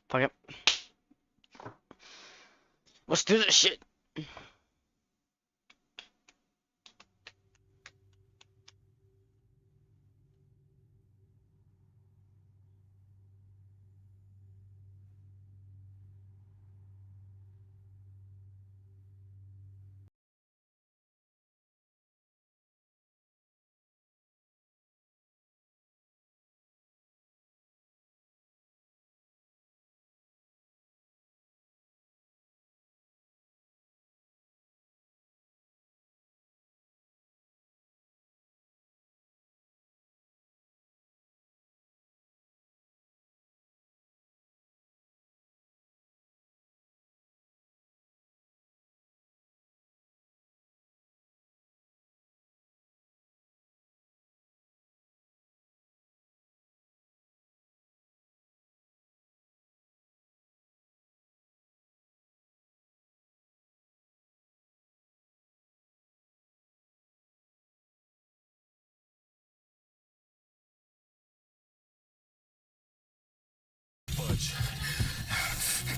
Fuck it. Let's do this shit. much.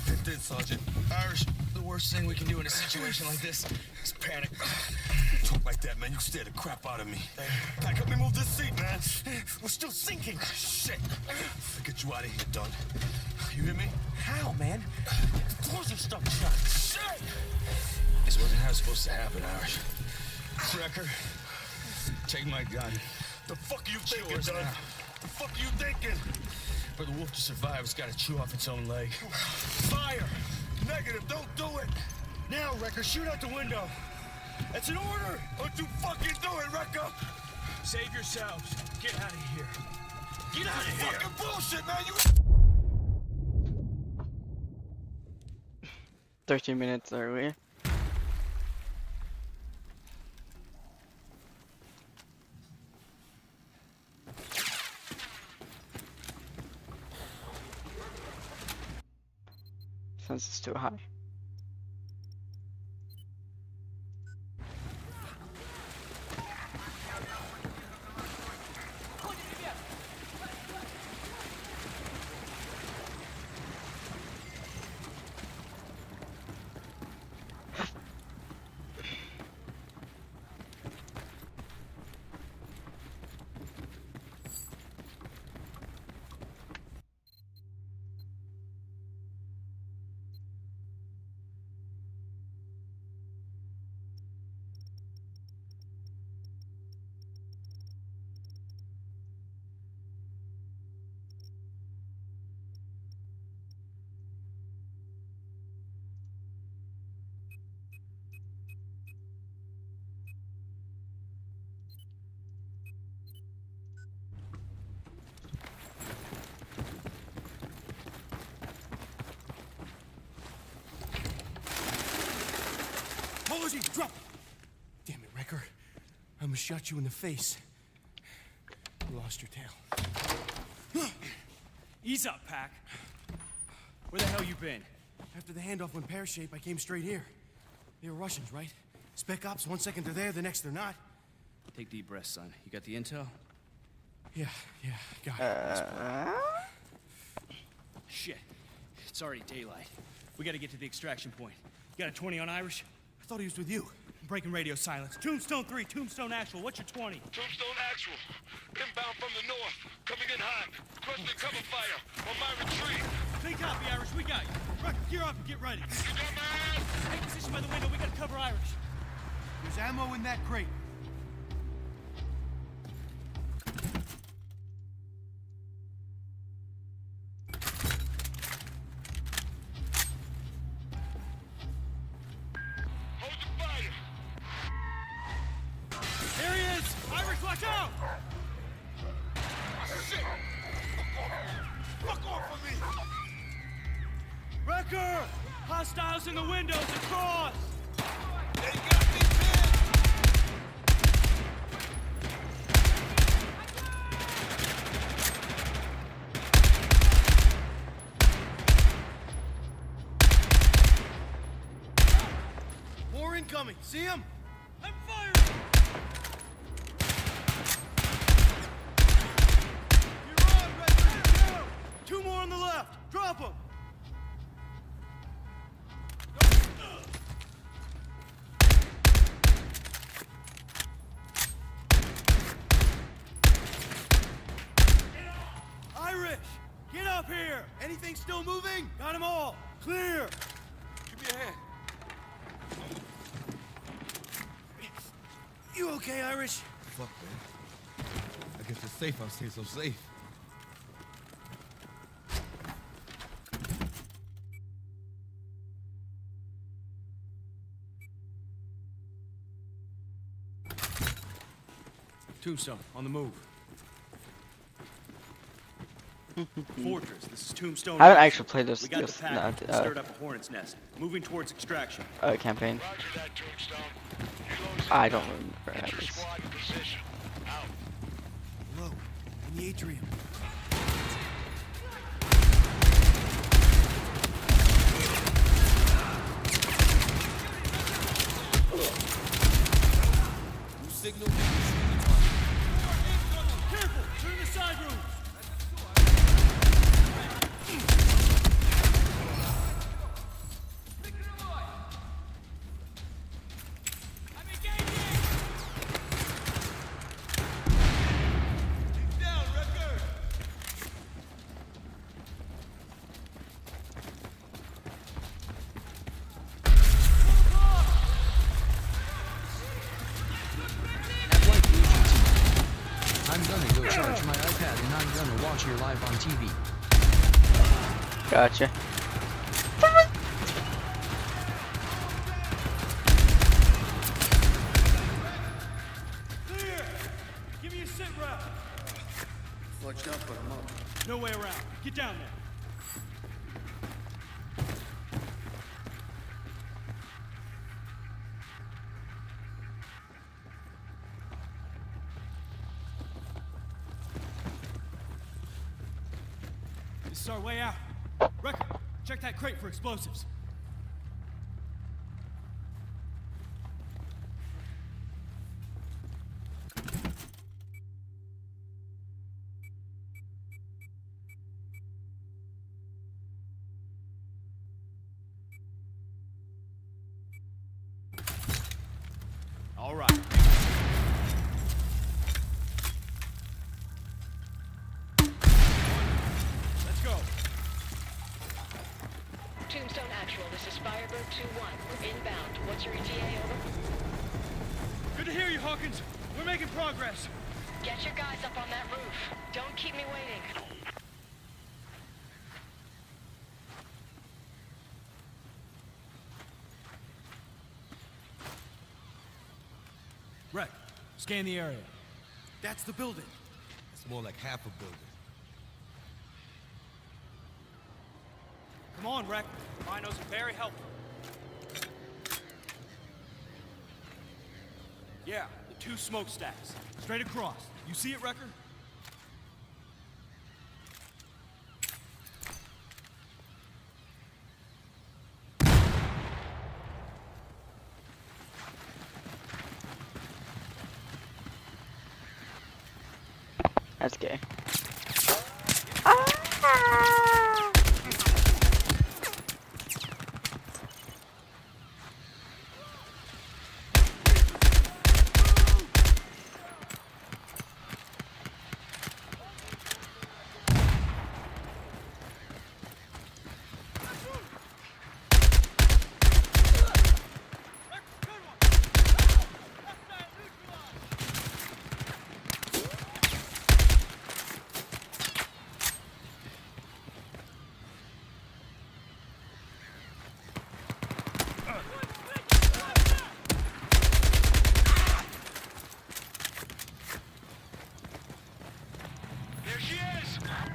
It did, Sergeant. Irish, the worst thing we can do in a situation like this is panic. Talk like that, man. You scare the crap out of me. Pack up and move this seat, man. We're still sinking. Shit. I'll get you out of here, Don. You hear me? How, man? The doors are stuck shut. Shit! This wasn't how it's supposed to happen, Irish. Cracker, take my gun. The fuck are you thinking, Don? The fuck are you thinking? For the wolf to survive, it's got to chew off its own leg. Fire! Negative, don't do it! Now, Wrecker, shoot out the window. That's an order! Don't you fucking do it, Wrecker! Save yourselves. Get out of here. Get out of here! Fucking bullshit, man! You... 13 minutes early. Since it's too high. Drop! Damn it, Wrecker. I almost shot you in the face. You lost your tail. Ease up, Pack. Where the hell you been? After the handoff went pear-shaped, I came straight here. They were Russians, right? Spec ops, 1 second they're there, the next they're not. Take deep breaths, son. You got the intel? Yeah, got it. Shit. It's already daylight. We gotta get to the extraction point. You got a 20 on Irish? I thought he was with you. Breaking radio silence. Tombstone 3, Tombstone Actual. What's your 20? Tombstone Actual. Inbound from the north. Coming in hot. Requesting cover fire on my retreat. Take copy, Irish. We got you. Wrecker, gear up and get ready. You got my ass? Take position by the window. We gotta cover Irish. There's ammo in that crate. Hostiles in the windows across! They got me pinned! More incoming! See him? I'm firing! You're on, Redford! Down! 2 more on the left! Drop them! Get up here! Anything still moving? Got them all! Clear! Give me a hand. You okay, Irish? Fuck, man. I guess it's safe. I'll stay so safe. Tombstone, on the move. Fortress, this is Tombstone. I haven't actually played this. We got this the pack. Stirred up a hornet's nest. Moving towards extraction. Campaign. Roger that, Tombstone. I don't remember at least. Squad in position. Out. Hello, in the atrium. New signal. Careful! Turn the side rooms! watch your live on TV. Gotcha. Clear! Give me a sit rep. Fletched up, but I'm up. No way around. Get down there. This is our way out. Wrecker, check that crate for explosives. All right. Let's go. Tombstone Actual, this is Firebird 2-1. We're inbound. What's your ETA, over? Good to hear you, Hawkins. We're making progress. Get your guys up on that roof. Don't keep me waiting. Wreck, scan the area. That's the building. It's more like half a building. Come on, Wreck. Rhinos are very helpful. Yeah, the 2 smokestacks. Straight across. You see it, Wrecker? That's gay.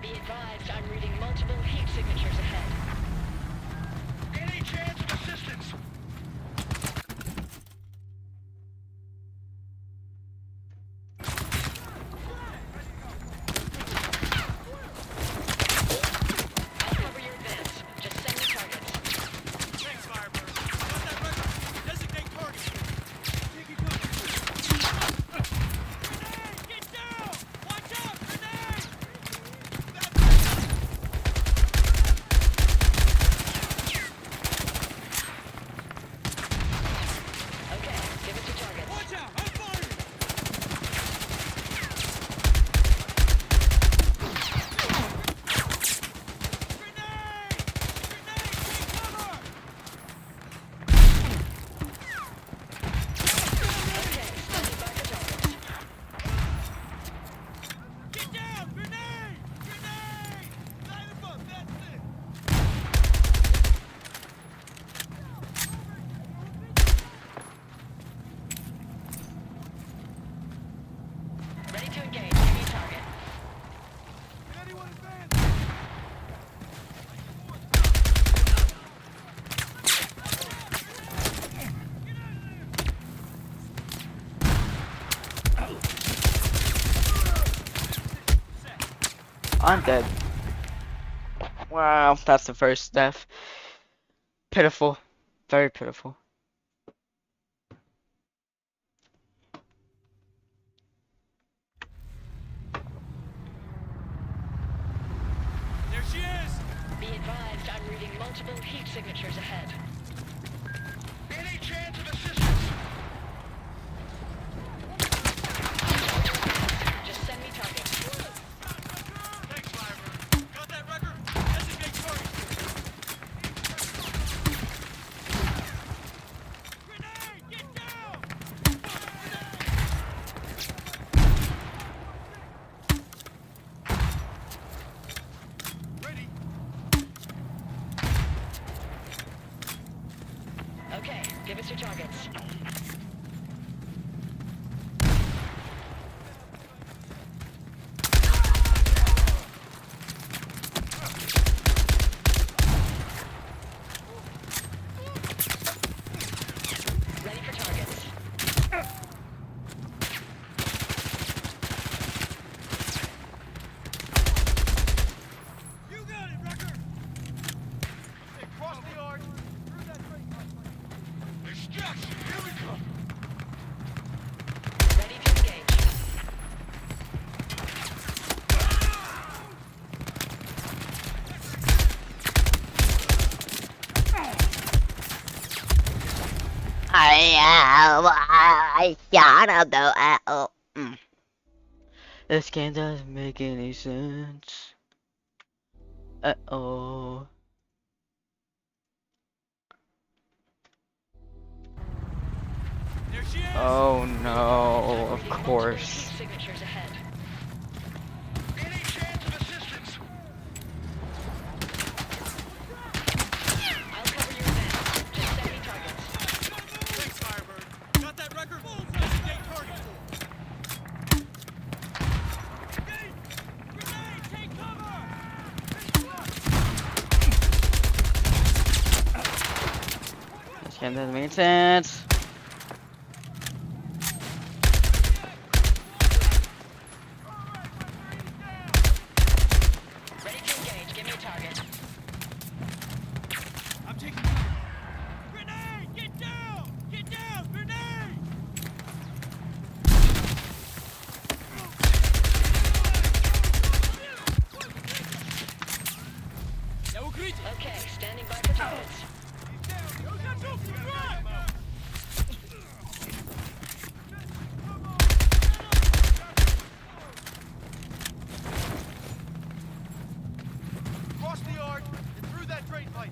Be advised, I'm reading multiple heat signatures ahead. Any chance of assistance? I'll cover your advance. Just send me targets. Thanks, Firebird. Got that record. Designate target. Taking cover. Grenade! Get down! Watch out! Grenade! Okay, give it to target. Watch out! I'm firing! Get down! Grenade! Grenade! Light him up, that's it! Ready to engage. Give me a target. Can anyone advance? I'm dead. Wow, that's the first death. Pitiful. Very pitiful. There she is! Be advised, I'm reading multiple heat signatures ahead. Any chance of assistance? Just send me targets. Thanks, Firebird. Got that record? Designate target. Grenade! Get down! Give us your targets. Ready for targets. You got it, Wrecker! Hey, cross the arch. Through that break. Extraction! Here we come! Ready to engage. I gotta do it. This game doesn't make any sense. Uh-oh. There she is! Oh no, of course. Signatures ahead. Any chance of assistance? I'll cover your advance. Just send me targets. Thanks, Firebird. Got that record? Designate target. Grenade! Take cover! This game doesn't make sense. Ready to engage. Give me a target. I'm taking grenade! Get down! Get down! Grenade! Okay, standing by for targets. Cross the arch and through that drain pipe.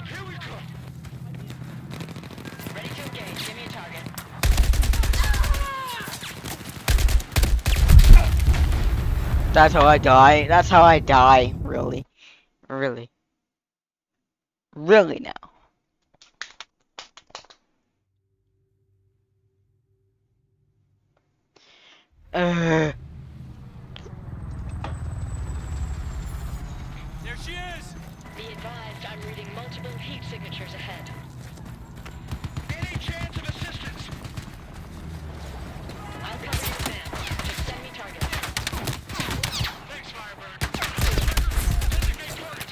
Here we come. Ready to engage. Give me a target. That's how I die. That's how I die. Really. Really. Really now. There she is! Be advised, I'm reading multiple heat signatures ahead. Any chance of assistance? I'll cover your advance. Just send me targets. Thanks, Firebird. Designate target.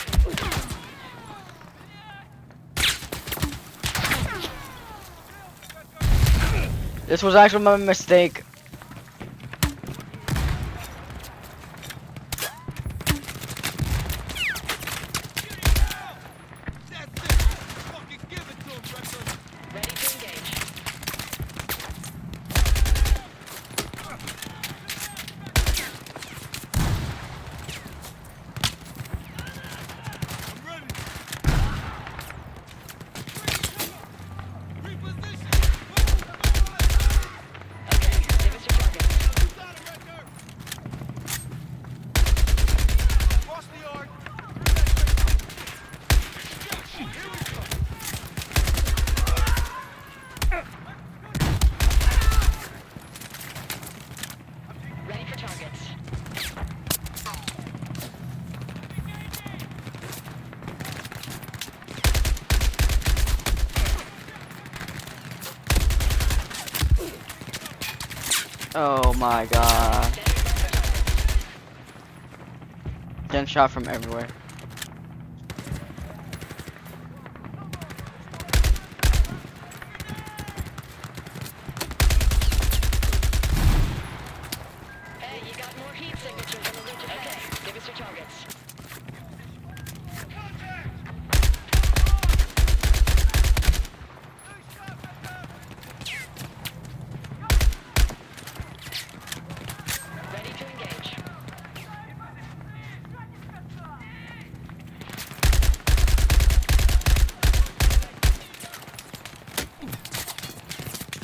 This was actually my mistake. Ready to engage. I'm ready. Reposition. Okay, give us your targets. Cross the arch. Here we go. Ready for targets. Oh my god. Getting shot from everywhere. Hey, you got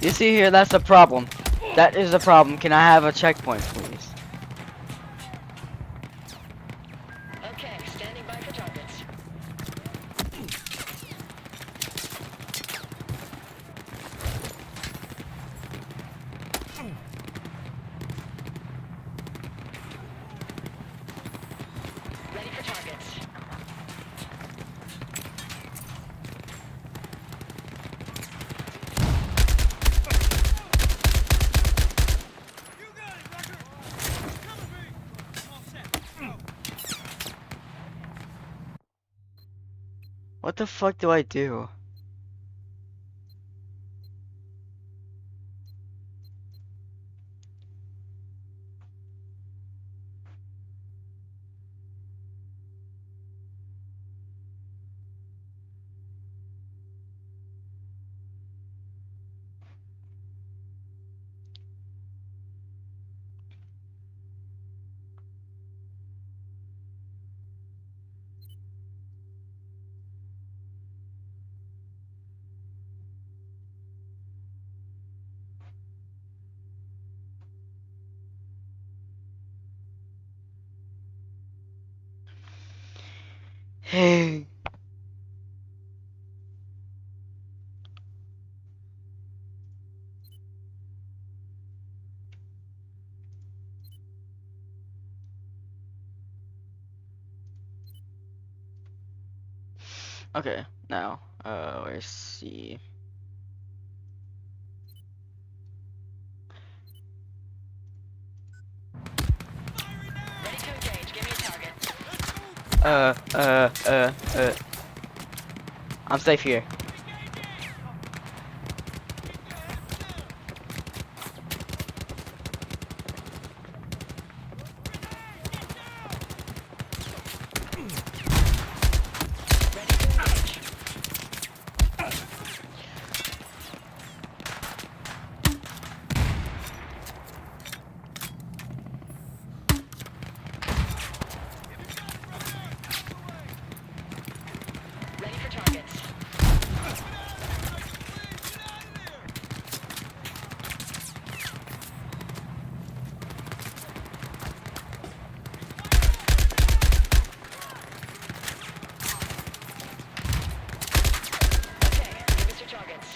You see here, that's the problem. That is the problem. Can I have a checkpoint, please? Okay, standing by for targets. Ready for targets. What the fuck do I do? Hey. Okay, now, let's see. Ready to engage. Give me a target. I'm safe here. Ready for targets. Okay, give us your targets.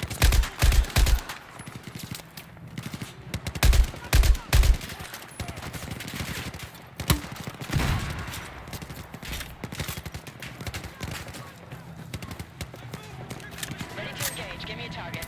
Ready to engage. Give me a target.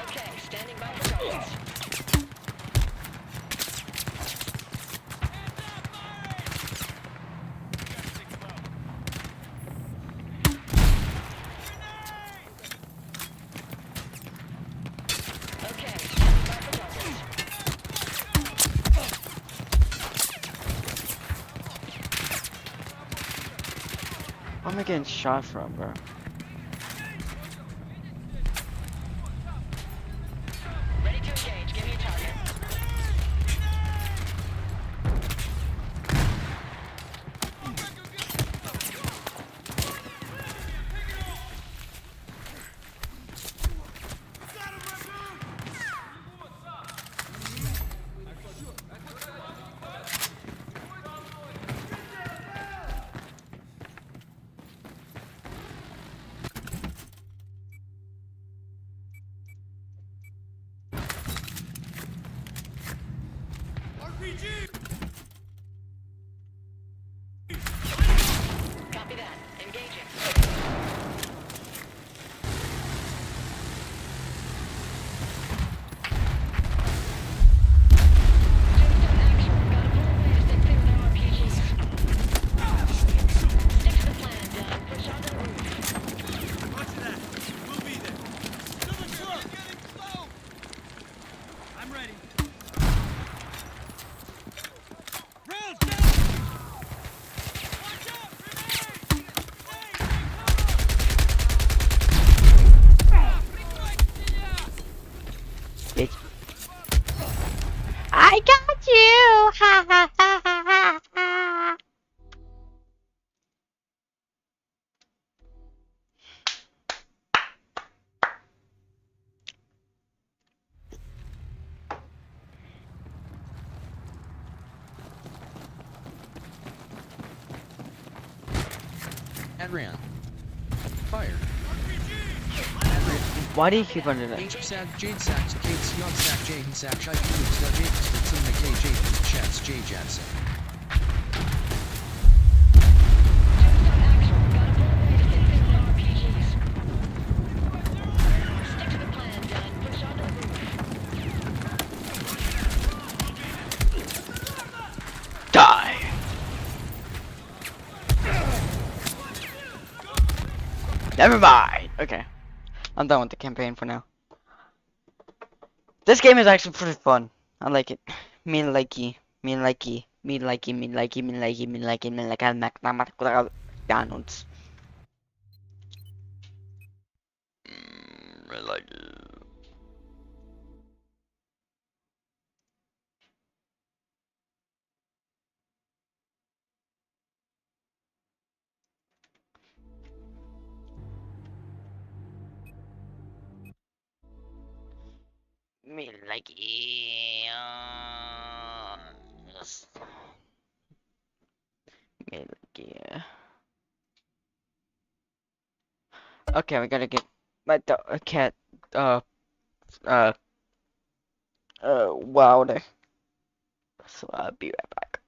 Okay, standing by for targets. Okay, standing by for targets. Where am I getting shot from, bro? Ready to engage. Give me a target. Ran. Fire. Why do you keep under that? H sack, Jade sacks, Kate's Yon sack, J he sack, Shite Loops, the Jade sticks in the K, J chats, J Jadson. Die! Never mind! Okay. I'm done with the campaign for now. This game is actually pretty fun. I like it. Me likey. Me likey. Me likey. Me likey. Me likey. Me likey. Me likey. McDonald's. Me likey. Me likey. Yes. Me likey. Okay, we gotta get my cat wilder. So I'll be right back.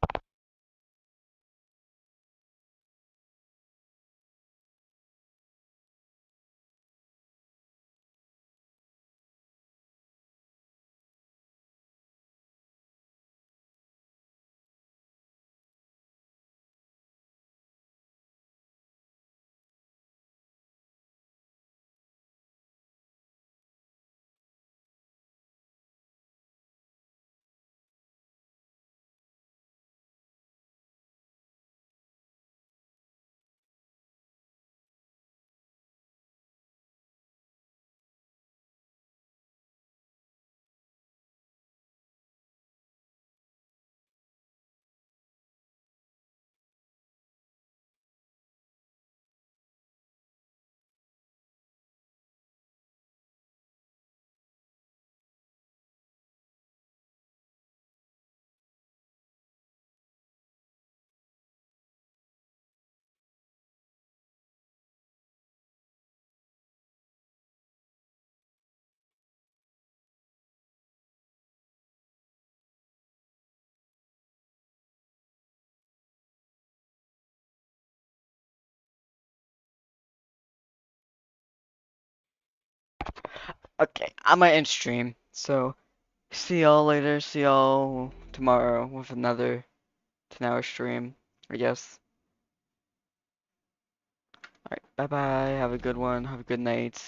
Okay, I'm gonna end stream. So, see y'all later. See y'all tomorrow with another 10-hour stream, I guess. Alright, bye bye. Have a good one. Have a good night.